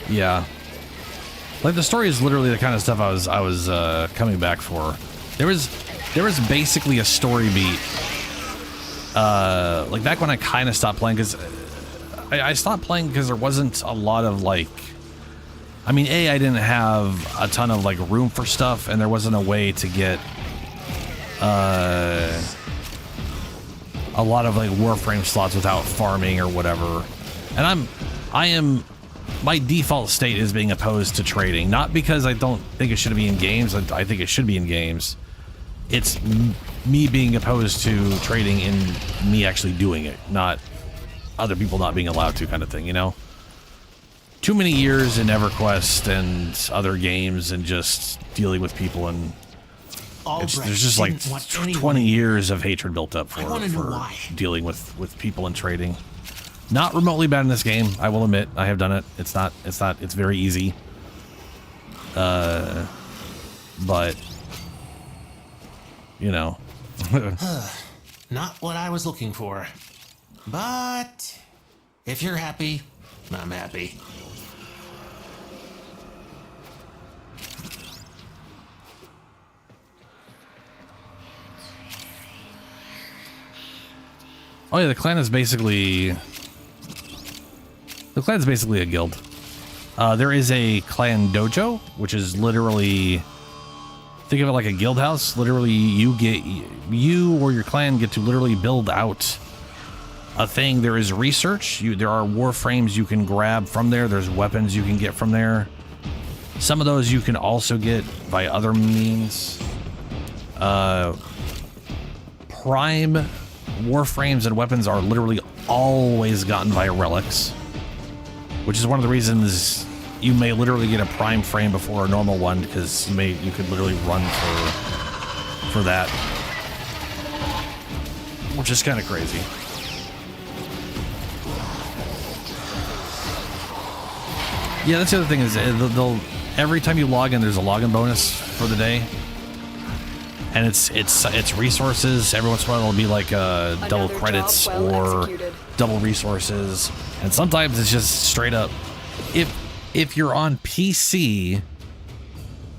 Yeah, like the story is literally the kind of stuff I was coming back for. There was basically a story beat. Like back when I kind of stopped playing, because I stopped playing because there wasn't a lot of like. I mean, I didn't have a ton of like room for stuff, and there wasn't a way to get a lot of like Warframe slots without farming or whatever. And I am. My default state is being opposed to trading, not because I don't think it should be in games. I think it should be in games. It's me being opposed to trading in me actually doing it, not other people not being allowed to, kind of thing, you know? Too many years in EverQuest and other games and just dealing with people and There's just like 20 years of hatred built up for dealing with people and trading. Not remotely bad in this game, I will admit. I have done it. It's very easy. But you know. Not what I was looking for. But if you're happy, I'm happy. Oh yeah, the clan is basically a guild. There is a clan dojo, which is literally, think of it like a guild house. Literally, you or your clan get to literally build out a thing. There is research. There are warframes you can grab from there. There's weapons you can get from there. Some of those you can also get by other means. Prime warframes and weapons are literally always gotten via relics, which is one of the reasons you may literally get a prime frame before a normal one, because you could literally run for that, which is kind of crazy. Yeah, that's the other thing is they'll every time you log in, there's a login bonus for the day. And it's resources. Every once in a while, it'll be like double credits or double resources, and sometimes it's just straight up. If you're on PC,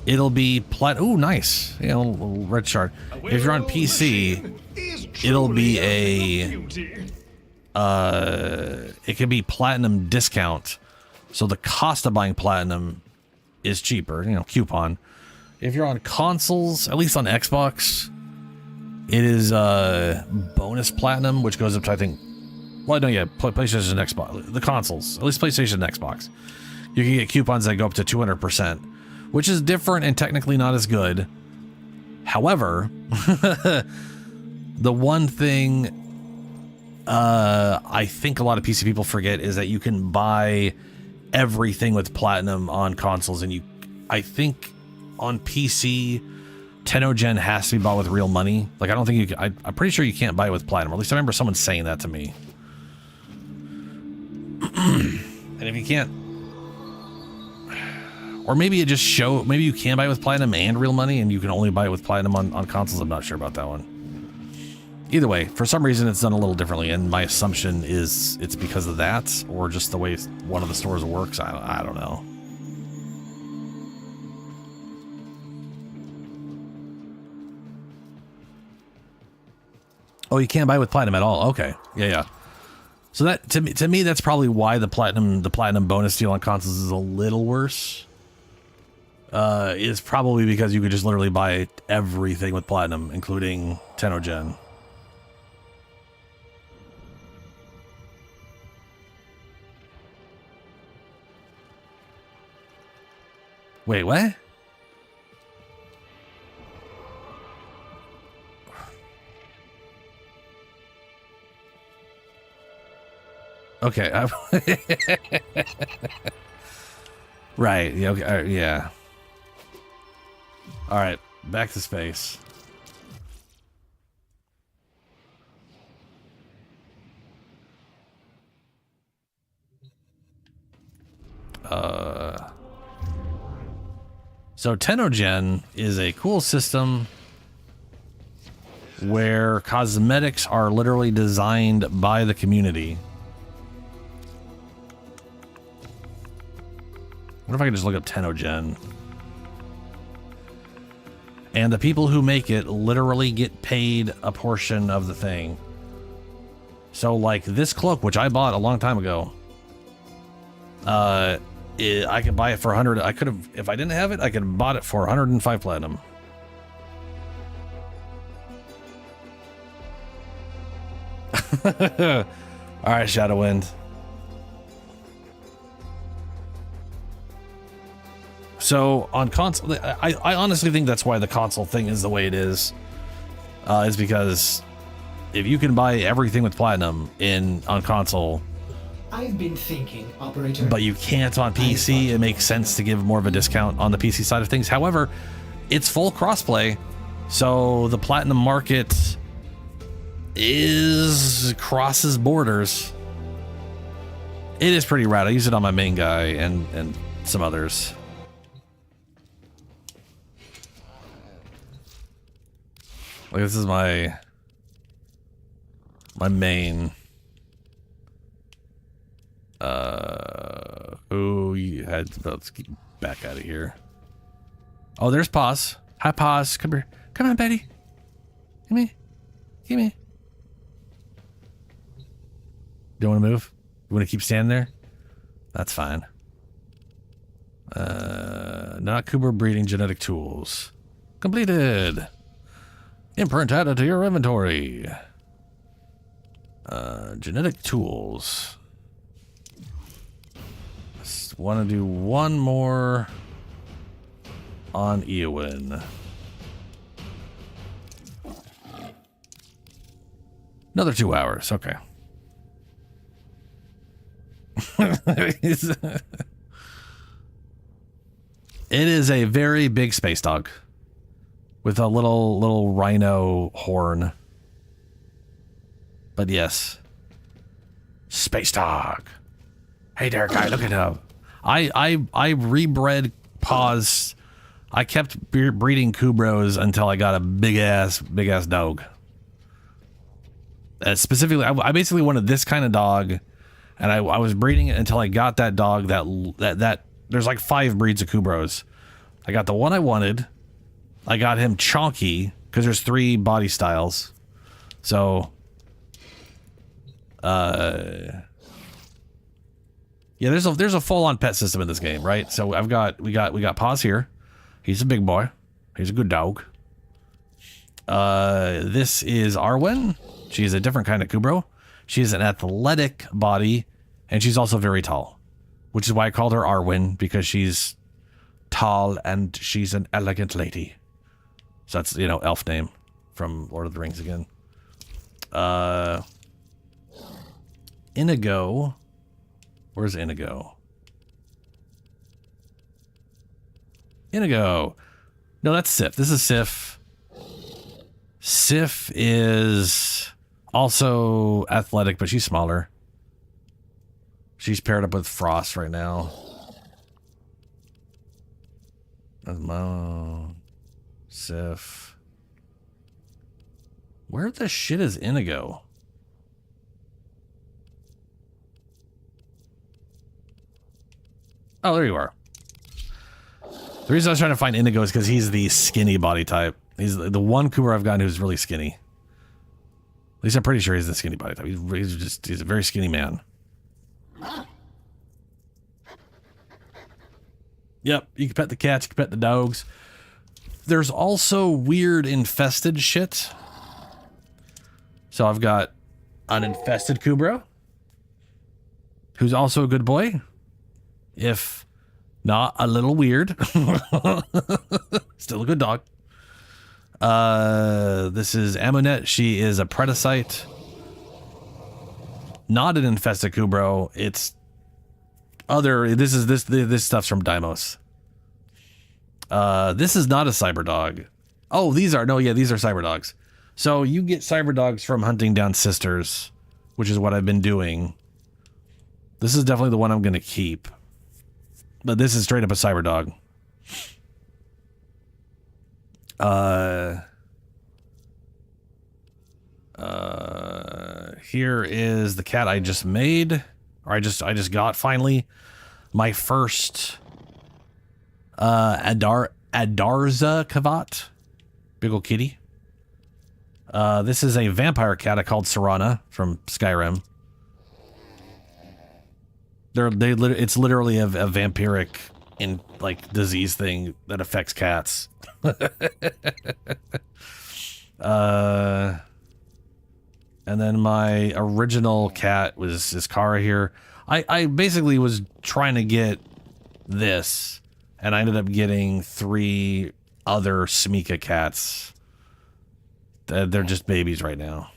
it'll be ooh, nice. Yeah, a little red shard. If you're on PC, it'll be it can be platinum discount. So the cost of buying platinum is cheaper. You know, coupon. If you're on consoles, at least on Xbox, it is bonus platinum, which goes up to, I think, well, no, yeah, PlayStation and Xbox, the consoles, at least PlayStation and Xbox. You can get coupons that go up to 200%, which is different and technically not as good. However, the one thing I think a lot of PC people forget is that you can buy everything with platinum on consoles, and I think on PC, Tenogen has to be bought with real money. Like, I don't think you can, I'm pretty sure you can't buy it with platinum. At least I remember someone saying that to me. And if you can't, or maybe it just maybe you can buy it with platinum and real money, and you can only buy it with platinum on consoles. I'm not sure about that one. Either way, for some reason it's done a little differently, and my assumption is it's because of that, or just the way one of the stores works. I don't know. Oh, you can't buy with platinum at all. Okay, yeah. So that to me, that's probably why the platinum bonus deal on consoles is a little worse. Is probably because you could just literally buy everything with platinum, including Tenogen. Wait, what? Okay. Right. Yeah. Okay. Yeah. All right. Back to space. So Tenogen is a cool system where cosmetics are literally designed by the community. What if I could just look up Tenogen? And the people who make it literally get paid a portion of the thing. So like this cloak, which I bought a long time ago, I could buy it for 100. I could have, if I didn't have it, I could have bought it for 105 platinum. All right, Shadowwind. So on console, I honestly think that's why the console thing is the way it is because if you can buy everything with platinum on console, I've been thinking, operator. But you can't on PC. It makes sense to give more of a discount on the PC side of things. However, it's full crossplay, So the platinum market crosses borders. It is pretty rad. I use it on my main guy and some others. Like, this is my main. Let's get back out of here. Oh, there's Paz. Hi, Paz. Come here. Come on, Betty. Come here. Come here. You want to move? You want to keep standing there? That's fine. Not Kuber breeding genetic tools. Completed. Imprint added to your inventory. Genetic tools. Just want to do one more on Eowyn. Another 2 hours. Okay. It is a very big space dog with a little rhino horn. But yes, space dog. Hey there, guy. Look at him. I rebred Paws. I kept breeding Kubros until I got a big ass dog. Specifically, I basically wanted this kind of dog. And I was breeding it until I got that dog that there's like 5 breeds of Kubros. I got the one I wanted. I got him chonky because there's 3 body styles. So, yeah, there's a full-on pet system in this game, right? So we got Paws here. He's a big boy. He's a good dog. This is Arwen. She's a different kind of Kubro. She has an athletic body, and she's also very tall, which is why I called her Arwen, because she's tall and she's an elegant lady. So that's, you know, elf name from Lord of the Rings again. Inigo. Where's Inigo? Inigo. No, that's Sif. This is Sif. Sif is also athletic, but she's smaller. She's paired up with Frost right now. Sif. Where the shit is Inigo? Oh, there you are. The reason I was trying to find Inigo is because he's the skinny body type. He's the one Kuber I've gotten who's really skinny. At least I'm pretty sure he's the skinny body type. He's a very skinny man. Yep, you can pet the cats, you can pet the dogs. There's also weird infested shit. So I've got an infested Kubro, who's also a good boy, if not a little weird. Still a good dog. This is Amunet. She is a Predacite. Not an infested Kubro. It's other. This stuff's from Deimos. This is not a cyber dog. Oh, these are cyber dogs. So you get cyber dogs from hunting down sisters, which is what I've been doing. This is definitely the one I'm gonna keep. But this is straight up a cyber dog. Here is the cat I just made, or I just got finally. My first Adarza Kavat. Big ol' kitty. This is a vampire cat I called Serana from Skyrim. It's literally a vampiric disease thing that affects cats. And then my original cat is Kara here. I basically was trying to get this, and I ended up getting 3 other Smika cats. They're just babies right now.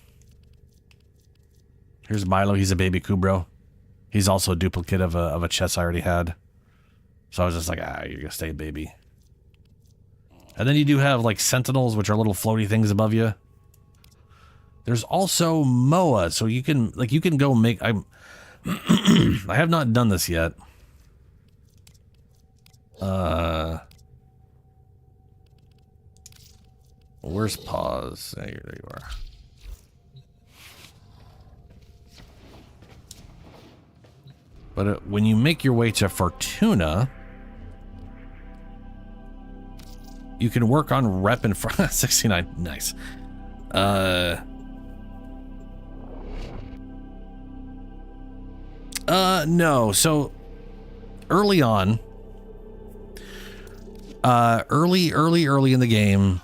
Here's Milo. He's a baby Kubro. He's also a duplicate of a chest I already had. So I was just like, you're gonna stay a baby. And then you do have like sentinels, which are little floaty things above you. There's also Moa, so you can go make. I have not done this yet. Where's pause? There you are. But when you make your way to Fortuna, you can work on rep in front. 69, nice. No. So early on, early in the game,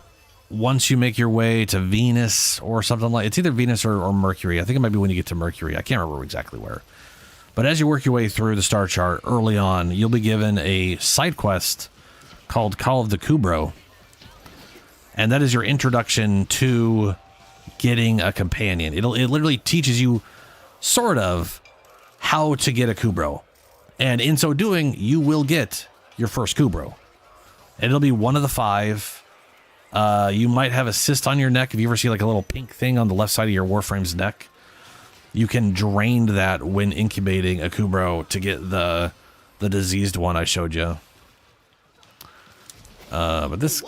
once you make your way to Venus or something like, it's either Venus or Mercury. I think it might be when you get to Mercury. I can't remember exactly where. But as you work your way through the star chart early on, you'll be given a side quest called Call of the Kubro. And that is your introduction to getting a companion. It literally teaches you sort of how to get a Kubro. And in so doing, you will get your first Kubro. And it'll be one of the 5. You might have a cyst on your neck. If you ever see like a little pink thing on the left side of your Warframe's neck, you can drain that when incubating a Kubro to get the diseased one I showed you. But this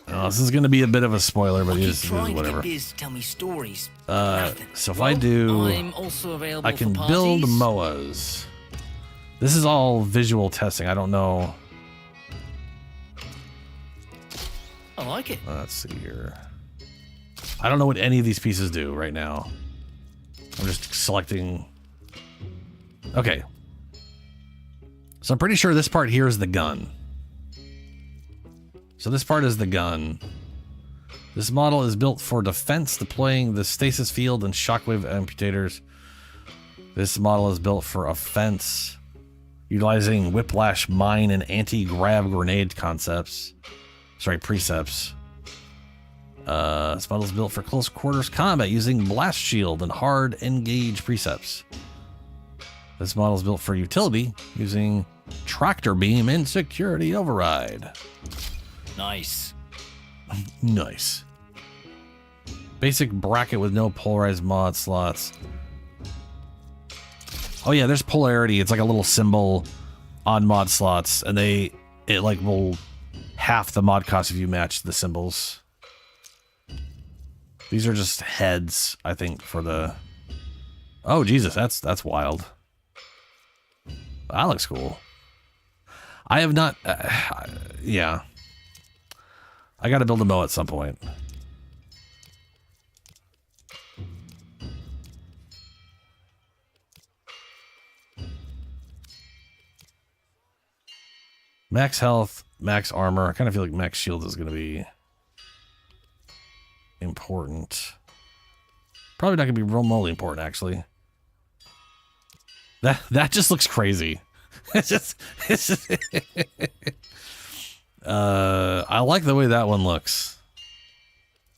is going to be a bit of a spoiler, but it is whatever. Tell me stories. So if I do, I can build MOAs. This is all visual testing. I don't know. I like it. Let's see here. I don't know what any of these pieces do right now. I'm just selecting. Okay. So I'm pretty sure this part here is the gun. So this part is the gun. This model is built for defense, deploying the stasis field and shockwave amputators. This model is built for offense, utilizing whiplash, mine, and anti-grav grenade precepts. This model is built for close quarters combat using blast shield and hard engage precepts. This model is built for utility using tractor beam and security override. Nice. Nice. Basic bracket with no polarized mod slots. Oh yeah, there's polarity. It's like a little symbol on mod slots, and it like will half the mod cost if you match the symbols. These are just heads, I think, for the... Oh, Jesus, that's wild. That looks cool. I have not... yeah. I gotta build a bow at some point. Max health, max armor. I kind of feel like max shield is gonna be important. Probably not gonna be remotely important, actually. That just looks crazy. It's just I like the way that one looks.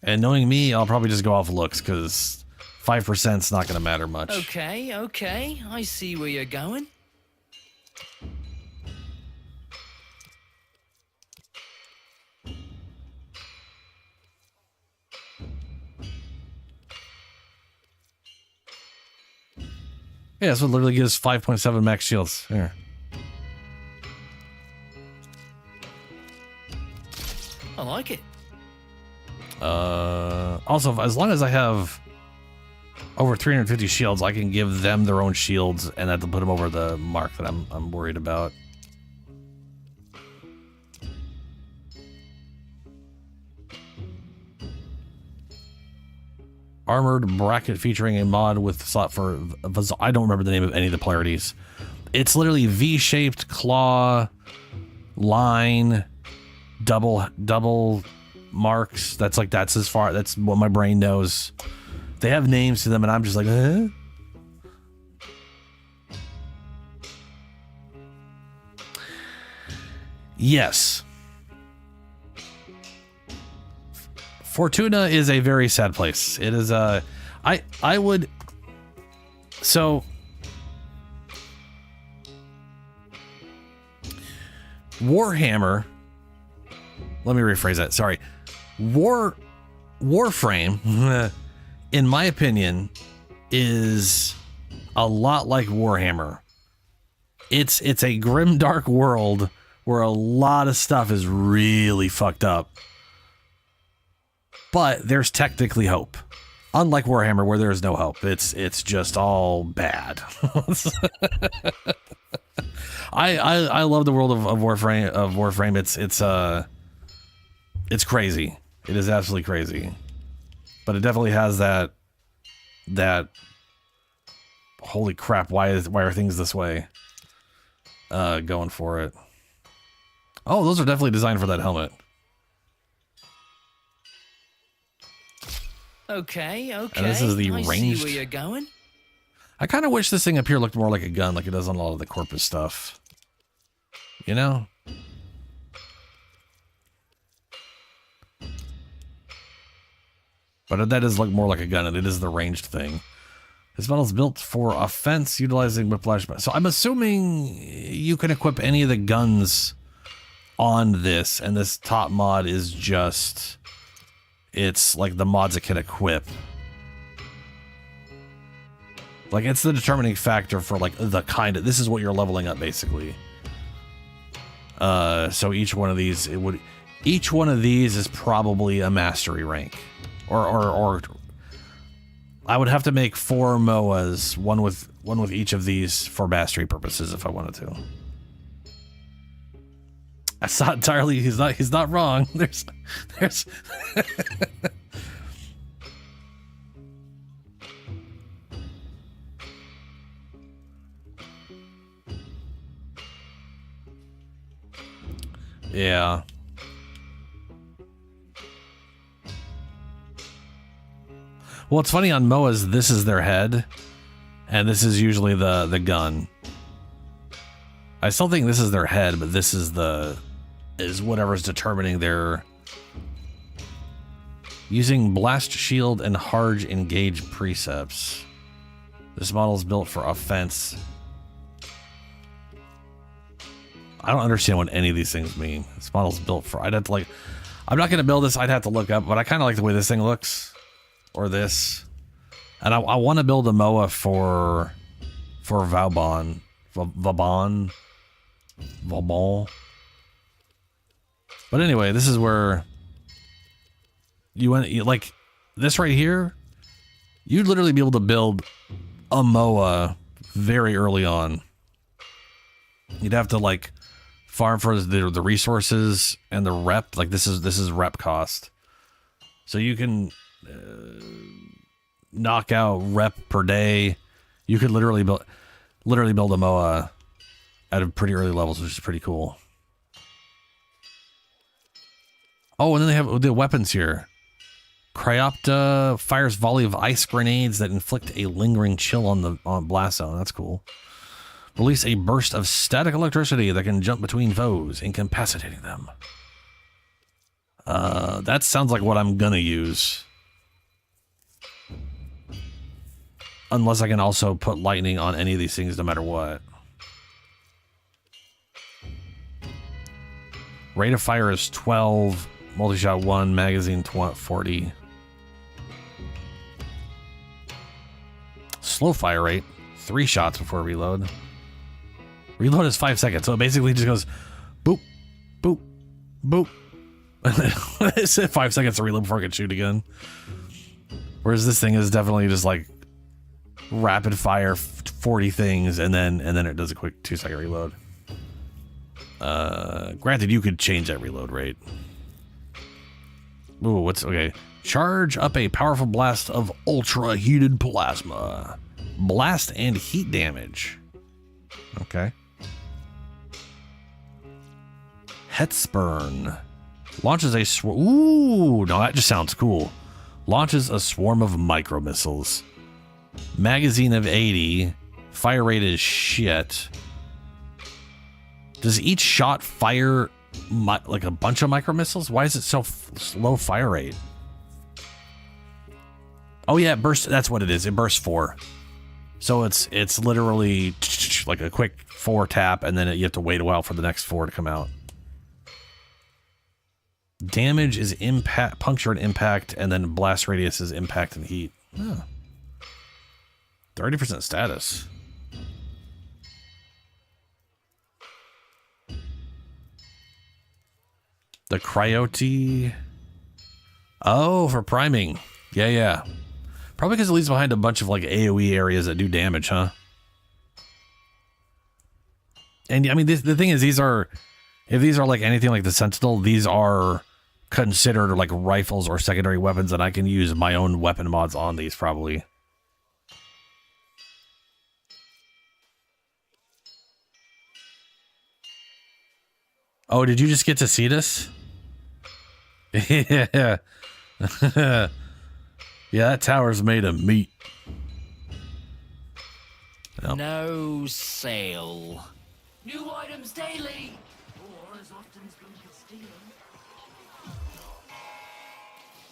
And knowing me, I'll probably just go off looks, because 5% is not gonna matter much. Okay, I see where you're going. Yeah, so it literally gives 5.7 max shields. Here. I like it. Also, as long as I have over 350 shields, I can give them their own shields, and that'll put them over the mark that I'm worried about. Armored bracket featuring a mod with slot for... I don't remember the name of any of the polarities. It's literally V-shaped claw, line, double marks. That's as far... That's what my brain knows. They have names to them, and I'm just like, huh? Yes. Fortuna is a very sad place. It is I would... So... Warhammer let me rephrase that. Sorry. Warframe, in my opinion, is a lot like Warhammer. It's a grim, dark world where a lot of stuff is really fucked up. But there's technically hope. Unlike Warhammer, where there is no hope. It's just all bad. I love the world of Warframe. It's crazy. It is absolutely crazy. But it definitely has that holy crap, why are things this way? Going for it. Oh, those are definitely designed for that helmet. Okay. And this is the I ranged. see where you're going. I kind of wish this thing up here looked more like a gun, like it does on a lot of the Corpus stuff. You know? But that does look more like a gun, and it is the ranged thing. This model is built for offense, utilizing whiplash. So I'm assuming you can equip any of the guns on this, and this top mod is just... It's like the mods it can equip. Like, it's the determining factor for, like, the kind of... This is what you're leveling up, basically. So each one of these, each one of these is probably a mastery rank. Or I would have to make 4 MOAs, one with each of these for mastery purposes if I wanted to. That's not entirely, he's not wrong. There's yeah. Well, it's funny on MOAs, this is their head, and this is usually the gun. I still think this is their head, but this is whatever's determining their... Using blast shield and Harge engage precepts. This model is built for offense. I don't understand what any of these things mean. This model's built for... I'd have to like... I'm not going to build this. I'd have to look up, but I kind of like the way this thing looks. Or this. And I want to build a MOA for Vauban. Vauban. But anyway, this is where you like this right here. You'd literally be able to build a MOA very early on. You'd have to like farm for the resources and the rep. Like this is rep cost. So you can knock out rep per day. You could literally build a MOA at a pretty early levels, which is pretty cool. Oh, and then they have the weapons here. Cryopta fires volley of ice grenades that inflict a lingering chill on blast zone. That's cool. Release a burst of static electricity that can jump between foes, incapacitating them. That sounds like what I'm gonna use. Unless I can also put lightning on any of these things no matter what. Rate of fire is 12, multi-shot 1, magazine 40. Slow fire rate, 3 shots before reload. Reload is 5 seconds, so it basically just goes boop, boop, boop. It said 5 seconds to reload before I can shoot again. Whereas this thing is definitely just like rapid fire 40 things and then it does a quick 2-second reload. Granted, you could change that reload rate. Ooh, okay? Charge up a powerful blast of ultra heated plasma. Blast and heat damage. Okay. Hetspurn. Launches a swarm. Ooh, no, that just sounds cool. Launches a swarm of micro missiles. Magazine of 80. Fire rate is shit. Does each shot fire like a bunch of micro missiles? Why is it so low fire rate? Oh yeah, it bursts. That's what it is. It bursts 4. So it's literally like a quick 4 tap, and then you have to wait a while for the next 4 to come out. Damage is impact, puncture and impact, and then blast radius is impact and heat. Oh. 30% status. The cryote. Oh, for priming. Yeah, yeah. Probably because it leaves behind a bunch of like AoE areas that do damage, huh? And I mean, the thing is, these are, if these are like anything like the Sentinel, these are considered like rifles or secondary weapons, and I can use my own weapon mods on these probably. Oh, did you just get to see this? Yeah. Yeah, that tower's made of meat. Yep. No sale. New items daily. Or as often as we can steal.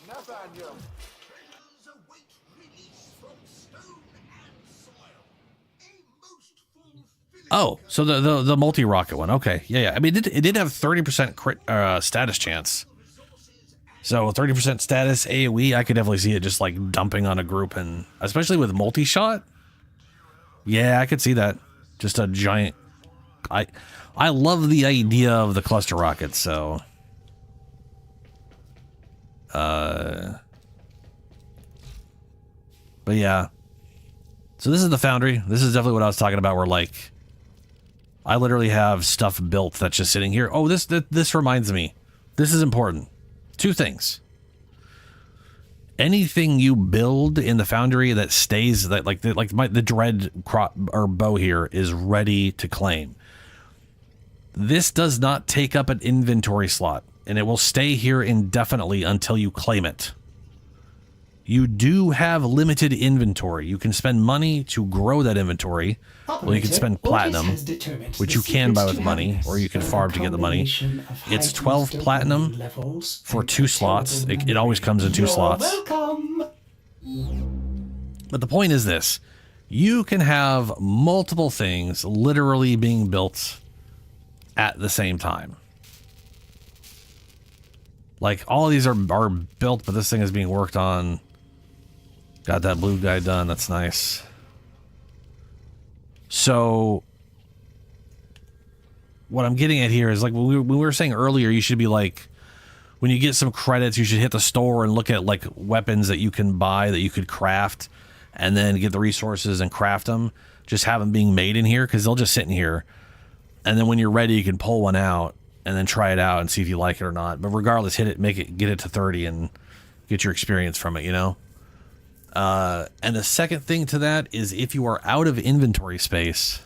Nathaniel. Oh, so the multi-rocket one. Okay, yeah. I mean, it did have 30% crit status chance. So 30% status AoE, I could definitely see it just like dumping on a group, and especially with multi-shot. Yeah, I could see that. Just a giant. I love the idea of the cluster rockets. So, but yeah. So this is the foundry. This is definitely what I was talking about. Where like, I literally have stuff built that's just sitting here. Oh, this reminds me. This is important. Two things. Anything you build in the foundry that stays, that the dread crop or bow here is ready to claim. This does not take up an inventory slot, and it will stay here indefinitely until you claim it. You do have limited inventory. You can spend money to grow that inventory. Well, you can spend platinum, which you can buy with money, or you can farm to get the money. It's 12 platinum for 2 slots. It always comes in 2 slots. But the point is this. You can have multiple things literally being built at the same time. Like, all of these are built, but this thing is being worked on. Got that blue guy done. That's nice. So, what I'm getting at here is, like, when we were saying earlier, you should be like, when you get some credits, you should hit the store and look at, like, weapons that you can buy, that you could craft, and then get the resources and craft them. Just have them being made in here, because they'll just sit in here. And then when you're ready, you can pull one out, and then try it out and see if you like it or not. But regardless, get it to 30 and get your experience from it, you know? And the second thing to that is, if you are out of inventory space,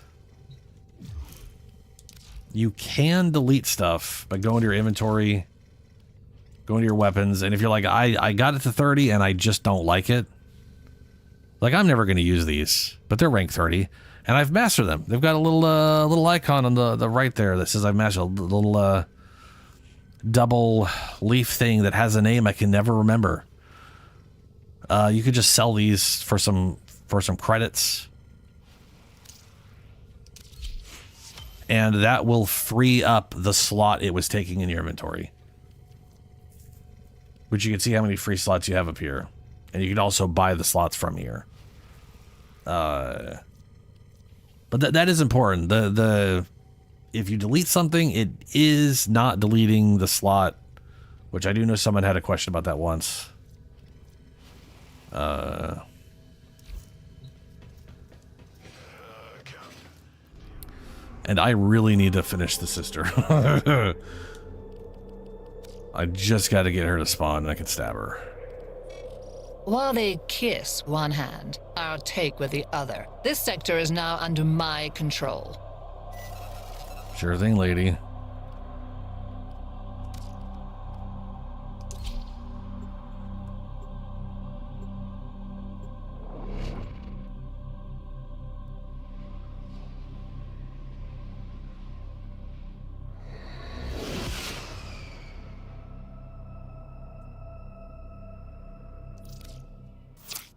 you can delete stuff by going to your inventory, going to your weapons, and if you're like, I got it to 30 and I just don't like it, like, I'm never going to use these, but they're rank 30, and I've mastered them. They've got a little icon on the right there that says I've mastered, a little double leaf thing that has a name I can never remember. You could just sell these for some credits, and that will free up the slot it was taking in your inventory. Which you can see how many free slots you have up here, and you can also buy the slots from here. But that is important. If you delete something, it is not deleting the slot, which I do know someone had a question about that once. And I really need to finish the sister. I just got to get her to spawn and I can stab her. While they kiss one hand, I'll take with the other. This sector is now under my control. Sure thing, lady.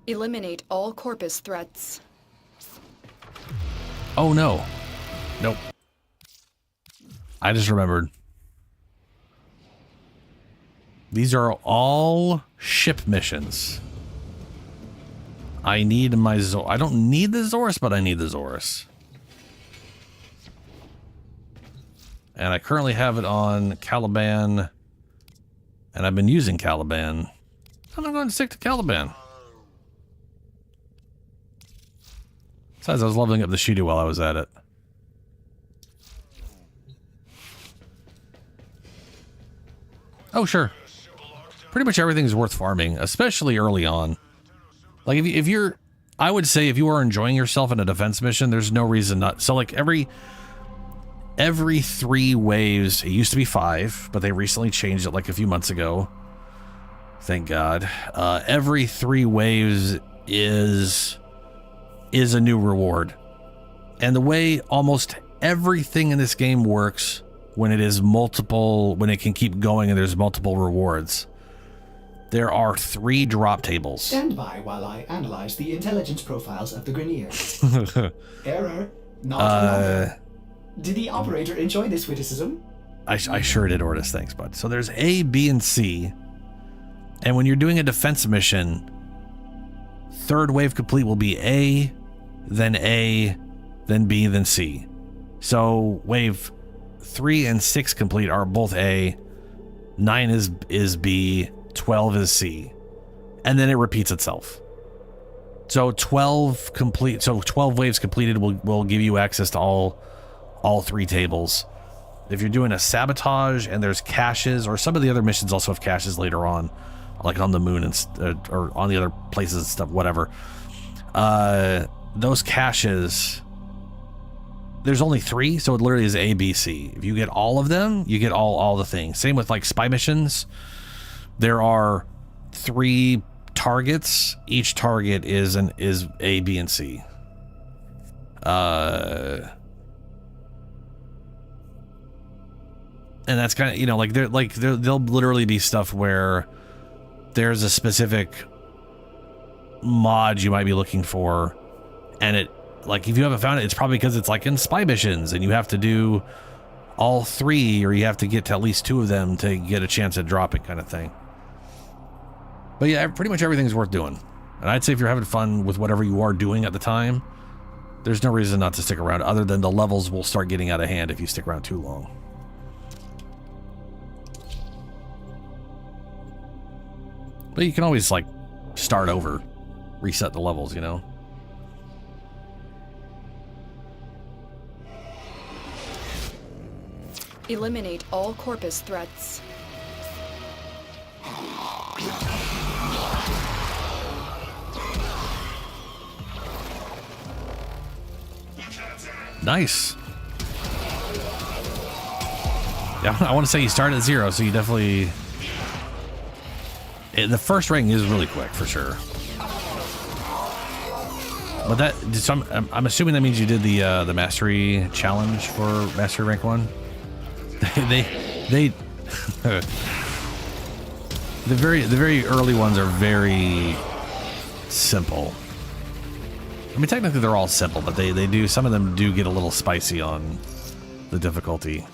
Eliminate all corpus threats. Oh no. Nope. I just remembered. These are all ship missions. I need my I don't need the Zorus, but I need the Zorus. And I currently have it on Caliban. And I've been using Caliban. I'm going to stick to Caliban. Besides, I was leveling up the Shido while I was at it. Oh, sure. Pretty much everything's worth farming, especially early on. Like, if you're... I would say if you are enjoying yourself in a defense mission, there's no reason not... So, like, every 3 waves... It used to be 5, but they recently changed it, like, a few months ago. Thank God. Every 3 waves is a new reward. And the way almost everything in this game works when it is multiple... When it can keep going and there's multiple rewards... There are 3 drop tables. Stand by while I analyze the intelligence profiles of the Grineers. Error, not another. Did the operator enjoy this witticism? I sure did, Ortis. Thanks, bud. So there's A, B, and C. And when you're doing a defense mission, 3rd wave complete will be A, then B, then C. So wave 3 and 6 complete are both A, 9 is B, 12 is C, and then it repeats itself. So 12 waves completed will give you access to all 3 tables. If you're doing a sabotage and there's caches, or some of the other missions also have caches later on, like on the moon and or on the other places and stuff, whatever. Those caches, there's only 3, so it literally is A, B, C. If you get all of them, you get all the things. Same with like spy missions. There are 3 targets. Each target is A, B, and C. And that's kind of, you know, like there'll literally be stuff where there's a specific mod you might be looking for, and it, like, if you haven't found it, it's probably because it's like in spy missions and you have to do all 3, or you have to get to at least 2 of them to get a chance at dropping, kind of thing. But yeah, pretty much everything's worth doing. And I'd say if you're having fun with whatever you are doing at the time, there's no reason not to stick around, other than the levels will start getting out of hand if you stick around too long. But you can always, like, start over, reset the levels, you know? Eliminate all Corpus threats. Nice. Yeah, I want to say you start at 0, so you definitely... The first rank is really quick, for sure. But that... So I'm assuming that means you did the mastery challenge for mastery rank 1? They the very early ones are very simple. I mean, technically they're all simple, but they do, some of them do get a little spicy on the difficulty.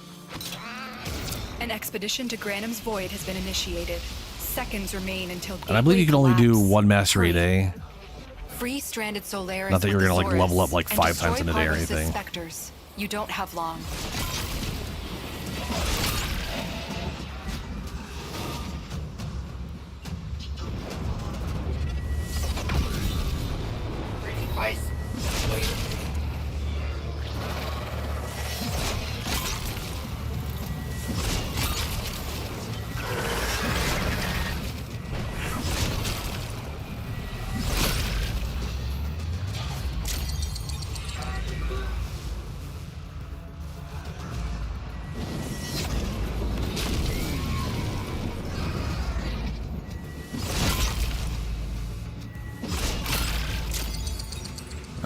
An expedition to Granum's Void has been initiated. Seconds remain until And I believe you can only do 1 mastery a day. Free stranded Solaris. Not that you're gonna like Zorus level up like and 5 times in a day or Parvos' anything. Specters. You don't have long.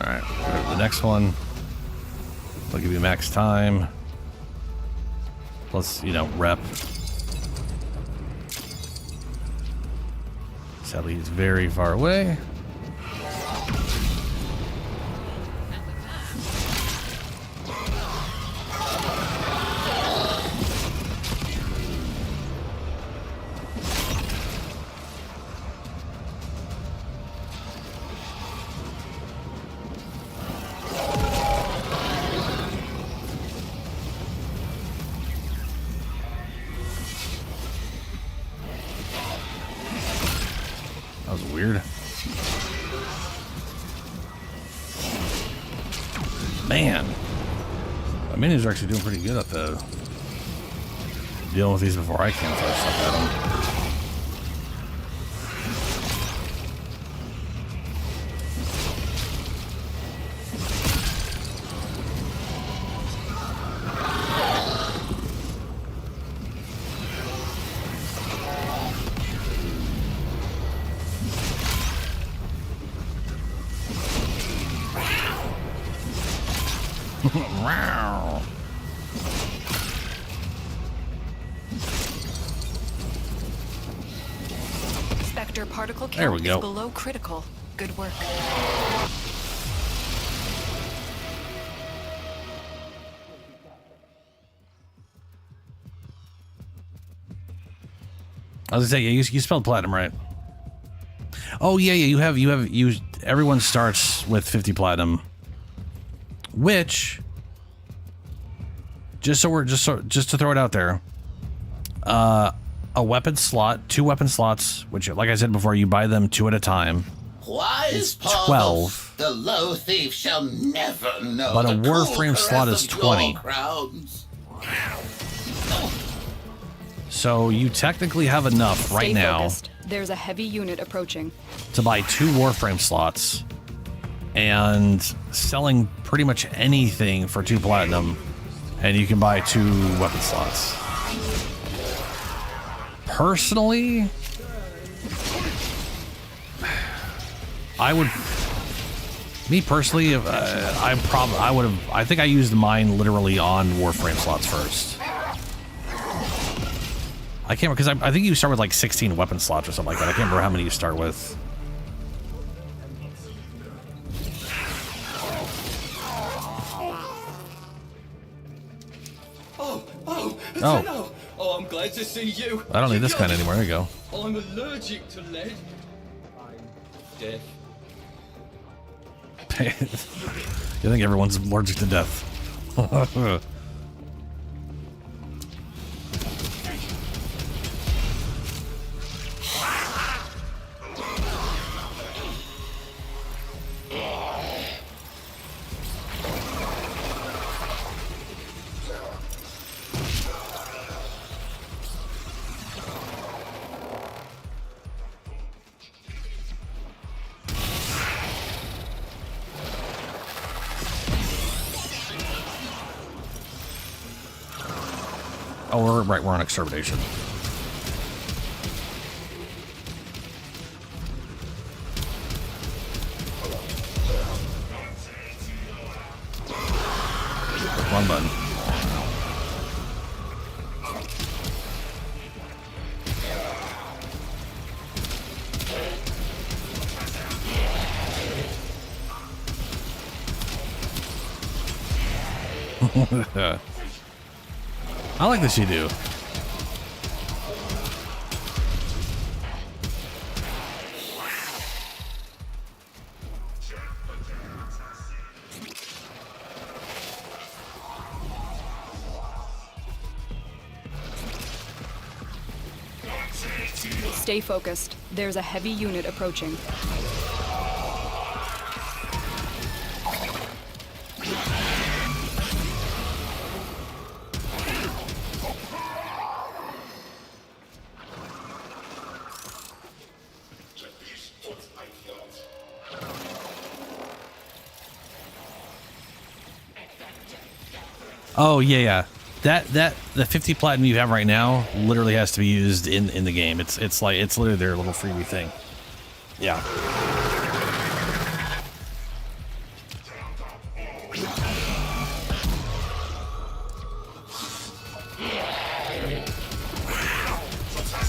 Alright, the next one. They'll give you max time. Plus, you know, rep. Sadly, he's very far away. Man, my minions are actually doing pretty good at the dealing with these before I can throw stuff at them. Wow. Spectre particle There we count go. is below critical. Good work. I was gonna say, yeah, you spelled platinum right. Oh yeah, you everyone starts with 50 platinum, which just to throw it out there, a weapon slot, 2 weapon slots, which, like I said before, you buy them 2 at a time. Wise 12. The low thief shall never know. But a the cool Warframe slot caress is of 20. your crowns. So you technically have enough right Stay now focused. There's a heavy unit approaching. to buy 2 Warframe slots, and selling pretty much anything for 2 platinum, and you can buy 2 weapon slots. Personally, I think I used mine literally on Warframe slots first. I can't, because I think you start with like 16 weapon slots or something like that. I can't remember how many you start with. Oh, I'm glad to see you. I don't need this kind anymore. There you go. I'm allergic to lead. I'm deaf. You think everyone's allergic to death? Oh, we're on extermination. Wrong button. I like this you do. Stay focused. There's a heavy unit approaching. Oh yeah. That the 50 platinum you have right now literally has to be used in the game. It's literally their little freebie thing. Yeah.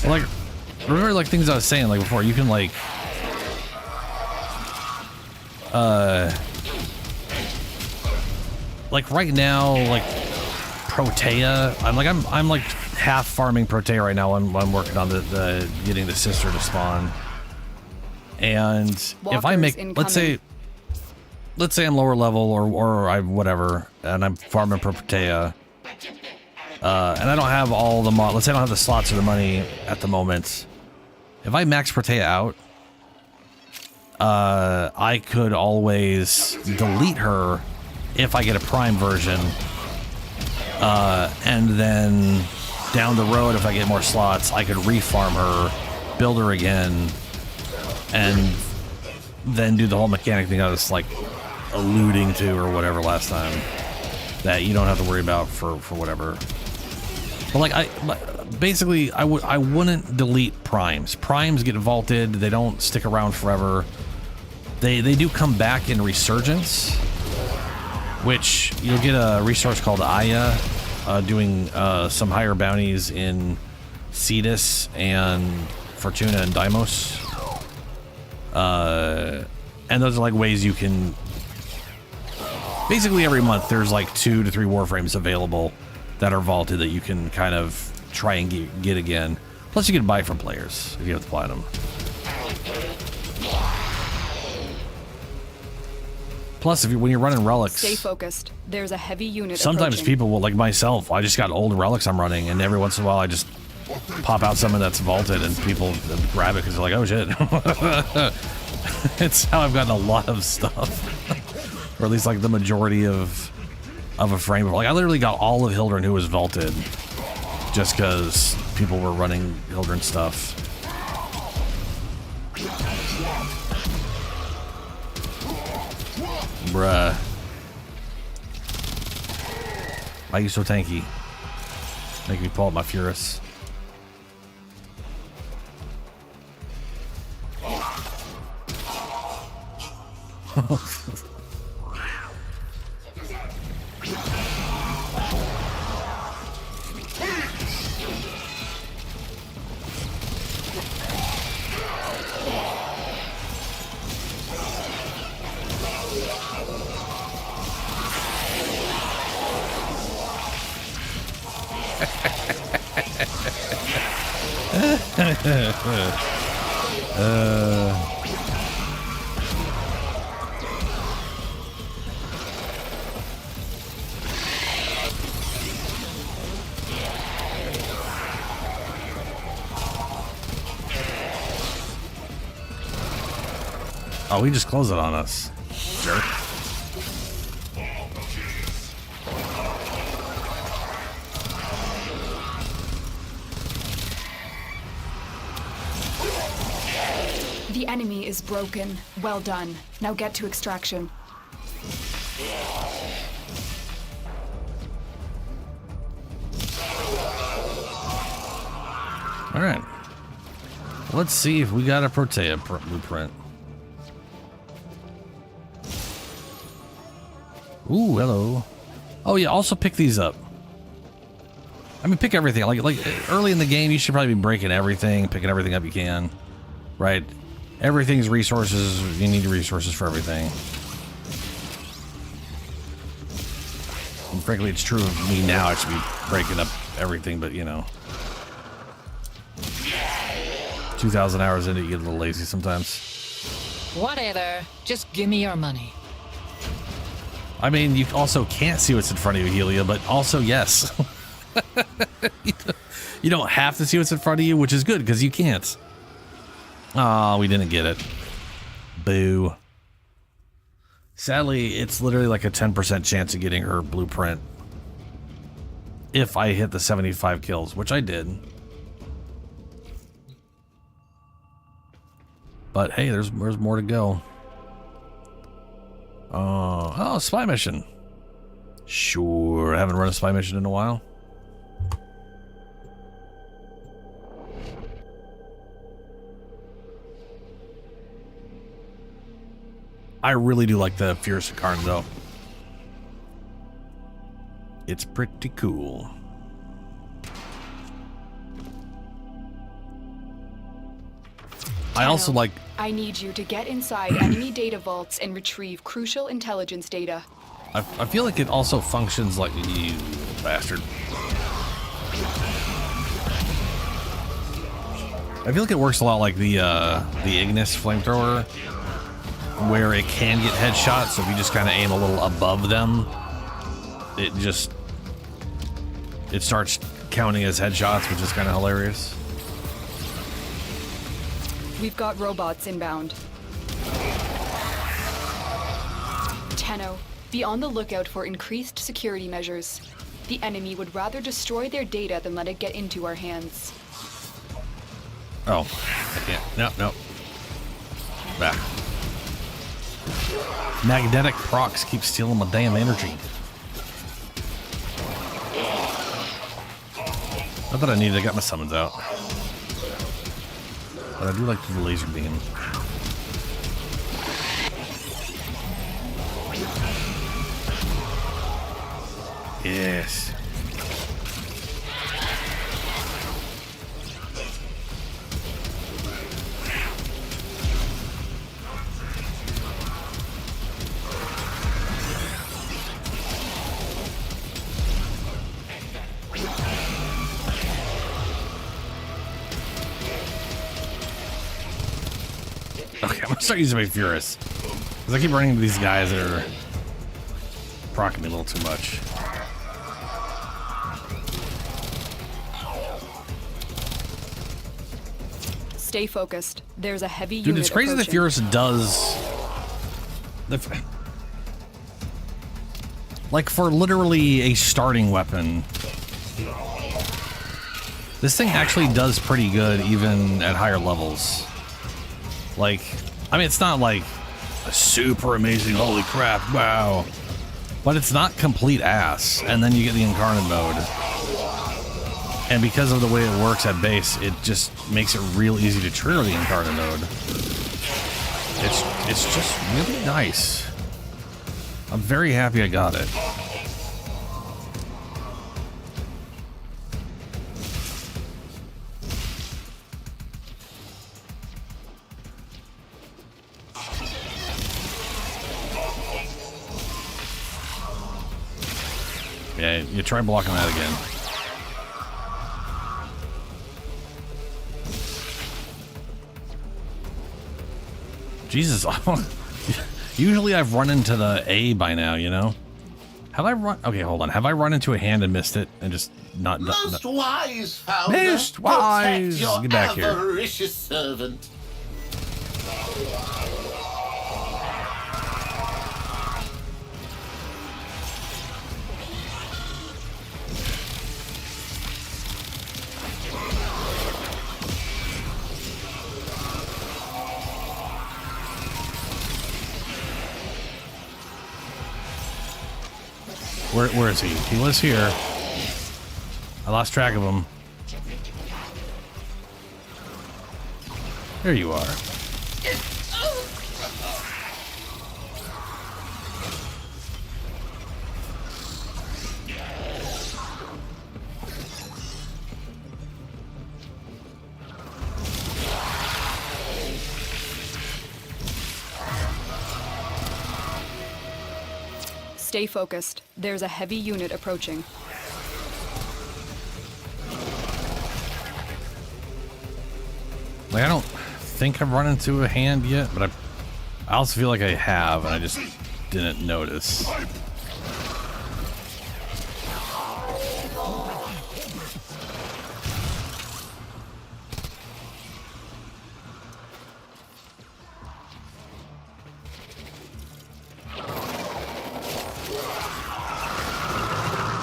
Like, remember like things I was saying like before, you can like right now, like Protea, I'm like half farming Protea right now. I'm working on the getting the sister to spawn. And if I make, let's say I'm lower level or I whatever, and I'm farming Protea, and I don't have all the let's say I don't have the slots or the money at the moment. If I max Protea out, I could always delete her if I get a Prime version. And then down the road, if I get more slots, I could refarm her, build her again, and then do the whole mechanic thing I was like alluding to or whatever last time, that you don't have to worry about for whatever. But like basically I wouldn't delete primes. Primes get vaulted, they don't stick around forever. They do come back in Resurgence, which you'll get a resource called Aya, doing some higher bounties in Cetus and Fortuna and Deimos. And those are like ways you can... Basically every month there's like 2 to 3 Warframes available that are vaulted that you can kind of try and get again. Plus you can buy from players if you have the platinum. Plus, when you're running relics, stay focused. There's a heavy unit. Sometimes approaching. people will, like myself, I just got old relics I'm running, and every once in a while I just pop out something that's vaulted, and people grab it because they're like, "Oh shit!" It's how I've gotten a lot of stuff, or at least like the majority of a frame. Like I literally got all of Hildryn who was vaulted, just because people were running Hildryn stuff. Bruh. Why are you so tanky? Make me pull up my Furus. Oh, he just closed it on us. Jerk. The enemy is broken. Well done. Now get to extraction. All right. Let's see if we got a Protea blueprint. Ooh, hello. Oh yeah, also pick these up. I mean, pick everything. Like early in the game, you should probably be breaking everything, picking everything up you can. Right? Everything's resources. You need resources for everything. And frankly, it's true of me now. I should be breaking up everything, but you know. 2,000 hours into it, you get a little lazy sometimes. Whatever. Just give me your money. I mean, you also can't see what's in front of you, Helia, but also, yes. You don't have to see what's in front of you, which is good, because you can't. Aw, we didn't get it. Boo. Sadly, it's literally like a 10% chance of getting her blueprint. If I hit the 75 kills, which I did. But hey, there's more to go. Oh, spy mission. Sure, I haven't run a spy mission in a while. I really do like the Fierce Karn though. It's pretty cool. I also like... I need you to get inside enemy data vaults and retrieve crucial intelligence data. I feel like it also functions like... You bastard. I feel like it works a lot like the Ignis flamethrower, where it can get headshots, so if you just kind of aim a little above them, it starts counting as headshots, which is kind of hilarious. We've got robots inbound. Tenno, Be on the lookout for increased security measures. The enemy would rather destroy their data than let it get into our hands. Oh, I can't. No. Back. Magnetic procs keep stealing my damn energy. Not that I need it, I got my summons out. But I do like the laser beam. Yes. Okay, I'm gonna start using my Furious. Because I keep running into these guys that are proccing me a little too much. Stay focused. There's a heavy unit. Dude, it's crazy that Furious does... Like, for literally a starting weapon, this thing actually does pretty good even at higher levels. Like, I mean, it's not like a super amazing, holy crap, wow. But it's not complete ass. And then you get the incarnate mode. And because of the way it works at base, it just makes it real easy to trigger the incarnate mode. It's just really nice. I'm very happy I got it. Yeah, you try blocking that again. Jesus. Usually I've run into the A by now, you know? Have I run... Okay, hold on. Have I run into a hand and missed it and just not... Most wise, Founder. Most wise. Protect your Get back here. avaricious servant. Where is he? He was here. I lost track of him. There you are. Stay focused. There's a heavy unit approaching. Like, I don't think I've run into a hand yet, but I also feel like I have, and I just didn't notice.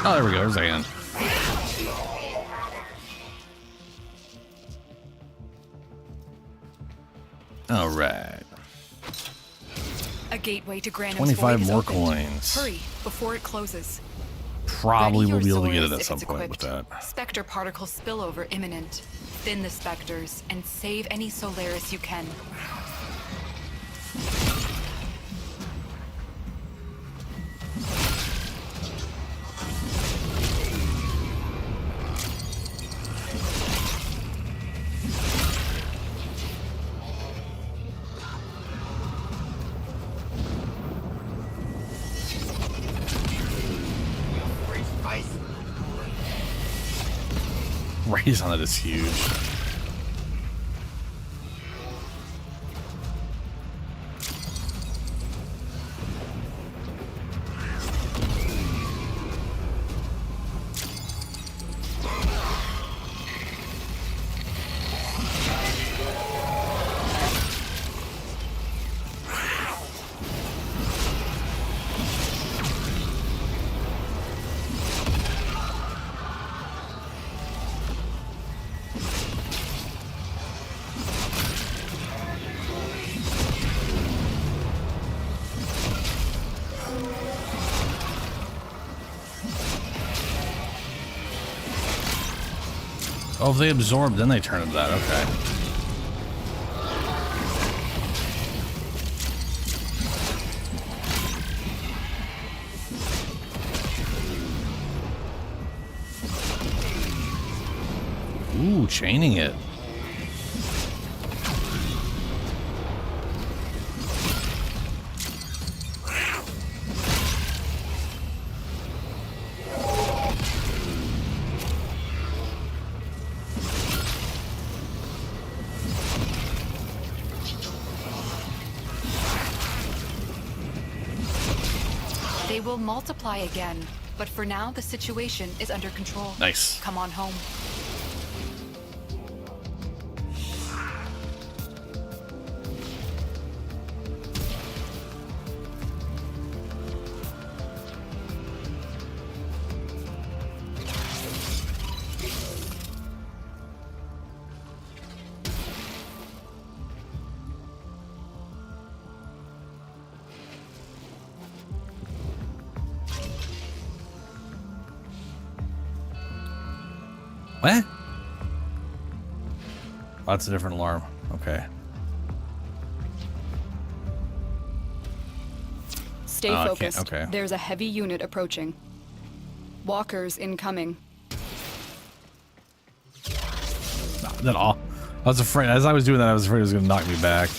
Oh, there we go. There's a hand. All right. A gateway to Granum's 25 Void is more opened. coins. Hurry before it closes. Probably Ready will be your able to get it Zorus at if some it's point with equipped. that. Spectre particle spillover imminent. Thin the specters and save any Solaris you can. Raise on it is huge. Oh, if they absorb, then they turn into that. Okay. Ooh, chaining it. They will multiply again, but for now the situation is under control. Nice. Come on home. What? Oh, that's a different alarm. Okay. Stay focused. Okay. There's a heavy unit approaching. Walkers incoming. Not at all. I was afraid. As I was doing that, I was afraid it was going to knock me back.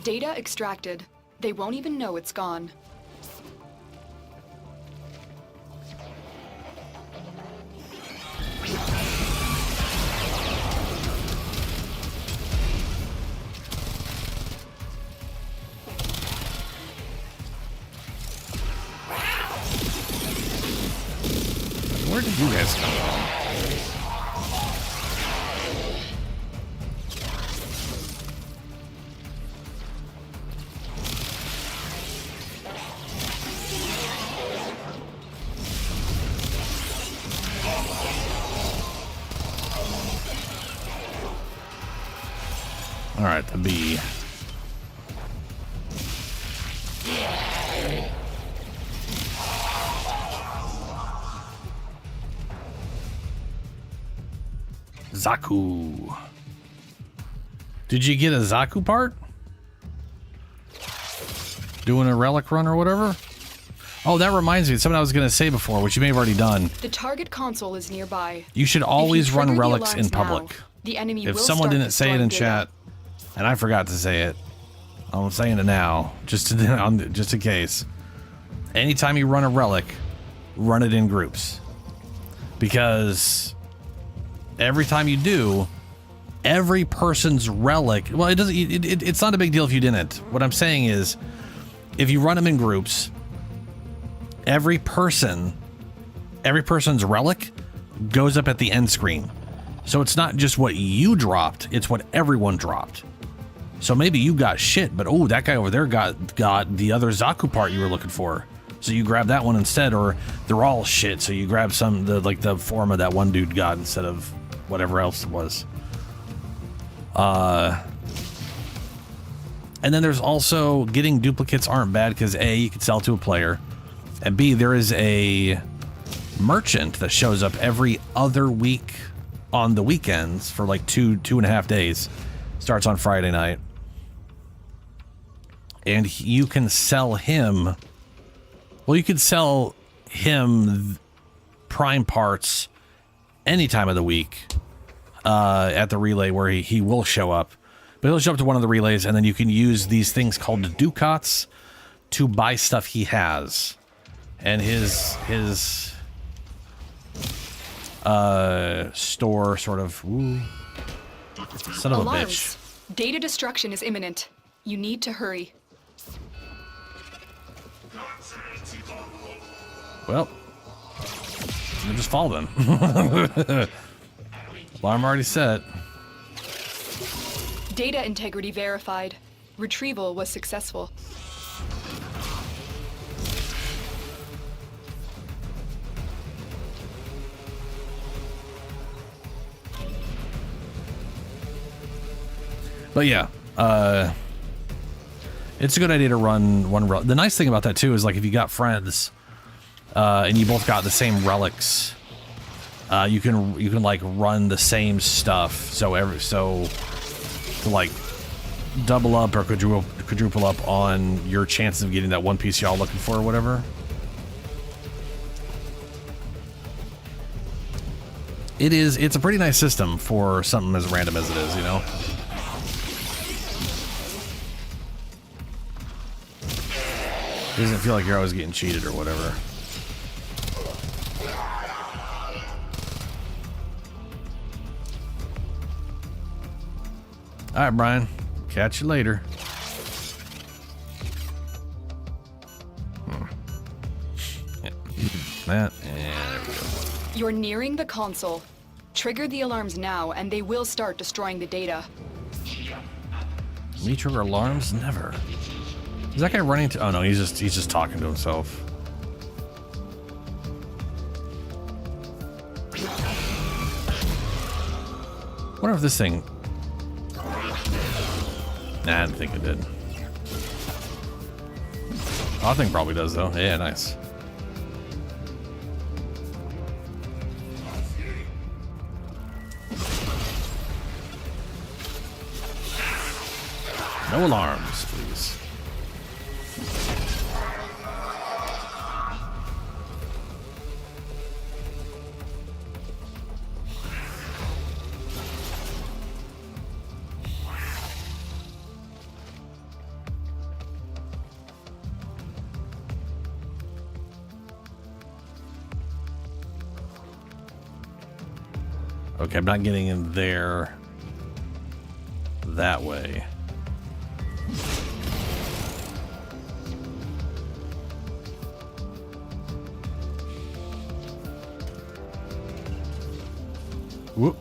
Data extracted. They won't even know it's gone. Where did you guys come from? All right, the bee. Zaku. Did you get a Zaku part? Doing a relic run or whatever? Oh, that reminds me of something I was going to say before, which you may have already done. The target console is nearby. You should always run relics in public. Now, the enemy if will someone start didn't say it in destroying chat, and I forgot to say it, I'm saying it now, just in case. Anytime you run a relic, run it in groups. Because every time you do, every person's relic, well, it doesn't. It's not a big deal if you didn't. What I'm saying is, if you run them in groups, every person's relic goes up at the end screen. So it's not just what you dropped; it's what everyone dropped. So maybe you got shit, but oh, that guy over there got the other Zaku part you were looking for. So you grab that one instead, or they're all shit. So you grab the form of that one dude got instead of whatever else it was. And then there's also getting duplicates aren't bad because A, you can sell to a player, and B, there is a merchant that shows up every other week on the weekends for like two and a half days. Starts on Friday night. And you can sell him. Well, you could sell him prime parts any time of the week at the relay where he will show up. But he'll show up to one of the relays, and then you can use these things called ducats to buy stuff he has. And his store sort of... Ooh, son of a bitch. Data destruction is imminent. You need to hurry. Well, we'll just follow them. Alarm already set. Data integrity verified. Retrieval was successful. But yeah, it's a good idea to run one run. The nice thing about that too is like if you got friends and you both got the same relics, you can like run the same stuff. So to like double up or quadruple up on your chances of getting that one piece y'all looking for or whatever. It's a pretty nice system for something as random as it is, you know? It doesn't feel like you're always getting cheated or whatever. Alright, Brian. Catch you later. Yeah. That, and there we go. You're nearing the console. Trigger the alarms now, and they will start destroying the data. Me trigger alarms? Never. Is that guy running to? Oh no, he's just talking to himself. Wonder if this thing. Nah, I didn't think it did. Oh, I think it probably does though. Yeah, nice. No alarms, please. Okay, I'm not getting in there that way. Whoop.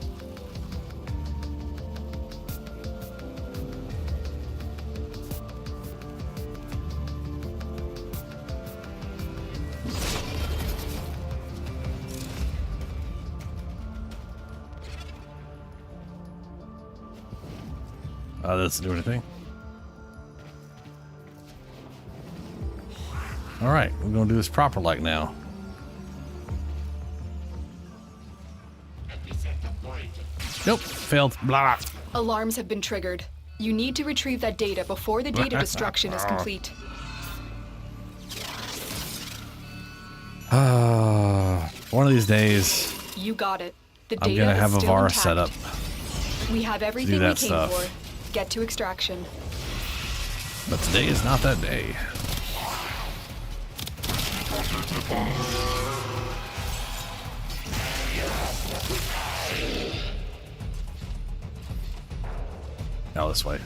That doesn't do anything. All right, we're gonna do this proper like now. Nope, failed. Blah. Alarms have been triggered. You need to retrieve that data before the data destruction is complete. One of these days, You got it. The I'm data gonna have is a still VAR intact. set up. We have everything we that came stuff. for. Get to extraction. But today is not that day. Now this way.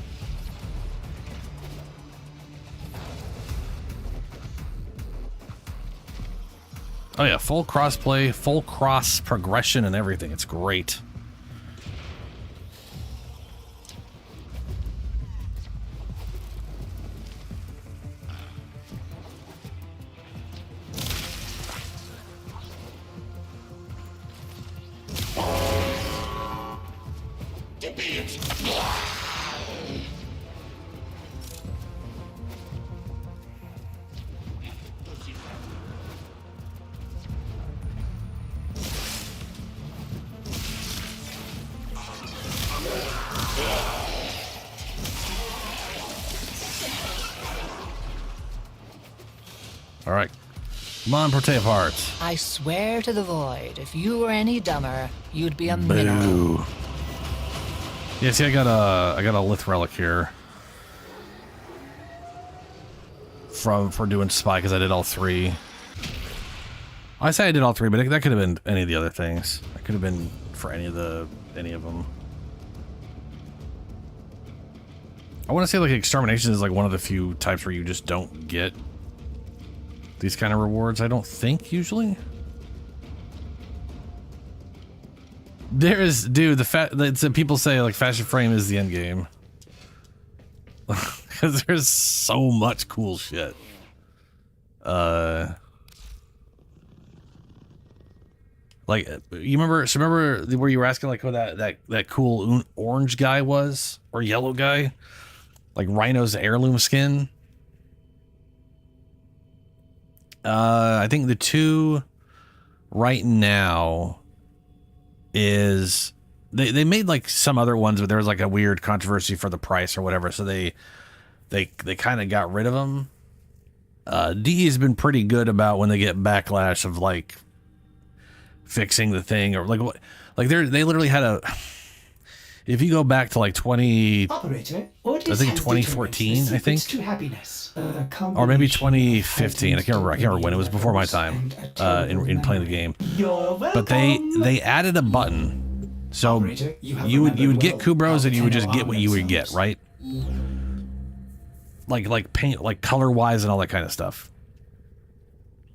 Oh yeah, full crossplay, full cross progression and everything. It's great. All right. Come on, Protea Heart. I swear to the void, if you were any dumber, you'd be a mineral. Boo. Yeah, see, I got a Lith relic here for doing spy because I did all three. I say I did all three, but that could have been any of the other things. That could have been for any of them. I want to say like extermination is like one of the few types where you just don't get these kind of rewards. I don't think usually. There is, dude. People say like Fashion Frame is the end game because there's so much cool shit. Like you remember where you were asking like who that cool orange guy was or yellow guy, like Rhino's heirloom skin. I think the two right now is they made like some other ones, but there was like a weird controversy for the price or whatever, so they kind of got rid of them. DE has been pretty good about when they get backlash of like fixing the thing or like they literally had a. If you go back to like 20, Operator, I think 2014, I think, to happiness, or maybe 2015. I can't remember when. It was before my time in playing the game. But they added a button, so you would get Kubros and you would just get what you would get, right? Like paint, like color wise and all that kind of stuff.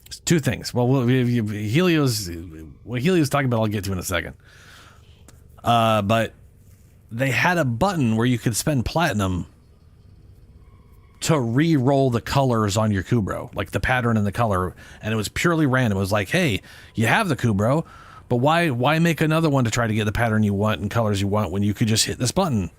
It's two things. Well, Helio's talking about, I'll get to in a second. But they had a button where you could spend platinum to re-roll the colors on your Kubro, like the pattern and the color, and it was purely random. It was like, hey, you have the Kubro, but why make another one to try to get the pattern you want and colors you want when you could just hit this button?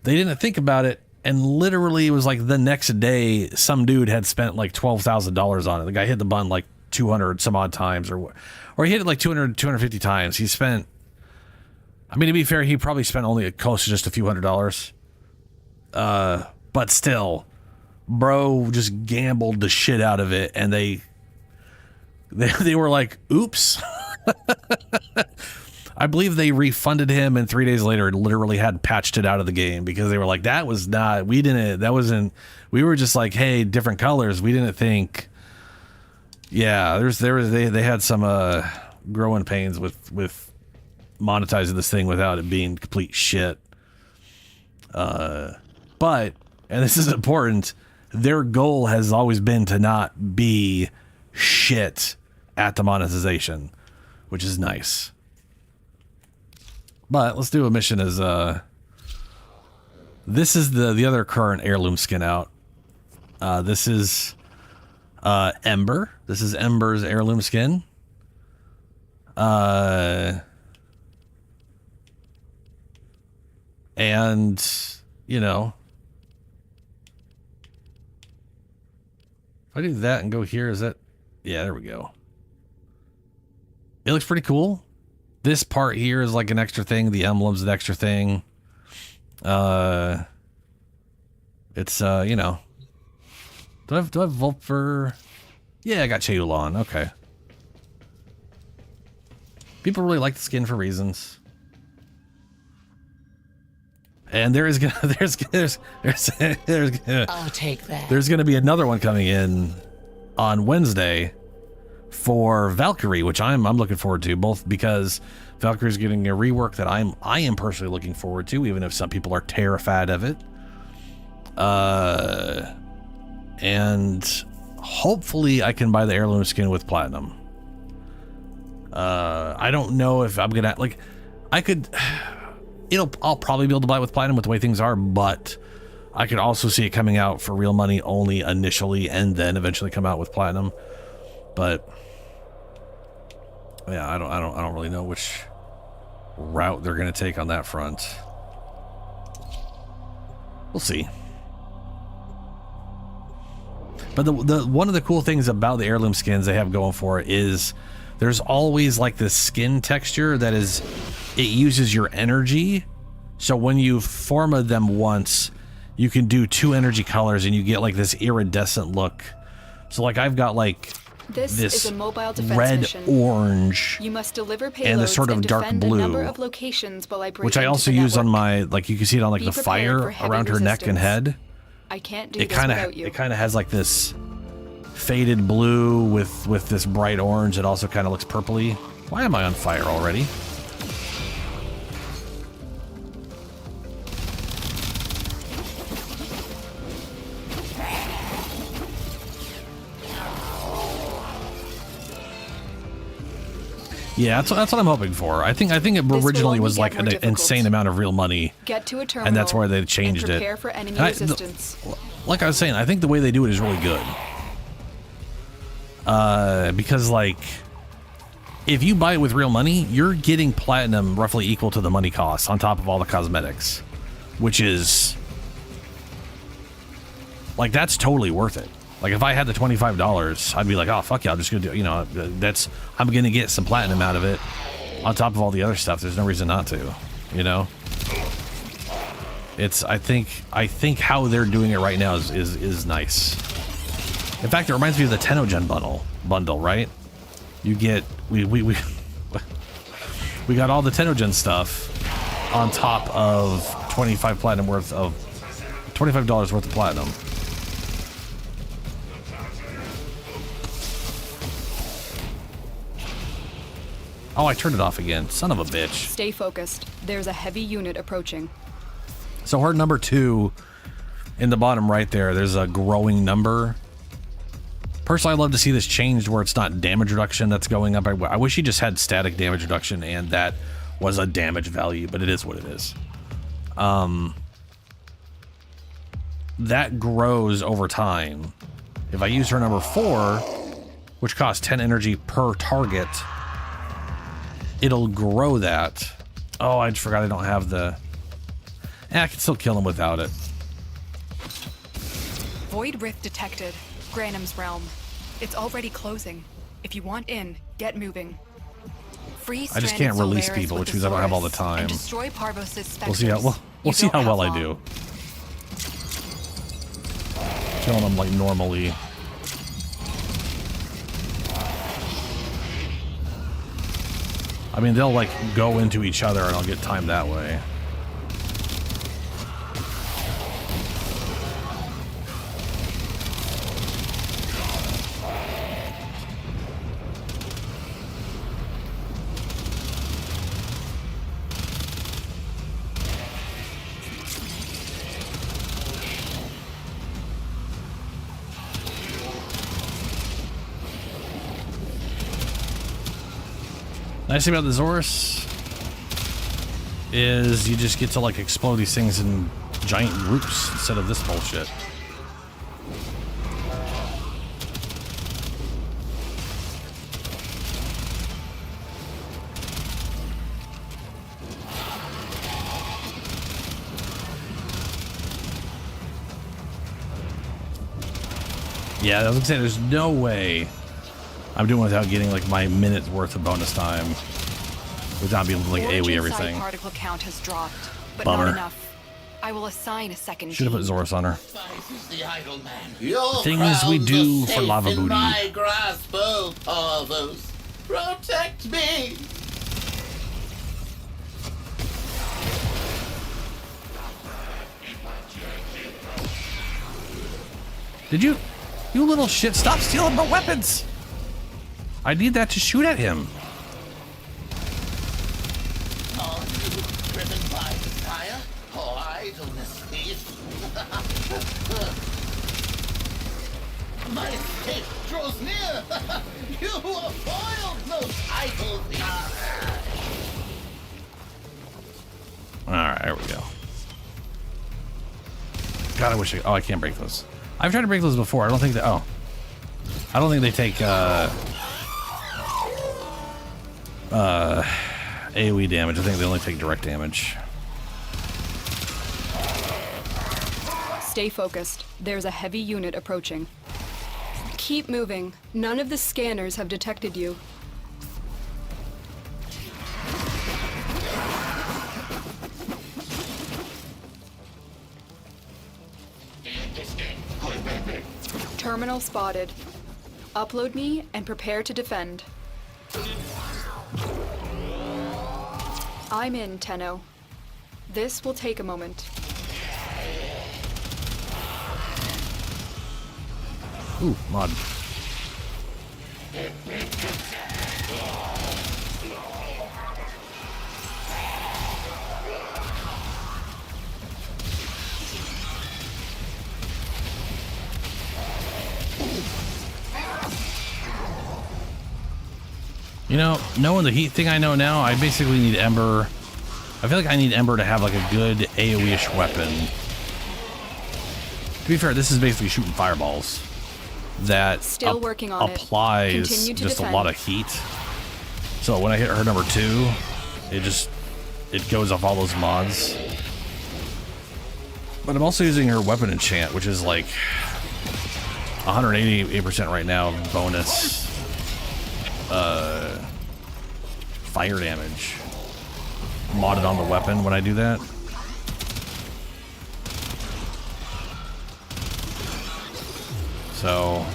They didn't think about it, and literally it was like the next day, some dude had spent like $12,000 on it. The guy hit the button like 200 some odd times, or he hit it like 250 times. He spent, I mean, to be fair, he probably spent only close to just a few $100s. But still, bro just gambled the shit out of it, and they were like, oops. I believe they refunded him, and 3 days later literally had patched it out of the game because they were like, we were just like, hey, different colors. We didn't think. Yeah, they had some growing pains with monetizing this thing without it being complete shit. But, and this is important, their goal has always been to not be shit at the monetization, which is nice. But let's do a mission as this is the other current heirloom skin out. This is Ember. This is Ember's heirloom skin. And, you know, if I do that and go here, is that, yeah, there we go. It looks pretty cool. This part here is like an extra thing. The emblem's an extra thing. It's, you know, do I have Vulpher? Yeah, I got Chayulan. Okay. People really like the skin for reasons. And there's gonna I'll take that. There's gonna be another one coming in on Wednesday for Valkyrie, which I'm looking forward to, both because Valkyrie's getting a rework that I am personally looking forward to, even if some people are terrified of it. And hopefully I can buy the heirloom skin with platinum. I don't know if I'm gonna, like, I could. I'll probably be able to buy it with platinum with the way things are, but I could also see it coming out for real money only initially and then eventually come out with platinum. But yeah, I don't really know which route they're going to take on that front. We'll see. But the one of the cool things about the heirloom skins they have going for it is there's always like this skin texture that is, it uses your energy. So when you forma them once, you can do 2 energy colors and you get like this iridescent look. So like I've got like this is a mobile defense red, mission. Orange, you must deliver payloads and the sort of dark blue, number of locations while I break which I also into the use on network. my, like you can see it on like Be the fire prepared for around her heavy neck and head. I can't do It this without you. kind of has like this faded blue with this bright orange. It also kind of looks purpley. Why am I on fire already? Yeah, that's what I'm hoping for. I think it originally was like an insane amount of real money. Get to a terminal, and that's why they changed and prepare it. for enemy resistance. Like I was saying, I think the way they do it is really good. Because like, if you buy it with real money, you're getting platinum roughly equal to the money cost on top of all the cosmetics, which is like, that's totally worth it. Like if I had the $25, I'd be like, oh fuck yeah, I'm just gonna do, you know, I'm gonna get some platinum out of it on top of all the other stuff. There's no reason not to, you know. I think how they're doing it right now is nice. In fact, it reminds me of the Tenogen bundle, right? You get we got all the Tenogen stuff on top of $25 worth of platinum. Oh, I turned it off again. Son of a bitch. Stay focused. There's a heavy unit approaching. So her number 2 in the bottom right there's a growing number. Personally, I'd love to see this changed where it's not damage reduction that's going up. I wish he just had static damage reduction and that was a damage value, but it is what it is. That grows over time. If I use her number 4, which costs 10 energy per target, it'll grow that. Oh, I just forgot I don't have the... I can still kill him without it. Void Rift detected. Granum's realm. It's already closing. If you want in, get moving. Free I just can't release people, which means I don't have all the time. Destroy Parvos' specters. We'll see how well I do. Killing them like normally. I mean, they'll like go into each other and I'll get time that way. Nice thing about the Zorus is you just get to like explode these things in giant groups instead of this bullshit. Yeah, I was gonna say there's no way I'm doing without getting like my minute's worth of bonus time without being able to like AoE everything. Particle count has dropped, but Bummer. not enough. I will assign a second. Should have put Zorus on her. Your Things we do crown's for safe Lava in Booty. my grasp, oh Parvos. Protect me. Did you little shit, stop stealing my weapons! I need that to shoot at him. Are you driven by desire or idleness, thief? My escape draws near. You are foiled, most idle thief. Alright, there we go. God, I wish I can't break those. I've tried to break those before. I don't think that. Oh. I don't think they take AoE damage. I think they only take direct damage. Stay focused. There's a heavy unit approaching. Keep moving. None of the scanners have detected you. Terminal spotted. Upload me and prepare to defend. I'm in, Tenno. This will take a moment. Ooh, mod. You know, knowing the heat thing I know now, I basically need Ember. I feel like I need Ember to have like a good AoE-ish weapon. To be fair, this is basically shooting fireballs that Still working on applies Continue to just defend. a lot of heat. So when I hit her number 2, it goes off all those mods. But I'm also using her weapon enchant, which is like 188% right now bonus fire damage modded on the weapon when I do that. So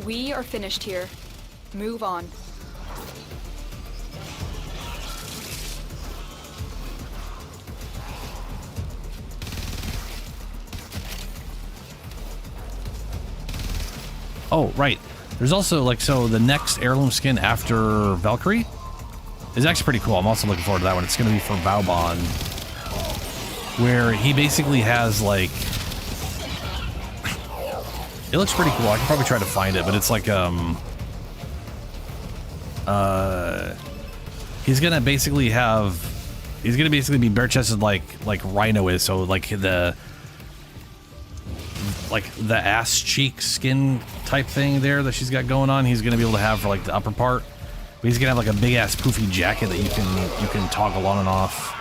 we are finished here. Move on. oh, right. There's also, like, so the next heirloom skin after Valkyrie is actually pretty cool. I'm also looking forward to that one. It's going to be for Vauban, where he basically has, like... It looks pretty cool. I can probably try to find it, but it's like, he's going to basically be bare-chested like Rhino is, so, like, the ass cheek skin type thing there that she's got going on, he's gonna be able to have for like the upper part. But he's gonna have like a big ass poofy jacket that you can toggle on and off,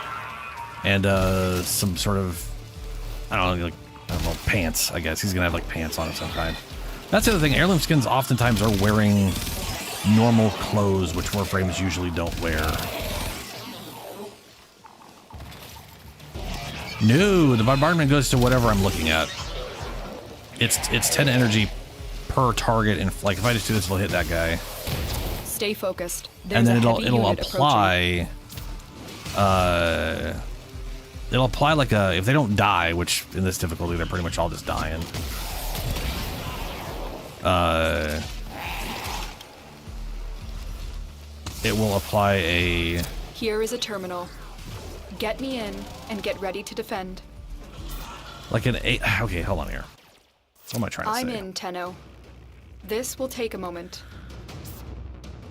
and some sort of I don't know pants. I guess he's gonna have like pants on of some kind. That's the other thing. Heirloom skins oftentimes are wearing normal clothes, which Warframes usually don't wear. No, the bombardment goes to whatever I'm looking at. It's 10 energy per target, and like if I just do this, it'll hit that guy. Stay focused. And then it'll apply. It'll apply like a, if they don't die, which in this difficulty they're pretty much all just dying. It will apply a. Here is a terminal. Get me in and get ready to defend. Like an 8. Okay, hold on here. What am I trying to say? I'm in, Tenno. This will take a moment.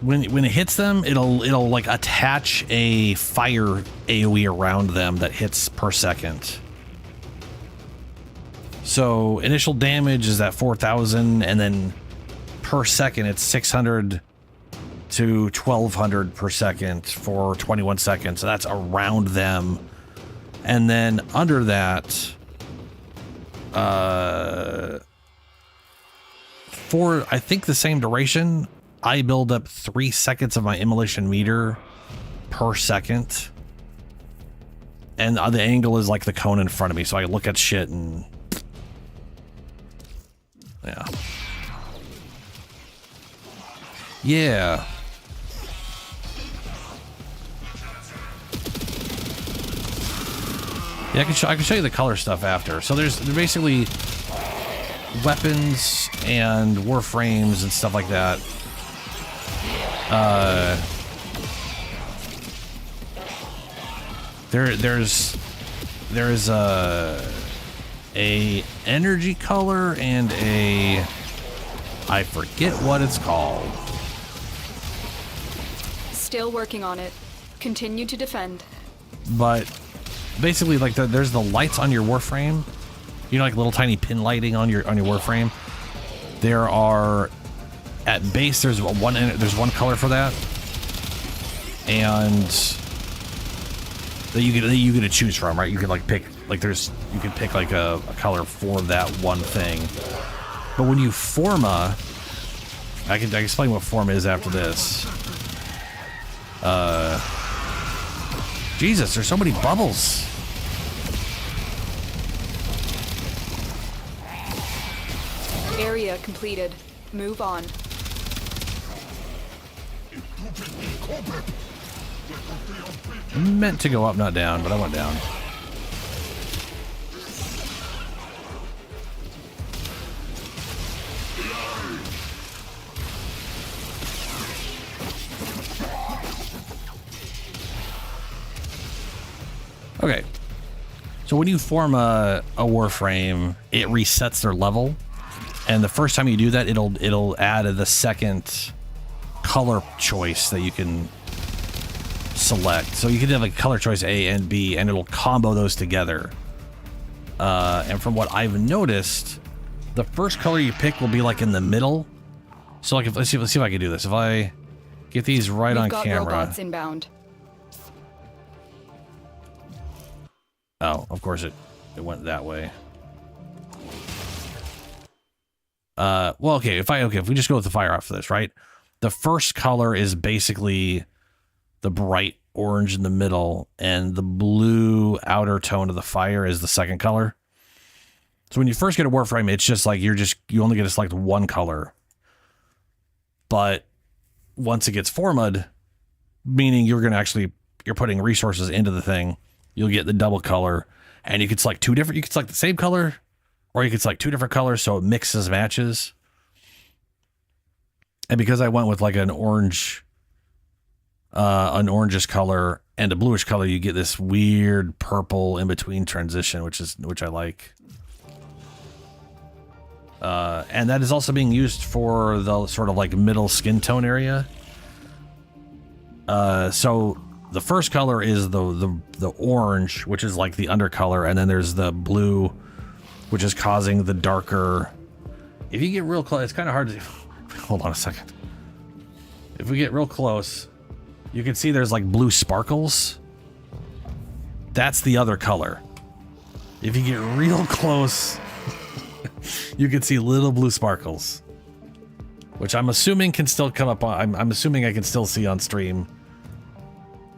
When it hits them, it'll like attach a fire AoE around them that hits per second. So initial damage is at 4,000, and then per second it's 600 to 1,200 per second for 21 seconds. So that's around them, and then under that. For, I think, the same duration, I build up 3 seconds of my immolation meter per second. And the angle is like the cone in front of me, so I look at shit and... Yeah. Yeah. Yeah, I can show you the color stuff after. So they're basically weapons and warframes and stuff like that. There's a energy color and a, I forget what it's called. Still working on it. Continue to defend. But basically, like there's the lights on your warframe. You know, like little tiny pin lighting on your warframe. There are at base. There's one color for that, and that you get to choose from, right? You can like pick you can pick like a color for that one thing. But when you forma, I can explain what form is after this. Jesus, there's so many bubbles. Area completed. Move on. Meant to go up, not down, but I went down. Okay. So when you form a warframe, it resets their level. And the first time you do that, it'll add the second color choice that you can select. So you can have like color choice A and B, and it'll combo those together. And from what I've noticed, the first color you pick will be like in the middle. So like, let's see if I can do this. If I get these right on camera. We've got robots inbound. Oh, of course it went that way. Well, okay, if we just go with the fire off for this, right? The first color is basically the bright orange in the middle, and the blue outer tone of the fire is the second color. So when you first get a Warframe, it's just like you only get to select one color. But once it gets formed, meaning you're putting resources into the thing, you'll get the double color, and you could select you could select the same color, or you could select two different colors so it mixes matches. And because I went with like an orangish color and a bluish color, you get this weird purple in between transition, which I like. And that is also being used for the sort of like middle skin tone area. So the first color is the orange, which is like the undercolor, and then there's the blue, which is causing the darker. If you get real close, it's kind of hard to. Hold on a second. If we get real close, you can see there's like blue sparkles. That's the other color. If you get real close, you can see little blue sparkles, which I'm assuming can still come up on. I'm assuming I can still see on stream.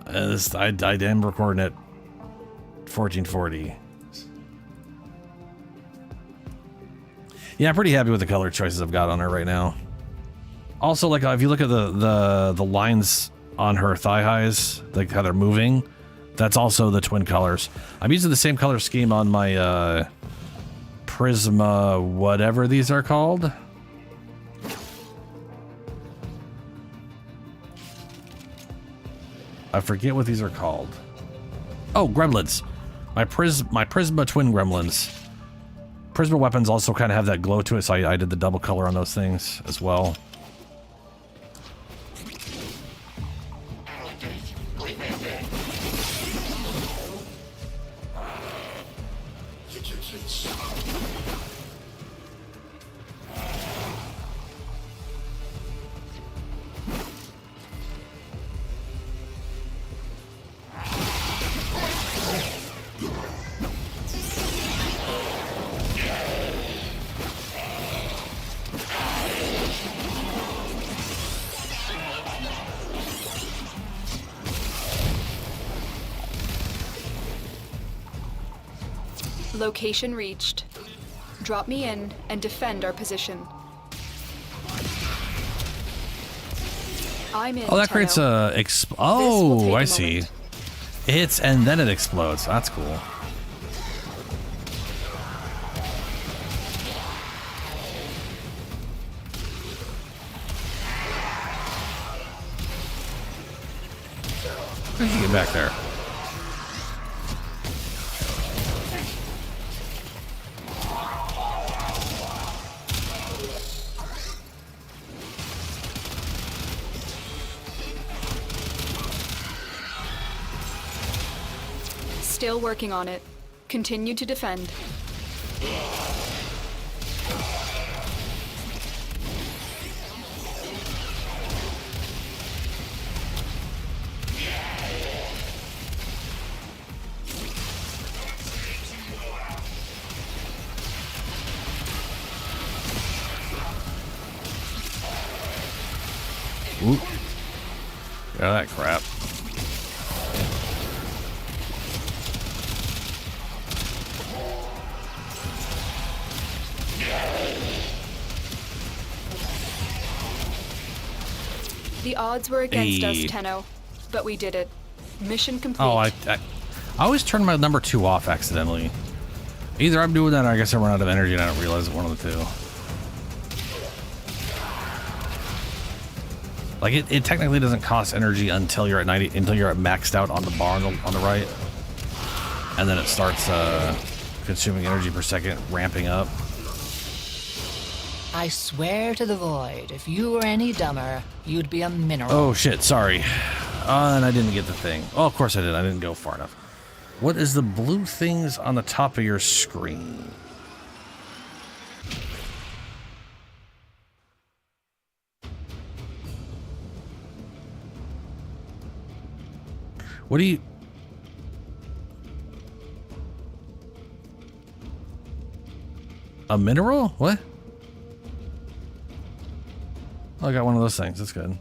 I am recording at 1440. Yeah, I'm pretty happy with the color choices I've got on her right now. Also, like if you look at the lines on her thigh highs, like how they're moving, that's also the twin colors. I'm using the same color scheme on my Prisma, whatever these are called. I forget what these are called. Oh, gremlins. My Prisma twin gremlins. Prisma weapons also kind of have that glow to it, so I did the double color on those things as well. Location reached. Drop me in and defend our position. I'm in. Oh, that creates a oh, I see. It hits and then it explodes. That's cool. How did you get back there? Still working on it. Continue to defend. Ooh. Yeah, that crap. The odds were against us, Hey. Tenno, but we did it. Mission complete. Oh, I always turn my number 2 off accidentally. Either I'm doing that, or I guess I run out of energy and I don't realize it. One of the two. Like it technically doesn't cost energy until you're at 90, until you're at maxed out on the bar on the right, and then it starts consuming energy per second, ramping up. I swear to the void, if you were any dumber, you'd be a mineral. Oh shit! Sorry, and I didn't get the thing. Oh, of course I did. I didn't go far enough. What is the blue things on the top of your screen? What do you... A mineral? What? Oh, I got one of those things. That's good.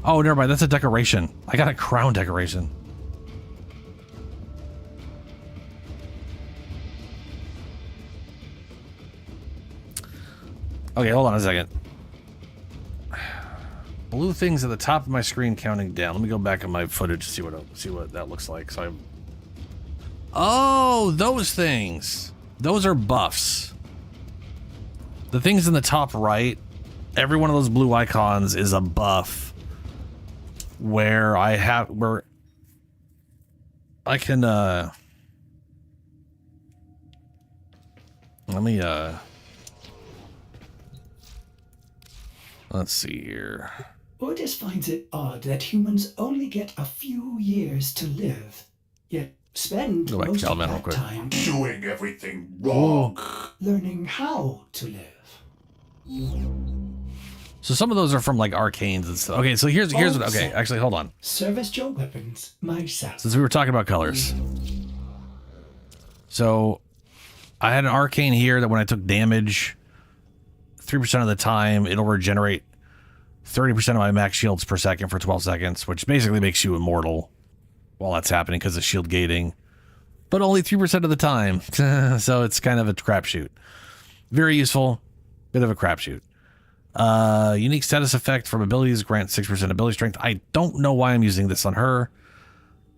Oh, never mind. That's a decoration. I got a crown decoration. Okay, hold on a second. Blue things at the top of my screen counting down. Let me go back in my footage to see what that looks like. So oh, those things. Those are buffs. The things in the top right, every one of those blue icons is a buff where I can let me let's see here. Otis finds it odd that humans only get a few years to live, yet spend most of that time doing everything wrong, learning how to live. So some of those are from like arcanes and stuff. Okay, so here's what. Okay, actually, hold on. Service your weapons myself. Since we were talking about colors, so I had an arcane here that when I took damage, 3% of the time it'll regenerate 30% of my max shields per second for 12 seconds, which basically makes you immortal while that's happening because of shield gating, but only 3% of the time. So it's kind of a crapshoot. Very useful, bit of a crapshoot. Unique status effect from abilities grant 6% ability strength. I don't know why I'm using this on her.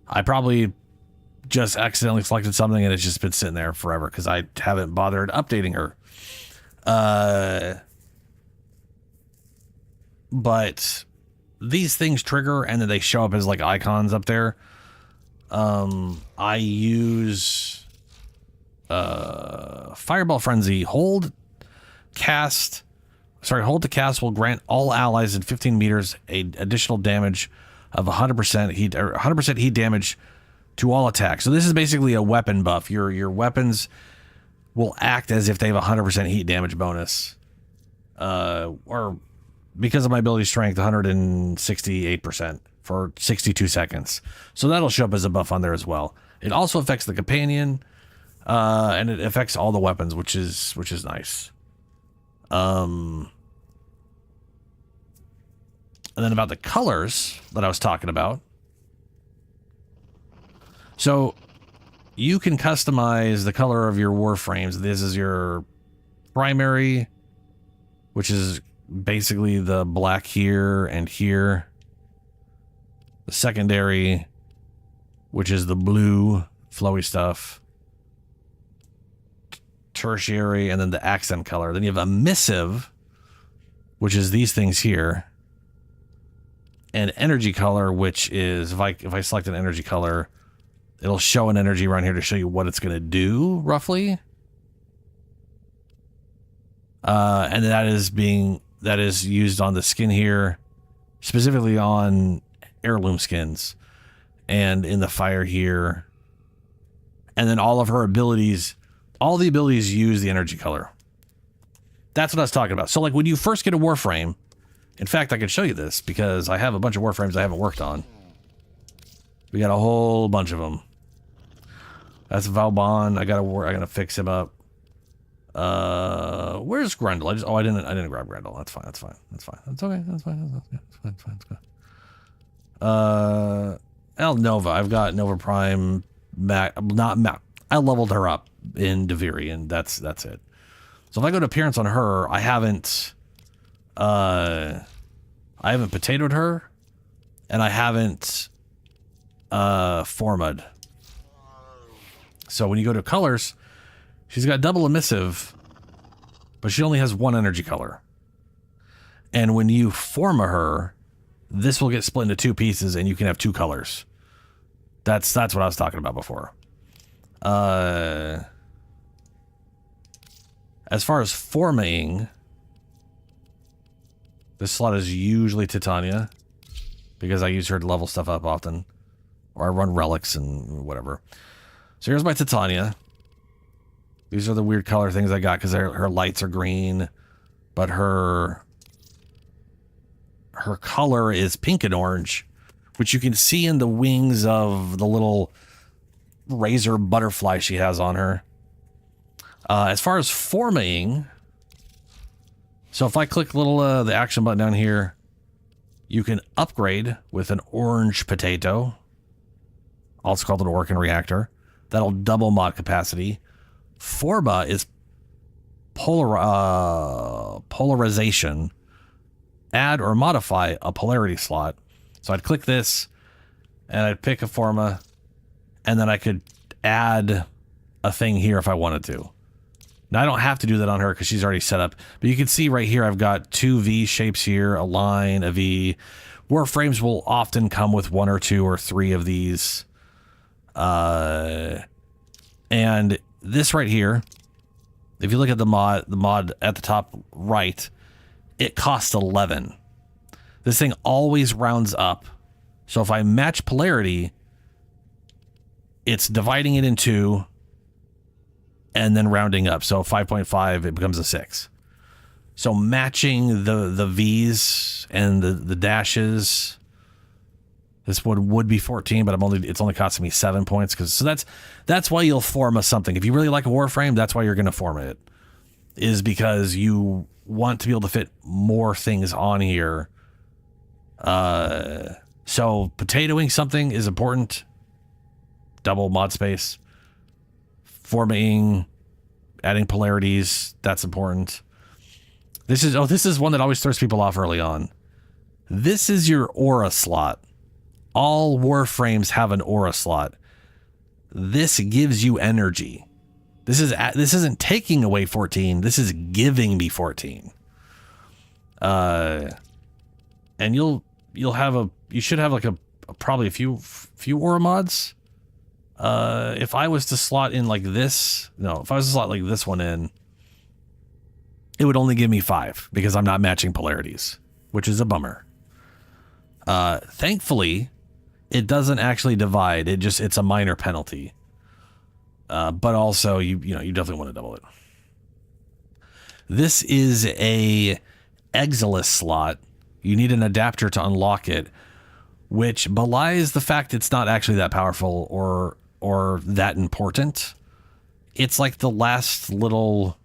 I probably just accidentally selected something and it's just been sitting there forever because I haven't bothered updating her. But these things trigger and then they show up as like icons up there. I use Fireball Frenzy. Hold to cast will grant all allies in 15 meters additional damage of 100% heat or 100% heat damage to all attacks. So this is basically a weapon buff. Your weapons will act as if they have 100% heat damage bonus. Or because of my ability strength, 168% for 62 seconds. So that'll show up as a buff on there as well. It also affects the companion, and it affects all the weapons, which is nice. And then about the colors that I was talking about. So you can customize the color of your Warframes. This is your primary, which is basically the black here and here. The secondary, which is the blue flowy stuff. Tertiary, and then the accent color. Then you have emissive, which is these things here. And energy color, which is if I select an energy color, it'll show an energy around here to show you what it's going to do roughly. And that is used on the skin here, specifically on heirloom skins and in the fire here. And then all of her abilities, all the abilities use the energy color. That's what I was talking about. So like when you first get a Warframe, in fact, I could show you this because I have a bunch of Warframes I haven't worked on. We got a whole bunch of them. That's Valbon. I gotta fix him up. Where's Grendel? I didn't grab Grendel. That's fine. That's okay. That's fine. That's good. El Nova. I've got Nova Prime. I leveled her up in Deviri, and that's it. So if I go to appearance on her, I haven't potatoed her, and I haven't formed. So when you go to colors, she's got double emissive, but she only has one energy color. And when you forma her, this will get split into two pieces, and you can have two colors. That's what I was talking about before. As far as forming, this slot is usually Titania because I use her to level stuff up often, or I run relics and whatever. So here's my Titania. These are the weird color things I got because her lights are green, but her color is pink and orange, which you can see in the wings of the little razor butterfly she has on her. As far as forming, so if I click the action button down here, you can upgrade with an orange potato. Also called an Orokin reactor. That'll double mod capacity. Forma is polarization. Add or modify a polarity slot. So I'd click this, and I'd pick a Forma, and then I could add a thing here if I wanted to. Now, I don't have to do that on her because she's already set up. But you can see right here, I've got 2 V shapes here, a line, a V. Warframes will often come with 1 or 2 or 3 of these. And this right here, if you look at the mod at the top right, it costs 11. This thing always rounds up. So if I match polarity, it's dividing it in 2 and then rounding up. So 5.5, it becomes a 6. So matching the V's and the dashes, this would be 14, but it's only costing me 7 points. That's why you'll form something. If you really like a Warframe, that's why you're going to form it, is because you want to be able to fit more things on here. So potatoing something is important. Double mod space. Forming, adding polarities, that's important. This is one that always throws people off early on. This is your aura slot. All Warframes have an aura slot. This gives you energy. This isn't taking away 14. This is giving me 14. And you should have like probably a few aura mods. If I was to slot in like this, if I was to slot like this one in, it would only give me 5 because I'm not matching polarities, which is a bummer. Thankfully, it doesn't actually divide. It's a minor penalty. But also you definitely want to double it. This is a Exilis slot. You need an adapter to unlock it, which belies the fact it's not actually that powerful or that important. It's like the last little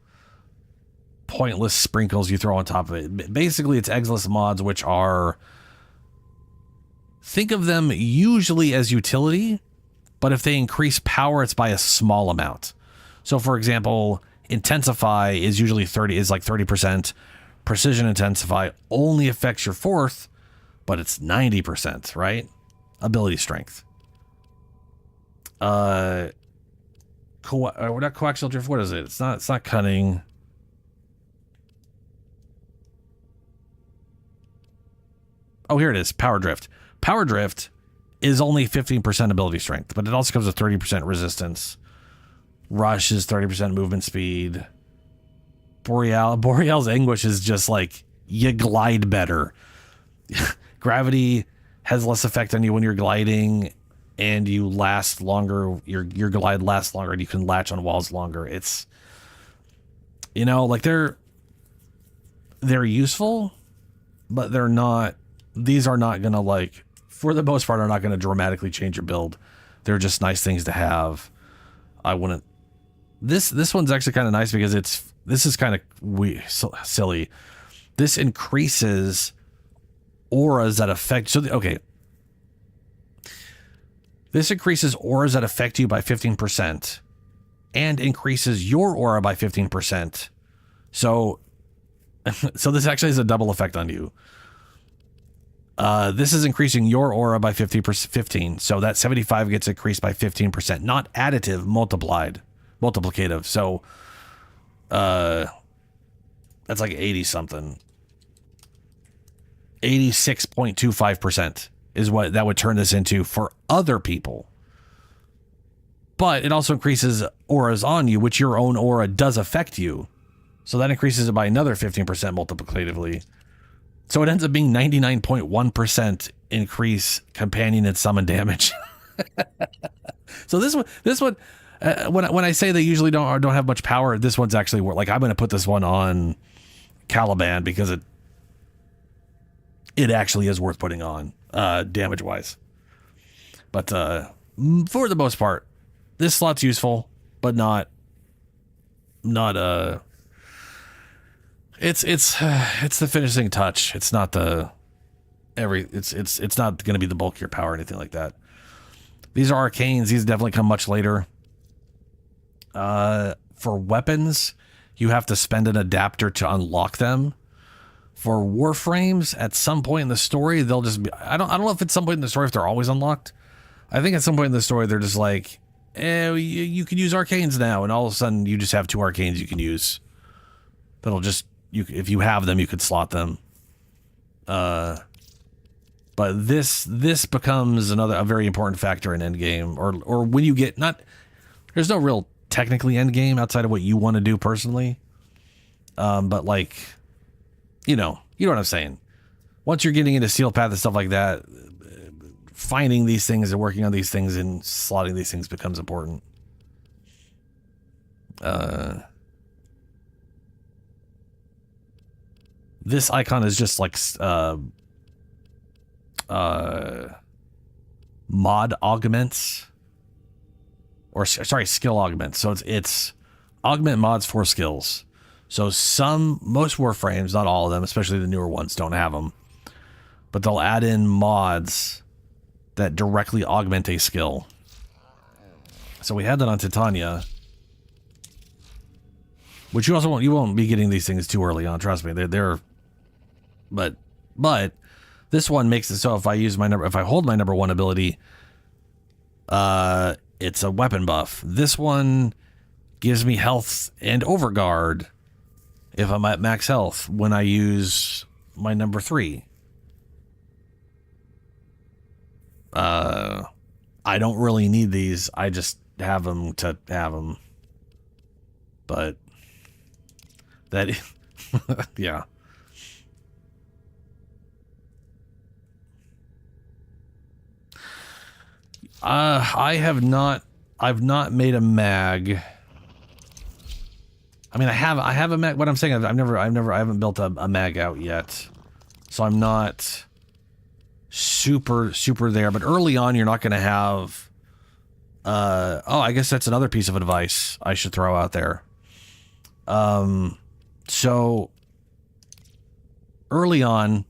pointless sprinkles you throw on top of it. Basically, it's Exilis mods, which are, think of them usually as utility, but if they increase power, it's by a small amount. So, for example, Intensify is usually 30%. Precision Intensify only affects your 4th, but it's 90%, right? Ability strength. We're not coaxial drift. What is it? It's not cunning. Oh, here it is. Power drift. Power drift is only 15% ability strength, but it also comes with 30% resistance. Rush is 30% movement speed. Boreal's Anguish is just like, you glide better. Gravity has less effect on you when you're gliding, and you last longer. Your glide lasts longer, and you can latch on walls longer. It's, like they're useful, but they're not. These are not gonna, like, for the most part, are not gonna dramatically change your build. They're just nice things to have. I wouldn't. This one's actually kind of nice because this is kind of silly. This increases auras that affect. This increases auras that affect you by 15% and increases your aura by 15%. So this actually has a double effect on you. This is increasing your aura by 15. So that 75 gets increased by 15%, not additive, multiplicative. So, that's like 80 something. 86.25% is what that would turn this into for other people. But it also increases auras on you, which your own aura does affect you. So that increases it by another 15% multiplicatively. So it ends up being 99.1% increase companion and summon damage. So this one, when I say they usually don't have much power, this one's actually like, I'm going to put this one on Caliban because it actually is worth putting on damage wise. But for the most part, this slot's useful, but not it's the finishing touch. It's not it's not going to be the bulk of your power or anything like that. These are arcanes. These definitely come much later. For weapons, you have to spend an adapter to unlock them. For Warframes, at some point in the story, they'll just be... I don't know if at some point in the story if they're always unlocked. I think at some point in the story, they're just like, you can use arcanes now, and all of a sudden, you just have 2 arcanes you can use. That'll just... if you have them, you could slot them. But this becomes a very important factor in endgame, or when you get... There's no real technically endgame outside of what you want to do personally. But like... You know what I'm saying. Once you're getting into Steel Path and stuff like that, finding these things and working on these things and slotting these things becomes important. This icon is just like mod augments, or sorry, skill augments. So it's augment mods for skills. So most Warframes, not all of them, especially the newer ones, don't have them. But they'll add in mods that directly augment a skill. So we had that on Titania. Which you won't be getting these things too early on, trust me. But this one makes it so if I hold my number 1 ability, it's a weapon buff. This one gives me health and overguard if I'm at max health when I use my number 3. I don't really need these. I just have them to have them. But that, yeah. I've not made a mag. I mean, I have a mag. What I'm saying, I haven't built a mag out yet, so I'm not super there. But early on, you're not going to have. I guess that's another piece of advice I should throw out there. So early on,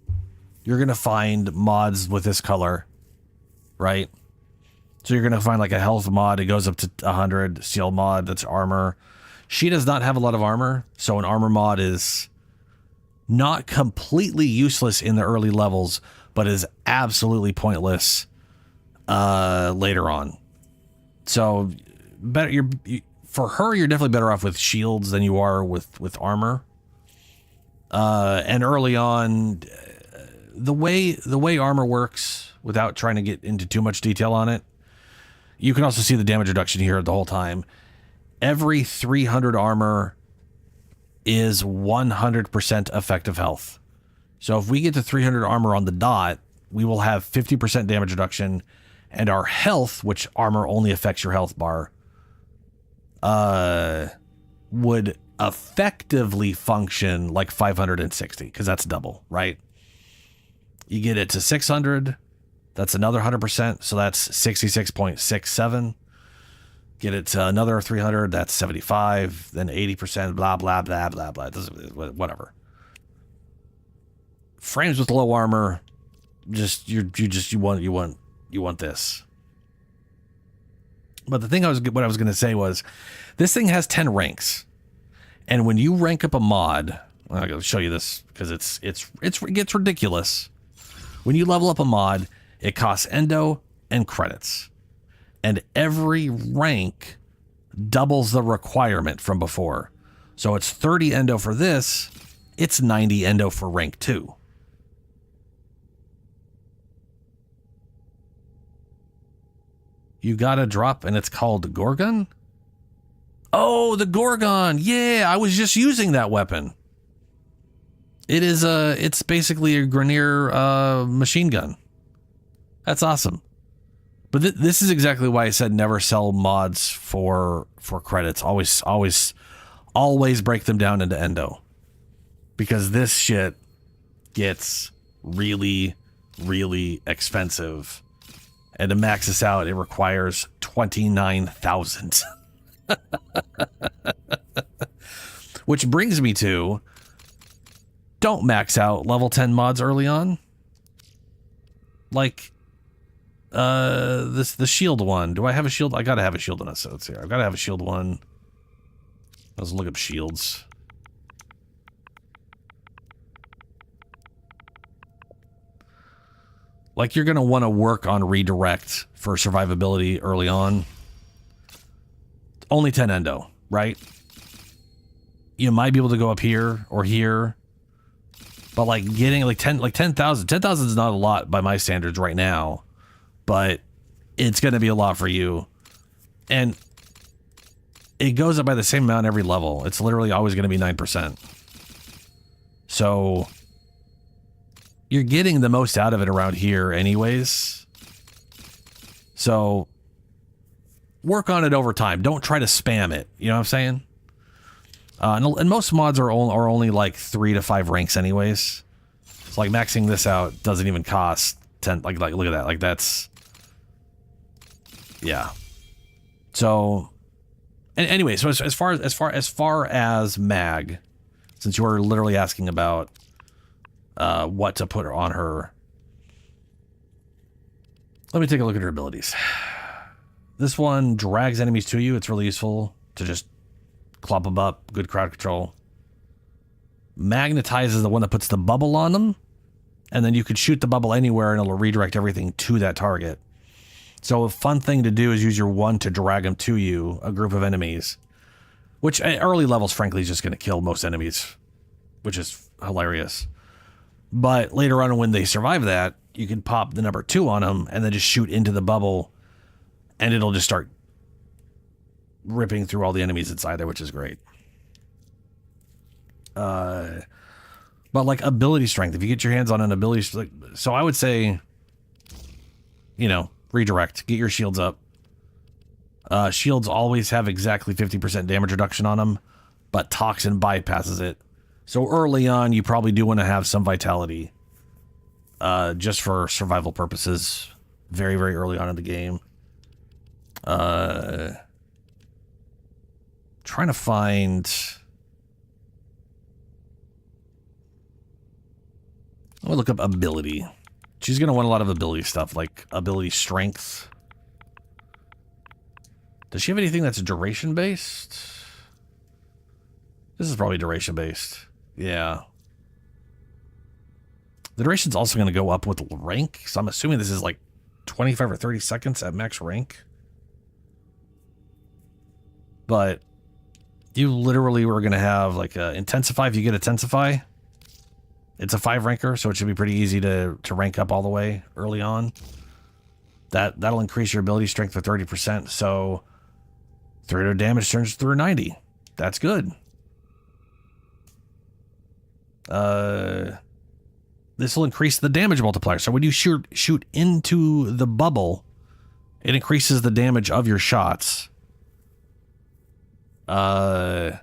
you're going to find mods with this color, right? So you're going to find like a health mod. It goes up to 100. Steel mod, that's armor. She does not have a lot of armor, so an armor mod is not completely useless in the early levels, but is absolutely pointless later on. So for her, you're definitely better off with shields than you are with armor. And early on, the way armor works, without trying to get into too much detail on it, you can also see the damage reduction here the whole time. Every 300 armor is 100% effective health. So if we get to 300 armor on the dot, we will have 50% damage reduction, and our health, which armor only affects your health bar, would effectively function like 560, because that's double, right? You get it to 600, that's another 100%, so that's 66.67. Get it to another 300, that's 75, then 80%, blah, blah, blah, blah, blah. Whatever. Frames with low armor, you want this. But the thing what I was going to say was, this thing has 10 ranks. And when you rank up a mod, I'm going to show you this because it gets ridiculous. When you level up a mod, it costs endo and credits. And every rank doubles the requirement from before. So it's 30 endo for this, it's 90 endo for rank 2. You got a drop and it's called Gorgon? Oh, the Gorgon. Yeah, I was just using that weapon. It's basically a Grenier machine gun. That's awesome. But this is exactly why I said never sell mods for credits. Always break them down into endo. Because this shit gets really, really expensive And to max this out, it requires 29,000. Which brings me to, don't max out level 10 mods early on. Like, the shield one. Do I have a shield? I gotta have a shield in us. Let's see. I've gotta have a shield one. Let's look up shields. Like, you're gonna want to work on redirect for survivability early on. Only 10 endo, right? You might be able to go up here or here, but like getting like 10,000. 10,000 is not a lot by my standards right now, but it's gonna be a lot for you, and it goes up by the same amount every level. It's literally always gonna be 9%. So you're getting the most out of it around here anyways. So work on it over time. Don't try to spam it. You know what I'm saying? And most mods are only like 3 to 5 ranks anyways. It's like maxing this out doesn't even cost 10. Like look at that. Like that's, yeah. So, and anyway, so as far as mag, since you are literally asking about what to put on her, let me take a look at her abilities. This one drags enemies to you. It's really useful to just clop them up. Good crowd control. Magnetize is the one that puts the bubble on them, and then you could shoot the bubble anywhere and it'll redirect everything to that target. So a fun thing to do is use your one to drag them to you, a group of enemies, which at early levels, frankly, is just going to kill most enemies, which is hilarious. But later on, when they survive that, you can pop the number 2 on them and then just shoot into the bubble, and it'll just start ripping through all the enemies inside there, which is great. But like ability strength, if you get your hands on an ability, like, so I would say, you know, redirect, get your shields up. Shields always have exactly 50% damage reduction on them, but toxin bypasses it. So early on, you probably do want to have some vitality, just for survival purposes, very, very early on in the game. Trying to find, I'm gonna look up ability. She's gonna want a lot of ability stuff, like ability strength. Does she have anything that's duration based? This is probably duration based. Yeah. The duration's also gonna go up with rank, so I'm assuming this is like 25 or 30 seconds at max rank. But you literally were going to have like a intensify. If you get intensify, it's a 5 ranker, so it should be pretty easy to rank up all the way early on. That'll increase your ability strength for 30%. So 300 damage turns through 90. That's good. This will increase the damage multiplier. So when you shoot into the bubble, it increases the damage of your shots. And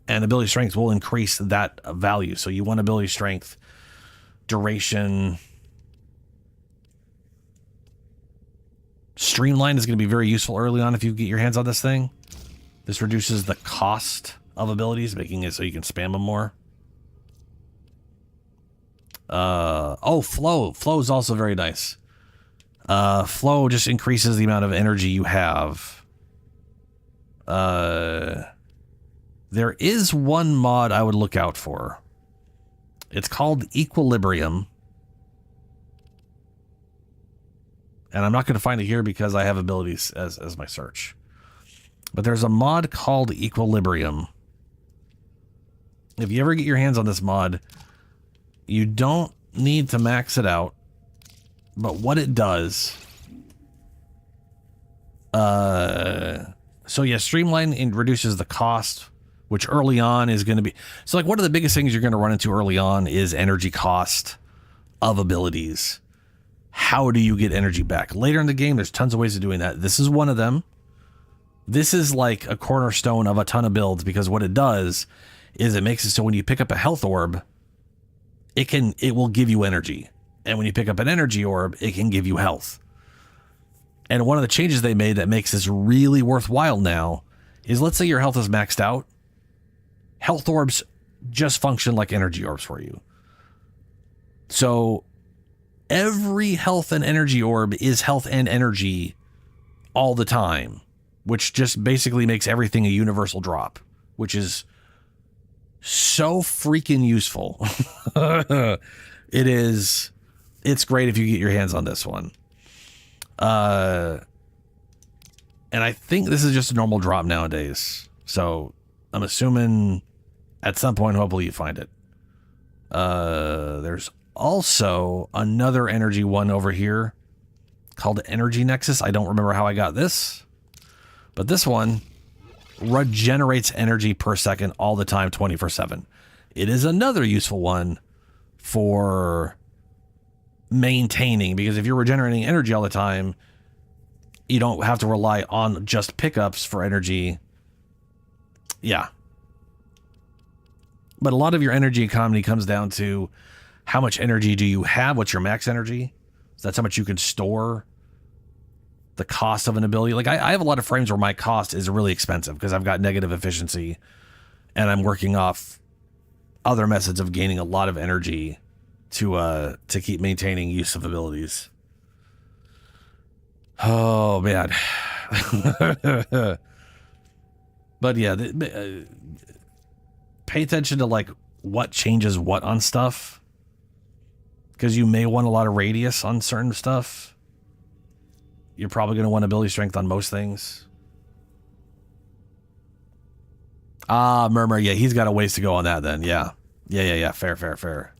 ability strength will increase that value. So you want ability strength, duration. Streamline is going to be very useful early on if you get your hands on this thing. This reduces the cost of abilities, making it so you can spam them more. Flow. Flow is also very nice. Flow just increases the amount of energy you have. There is one mod I would look out for. It's called Equilibrium. And I'm not going to find it here because I have abilities as my search. But there's a mod called Equilibrium. If you ever get your hands on this mod, you don't need to max it out. But what it does... So yeah, Streamline reduces the cost, which early on is going to be... So like one of the biggest things you're going to run into early on is energy cost of abilities. How do you get energy back? Later in the game, there's tons of ways of doing that. This is one of them. This is like a cornerstone of a ton of builds because what it does is it makes it so when you pick up a health orb, it will give you energy. And when you pick up an energy orb, it can give you health. And one of the changes they made that makes this really worthwhile now is, let's say your health is maxed out. Health orbs just function like energy orbs for you. So every health and energy orb is health and energy all the time, which just basically makes everything a universal drop, which is so freaking useful. It's great if you get your hands on this one. And I think this is just a normal drop nowadays. So I'm assuming at some point, hopefully you find it. There's also another energy one over here called Energy Nexus. I don't remember how I got this, but this one regenerates energy per second all the time, 24/7. It is another useful one for maintaining, because if you're regenerating energy all the time, you don't have to rely on just pickups for energy. Yeah. But a lot of your energy economy comes down to how much energy do you have? What's your max energy? So that's how much you can store. The cost of an ability. Like I have a lot of frames where my cost is really expensive because I've got negative efficiency and I'm working off other methods of gaining a lot of energy to keep maintaining use of abilities. Oh man. But yeah, pay attention to like what changes what on stuff, because you may want a lot of radius on certain stuff. You're probably going to want ability strength on most things. Ah, Murmur, yeah, he's got a ways to go on that then. Yeah. Fair.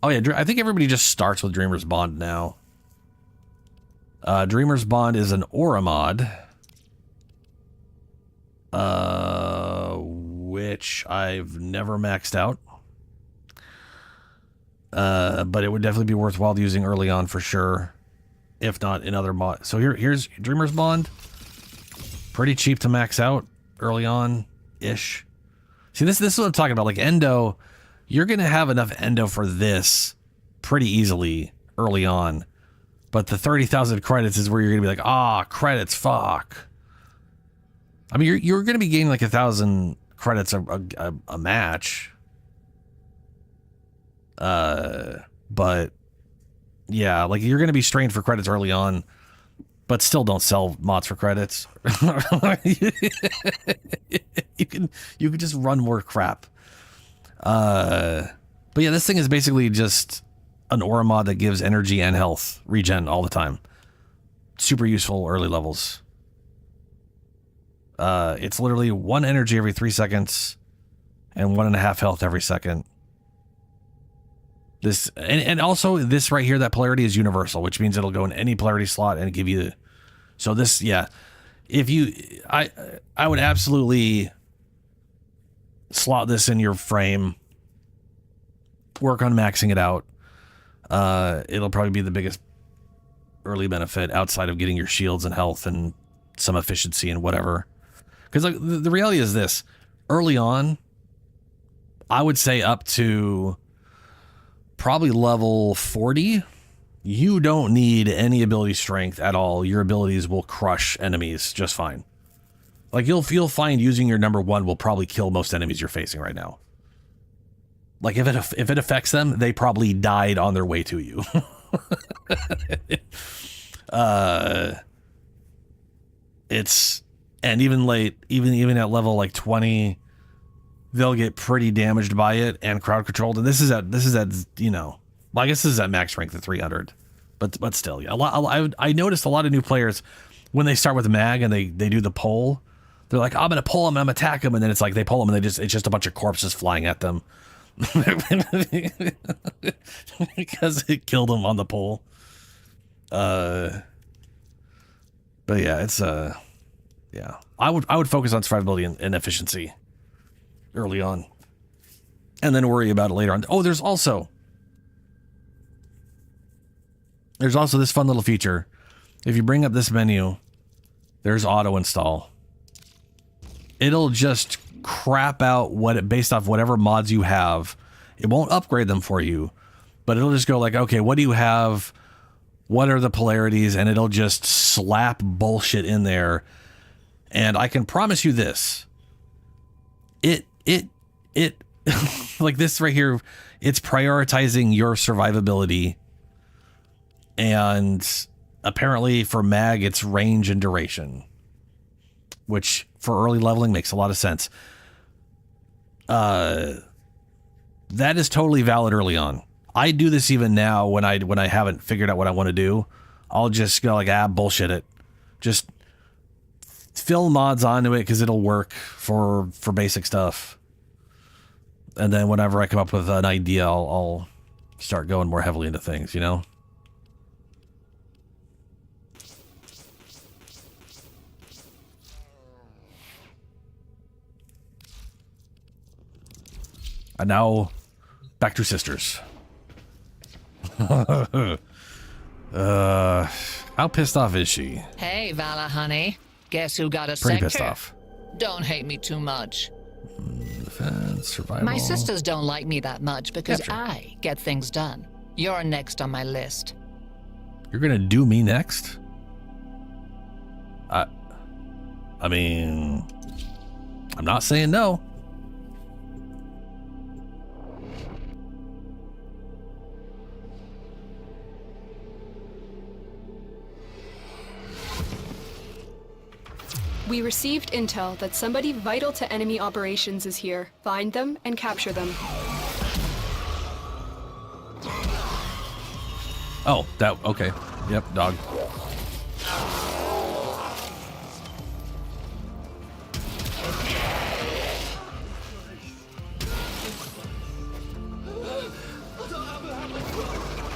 Oh yeah, I think everybody just starts with Dreamer's Bond now. Dreamer's Bond is an aura mod, which I've never maxed out. But it would definitely be worthwhile using early on for sure, if not in other mods. So here's Dreamer's Bond. Pretty cheap to max out early on-ish. See, this is what I'm talking about. Like Endo, you're going to have enough Endo for this pretty easily early on. But the 30,000 credits is where you're going to be like, credits, fuck. I mean, you're going to be gaining like 1,000 credits a match. But yeah, like you're going to be strained for credits early on, but still don't sell mods for credits. you can just run more crap. But yeah, this thing is basically just an aura mod that gives energy and health regen all the time. Super useful early levels. It's literally 1 energy every 3 seconds and 1.5 health every second. This and also this right here, that polarity is universal, which means it'll go in any polarity slot and give you. So this, yeah, if you, I would absolutely slot this in your frame. Work on maxing it out. It'll probably be the biggest early benefit outside of getting your shields and health and some efficiency and whatever. Because like the reality is this: early on, I would say up to probably level 40, you don't need any ability strength at all. Your abilities will crush enemies just fine. Like you'll find using your number 1 will probably kill most enemies you're facing right now. Like if it affects them, they probably died on their way to you. And even even at level like 20, they'll get pretty damaged by it and crowd controlled. And this is at you know, well, I guess this is at max strength at 300, but still, yeah. I noticed a lot of new players when they start with mag and they do the pull, they're like, I'm gonna pull them, I'm gonna attack them, and then it's like they pull them and it's just a bunch of corpses flying at them because it killed them on the pull. But yeah, it's yeah. I would focus on survivability and efficiency early on, and then worry about it later on. Oh, there's also this fun little feature. If you bring up this menu, there's auto install. It'll just crap out based off whatever mods you have. It won't upgrade them for you, but it'll just go like, okay, what do you have? What are the polarities? And it'll just slap bullshit in there. And I can promise you this. It like this right here, it's prioritizing your survivability. And apparently for mag, it's range and duration, which for early leveling makes a lot of sense. That is totally valid early on. I do this even now when I haven't figured out what I want to do. I'll just go like, bullshit it. Just fill mods onto it because it'll work for basic stuff. And then whenever I come up with an idea, I'll start going more heavily into things, you know? And now, back to sisters. How pissed off is she? Hey, Vala, honey. Guess who got a Pretty sector? pissed off. Don't hate me too much. Defense, survival. My sisters don't like me that much because Capture. I get things done. You're next on my list. You're gonna do me next? I mean, I'm not saying no. We received intel that somebody vital to enemy operations is here. Find them and capture them. Oh, that, okay. Yep, dog.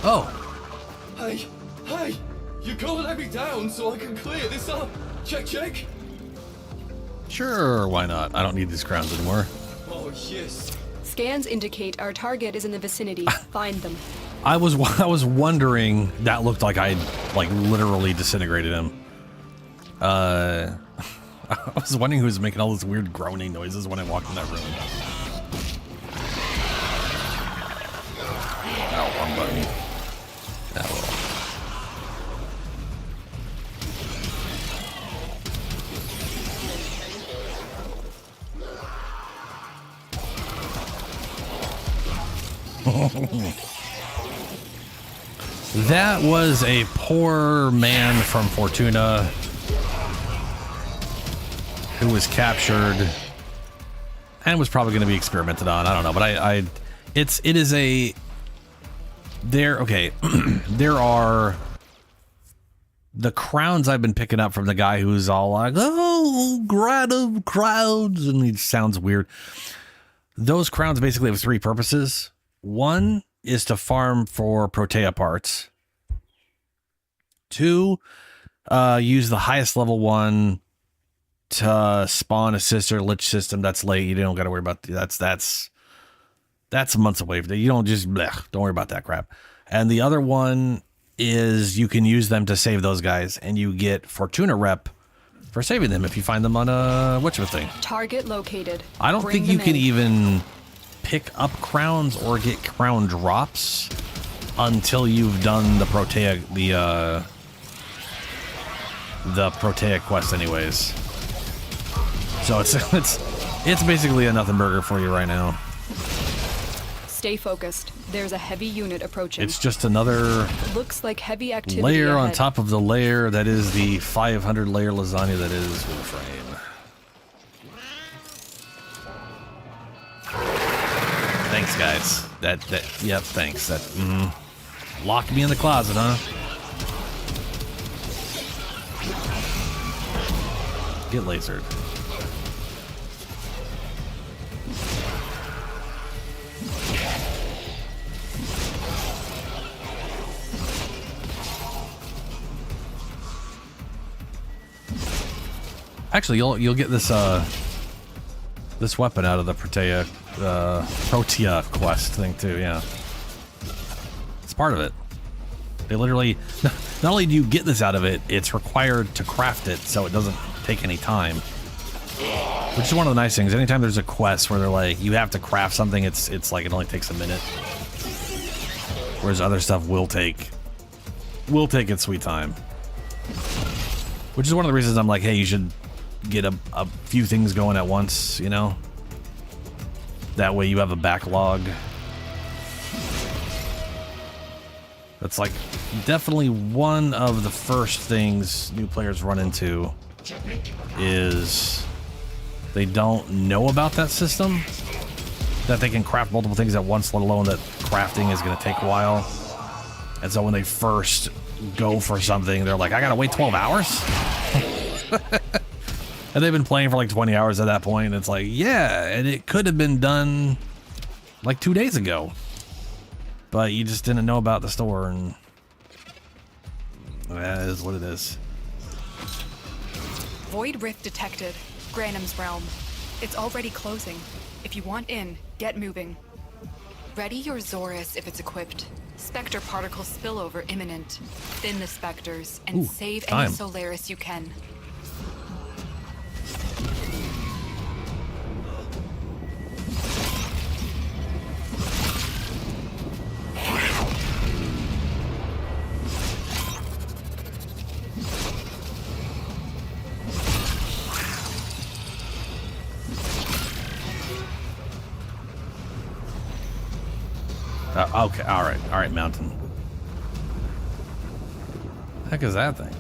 Oh. Hey, you gotta let me down so I can clear this up. Check. Sure, why not? I don't need these crowns anymore. Oh, yes. Scans indicate our target is in the vicinity. Find them. I was wondering, that looked like I literally disintegrated him. I was wondering who was making all those weird groaning noises when I walked in that room. Oh, wrong button. Oh. That was a poor man from Fortuna who was captured and was probably going to be experimented on. I don't know, but it is a, okay. There are the crowns I've been picking up from the guy who's all like, oh, grad crowds, and he sounds weird. Those crowns basically have three purposes. One is to farm for Protea parts. 2, use the highest level one to spawn a sister lich system. That's late. You don't got to worry about that's months away. You don't just don't worry about that crap. And the other one is you can use them to save those guys, and you get Fortuna rep for saving them if you find them on a thing. Target located. I don't think you can even pick up crowns or get crown drops until you've done the Protea Protea quest anyways. So it's basically a nothing burger for you right now. Stay focused. There's a heavy unit approaching. It's just another looks like heavy activity layer on ahead. top of the layer that is the 500 layer lasagna that is Warframe. Thanks, guys. Yep, thanks. Lock me in the closet, huh? Get lasered. Actually, you'll get this this weapon out of the Protea quest thing too. Yeah, it's part of it. They literally, not only do you get this out of it, it's required to craft it, so it doesn't take any time. Which is one of the nice things. Anytime there's a quest where they're like, you have to craft something, it's like it only takes a minute. Whereas other stuff will take its sweet time. Which is one of the reasons I'm like, hey, you should get a few things going at once, you know? That way you have a backlog. That's like definitely one of the first things new players run into is they don't know about that system, that they can craft multiple things at once, let alone that crafting is going to take a while. And so when they first go for something, they're like, I gotta wait 12 hours? And they've been playing for like 20 hours at that point, and it's like, yeah, and it could have been done like 2 days ago. But you just didn't know about the store, and that is what it is. Void Rift detected. Granum's realm. It's already closing. If you want in, get moving. Ready your Zorus if it's equipped. Spectre particle spillover imminent. Thin the specters and save any Solaris you can. Okay, all right, mountain. The heck is that thing?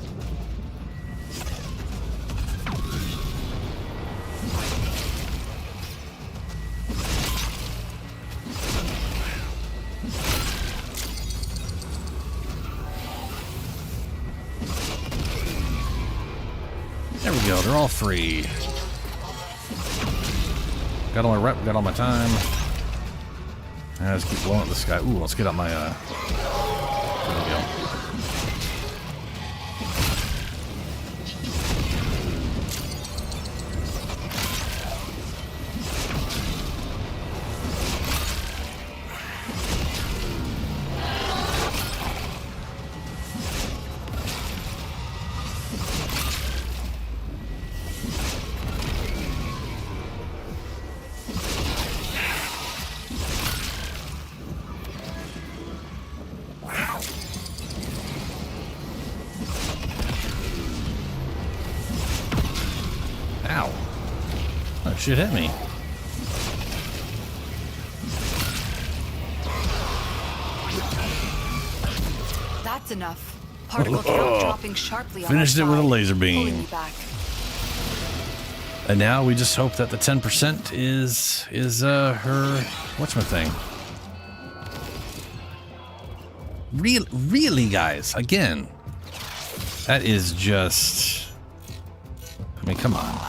There we go. They're all free. Got all my rep. Got all my time. I just keep blowing up this guy. Ooh, let's get up my, there we go. Shit hit me. That's enough. Particle count dropping sharply. Finished it with a laser beam. Back. And now we just hope that the 10% is her whatchamacallit. Really, guys, again, that is just, I mean, come on.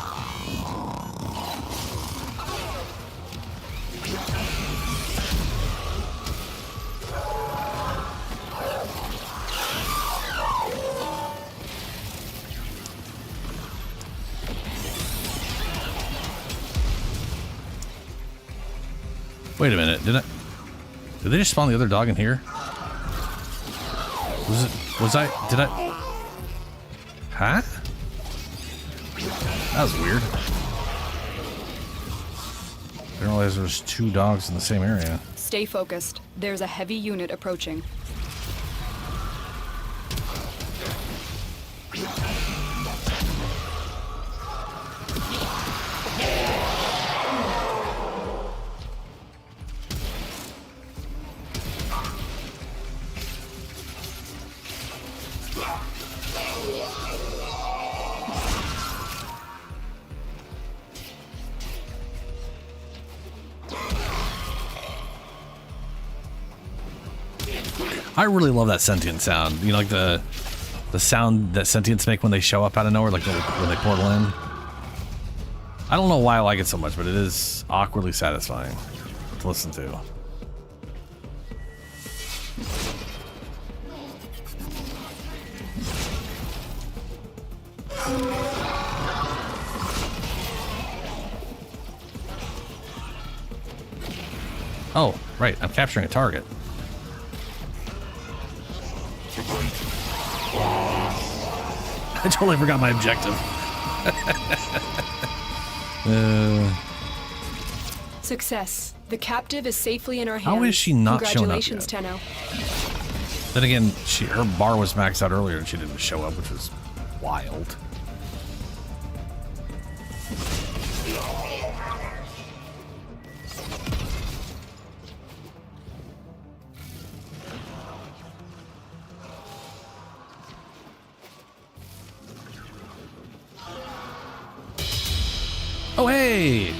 Wait a minute, did they just spawn the other dog in here? Did I? Huh? That was weird. I didn't realize there was 2 dogs in the same area. Stay focused. There's a heavy unit approaching. I really love that sentient sound. You know, like the sound that sentients make when they show up out of nowhere, like when they portal in. I don't know why I like it so much, but it is awkwardly satisfying to listen to. Oh, right, I'm capturing a target. I totally forgot my objective. Success. The captive is safely in our hands. How is she not showing up Congratulations, yet? Tenno. Then again, her bar was maxed out earlier and she didn't show up, which was wild. Oh, hey!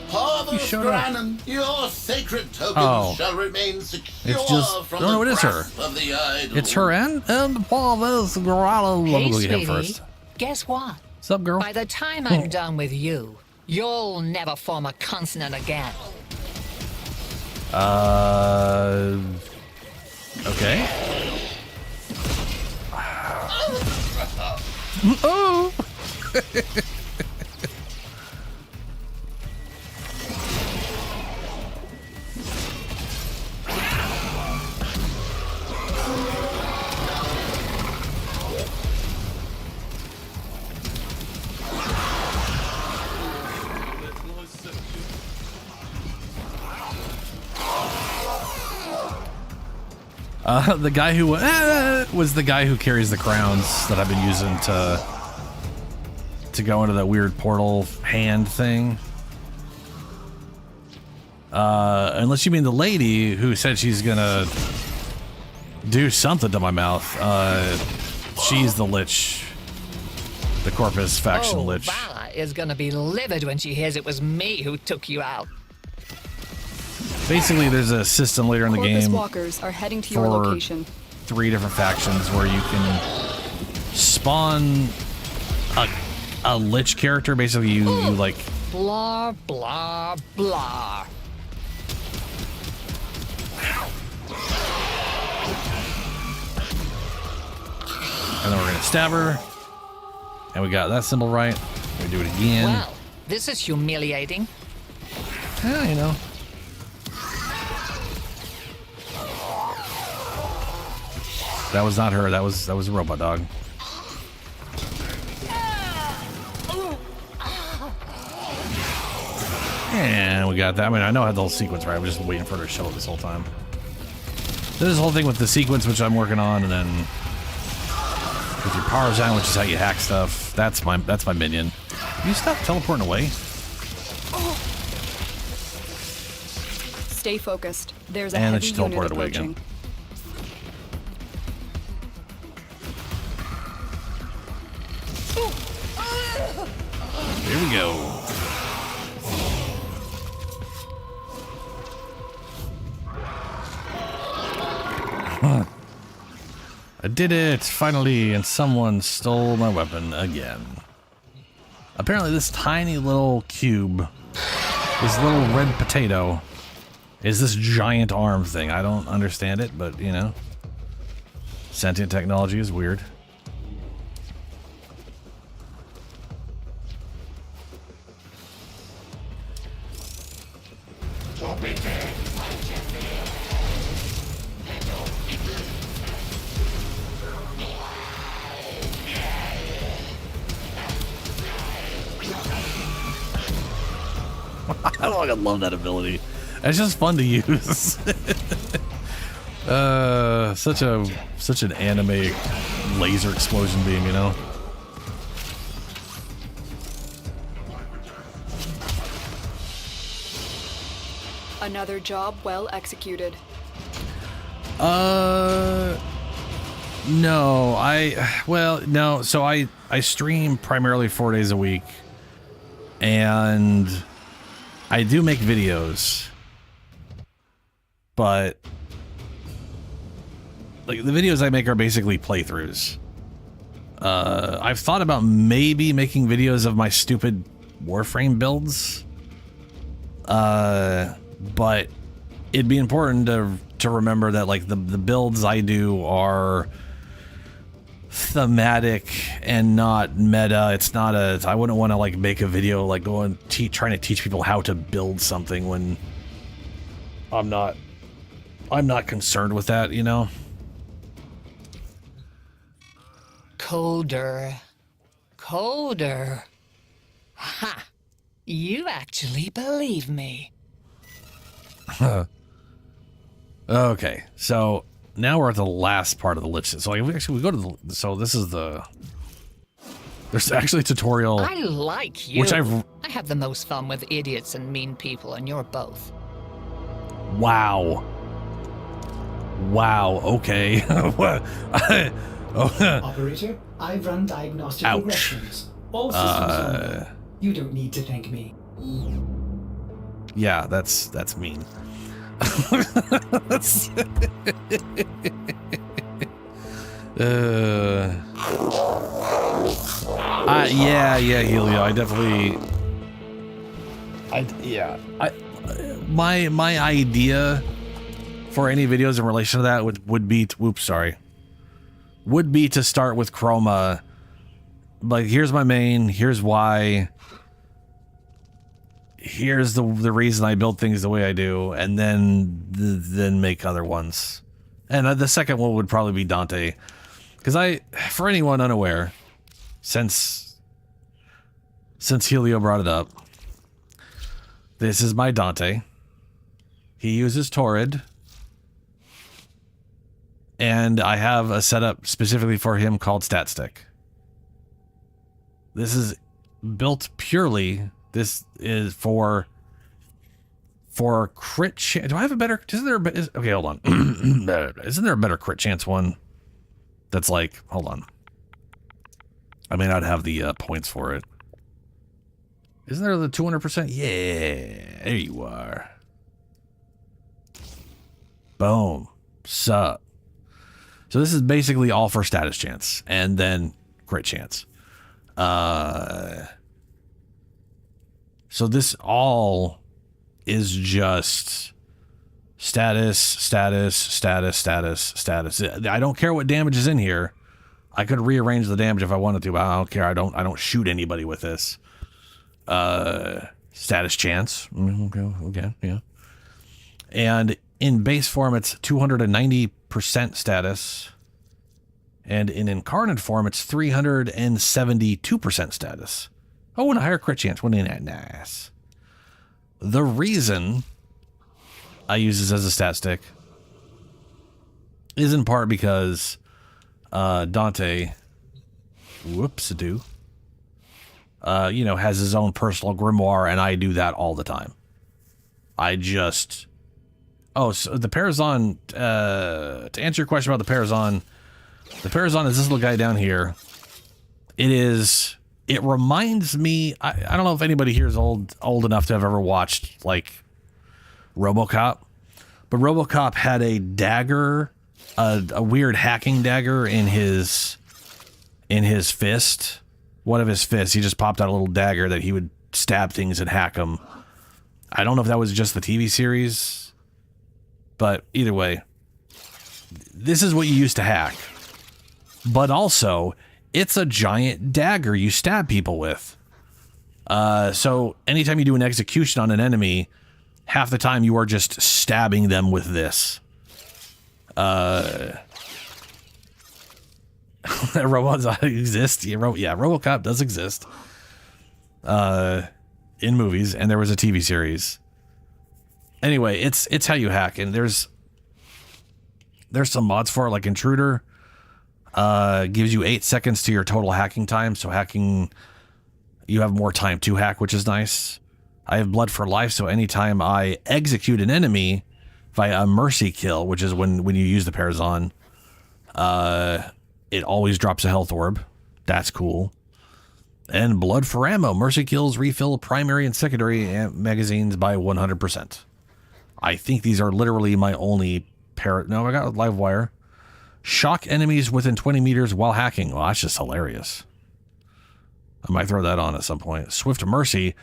Harvest showed up. Granon, your sacred tokens shall remain secure It's just, from no, the it is her. grasp of the idol. It's her and Paul's Grotto. Hey, Look at him sweetie, first. guess what? What's up, girl? By the time I'm done with you, you'll never form a consonant again. Okay. Oh! The guy who was the guy who carries the crowns that I've been using to go into that weird portal hand thing. Unless you mean the lady who said she's gonna do something to my mouth. She's the Lich, the Corpus faction Lich. Vala is gonna be livid when she hears it was me who took you out. Basically, there's a system later in the Corpus game walkers are heading to your for location. 3 different factions where you can spawn a Lich character. Basically, you like Blah, blah, blah. and then we're gonna stab her, and we got that symbol right. We do it again. Well, this is humiliating. Yeah, you know. That was not her. That was a robot dog. And we got that. I mean, I know I had the whole sequence right. I'm just waiting for her to show up this whole time. There's this whole thing with the sequence, which I'm working on, and then with your power down, which is how you hack stuff. That's my minion. Can you stop teleporting away? Stay focused. There's a And then heavy she unit teleported away approaching. again. Here we go. I did it, finally, and someone stole my weapon again. Apparently this tiny little cube, this little red potato, is this giant arm thing. I don't understand it, but, you know, sentient technology is weird. I love that ability. It's just fun to use. Such an anime laser explosion beam, you know. Another job well executed. No, no. So I stream primarily 4 days a week, and I do make videos, but like the videos I make are basically playthroughs. I've thought about maybe making videos of my stupid Warframe builds, but it'd be important to remember that like the builds I do are thematic and not meta. It's not I wouldn't want to like make a video like go and trying to teach people how to build something when I'm not concerned with that, you know. Colder. Ha! You actually believe me. Okay, so now we're at the last part of the Lich. So like, we go to the, so this is the, there's actually a tutorial. I like you. Which I have the most fun with idiots and mean people, and you're both. Wow. Wow, okay. Operator, I've run diagnostic regressions. All systems are go. You don't need to thank me. Yeah, that's mean. That's yeah, Helio. I definitely. My idea for any videos in relation to that would be would be to start with Chroma. Like, here's my main. Here's why. Here's the reason I build things the way I do, and then make other ones. And the second one would probably be Dante, because for anyone unaware, since Helio brought it up, this is my Dante. He uses Torrid, and I have a setup specifically for him called StatStick. This is built purely. This is for crit chance. Do I have a better? Okay, hold on. Isn't there a better crit chance one? That's like, hold on. I may not have the points for it. Isn't there the 200%? Yeah, there you are. Boom. Sup. So this is basically all for status chance and then crit chance. So this all is just status. I don't care what damage is in here. I could rearrange the damage if I wanted to, but I don't care. I don't shoot anybody with this. Status chance. Okay, yeah. And in base form, it's 290% status. And in incarnate form, it's 372% status. Oh, and a higher crit chance. Wouldn't that nice? The reason I use this as a stat stick is in part because Dante, whoops-a-doo, has his own personal grimoire, and I do that all the time. So the Parazon, to answer your question about the Parazon is this little guy down here. It reminds me, I don't know if anybody here is old enough to have ever watched, like, RoboCop, but RoboCop had a dagger, a weird hacking dagger in his fist. One of his fists, he just popped out a little dagger that he would stab things and hack them. I don't know if that was just the TV series, but either way, this is what you used to hack. But also, it's a giant dagger you stab people with. So anytime you do an execution on an enemy, half the time you are just stabbing them with this. Robots exist. Yeah, RoboCop does exist. In movies, and there was a TV series. Anyway, it's how you hack, and there's some mods for it, like Intruder. Gives you 8 seconds to your total hacking time. So hacking, you have more time to hack, which is nice. I have Blood for Life, so anytime I execute an enemy via a mercy kill, which is when you use the Parazon, it always drops a health orb. That's cool. And Blood for Ammo. Mercy kills refill primary and secondary magazines by 100%. I think these are literally my only No, I got Livewire. Shock enemies within 20 meters while hacking. Well, that's just hilarious. I might throw that on at some point. Swift Mercy.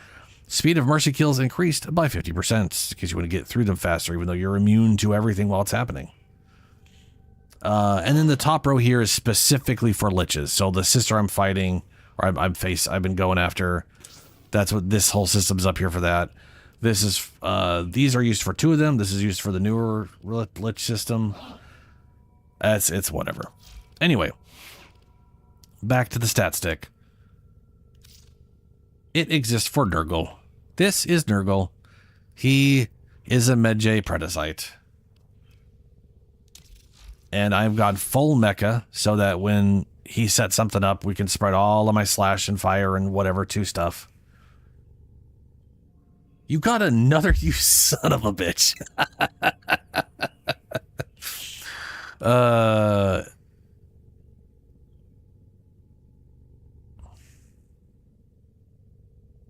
Speed of mercy kills increased by 50% because you want to get through them faster, even though you're immune to everything while it's happening. And then the top row here is specifically for liches. So the sister I'm fighting, or I've been going after, that's what this whole system's up here for that. This is, these are used for 2 of them. This is used for the newer lich system. It's whatever. Anyway, back to the stat stick. It exists for Nurgle. This is Nurgle. He is a Medjay Predacite. And I've got full mecha so that when he sets something up, we can spread all of my slash and fire and whatever to stuff. You got another, you son of a bitch.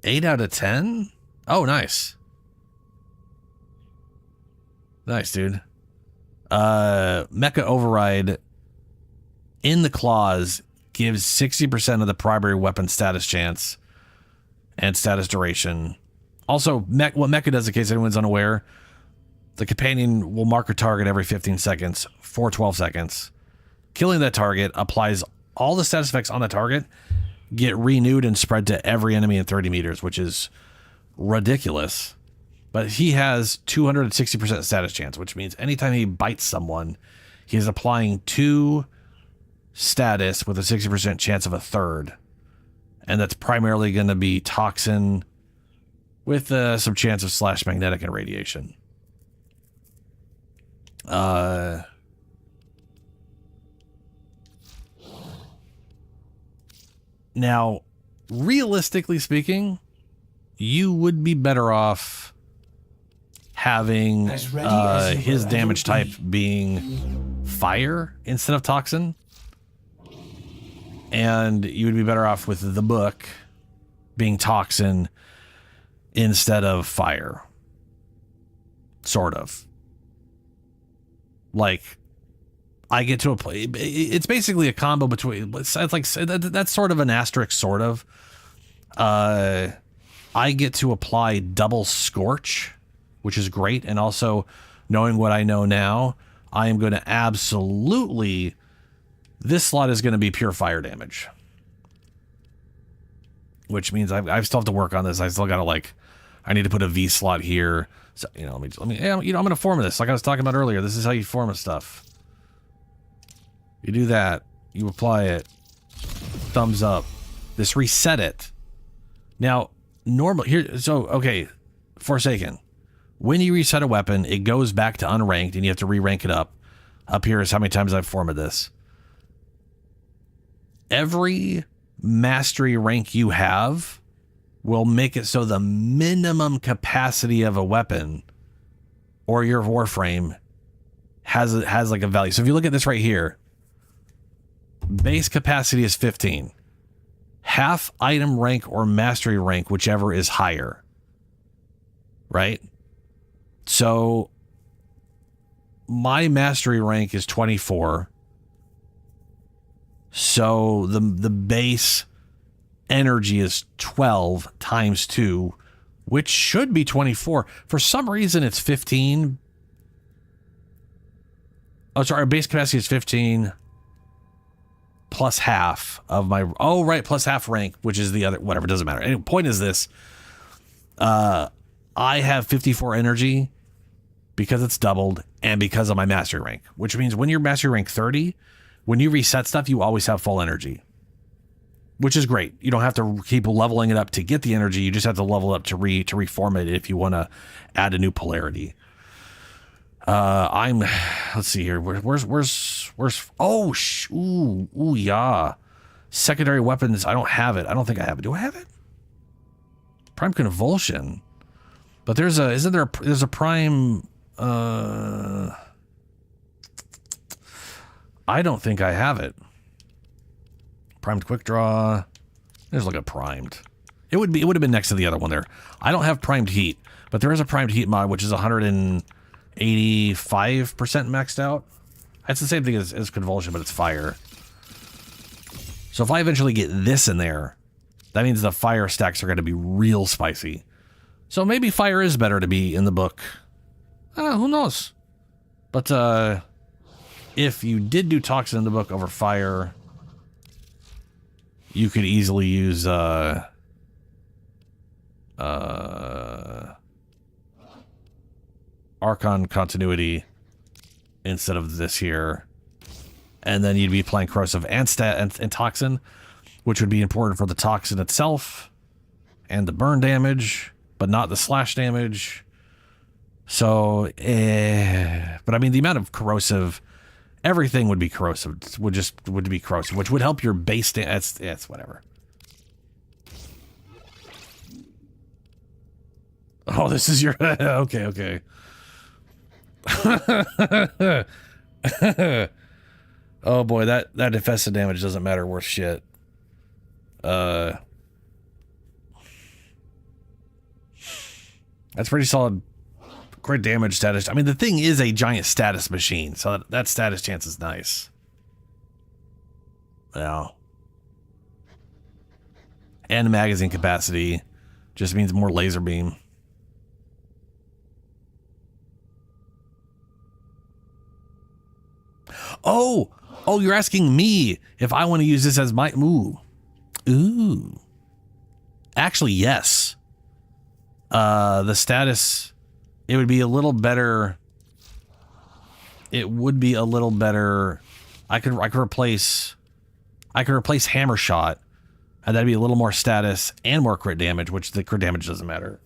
8 out of 10? Oh, nice. Nice, dude. Mecha Override in the claws gives 60% of the primary weapon status chance and status duration. Also, what Mecha does, in case anyone's unaware, the companion will mark a target every 15 seconds for 12 seconds. Killing that target applies all the status effects on the target, get renewed and spread to every enemy in 30 meters, which is ridiculous. But he has 260% status chance, which means anytime he bites someone, he is applying 2 status with a 60% chance of a third. And that's primarily going to be toxin with some chance of slash magnetic and radiation. Now, realistically speaking, you would be better off having his damage type being fire instead of toxin. And you would be better off with the book being toxin instead of fire. Sort of. Like, I get to a play. It's basically a combo between. It's like that's sort of an asterisk, sort of. I get to apply double scorch, which is great, and also knowing what I know now, I am going to absolutely. This slot is going to be pure fire damage, which means I still have to work on this. I still got to I need to put a V slot here. So let me. I'm going to form this like I was talking about earlier. This is how you form stuff. You do that. You apply it. Thumbs up. This reset it. Now, normally here. So okay, Forsaken. When you reset a weapon, it goes back to unranked, and you have to re-rank it up. Up here is how many times I've formed this. Every mastery rank you have will make it so the minimum capacity of a weapon or your Warframe has like a value. So if you look at this right here, base capacity is 15. Half item rank or mastery rank, whichever is higher. Right? So my mastery rank is 24. So the base energy is 12 times 2, which should be 24. For some reason, it's 15. Oh, sorry, our base capacity is 15 plus half of my... Oh, right, plus half rank, which is the other... Whatever, doesn't matter. Anyway, point is this. I have 54 energy because it's doubled and because of my mastery rank, which means when you're mastery rank 30... When you reset stuff, you always have full energy, which is great. You don't have to keep leveling it up to get the energy. You just have to level up to reform it if you want to add a new polarity. Let's see here. Where's yeah. Secondary weapons. I don't have it. I don't think I have it. Do I have it? Prime Convulsion. But there's a prime, I don't think I have it. Primed Quick Draw. There's like a primed. It would have been next to the other one there. I don't have primed heat, but there is a primed heat mod which is 185% maxed out. It's the same thing as Convulsion, but it's fire. So if I eventually get this in there, that means the fire stacks are going to be real spicy. So maybe fire is better to be in the book. Who knows? But if you did do toxin in the book over fire, you could easily use Archon continuity instead of this here, and then you'd be playing corrosive and toxin, which would be important for the toxin itself and the burn damage, but not the slash damage. So, but I mean, the amount of corrosive everything would be corrosive. Would be corrosive, which would help your base. It's whatever. Oh, this is your okay. Oh boy, that infested damage doesn't matter worth shit. That's pretty solid crit damage status. I mean, the thing is a giant status machine, so that status chance is nice. Yeah. And magazine capacity just means more laser beam. Oh, you're asking me if I want to use this as my... Ooh. Actually, yes. The status, it would be a little better. It would be a little better. I could replace Hammer Shot, and that'd be a little more status and more crit damage, which the crit damage doesn't matter.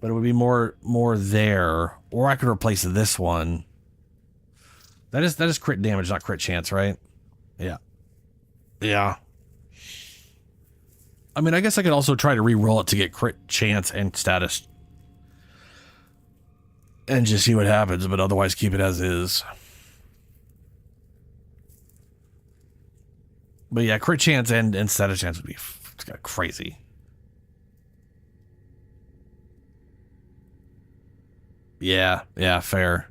But it would be more there. Or I could replace this one. That is crit damage, not crit chance, right? Yeah. Yeah. I mean, I guess I could also try to re-roll it to get crit chance and status. And just see what happens, but otherwise keep it as is. But yeah, crit chance and status chance would be crazy. Yeah, fair.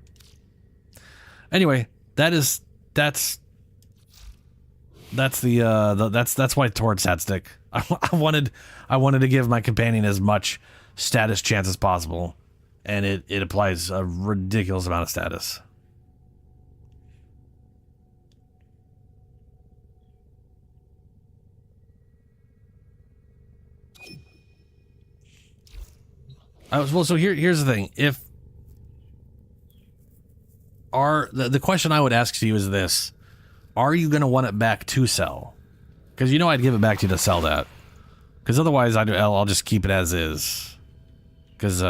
Anyway, that's why Torrent stat stick. I wanted to give my companion as much status chance as possible, and it applies a ridiculous amount of status. So here's the thing. If the question I would ask to you is this: are you going to want it back to sell? Because I'd give it back to you to sell that. Because otherwise, I'll just keep it as is. Because do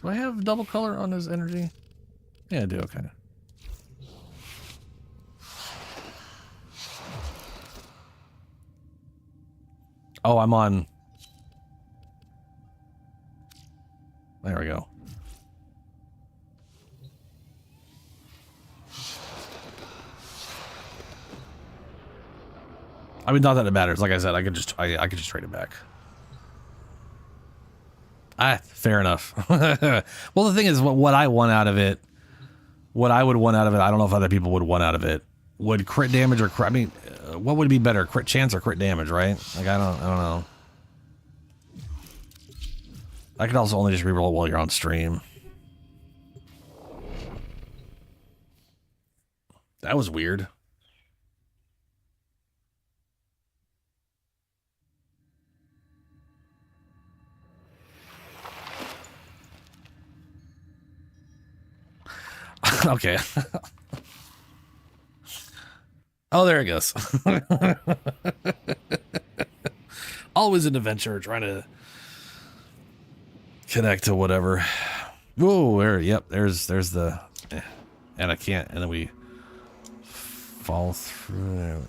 I have double color on his energy? Yeah, I do. Okay. Oh, I'm on. There we go. I mean, not that it matters. Like I said, I could just trade it back. Fair enough. Well, the thing is, what I want out of it, what I would want out of it, I don't know if other people would want out of it. Would crit damage or crit? I mean, what would be better, crit chance or crit damage? Right? Like I don't know. I could also only just reroll while you're on stream. That was weird. Okay. Oh, there it goes. Always an adventure trying to connect to whatever. Whoa, there's the, and I can't, and then we fall through.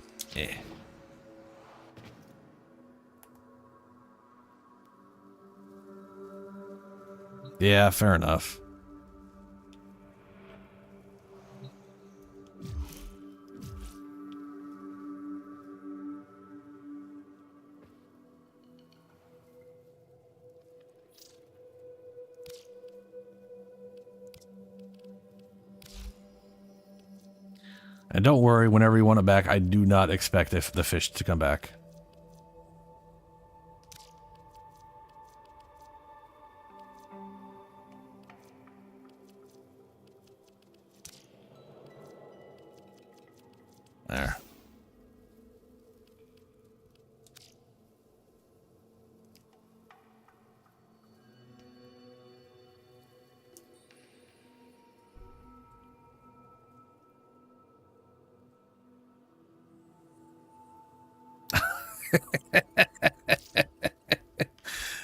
Yeah, fair enough. And don't worry, whenever you want it back, I do not expect the fish to come back. There.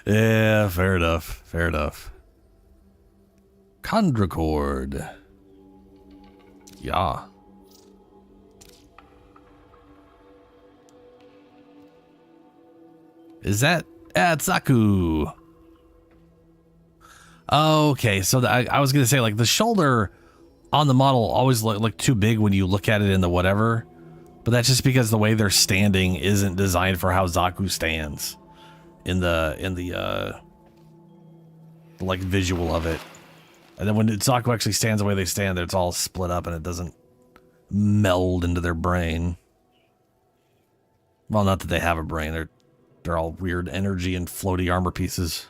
Yeah, fair enough. Fair enough. Chandracord. Yeah. Is that Zaku? Okay, so I was gonna say, like, the shoulder on the model always look too big when you look at it in the whatever, but that's just because the way they're standing isn't designed for how Zaku stands in the like visual of it. And then when Zaku actually stands the way they stand, it's all split up and it doesn't meld into their brain. Well, not that they have a brain. They're all weird energy and floaty armor pieces.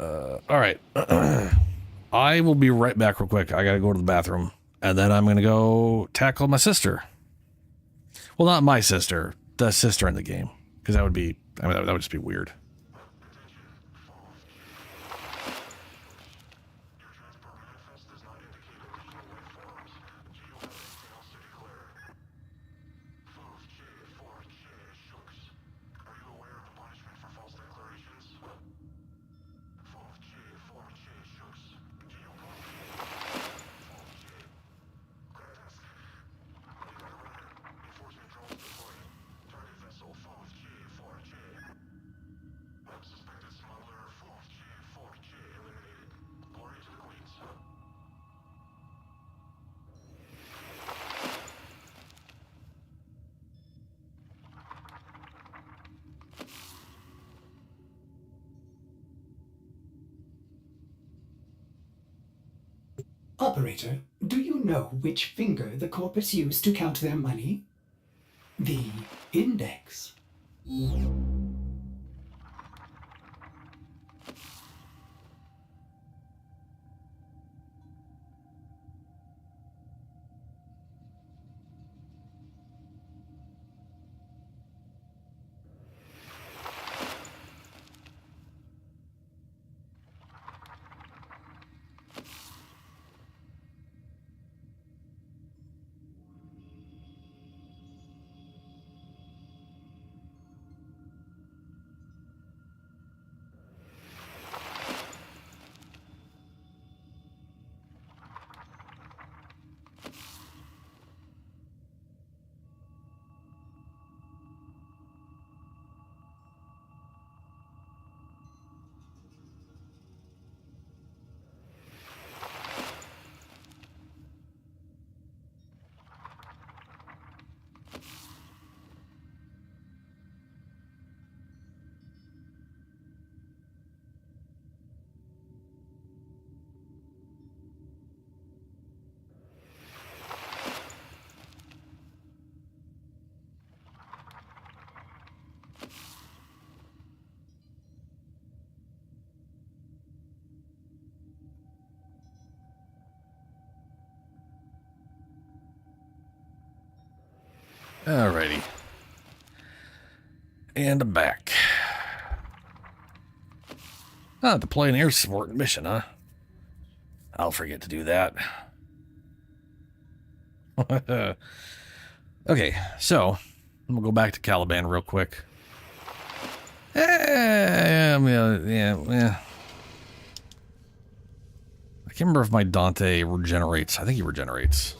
All right. I will be right back real quick. I gotta go to the bathroom, and then I'm gonna go tackle my sister. Well, not my sister, the sister in the game, because that would be, I mean, that would just be weird. Operator, do you know which finger the corpus used to count their money? The index. Alrighty. And I'm back. Deploy an air support mission, huh? I'll forget to do that. Okay, so I'm gonna go back to Caliban real quick. Yeah. I can't remember if my Dante regenerates. I think he regenerates.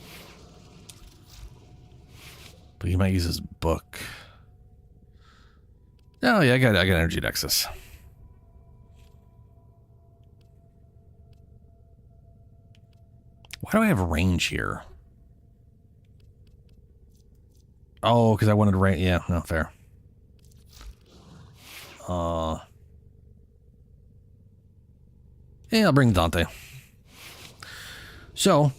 But he might use his book. Oh yeah, I got energy nexus. Why do I have range here? Oh, because I wanted range. Yeah, no, fair. Yeah, I'll bring Dante. So,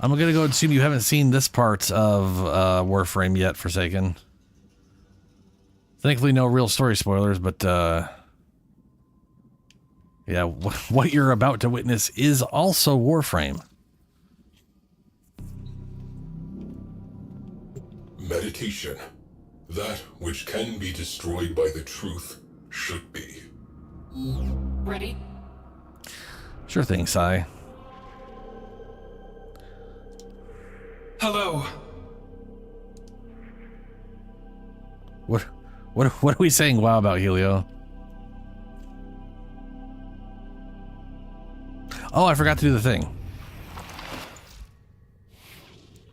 I'm gonna go assume you haven't seen this part of Warframe yet, Forsaken. Thankfully, no real story spoilers, but yeah, what you're about to witness is also Warframe. Meditation. That which can be destroyed by the truth should be. Ready? Sure thing, Sai. Hello. What are we saying wow about, Helio? Oh, I forgot to do the thing.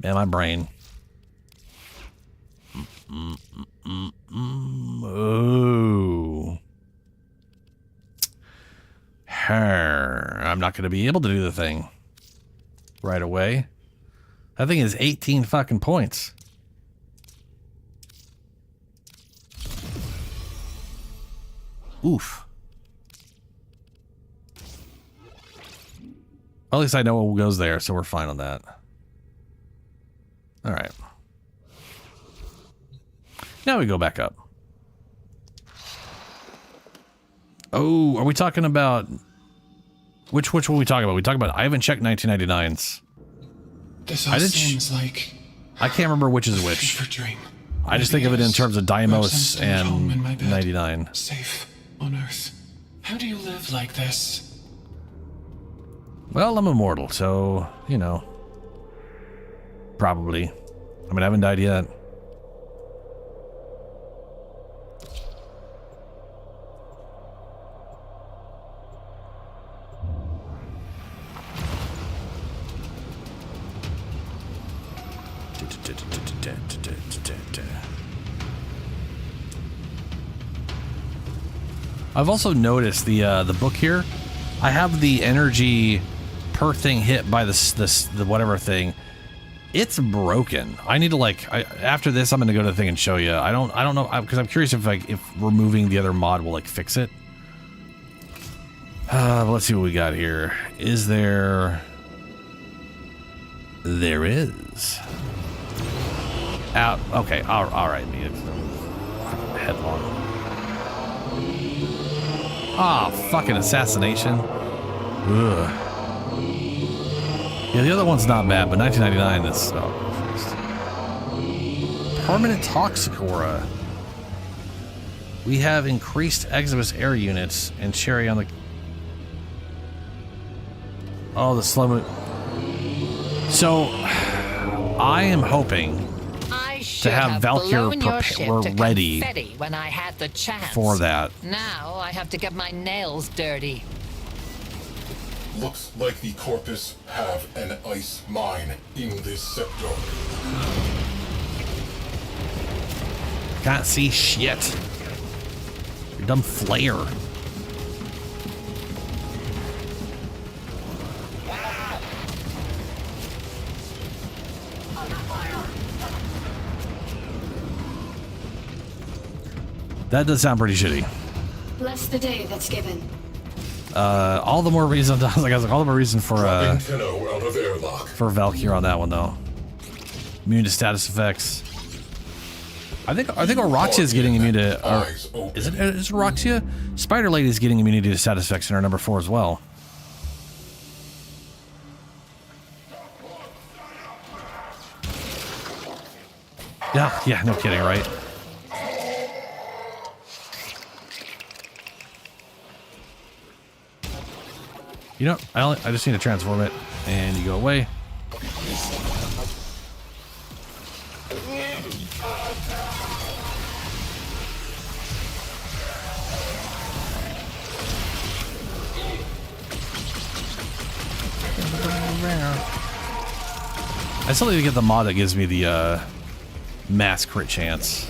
Man, my brain. Oh. I'm not going to be able to do the thing right away. That thing is 18 fucking points. Oof. Well, at least I know what goes there, so we're fine on that. All right. Now we go back up. Oh, are we talking about... Which were we talking about? We talking about... I haven't checked 1999's. This all seems like... I can't remember which is which. Dream. I just think of it in terms of Deimos and 99. Safe on Earth. How do you live like this? Well, I'm immortal, so, you know. Probably. I mean, I haven't died yet. I've also noticed the book here. I have the energy per thing hit by the whatever thing. It's broken. I need to after this I'm gonna go to the thing and show you. I don't know because I'm curious if removing the other mod will fix it. Let's see what we got here. Is there? There is. Out. Okay. All right. Me. Headlong. Ah, fucking assassination. Ugh. Yeah, the other one's not bad, but 1999 is... Oh, permanent toxic aura. We have increased Exodus air units and cherry on the... Oh, the slow mo... So, I am hoping to have Valkyr ready when I had the chance. For that. Now I have to get my nails dirty. Looks like the Corpus have an ice mine in this sector. Can't see shit. You dumb flare. That does sound pretty shitty. Bless the day that's given. All the more reason. I was like, all the more reason for for Valkyr on that one though. Immune to status effects. I think Oroxia is getting immune to. Is Oroxia? Spider Lady is getting immunity to status effects in her number 4 as well. Yeah, no kidding, right? You know, I just need to transform it, and you go away. I still need to get the mod that gives me the mass crit chance.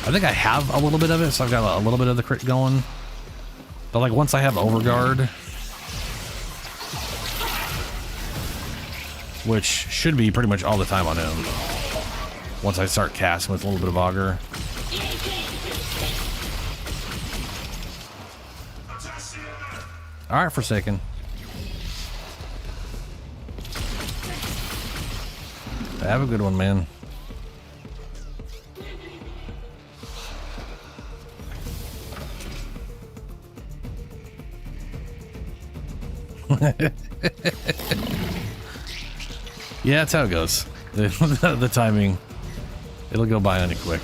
I think I have a little bit of it, so I've got a little bit of the crit going. But like once I have Overguard, which should be pretty much all the time on him, once I start casting with a little bit of Augur. Alright, Forsaken. Have a good one, man. Yeah, that's how it goes. The timing, it'll go by on you quick.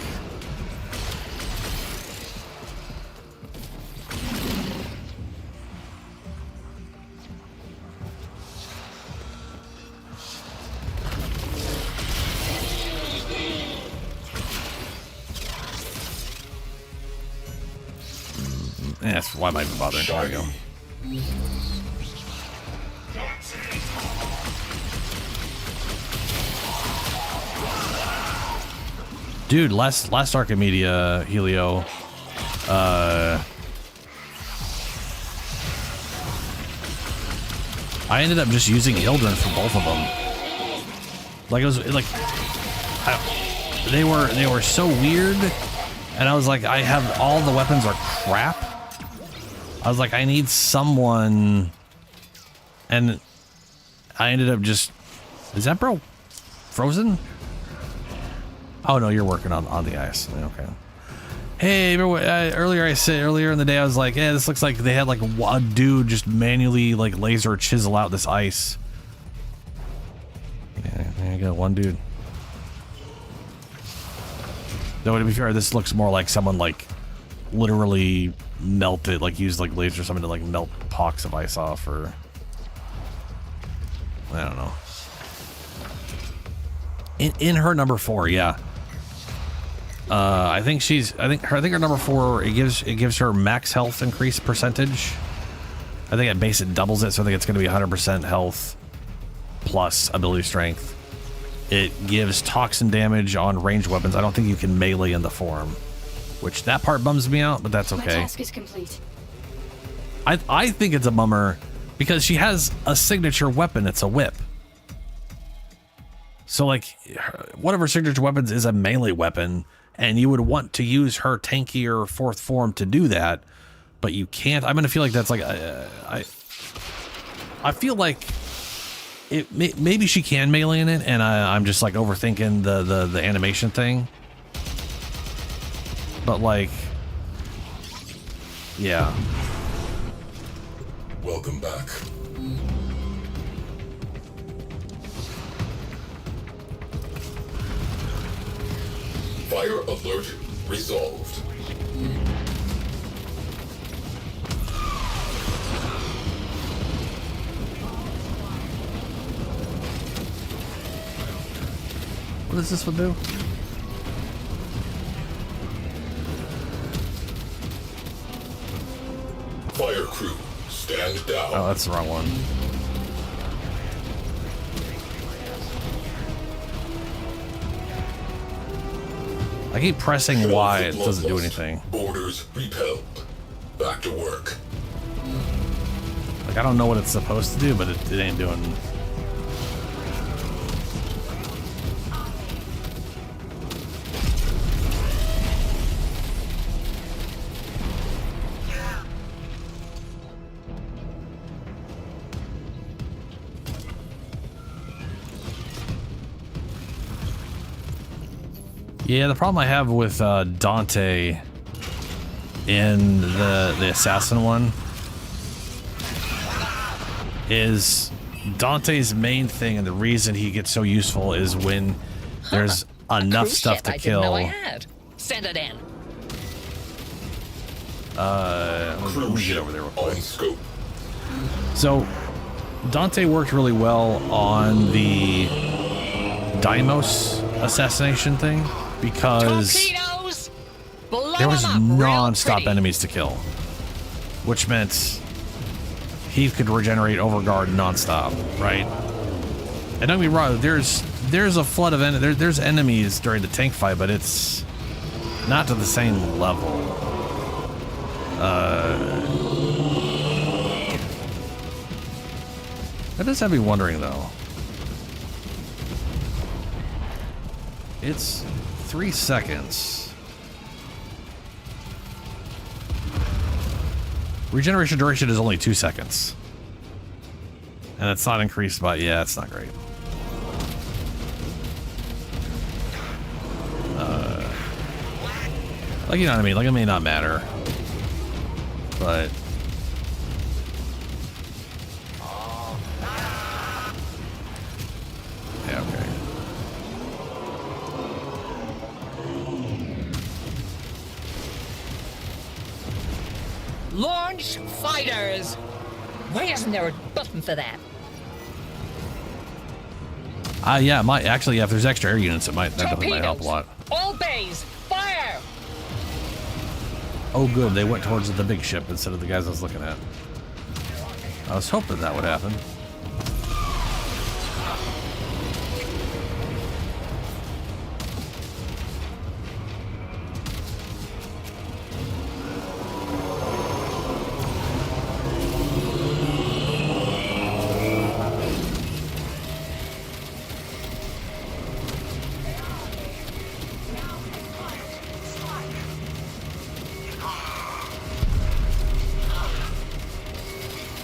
Yes, why am I even bothering? There we go. Dude, last Archimedia, Helio, I ended up just using Ildren for both of them. Like it was like they were so weird, and I was like, I have all the weapons are crap. I was like, I need someone, and I ended up just. Is that bro frozen? Oh no, you're working on the ice. Okay. Hey, earlier in the day I was like, yeah, this looks like they had like a dude just manually like laser chisel out this ice. Yeah, there you go, one dude. Though to be fair, this looks more like someone like literally melted, like used like laser or something to like melt pocks of ice off, or I don't know. In her number 4, yeah. I think her number 4, it gives her max health increase percentage. I think at base it doubles it, so I think it's going to be 100% health plus ability strength. It gives toxin damage on ranged weapons. I don't think you can melee in the form, which that part bums me out, but that's okay. My task is complete. I think it's a bummer because she has a signature weapon. It's a whip. So like one of her signature weapons is a melee weapon, and you would want to use her tankier 4th form to do that, but you can't. I'm gonna feel like that's like I feel like maybe she can melee in it, and I'm just like overthinking the animation thing. But like, yeah. Welcome back. Fire alert resolved. What does this one do? Fire crew, stand down. Oh, that's the wrong one. I keep pressing Y, it doesn't do anything. Borders repelled. Back to work. Like, I don't know what it's supposed to do, but it ain't doing. Yeah, the problem I have with Dante in the assassin one is Dante's main thing, and the reason he gets so useful is when there's enough stuff to kill. I didn't know I had. Send it in. Let me get over there real quick. So Dante worked really well on the Deimos assassination thing because there was non-stop enemies to kill, which meant he could regenerate overguard non-stop, right? And don't be wrong, there's a flood of there's enemies during the tank fight, but it's not to the same level. That does have me wondering though. It's 3 seconds. Regeneration duration is only 2 seconds. And it's not increased by, yeah, it's not great. Like, you know what I mean? Like, it may not matter. But... yeah, okay. Launch fighters! Why isn't there a button for that? Yeah, actually, yeah, if there's extra air units, that definitely might help a lot. All bays, fire! Oh good, they went towards the big ship instead of the guys I was looking at. I was hoping that would happen.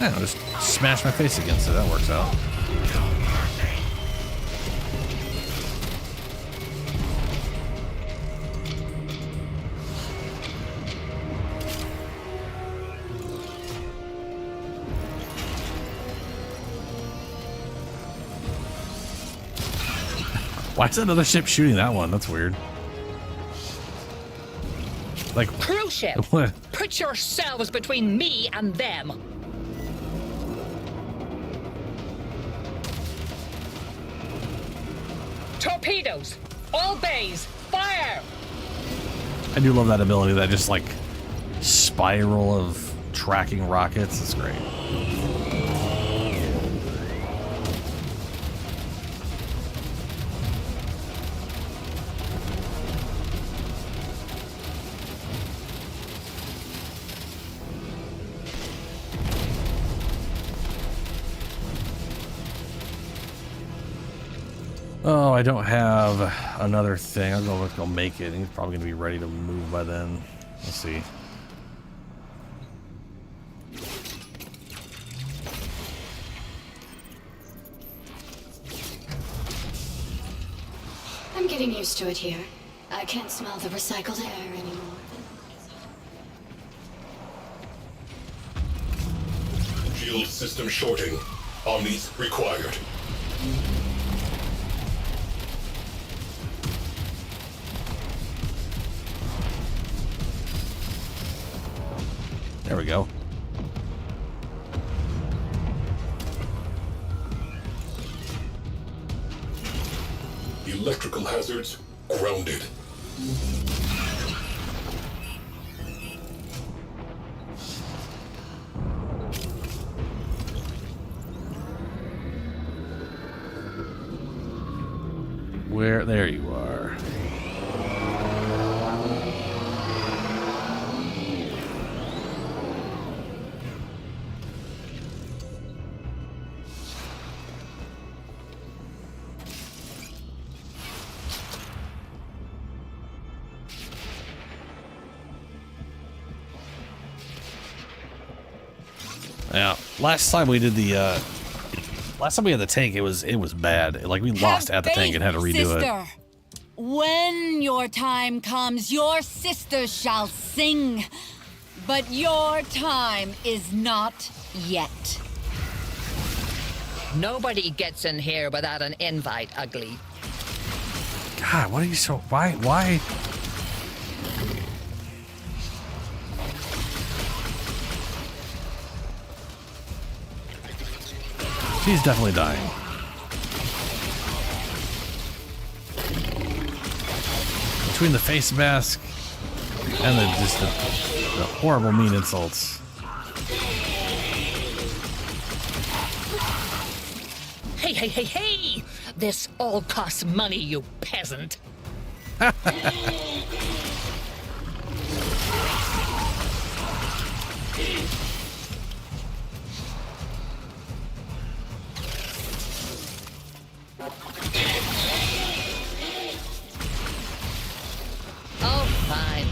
I'll just smash my face against it. That works out. Why is another ship shooting that one? That's weird. Like crew ship. What? Put yourselves between me and them. Torpedoes! All bays! Fire! I do love that ability, that just like spiral of tracking rockets. It's great. Oh, I don't have another thing. Let's go make it. He's probably going to be ready to move by then. Let's see. I'm getting used to it here. I can't smell the recycled air anymore. Shield system shorting. Omnis required. There we go. Electrical hazards grounded. Where? There you are. Yeah, last time we did the last time we had the tank, it was bad. Like we lost at the tank and had to redo it. When your time comes, your sister shall sing. But your time is not yet. Nobody gets in here without an invite, ugly. God, what are you so... Why? She's definitely dying. Between the face mask and the horrible mean insults. Hey, hey, hey, hey! This all costs money, you peasant. Oh, fine.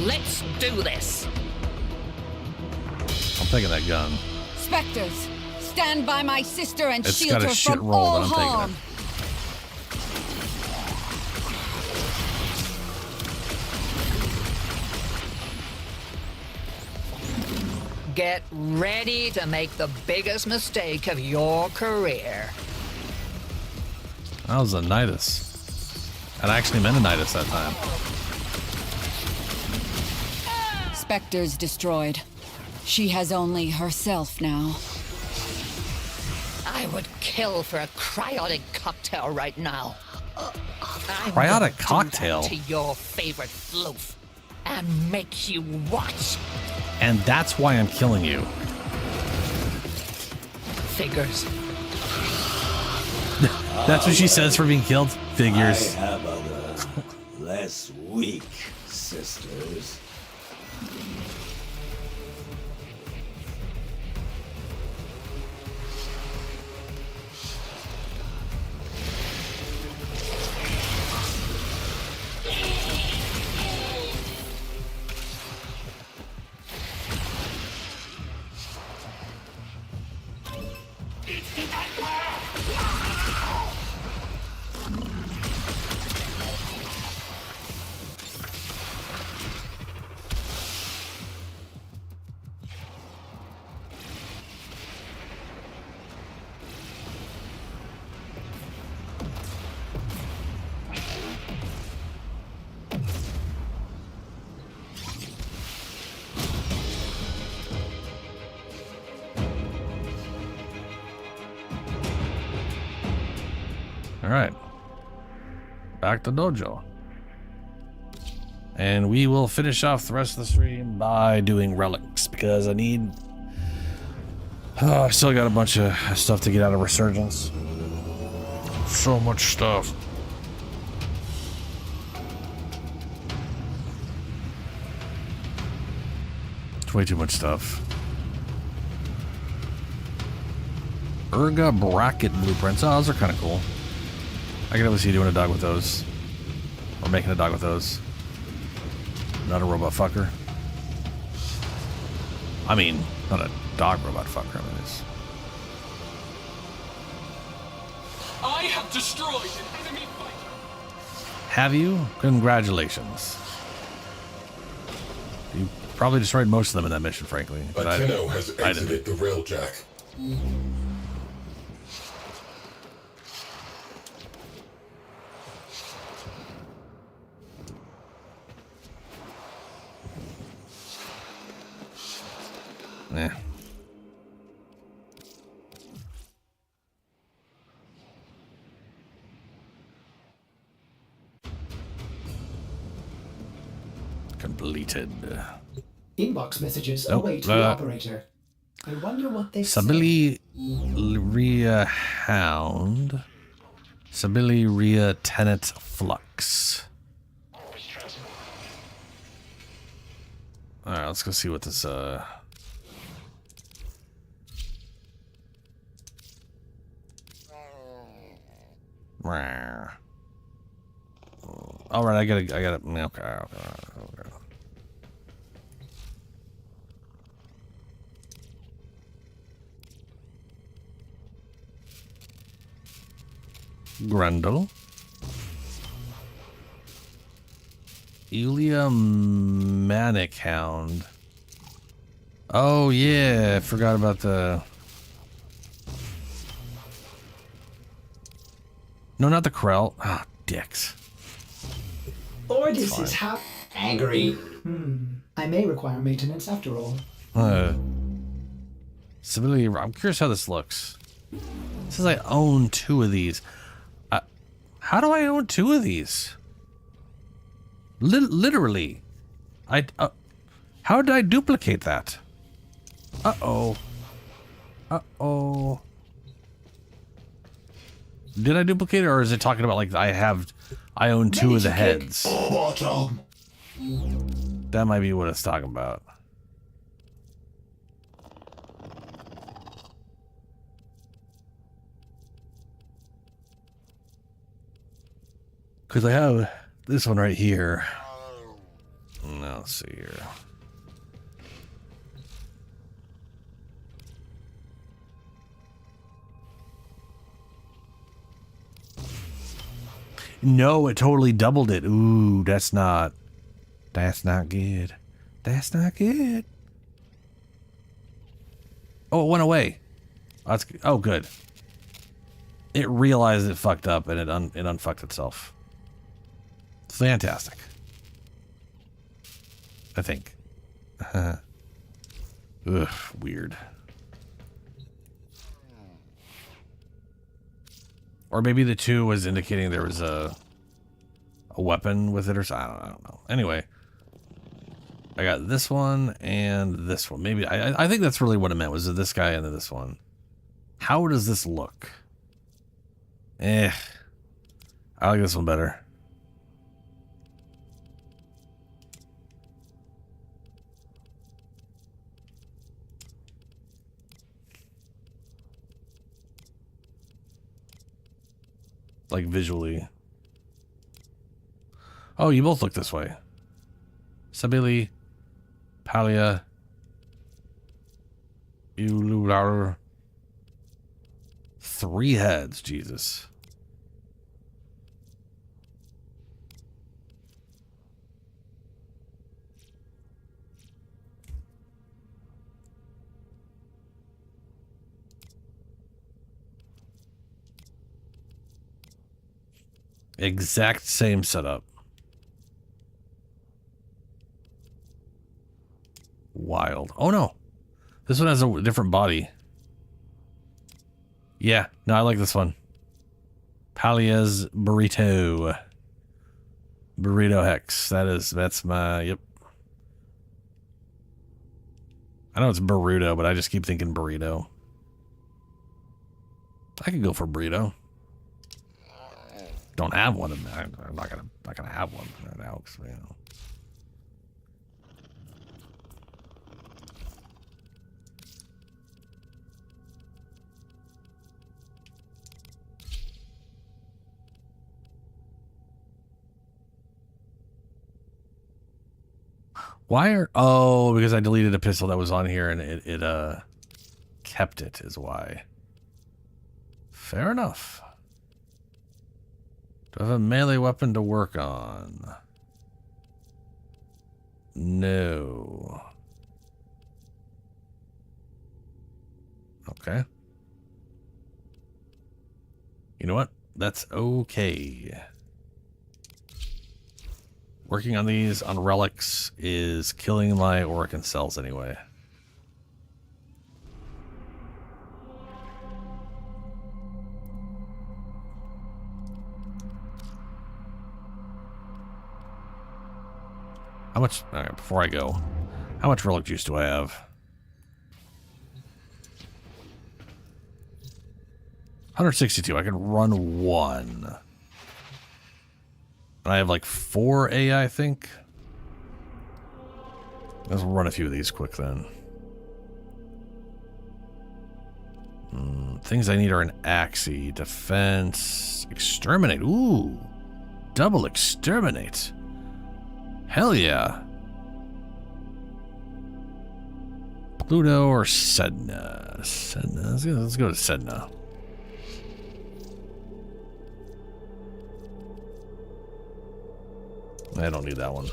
Let's do this. I'm taking that gun. Spectres, stand by my sister and It's shield got a her shit from roll, all but I'm taking harm. it. Get ready to make the biggest mistake of your career. That was a Nidus. And I actually meant a Nidus that time. Spectres destroyed. She has only herself now. I would kill for a cryotic cocktail right now. Cryotic cocktail? To your favorite floof. and make you watch. And that's why I'm killing you. Figures. That's what she says for being killed? Figures. I have other, less weak sisters. All right, back to dojo, and we will finish off the rest of the stream by doing relics because I need. Oh, I still got a bunch of stuff to get out of Resurgence. So much stuff. It's way too much stuff. Urga bracket blueprints. Oh, those are kind of cool. I can definitely see you doing a dog with those. Or making a dog with those. Not a robot fucker. I mean, not a dog robot fucker. I mean, it's... I have destroyed an enemy fighter. Have you? Congratulations. You probably destroyed most of them in that mission, frankly. But Akino has exited the railjack. Yeah. Completed. Inbox messages Nope. await the operator. I wonder what they say. Sabili Ria Hound. Sabili Ria Tenet Flux. Alright, let's go see what this Alright, I gotta okay. Grundle. Elia Manic Hound. Oh yeah, I forgot about the... No, not the Krell. Ah, dicks. Ordis is angry. I may require maintenance after all. Stability. I'm curious how this looks. It says I own 2 of these. How do I own 2 of these? Literally. How did I duplicate that? Uh-oh. Uh-oh. Did I duplicate it, or is it talking about like I own 2 of the heads? Bottom. That might be what it's talking about. Because I have this one right here. Now, let's see here. No, it totally doubled it. Ooh, that's not good. That's not good. Oh, it went away. Oh, good. It realized it fucked up and it unfucked itself. Fantastic. I think. Ugh, weird. Or maybe the 2 was indicating there was a weapon with it or something. I don't know. Anyway, I got this one and this one. Maybe I think that's really what it meant, was this guy and this one. How does this look? I like this one better. Like visually. Oh, you both look this way. Sabili, Palia, Ulular. 3 heads, Jesus. Exact same setup. Wild. Oh no. This one has a different body. Yeah, no, I like this one. Palia's Burrito. Burrito Hex. That's my, yep. I know it's burrito, but I just keep thinking burrito. I could go for burrito. Don't have one. I'm not gonna have one right now, because, you know. Why are... Oh, because I deleted a pistol that was on here and it kept it is why. Fair enough. Do I have a melee weapon to work on? No. Okay. You know what? That's okay. Working on these on relics is killing my Orokin cells anyway. How much, okay, before I go, how much relic juice do I have? 162. I can run 1. And I have like 4 AI, I think. Let's run a few of these quick then. Things I need are an Axie, defense, exterminate. Ooh, double exterminate. Hell yeah. Pluto or Sedna? Sedna. Let's go to Sedna. I don't need that one.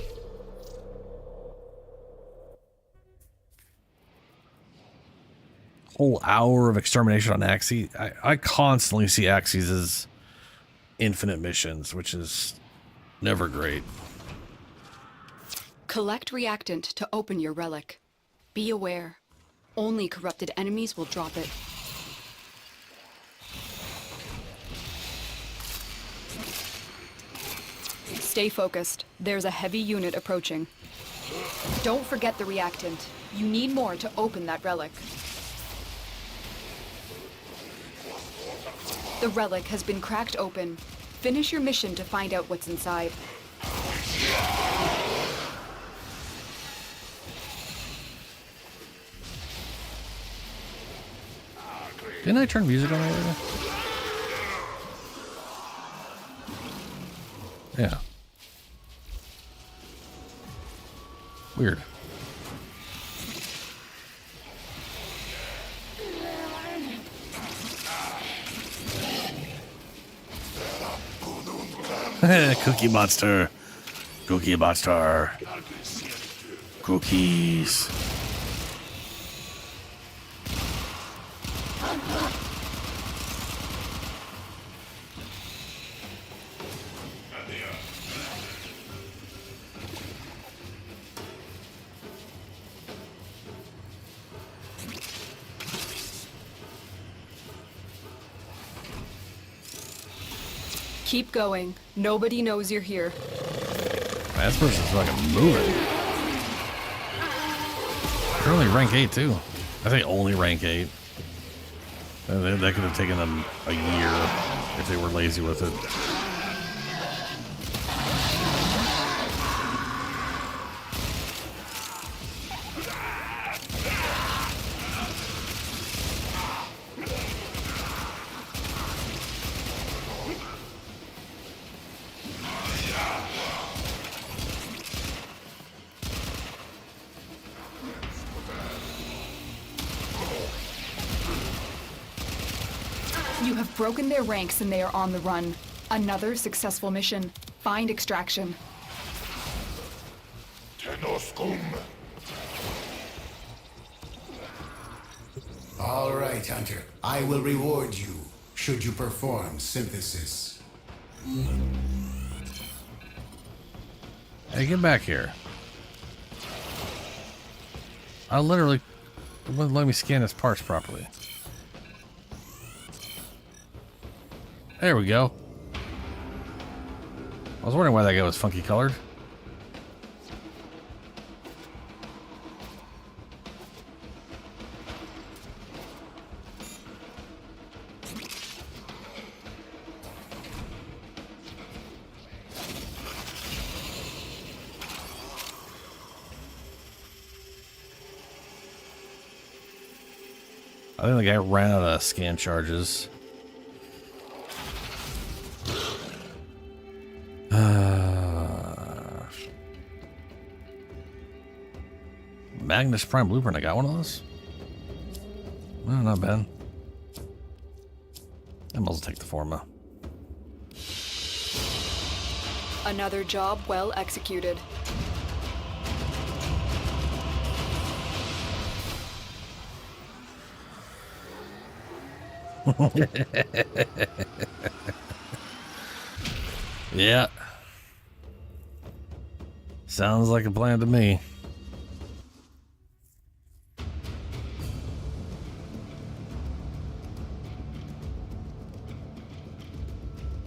Whole hour of extermination on Axie. I constantly see Axies as infinite missions, which is never great. Collect reactant to open your relic. Be aware. Only corrupted enemies will drop it. Stay focused. There's a heavy unit approaching. Don't forget the reactant. You need more to open that relic. The relic has been cracked open. Finish your mission to find out what's inside. Didn't I turn music on earlier? Yeah. Weird. Cookie monster. Cookie monster. Cookies. Keep going. Nobody knows you're here. This person's fucking moving. They're only rank 8 too. I think only rank 8. That could have taken them a year if they were lazy with it. You have broken their ranks and they are on the run. Another successful mission. Find extraction. All right, Hunter. I will reward you should you perform synthesis. Hey, get back here. I literally wouldn't let me scan his parts properly. There we go. I was wondering why that guy was funky colored. I think the guy ran out of scan charges. Magnus Prime Blueprint. I got one of those. Oh, not bad. I might as well take the Forma. Another job well executed. Yeah. Sounds like a plan to me.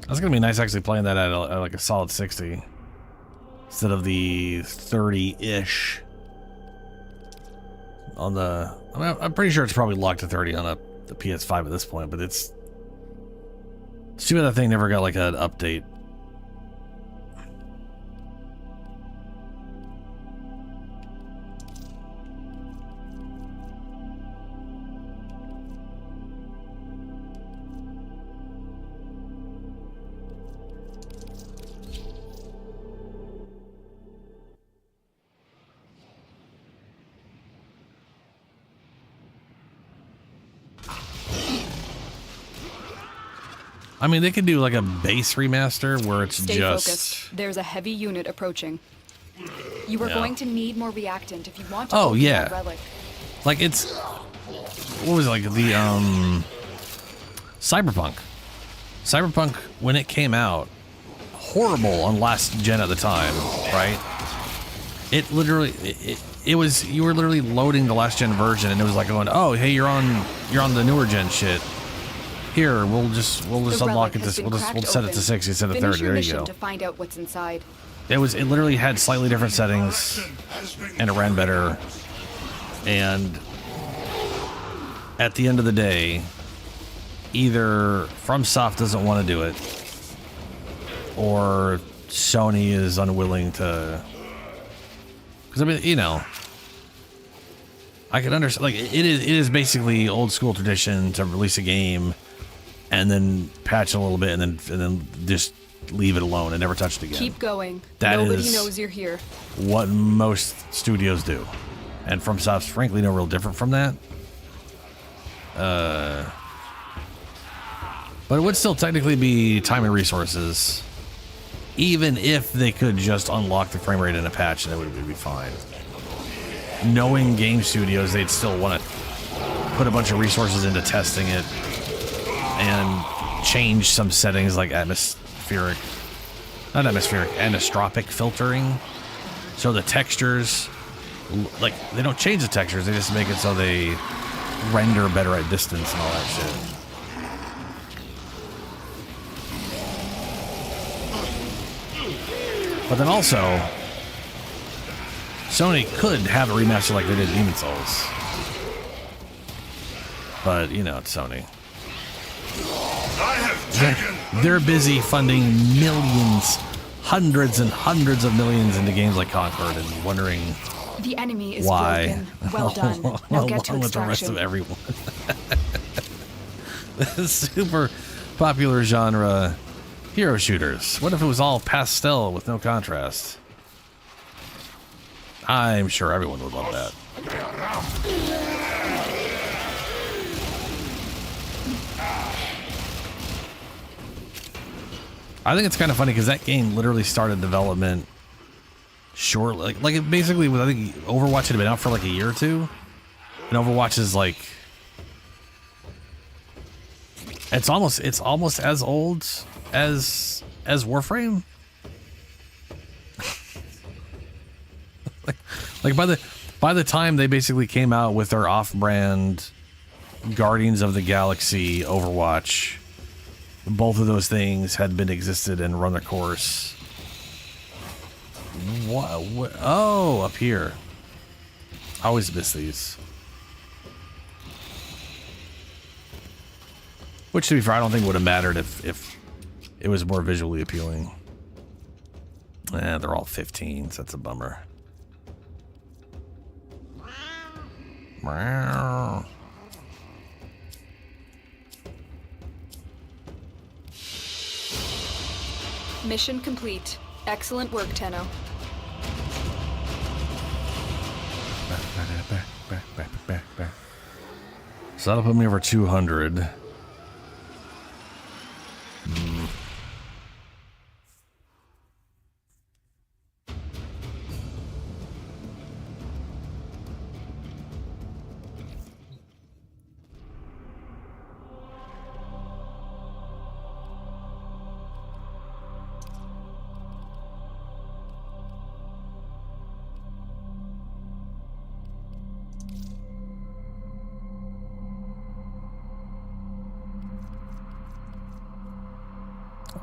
That's gonna be nice actually playing that at like a solid 60 instead of the 30-ish on the. I mean, I'm pretty sure it's probably locked to 30 on the PS5 at this point, but it's too bad that thing never got like an update. I mean, they could do like a base remaster where it's Stay just focused. There's a heavy unit approaching. You are Yeah. going to need more reactant if you want to. Oh, open yeah. that relic. like it's what was it, like the Cyberpunk when it came out, horrible on last gen at the time, right? It literally it was, you were literally loading the last gen version and it was like going, oh hey, you're on the newer gen shit. Here, we'll just unlock it. We'll set it to 60 instead of 30. There you go. To find out what's inside. It literally had slightly different settings, and it ran better. And at the end of the day, either FromSoft doesn't want to do it, or Sony is unwilling to. Because I mean, you know, I can understand. Like it is basically old school tradition to release a game and then patch a little bit and then just leave it alone and never touch it again. Keep going. That Nobody is knows you're here. what most studios do. And FromSoft's frankly no real different from that. But it would still technically be time and resources, even if they could just unlock the frame rate in a patch and it would be fine. Knowing game studios, they'd still want to put a bunch of resources into testing it and change some settings like anisotropic filtering. So the textures, like, they don't change the textures, they just make it so they render better at distance and all that shit. But then also, Sony could have a remaster like they did Demon Souls. But, you know, it's Sony. They're busy funding millions, hundreds and hundreds of millions into games like Concord and wondering The enemy is why. broken. Well done. Now get to Along with the rest of extraction. everyone. The super popular genre, hero shooters. What if it was all pastel with no contrast? I'm sure everyone would love that. I think it's kind of funny because that game literally started development shortly. Like it basically was, I think Overwatch had been out for like a year or two. And Overwatch is like, it's almost as old as Warframe. like by the time they basically came out with their off-brand Guardians of the Galaxy Overwatch, both of those things had been existed and run their course. What? Oh, up here. I always miss these. Which, to be fair, I don't think would have mattered if it was more visually appealing. They're all 15s. That's a bummer. Mission complete. Excellent work, Tenno. Back. So that'll put me over 200.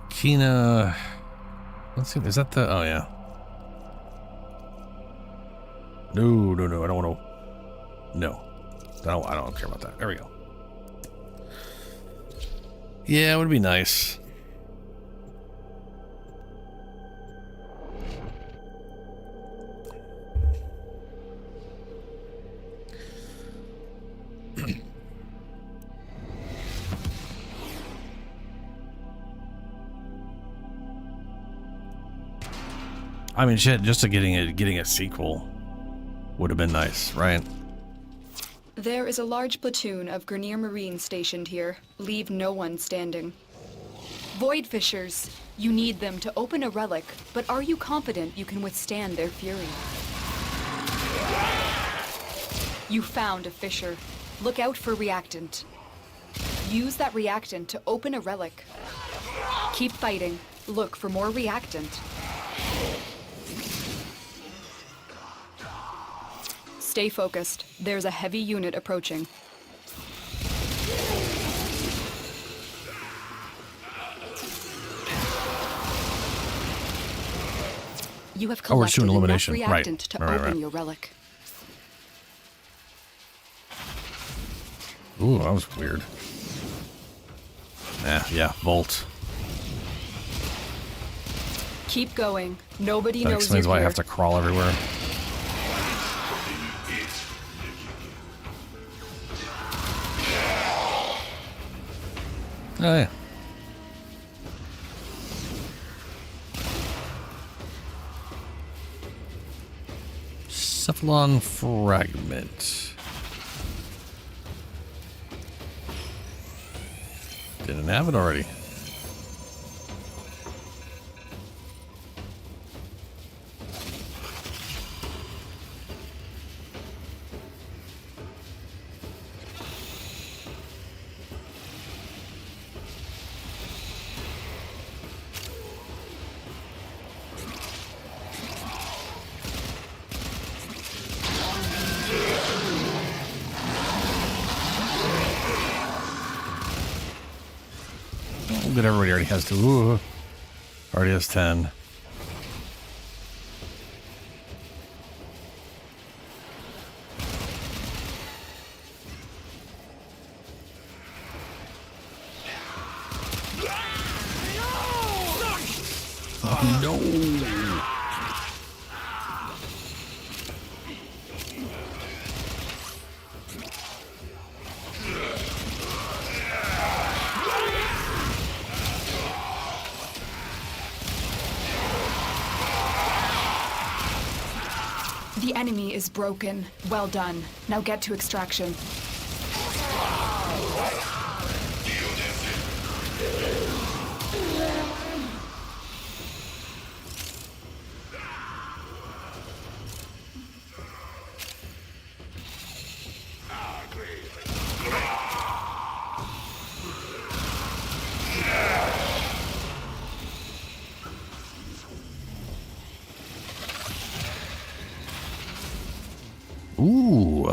Kina, let's see, is that the, oh yeah. No, I don't want to, no. I don't care about that. There we go. Yeah, it would be nice. I mean, shit, just to getting a sequel would have been nice, right? There is a large platoon of Grineer Marines stationed here. Leave no one standing. Void Fishers, you need them to open a relic, but are you confident you can withstand their fury? You found a fissure. Look out for reactant. Use that reactant to open a relic. Keep fighting. Look for more reactant. Stay focused. There's a heavy unit approaching. You have collected enough elimination. reactant to open your relic. Ooh, that was weird. Yeah, Volt. Keep going. Nobody That knows explains you're why I here. have to crawl everywhere. Oh, yeah. Cephalon fragment. Didn't have it already. But everybody already has two. Ooh, already has 10. No. The enemy is broken. Well done. Now get to extraction. Ooh.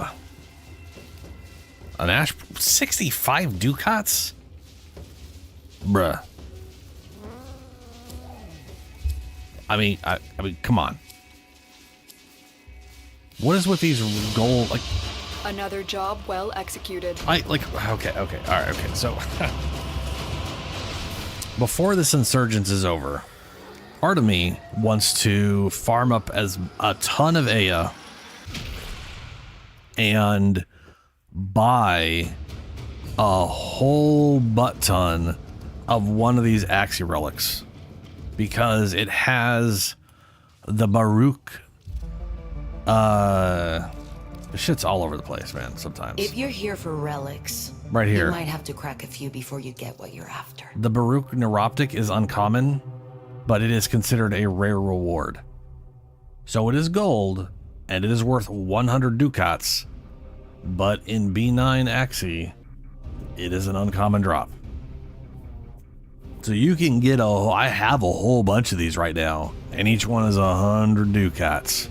An Ash 65 ducats? Bruh. I mean, come on. What is with these gold, like... Another job well executed. Okay, all right, okay, so... Before this insurgence is over, part of me wants to farm up as a ton of Aya and buy a whole butt ton of one of these Axie relics because it has the Baruch. Shit's all over the place, man. Sometimes. If you're here for relics, right here, you might have to crack a few before you get what you're after. The Baruch Neuroptic is uncommon, but it is considered a rare reward. So it is gold, and it is worth 100 ducats. But in B9 Axie, it is an uncommon drop. So you can get I have a whole bunch of these right now, and each one is 100 ducats.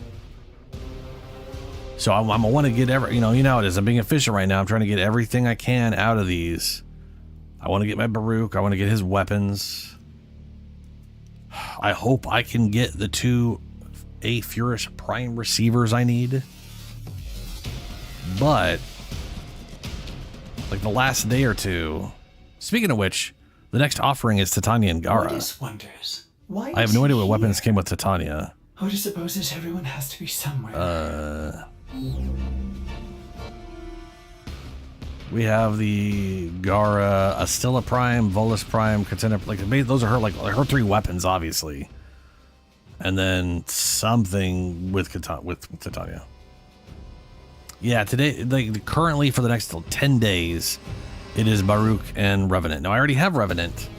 So I'm gonna want to get you know how it is. I'm being efficient right now. I'm trying to get everything I can out of these. I want to get my Baruch. I want to get his weapons. I hope I can get the 2 Furious Prime receivers I need. But like the last day or two. Speaking of which, the next offering is Titania and Gara. Modus wonders, why I have no idea what weapons came with Titania. Oda supposes everyone has to be somewhere. We have the Gara, Astilla Prime, Volus Prime, Contender. Like those are her 3 weapons, obviously, and then something with Titania. Yeah, today, currently for the next 10 days, it is Baruch and Revenant. Now I already have Revenant,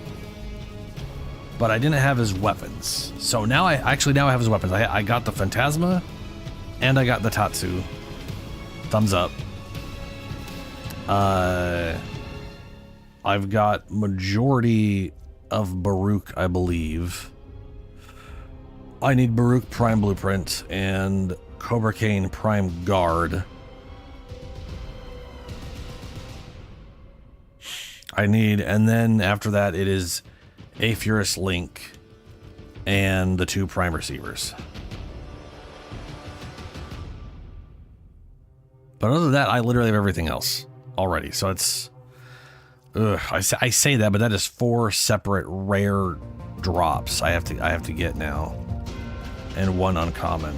but I didn't have his weapons. So now I have his weapons. I got the Phantasma, and I got the Tatsu. Thumbs up. I've got majority of Baruch, I believe. I need Baruch Prime Blueprint and Cobra Kane Prime Guard. And then after that, it is a Furious Link and the 2 Prime Receivers. But other than that, I literally have everything else already. So it's, I say that, but that is 4 separate rare drops I have to get now, and 1 uncommon.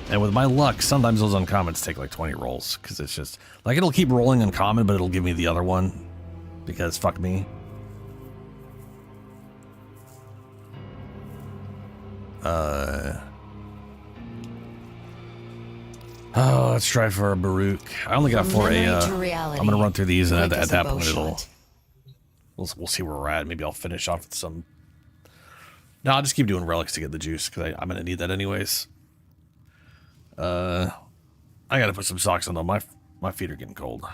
And with my luck, sometimes those uncommons take like 20 rolls because it's just like it'll keep rolling uncommon, but it'll give me the other one because fuck me. Let's try for a Baruch. I only got 4 Aya. I'm gonna run through these, and at that point we'll see where we're at. Maybe I'll finish off with some. No, I'll just keep doing relics to get the juice because I'm gonna need that anyways. I gotta put some socks on though. My feet are getting cold.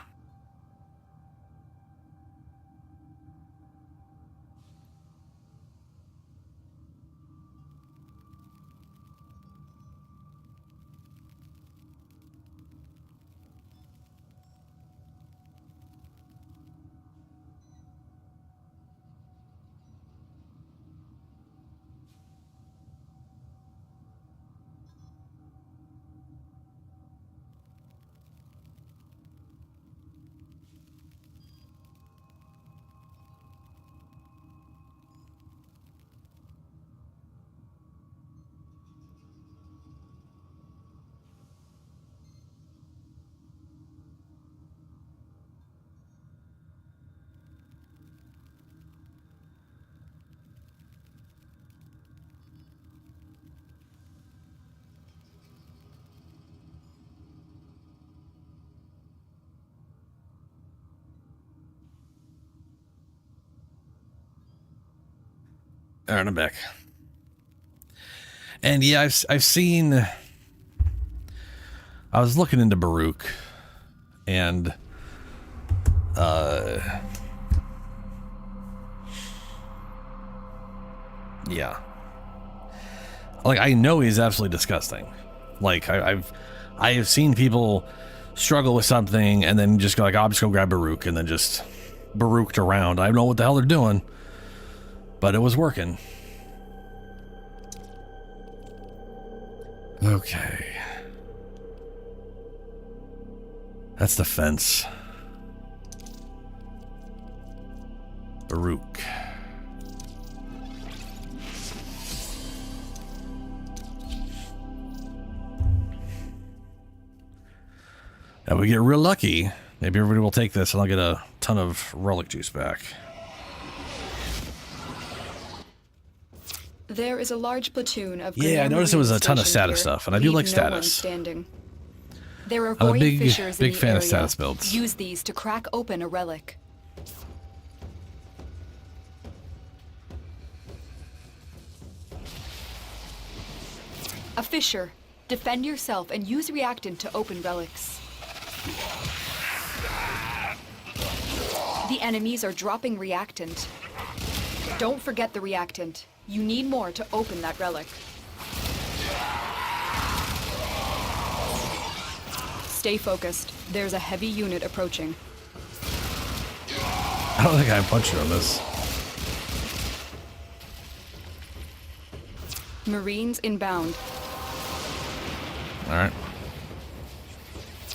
All right, I'm back. And yeah, I've seen. I was looking into Baruch, and yeah, like I know he's absolutely disgusting. Like I have seen people struggle with something and then just go like, oh, I'm just gonna grab Baruch, and then just Baruched around. I don't know what the hell they're doing, but it was working. Okay. That's the fence. Baruch. Now we get real lucky. Maybe everybody will take this and I'll get a ton of relic juice back. There is a large platoon of Yeah, I noticed there was a ton of status stuff, and I do like status. Standing. There are I'm a void big fissures in the fan of area. status builds. Use these to crack open a relic. A fissure. Defend yourself and use reactant to open relics. The enemies are dropping reactant. Don't forget the reactant. You need more to open that relic. Stay focused. There's a heavy unit approaching. I don't think I punched you on this. Marines inbound. Alright.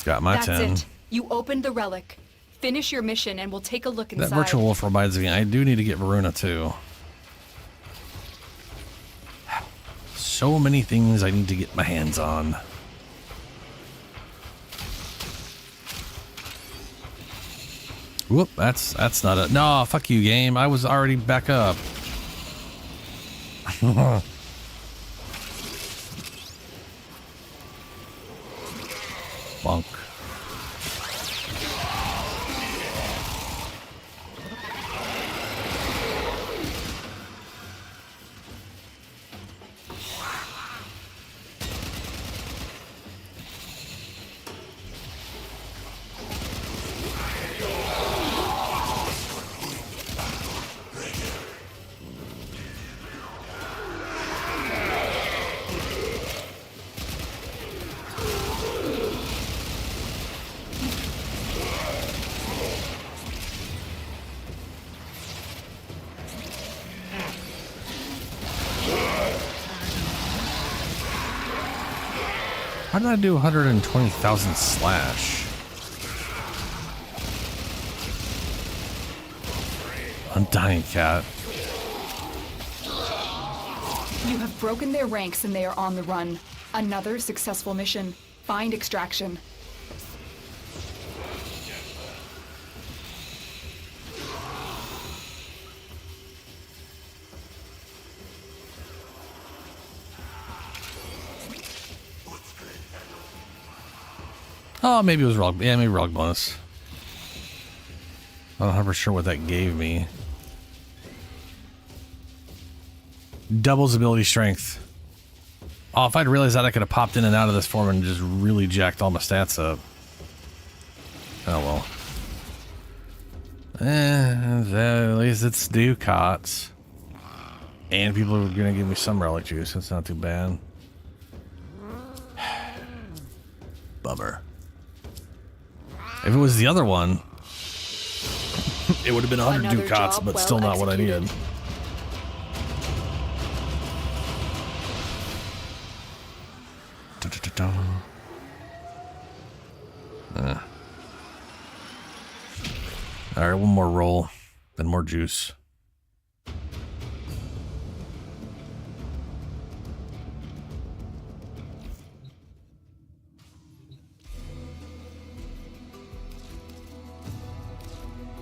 Got my 10. That's it. You opened the relic. Finish your mission and we'll take a look inside. That virtual wolf reminds me, I do need to get Varuna too. So many things I need to get my hands on. Whoop, that's not it. No, fuck you, game. I was already back up. Bonk. How did I do 120,000 slash? Undying cat. You have broken their ranks and they are on the run. Another successful mission. Find extraction. Oh, maybe it was relic. Yeah, maybe relic bonus. I'm not sure what that gave me. Doubles ability strength. Oh, if I'd realized that, I could have popped in and out of this form and just really jacked all my stats up. Oh well. At least it's ducats. And people are gonna give me some relic juice. That's not too bad. Bummer. If it was the other one, it would have been 100 Another ducats, job but well still not what I executed. needed. Alright, one more roll, then more juice.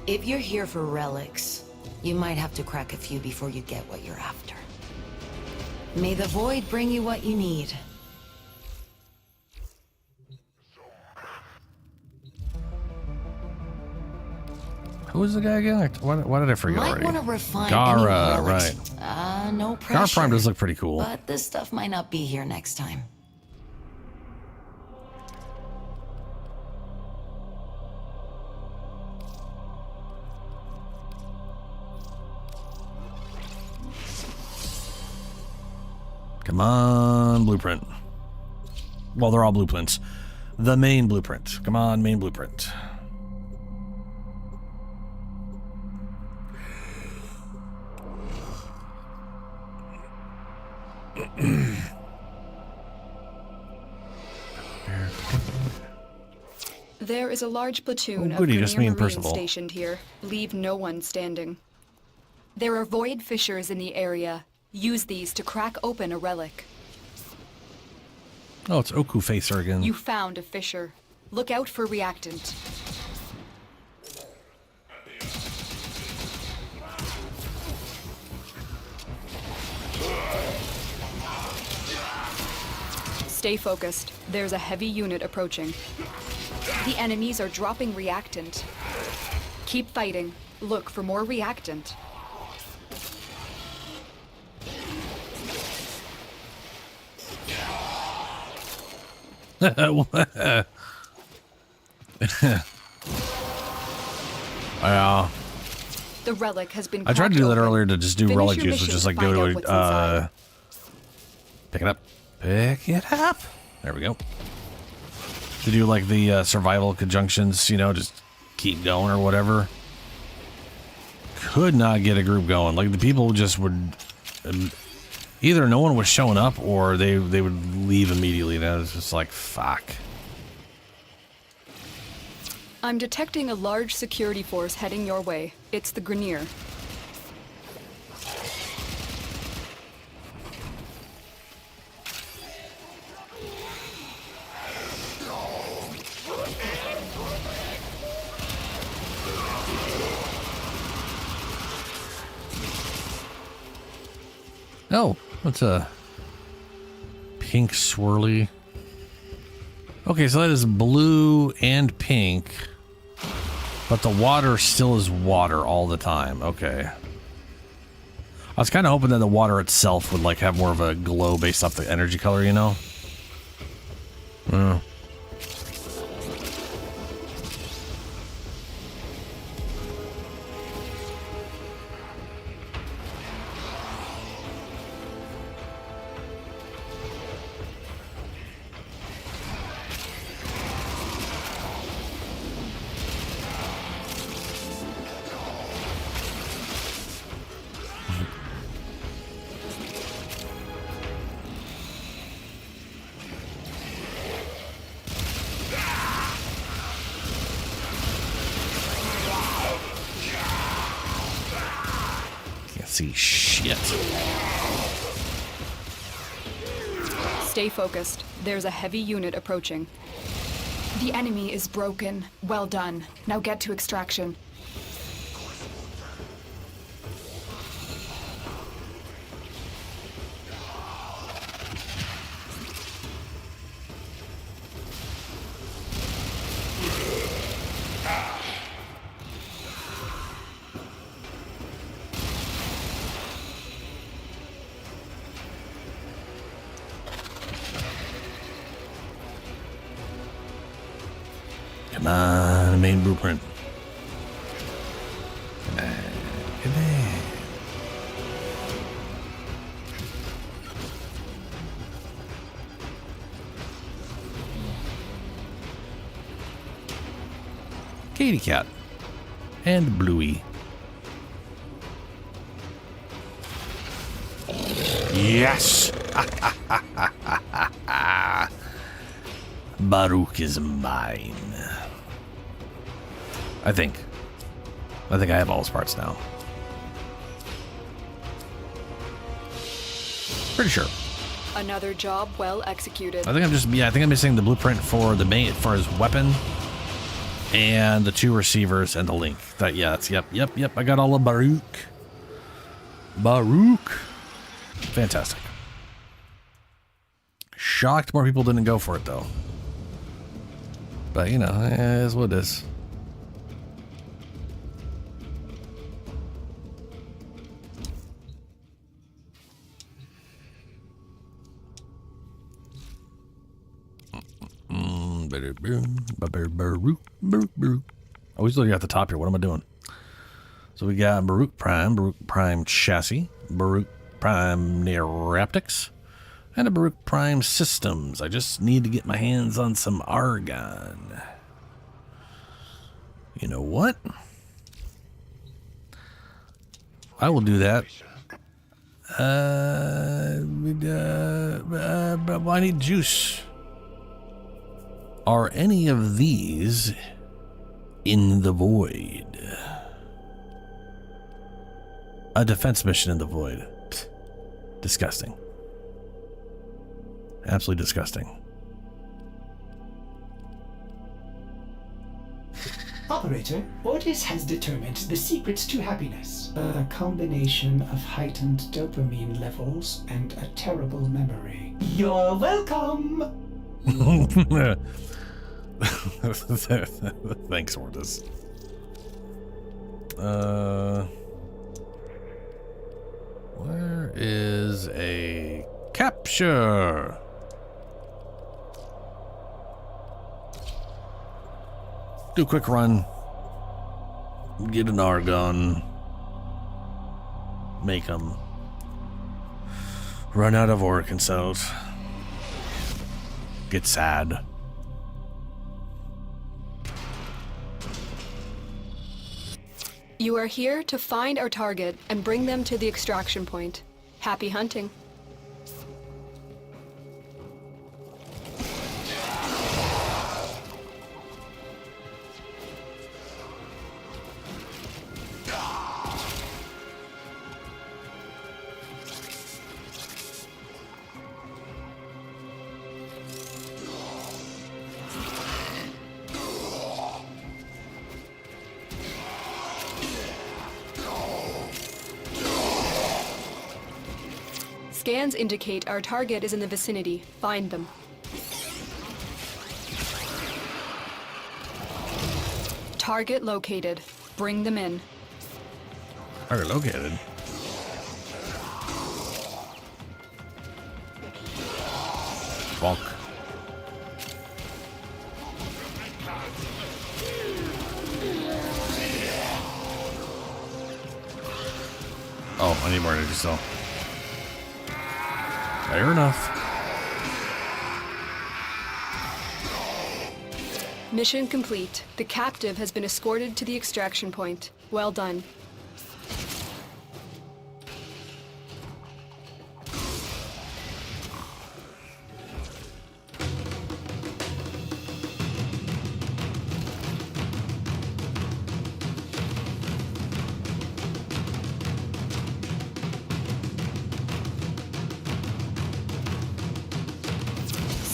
If you're here for relics, you might have to crack a few before you get what you're after. May the void bring you what you need. Who was the guy again? Why did I forget Might already? want to refine Gara, any relics. right. No pressure. Gara Prime does look pretty cool. But this stuff might not be here next time. Come on, blueprint. Well, they're all blueprints. The main blueprint. Come on, main blueprint. There is a large platoon of goody, just me and Marines Percival. stationed here. Leave no one standing. There are void fissures in the area. Use these to crack open a relic. Oh, it's Oku Facer again. You found a fissure. Look out for reactant. Stay focused. There's a heavy unit approaching. The enemies are dropping reactant. Keep fighting. Look for more reactant. The relic has been I tried to do that cracked earlier open. to just do Finish relic your juice, which mission is to like find go out to what's inside. pick it up. Pick it up. There we go. To do like the survival conjunctions, you know, just keep going or whatever. Could not get a group going. Like the people just would either no one was showing up or they would leave immediately. And I was just like, fuck. I'm detecting a large security force heading your way. It's the Grenier. Oh, what's a pink swirly? Okay, so that is blue and pink, but the water still is water all the time. Okay. I was kind of hoping that the water itself would like have more of a glow based off the energy color, you know? Can't see shit. Stay focused. There's a heavy unit approaching. The enemy is broken. Well done. Now get to extraction. Come on, main blueprint. Come on, come on. Katie Cat and Bluey. Yes! Baruch is mine. I think I have all his parts now. Pretty sure. Another job well executed. I think I'm missing the blueprint for the main for his weapon and the 2 receivers and the link. That's yep. I got all of Baruch. Fantastic. Shocked more people didn't go for it though. But you know, it is what it is. Oh, he's looking at the top here. What am I doing? So we got Baruch Prime Chassis, Baruch Prime Neuraptics, and a Baruch Prime Systems. I just need to get my hands on some argon. You know what? I will do that. But I need juice. Are any of these in the void? A defense mission in the void. Disgusting. Absolutely disgusting. Operator, Ordis has determined the secrets to happiness. A combination of heightened dopamine levels and a terrible memory. You're welcome! Thanks, Ordis. Where is a capture? Do a quick run. Get an argon. Make them run out of Orokin cells. Get sad. You are here to find our target and bring them to the extraction point. Happy hunting. Scans indicate our target is in the vicinity. Find them. Target located. Bring them in. Target located? Bonk. Oh, I need more energy cell. Fair enough. Mission complete. The captive has been escorted to the extraction point. Well done.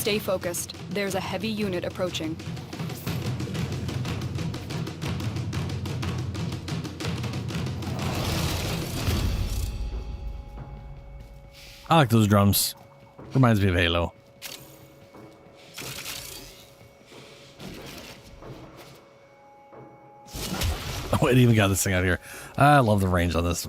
Stay focused. There's a heavy unit approaching. I like those drums. Reminds me of Halo. Oh, it even got this thing out here. I love the range on this.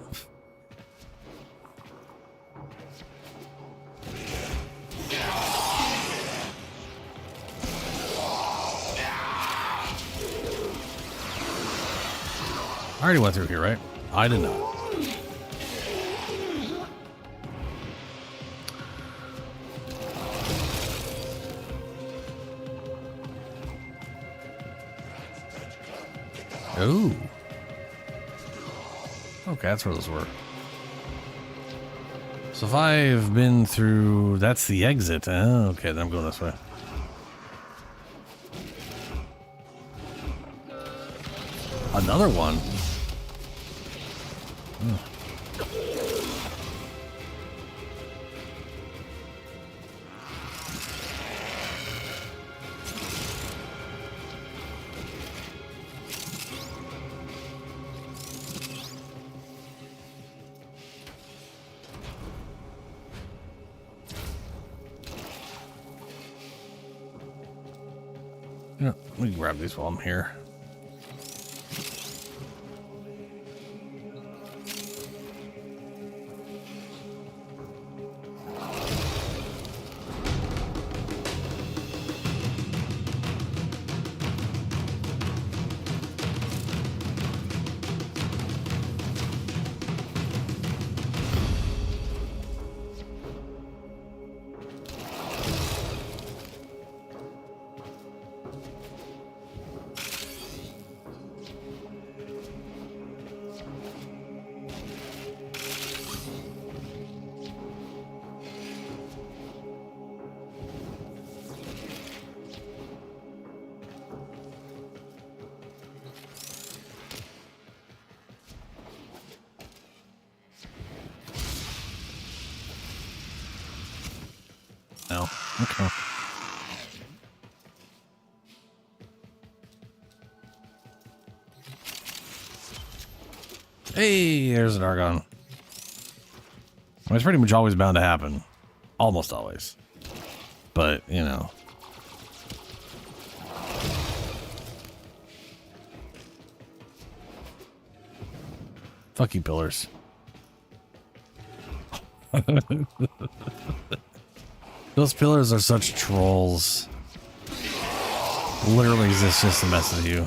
I already went through here, right? I did not. Ooh. Okay, that's where those were. So if I've been through... That's the exit. Oh, okay, then I'm going this way. Another one? Yeah, we can grab these while I'm here. now. Okay. Hey, there's an Argon. Well, it's pretty much always bound to happen. Almost always. But, you know. Fuck you, pillars. Those pillars are such trolls. Literally exist just to mess with you.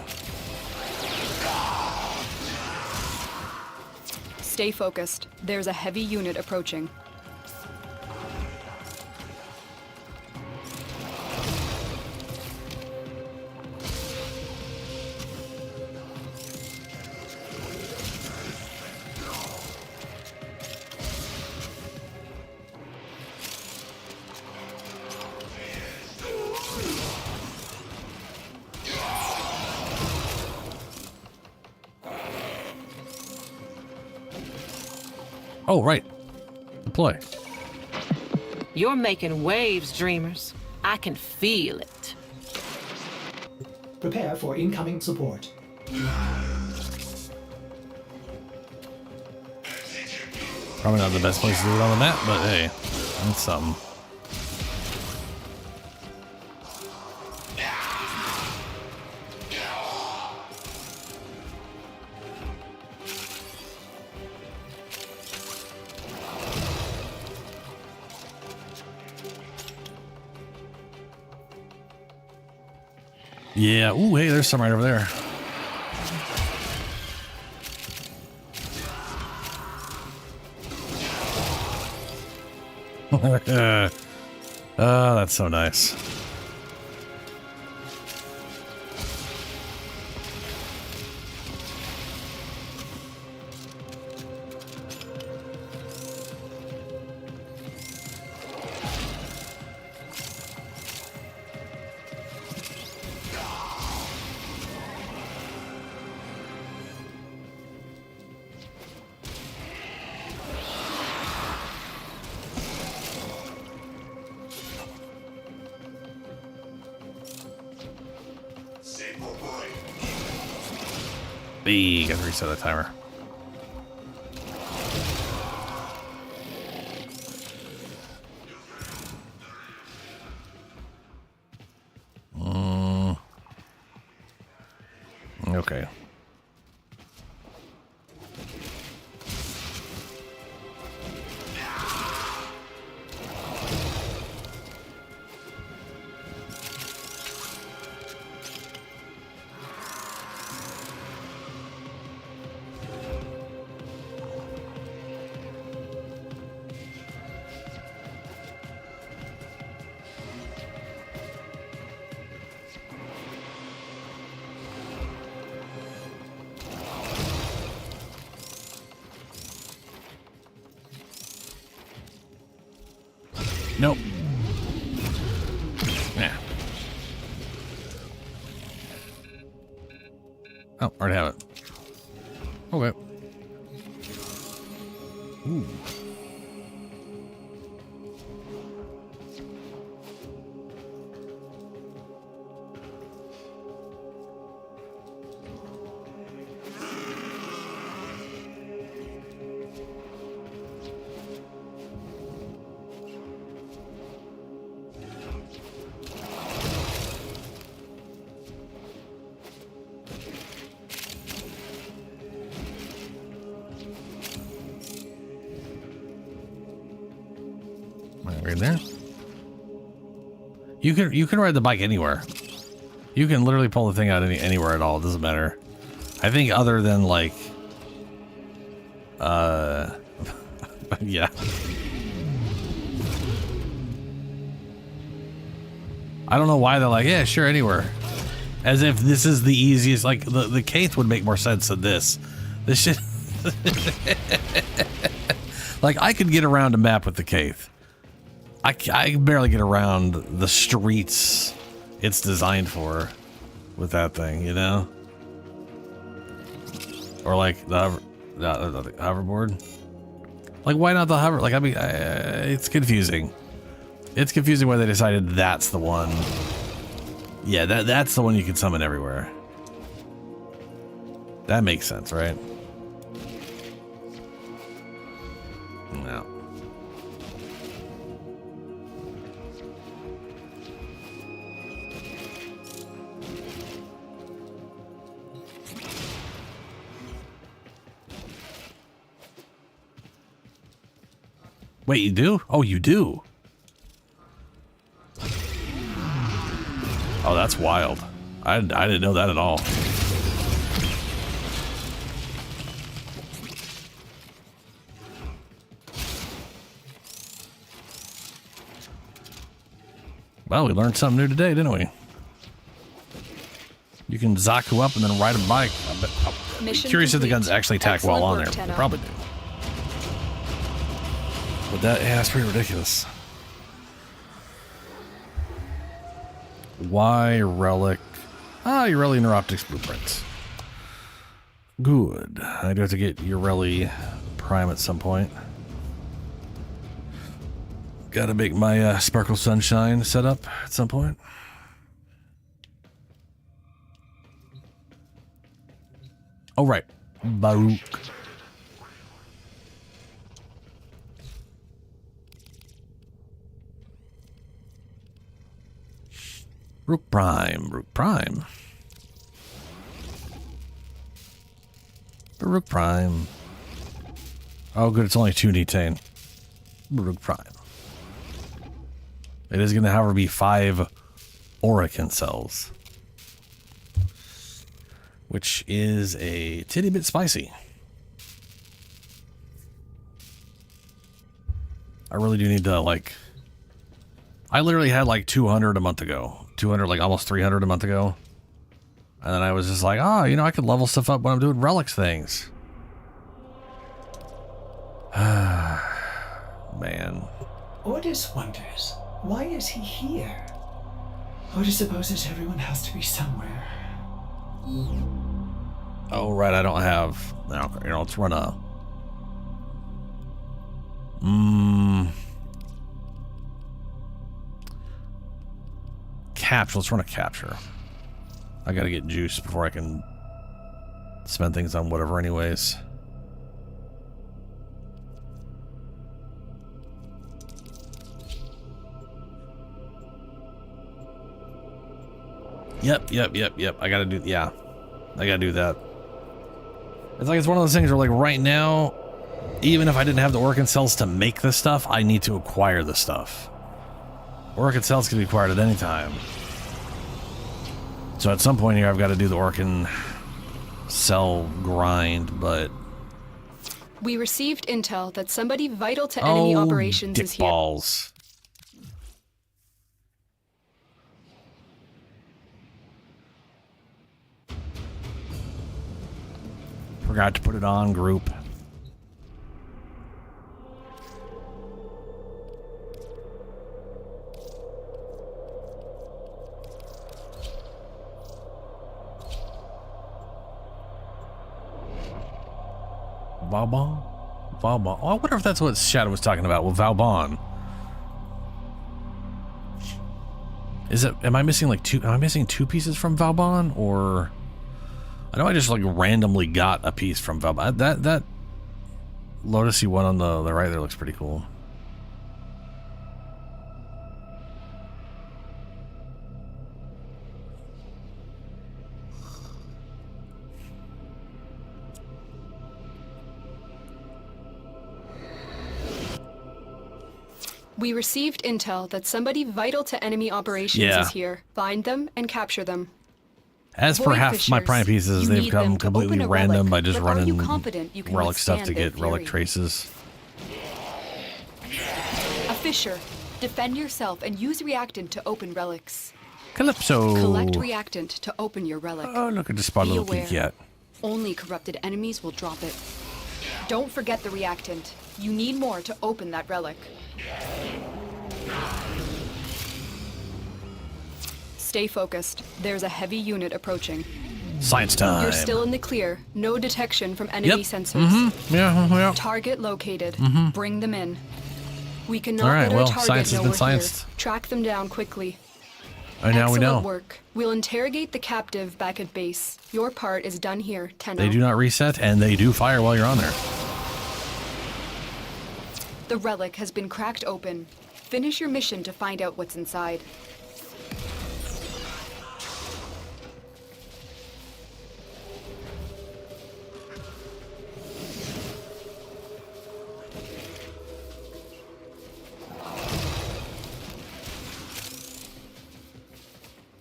Stay focused. There's a heavy unit approaching. Oh, right. Deploy. You're making waves, dreamers. I can feel it. Prepare for incoming support. Probably not the best place to do it on the map, but hey, that's something. Yeah. Ooh, hey, there's some right over there. Oh, that's so nice. Gotta reset the timer. Okay. Nope. Yeah. Oh, already have it. Okay. Ooh. Right there. You can ride the bike anywhere. You can literally pull the thing out anywhere at all. It doesn't matter. I think other than like yeah. I don't know why they're like, yeah, sure, anywhere. As if this is the easiest, like the Kaith would make more sense than this. This shit. Like I could get around a map with the Kaith. I can barely get around the streets it's designed for with that thing, you know? Or like the hoverboard. Like, why not the hover? Like, I mean, it's confusing. It's confusing why they decided that's the one. Yeah, that's the one you can summon everywhere. That makes sense, right? No. Wait, you do? Oh, you do? Oh, that's wild. I didn't know that at all. Well, we learned something new today, didn't we? You can Zaku up and then ride a bike. I'm curious if the guns actually attack while on there. They probably do. But yeah, that's pretty ridiculous. Why relic? Ah, Ureli Neuroptics blueprints. Good. I do have to get Ureli Prime at some point. Gotta make my Sparkle Sunshine set up at some point. Oh, right. Baruch. Rook Prime. Rook Prime. Rook Prime. Oh, good. It's only 2 Netane. Rook Prime. It is going to, however, be 5 Orokin cells. Which is a titty bit spicy. I really do need to, like... I literally had like 200 a month ago. 200, like almost 300 a month ago. And then I was just like, oh, you know, I could level stuff up when I'm doing relics things. Man. Ordis wonders, why is he here? Ordis supposes everyone has to be somewhere. Oh, right, I don't have... You know, let's run a... Capture. Let's run a capture. I gotta get juice before I can spend things on whatever anyways. Yep. I gotta do... Yeah. I gotta do that. It's like it's one of those things where, like, right now, even if I didn't have the Orokin cells to make this stuff, I need to acquire the stuff. Orokin cells can be acquired at any time. So at some point here, I've got to do the Orokin cell grind, but... We received intel that somebody vital to enemy operations is here. Balls. Forgot to put it on group. Vauban? Vauban. Oh, I wonder if that's what Shadow was talking about with Vauban. Is it, am I missing like am I missing 2 pieces from Vauban, or... I know I just like randomly got a piece from Vauban. That Lotusy one on the right there looks pretty cool. We received intel that somebody vital to enemy operations is here. Find them and capture them. As for half my prime pieces, they've come completely random by just running relic stuff to get relic traces. A Fisher, defend yourself and use reactant to open relics. Calypso. Collect reactant to open your relic. Oh, look at the spot little peek yet. Only corrupted enemies will drop it. Don't forget the reactant. You need more to open that relic. Stay focused. There's a heavy unit approaching. Science time. You're still in the clear. No detection from enemy sensors. Yeah. Target located. Bring them in. We cannot All right, let our well, target science has know been we're here. scienced. Track them down quickly. And now we know. Excellent work. We'll interrogate the captive back at base. Your part is done here, Tenno. They do not reset, and they do fire while you're on there. The relic has been cracked open. Finish your mission to find out what's inside.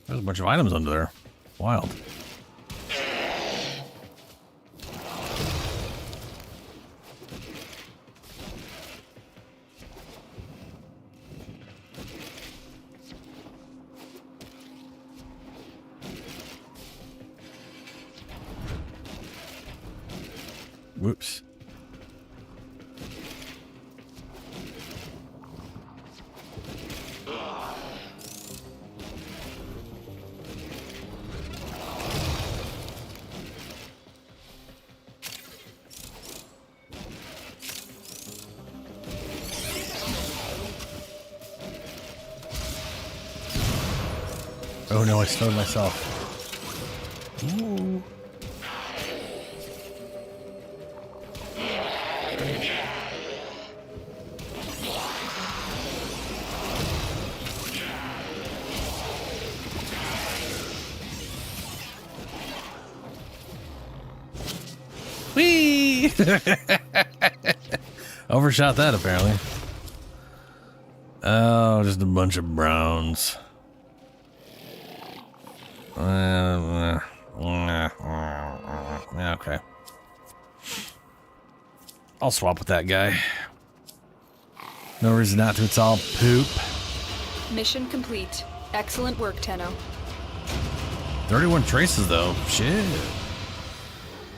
There's a bunch of items under there. Wild. Whoops. Oh no, I stoned myself. Ooh. Whee! Overshot that apparently. Oh, just a bunch of browns. Okay. I'll swap with that guy. No reason not to, it's all poop. Mission complete. Excellent work, Tenno. 31 traces though, shit.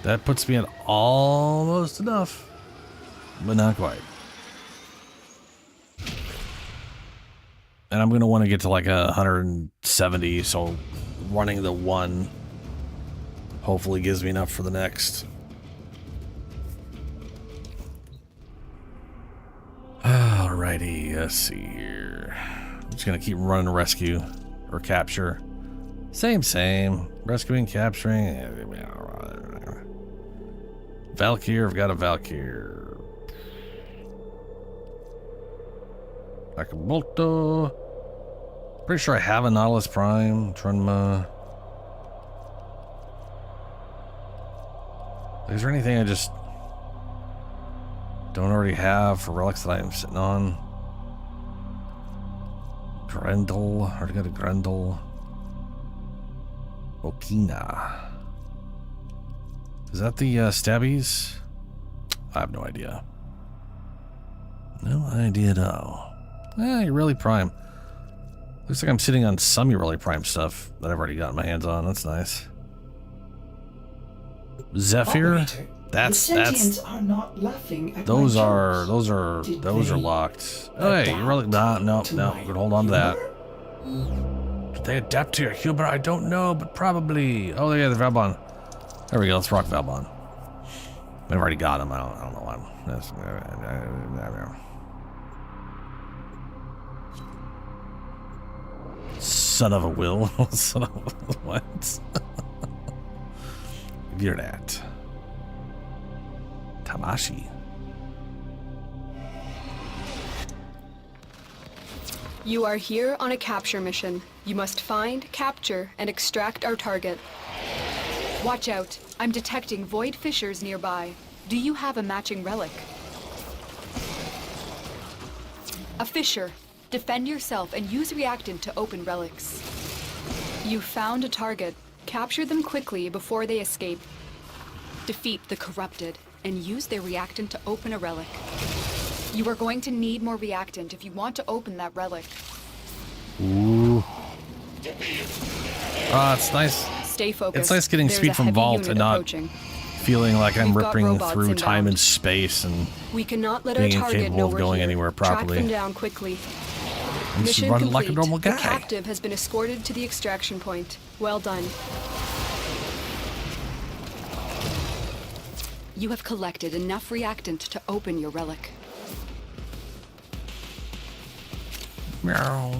That puts me at almost enough, but not quite. And I'm gonna want to get to like 170, so running the one hopefully gives me enough for the next. Alrighty, let's see here. I'm just gonna keep running rescue or capture. Same. Rescuing, capturing. Valkyr, I've got a Valkyr. Akabolto. Pretty sure I have a Nautilus Prime. Trunma. Is there anything I just don't already have for relics that I'm sitting on? Grendel. Already got a Grendel. Okina. Is that the stabbies? I have no idea. No idea at all. You're really prime. Looks like I'm sitting on some really prime stuff that I've already gotten my hands on. That's nice. Zephyr. Operator, That's the Sentients are not laughing at those my are jokes. those are locked. Oh, hey, you're really no. We're gonna hold on to that. Did they adapt to your humor? I don't know, but probably. Oh yeah, the Valbon. There we go. Let's rock Valbon. I've already got him. I don't know why. Son of a will. Son of a what? You're that. Tamashi. You are here on a capture mission. You must find, capture, and extract our target. Watch out. I'm detecting void fissures nearby. Do you have a matching relic? A fissure. Defend yourself and use reactant to open relics. You found a target. Capture them quickly before they escape. Defeat the corrupted and use their reactant to open a relic. You are going to need more reactant if you want to open that relic. Ooh. It's nice. Stay focused. It's nice getting There's speed a from heavy Vault unit and not approaching. feeling like I'm We've got ripping robots through time inbound. and space and We cannot let our being target incapable know of we're going here. anywhere properly. Track them down quickly. I'm just Mission running complete. like a normal The guy. captive has been escorted to the extraction point. Well done. You have collected enough reactant to open your relic. Meow.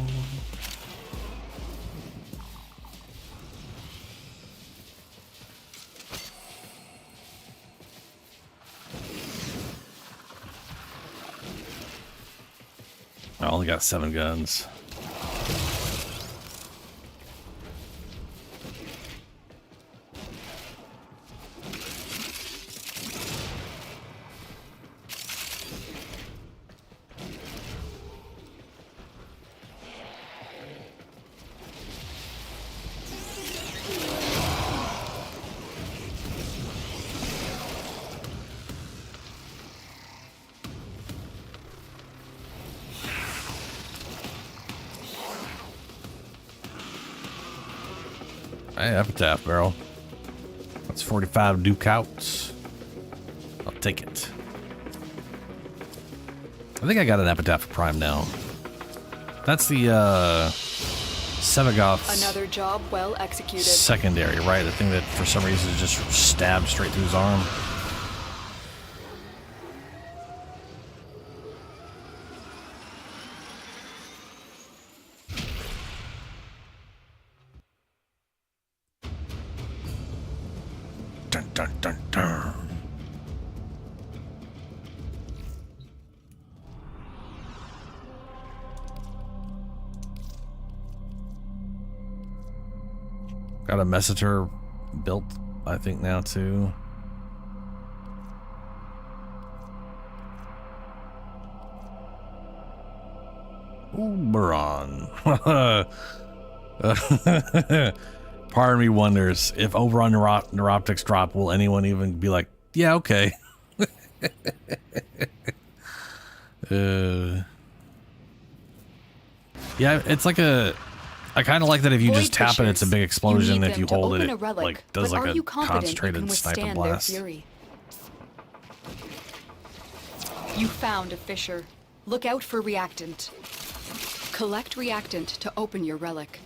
I only got 7 guns. Hey, epitaph barrel. That's 45 ducats. I'll take it. I think I got an epitaph prime now. That's the Sevagoth's Another job well executed. secondary, right? The thing that for some reason is just stabbed straight through his arm. Dun, dun, dun, dun. Got a messenger built, I think, now too. Oberon. Part of me wonders if Oberon Neuroptics drop, will anyone even be like, yeah, okay. Yeah, it's like a... I kind of like that if you just tap it, it's a big explosion. If you hold it, it like does like a concentrated sniper blast. You found a fissure. Look out for reactant. Collect reactant to open your relic.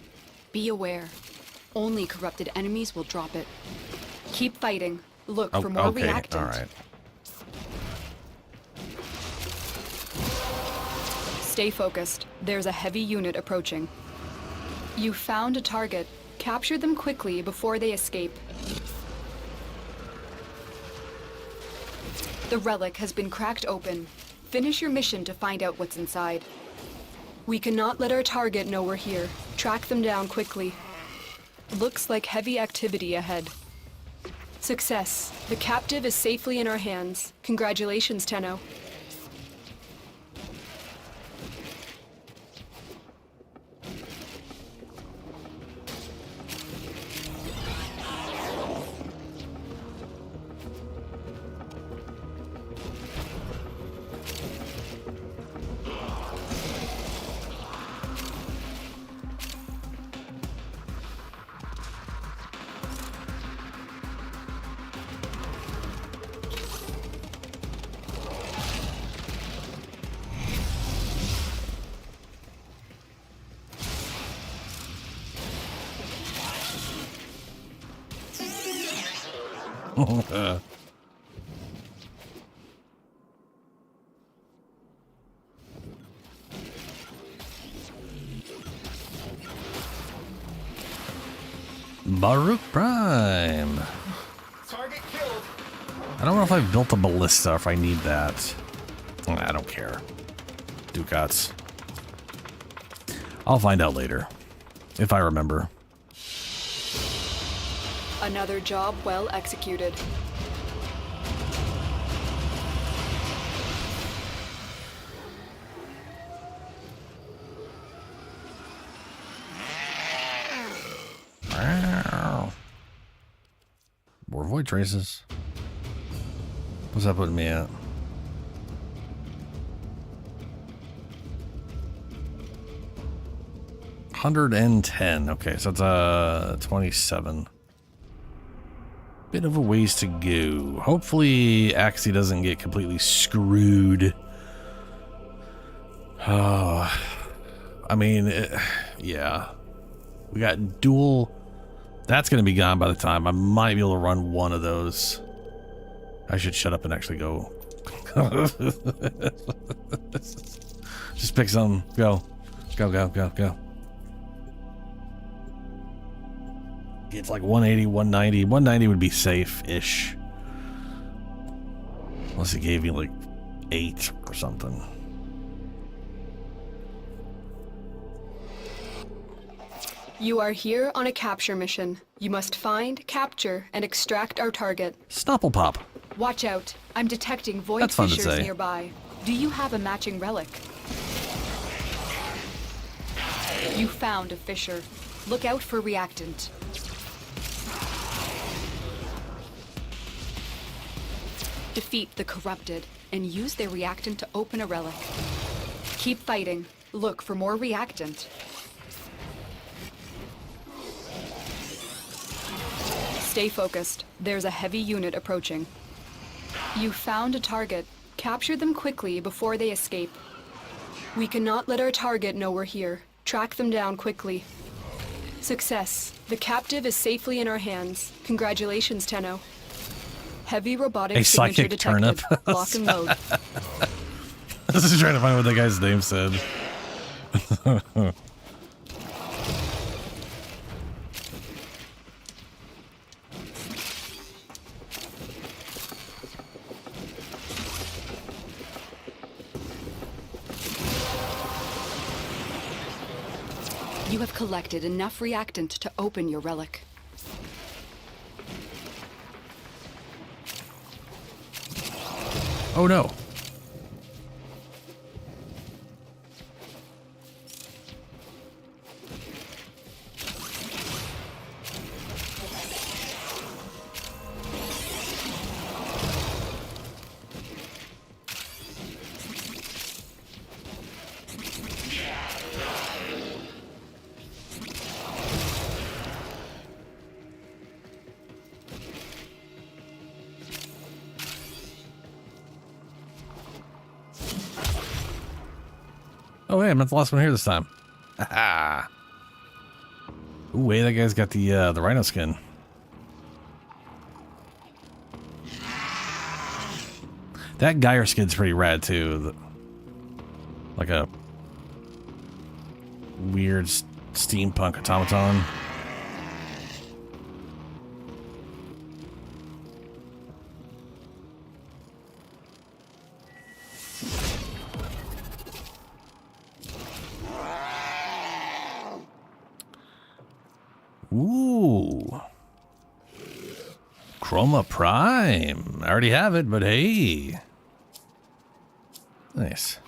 Be aware. Only corrupted enemies will drop it. Keep fighting. Look for more reactant. All right. Stay focused. There's a heavy unit approaching. You found a target. Capture them quickly before they escape. The relic has been cracked open. Finish your mission to find out what's inside. We cannot let our target know we're here. Track them down quickly. Looks like heavy activity ahead. Success. The captive is safely in our hands. Congratulations, Tenno. Baruch Prime. Target killed. I don't know if I've built a ballista, if I need that. I don't care. Ducats. I'll find out later. If I remember. Another job well executed. More void traces. What's that putting me at? $110. Okay, so it's 27. Bit of a ways to go. Hopefully Axie doesn't get completely screwed. I mean, yeah. We got dual. That's going to be gone by the time. I might be able to run one of those. I should shut up and actually go. Just pick some. Go. Go, go, go, go. It's like 180, 190. 190 would be safe-ish. Unless it gave you like 8 or something. You are here on a capture mission. You must find, capture, and extract our target. Stopplepop. Watch out. I'm detecting void That's fun to fissures say. nearby. Do you have a matching relic? You found a fissure. Look out for reactant. Defeat the corrupted and use their reactant to open a relic. Keep fighting. Look for more reactant. Stay focused. There's a heavy unit approaching. You found a target. Capture them quickly before they escape. We cannot let our target know we're here. Track them down quickly. Success. The captive is safely in our hands. Congratulations, Tenno. Heavy robotic A signature psychic detected. turnip. Lock and load. I was just trying to find what the guy's name said. You have collected enough reactant to open your relic. Oh no. Oh, hey, I'm not the last one here this time. Haha. Ooh, hey, that guy's got the rhino skin. That Geyer skin's pretty rad too. Like a weird steampunk automaton. Ooh. Chroma Prime. I already have it, but hey. Nice.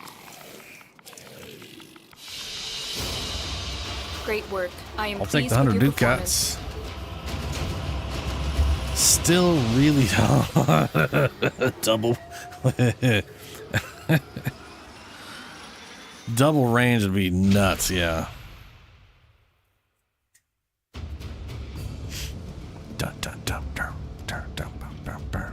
Great work. I am I'll take pleased the 100 with your ducats. Still really double. Double range would be nuts, yeah. Dun, dun, dun, dun, dun, dun, dun, dun, dun.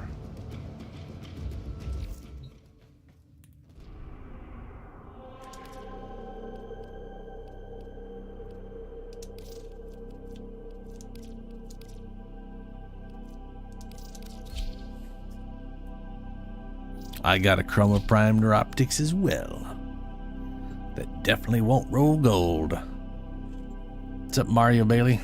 I got a Chroma Prime Neuroptics as well. That definitely won't roll gold. What's up, Mario Bailey?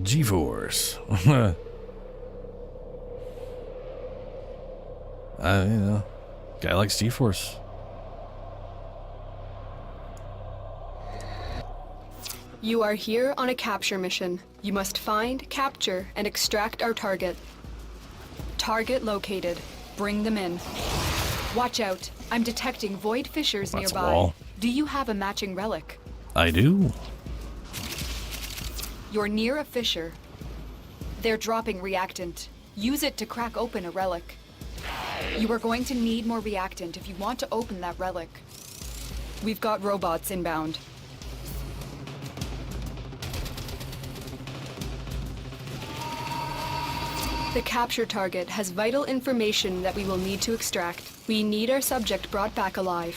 G-Force. You know, guy likes G-Force. You are here on a capture mission. You must find, capture, and extract our target. Target located. Bring them in. Watch out. I'm detecting void fissures That's a nearby. wall. Do you have a matching relic? I do. You're near a fissure. They're dropping reactant. Use it to crack open a relic. You are going to need more reactant if you want to open that relic. We've got robots inbound. The capture target has vital information that we will need to extract. We need our subject brought back alive.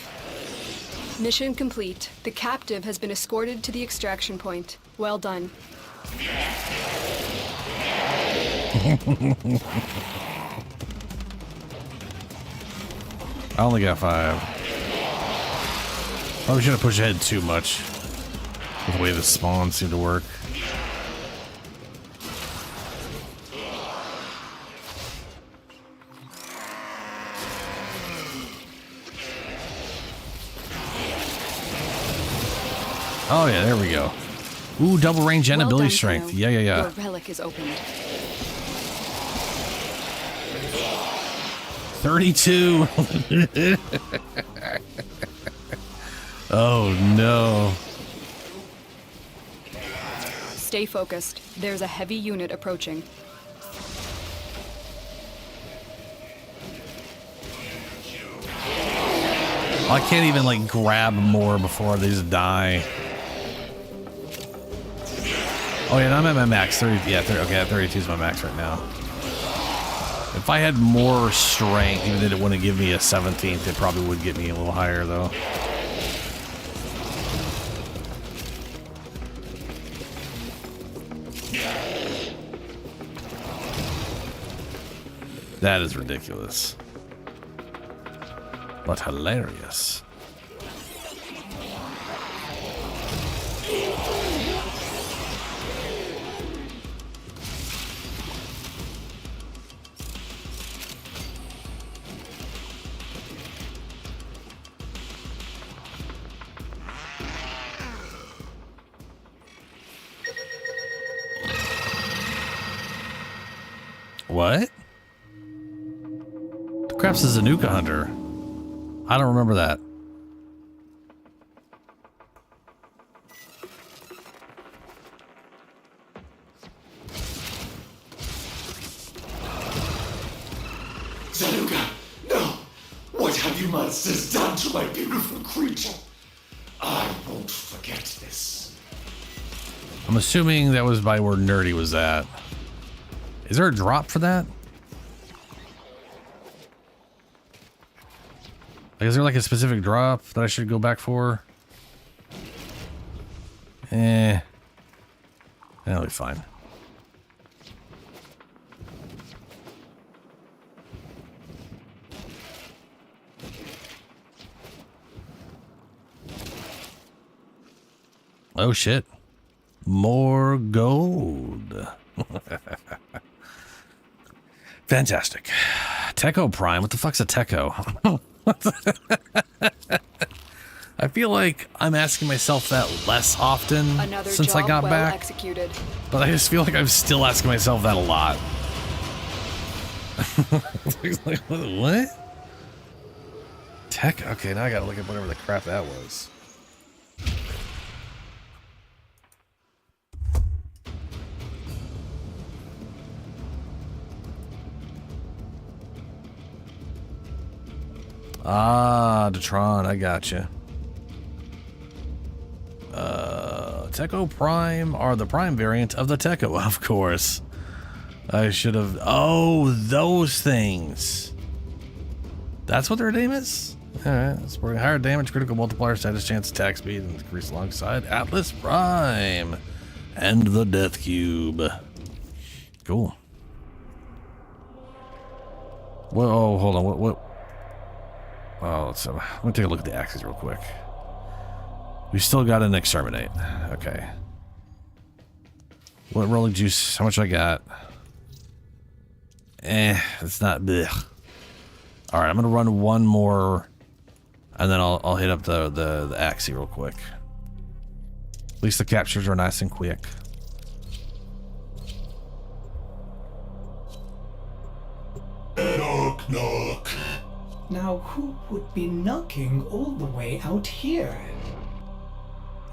Mission complete. The captive has been escorted to the extraction point. Well done. I only got 5. Probably shouldn't push ahead too much with the way the spawns seem to work. Oh yeah, there we go. Ooh, double range and ability strength. Yeah. Your relic is opened. 32. Oh no. Stay focused. There's a heavy unit approaching. I can't even like grab more before these die. Oh yeah, I'm at my max. 30. Yeah, 30, okay, 32 is my max right now. If I had more strength, even if it wouldn't give me a 17th, it probably would get me a little higher though. That is ridiculous. But hilarious. What? The crap's a Zanuka hunter. I don't remember that. Zanuka, no! What have you monsters done to my beautiful creature? I won't forget this. I'm assuming that was by where Nerdy was at. Is there a drop for that? Like, is there like a specific drop that I should go back for? That'll be fine. Oh shit. More gold. Fantastic. Techo Prime. What the fuck's a Techo? I feel like I'm asking myself that less often since I got back. Executed. But I just feel like I'm still asking myself that a lot. Like, what? Tech? Okay, now I gotta look at whatever the crap that was. Ah, Detron, I gotcha. Techo Prime are the Prime variant of the Techo, of course. I should have... Oh, those things. That's what their name is? Alright, supporting higher damage, critical multiplier, status chance, attack speed, and increase alongside Atlas Prime. And the Death Cube. Cool. Whoa, hold on, what? Oh, let me take a look at the axes real quick. We still got an exterminate. Okay. What rolling juice? How much I got? It's not big. All right, I'm gonna run one more, and then I'll hit up the axie real quick. At least the captures are nice and quick. Knock, knock. Now, who would be knocking all the way out here?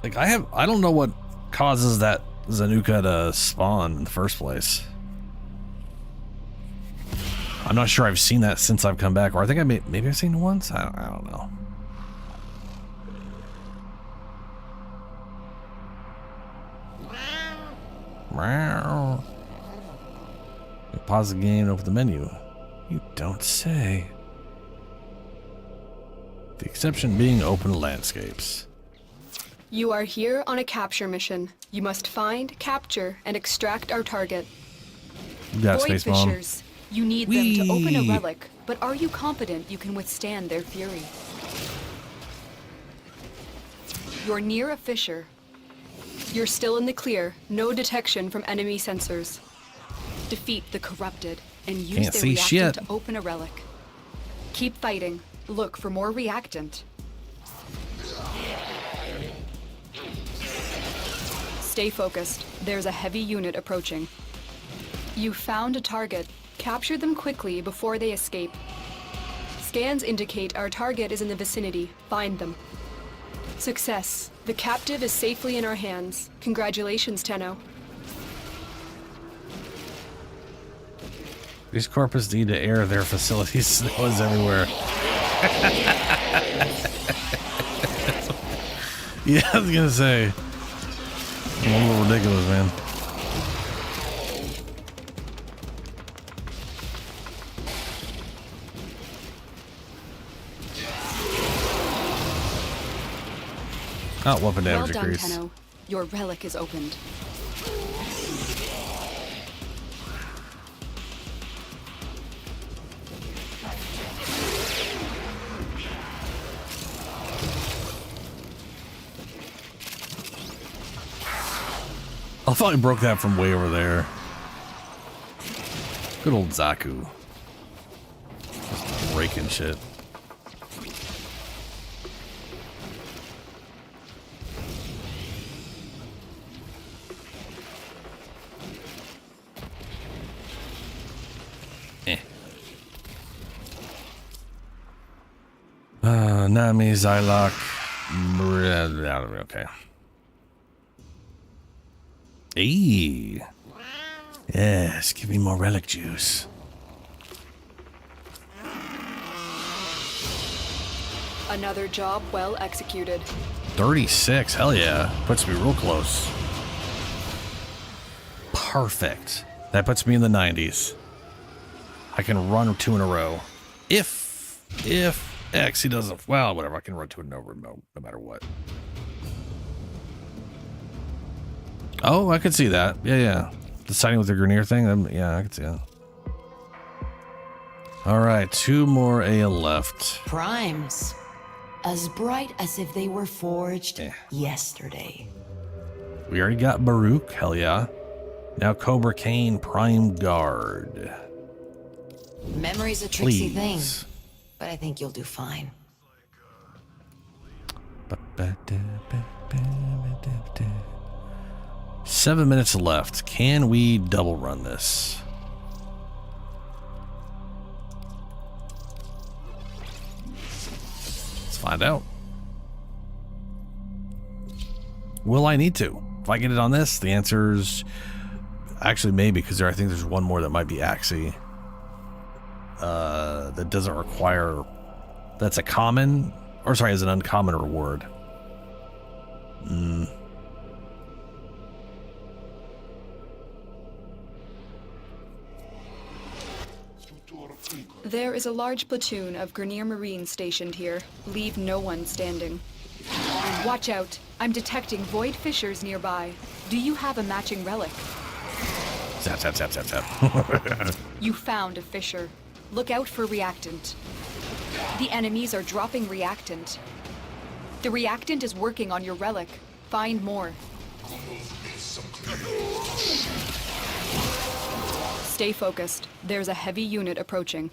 Like, I don't know what causes that Zanuka to spawn in the first place. I'm not sure I've seen that since I've come back, or I think maybe I've seen it once. I don't know. Meow. Pause the game and open the menu. You don't say. The exception being open landscapes. You are here on a capture mission. You must find, capture, and extract our target. You got Void Space Mom. Fishers, you need them to open a relic, but are you confident you can withstand their fury? You're near a fissure. You're still in the clear, no detection from enemy sensors. Defeat the corrupted and use Can't their see reactant shit. to open a relic. Keep fighting. Look for more reactant. Stay focused. There's a heavy unit approaching. You found a target. Capture them quickly before they escape. Scans indicate our target is in the vicinity. Find them. Success. The captive is safely in our hands. Congratulations, Tenno. These corpus need to air their facilities. Snow is everywhere. Yeah, I was gonna say. I'm a little ridiculous, man. Oh, weapon damage Well done, increase. Tenno. Your relic is opened. I thought he broke that from way over there. Good old Zaku. Just breaking shit. Nami, Zylok. Okay. Hey. Yes, give me more relic juice. Another job well executed. 36, hell yeah. Puts me real close. Perfect. That puts me in the 90s. I can run 2 in a row. If X, he doesn't, well, whatever. I can run 2 in a row no matter what. Oh, I could see that. Yeah. Deciding with the Grenier thing, yeah, I could see that. All right, 2 more AL left. Primes. As bright as if they were forged yesterday. We already got Baruch, hell yeah. Now Cobra Kane Prime Guard. Memory's a tricksy Please. thing, but I think you'll do fine. 7 minutes left. Can we double run this? Let's find out. Will I need to? If I get it on this, the answer's actually maybe, because I think there's one more that might be Axie. That doesn't require, that's a common, or sorry, is an uncommon reward. There is a large platoon of Grenier Marines stationed here. Leave no one standing. Watch out. I'm detecting void fissures nearby. Do you have a matching relic? Zap, zap, zap, zap, zap. You found a fissure. Look out for reactant. The enemies are dropping reactant. The reactant is working on your relic. Find more. Stay focused. There's a heavy unit approaching.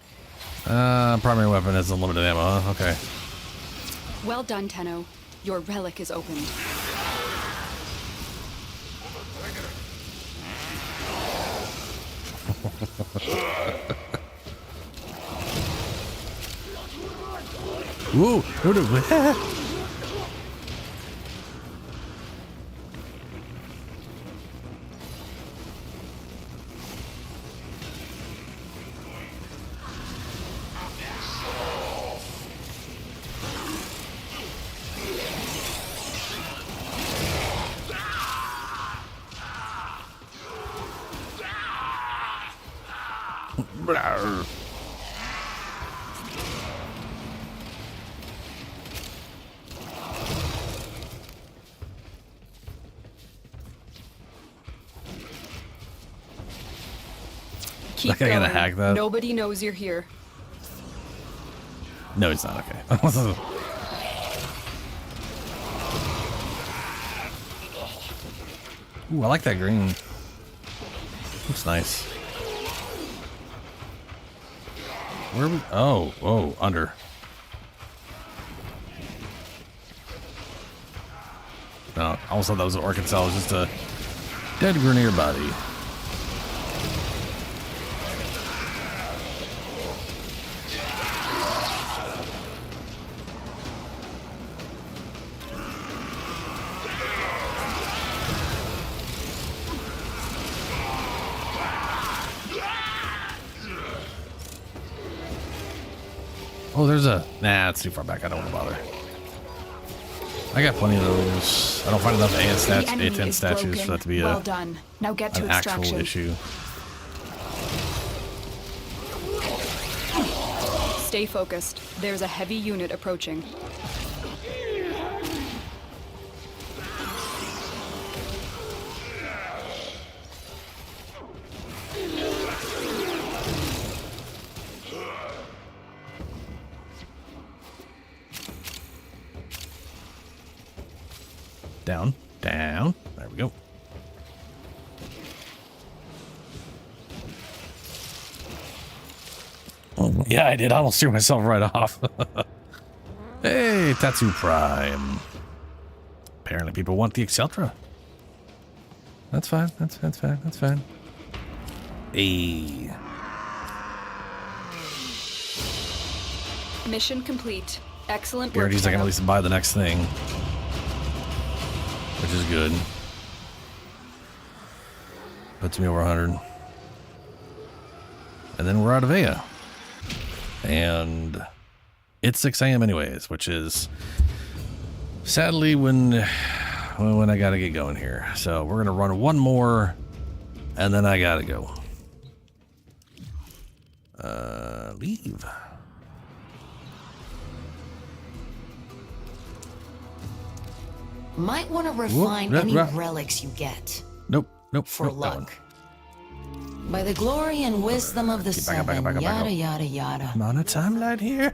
Primary weapon has unlimited ammo, huh? Okay. Well done, Tenno. Your relic is opened. Whoa! Keep Like, I gotta going. hack that? Nobody knows you're here. No, he's not. Okay. Ooh, I like that green. Looks nice. Where are we? Oh, whoa, under. No, I almost thought that was an Orokin cell. It was just a dead Grineer body. Oh, there's a... Nah, it's too far back. I don't want to bother. I got plenty of those. I don't find enough A10 statues for that to be well done. Now get to an extraction. actual issue. Stay focused. There's a heavy unit approaching. Down, down. There we go. Oh, yeah, I did. I almost threw myself right off. Hey, Tatsu Prime. Apparently people want the Exceltra. That's fine. That's fine. That's fine. Hey. Mission complete. Excellent work. Guarantees I can at least buy the next thing. Which is good. Puts me over 100. And then we're out of Aya. And it's 6 a.m. anyways, which is sadly when I gotta get going here. So we're gonna run one more and then I gotta go. Leave. Might want to refine any relics you get. Nope. For luck. By the glory and wisdom of the seven, yada yada yada. I'm on a timeline here.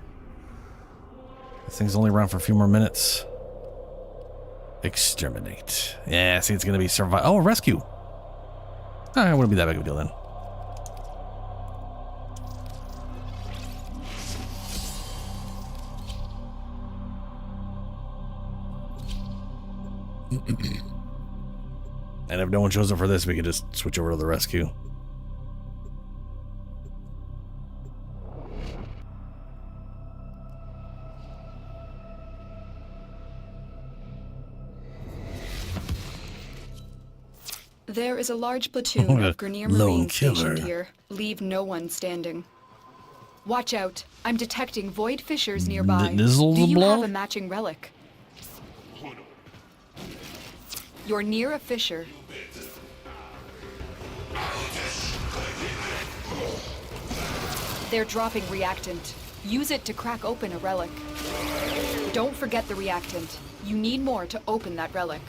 This thing's only around for a few more minutes. Exterminate. Yeah, see, it's gonna be survive. Oh, rescue. Oh, it wouldn't be that big of a deal then. And if no one shows up for this, we can just switch over to the rescue. There is a large platoon of Grineer Marines stationed here. Leave no one standing. Watch out. I'm detecting void fissures nearby. Do you have a matching relic? You're near a fissure. They're dropping reactant. Use it to crack open a relic. Don't forget the reactant. You need more to open that relic.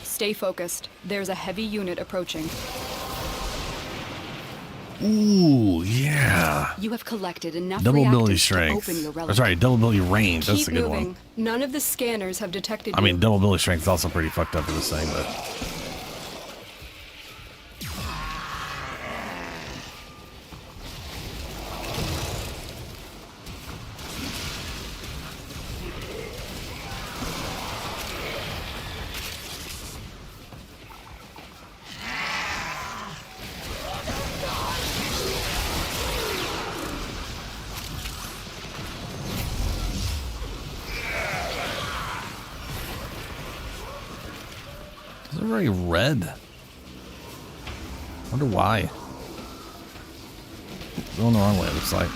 Stay focused. There's a heavy unit approaching. Ooh, yeah. You have collected enough Double ability reactants to strength. open your relic. Or sorry, double ability range. That's Keep a good moving. one. None of the scanners have detected I you. mean, double ability strength is also pretty fucked up for this thing, but... It's very red. Wonder why. Going the wrong way, it looks like.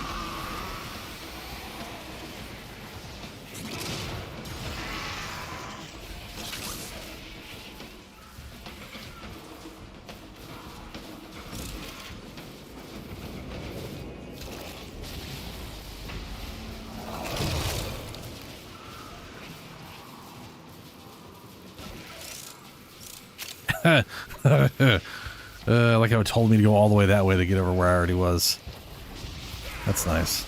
Like how it told me to go all the way that way to get over where I already was. That's nice.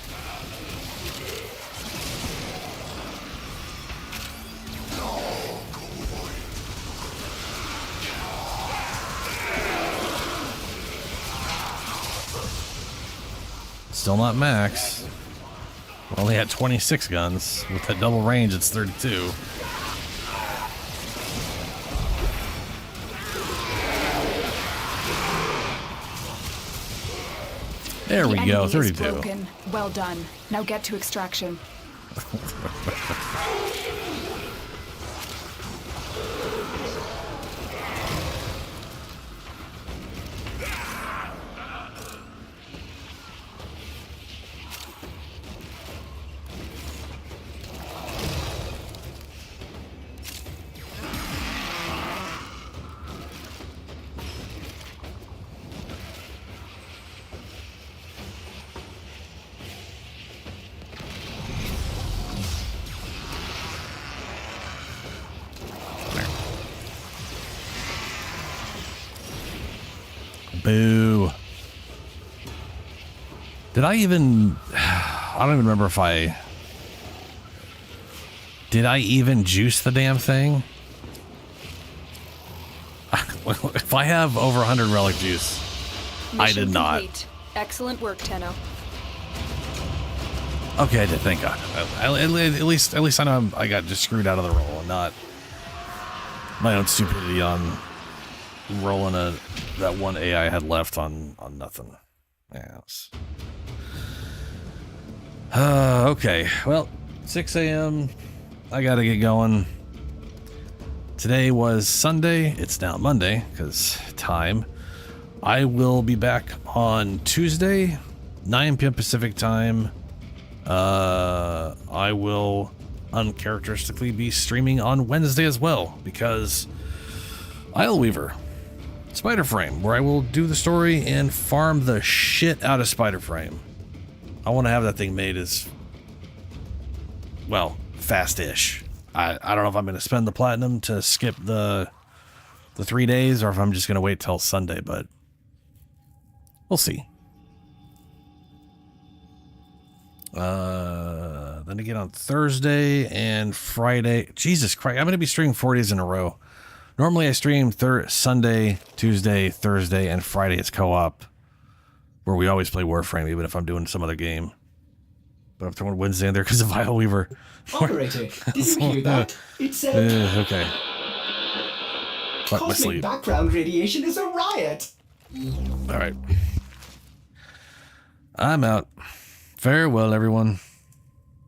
Still not max. We're only at 26 guns. With that double range, it's 32. There we go, 32. Broken. Well done. Now get to extraction. Boo. Did I even... I don't even remember if I... Did I even juice the damn thing? If I have over 100 relic juice, Mission I did not. complete. Excellent work, Tenno. Okay, I did. Thank God. At least I know I got just screwed out of the roll and not my own stupidity on rolling that one AI I had left on nothing. Yes. Okay. Well, 6 a.m. I gotta get going. Today was Sunday. It's now Monday because time. I will be back on Tuesday, 9 p.m. Pacific time. I will uncharacteristically be streaming on Wednesday as well because Weaver, Spider Frame, where I will do the story and farm the shit out of Spider Frame. I want to have that thing made as, well, fast-ish. I don't know if I'm going to spend the platinum to skip the 3 days or if I'm just going to wait till Sunday, but we'll see. Then again on Thursday and Friday. Jesus Christ, I'm going to be streaming 4 days in a row. Normally I stream Sunday, Tuesday, Thursday, and Friday it's co-op, where we always play Warframe, even if I'm doing some other game. But I'm throwing Wednesday in there because of Weaver. Operator, did you hear that? It said... okay. Fuck my sleep. Cosmic background radiation is a riot. Alright. I'm out. Farewell, everyone.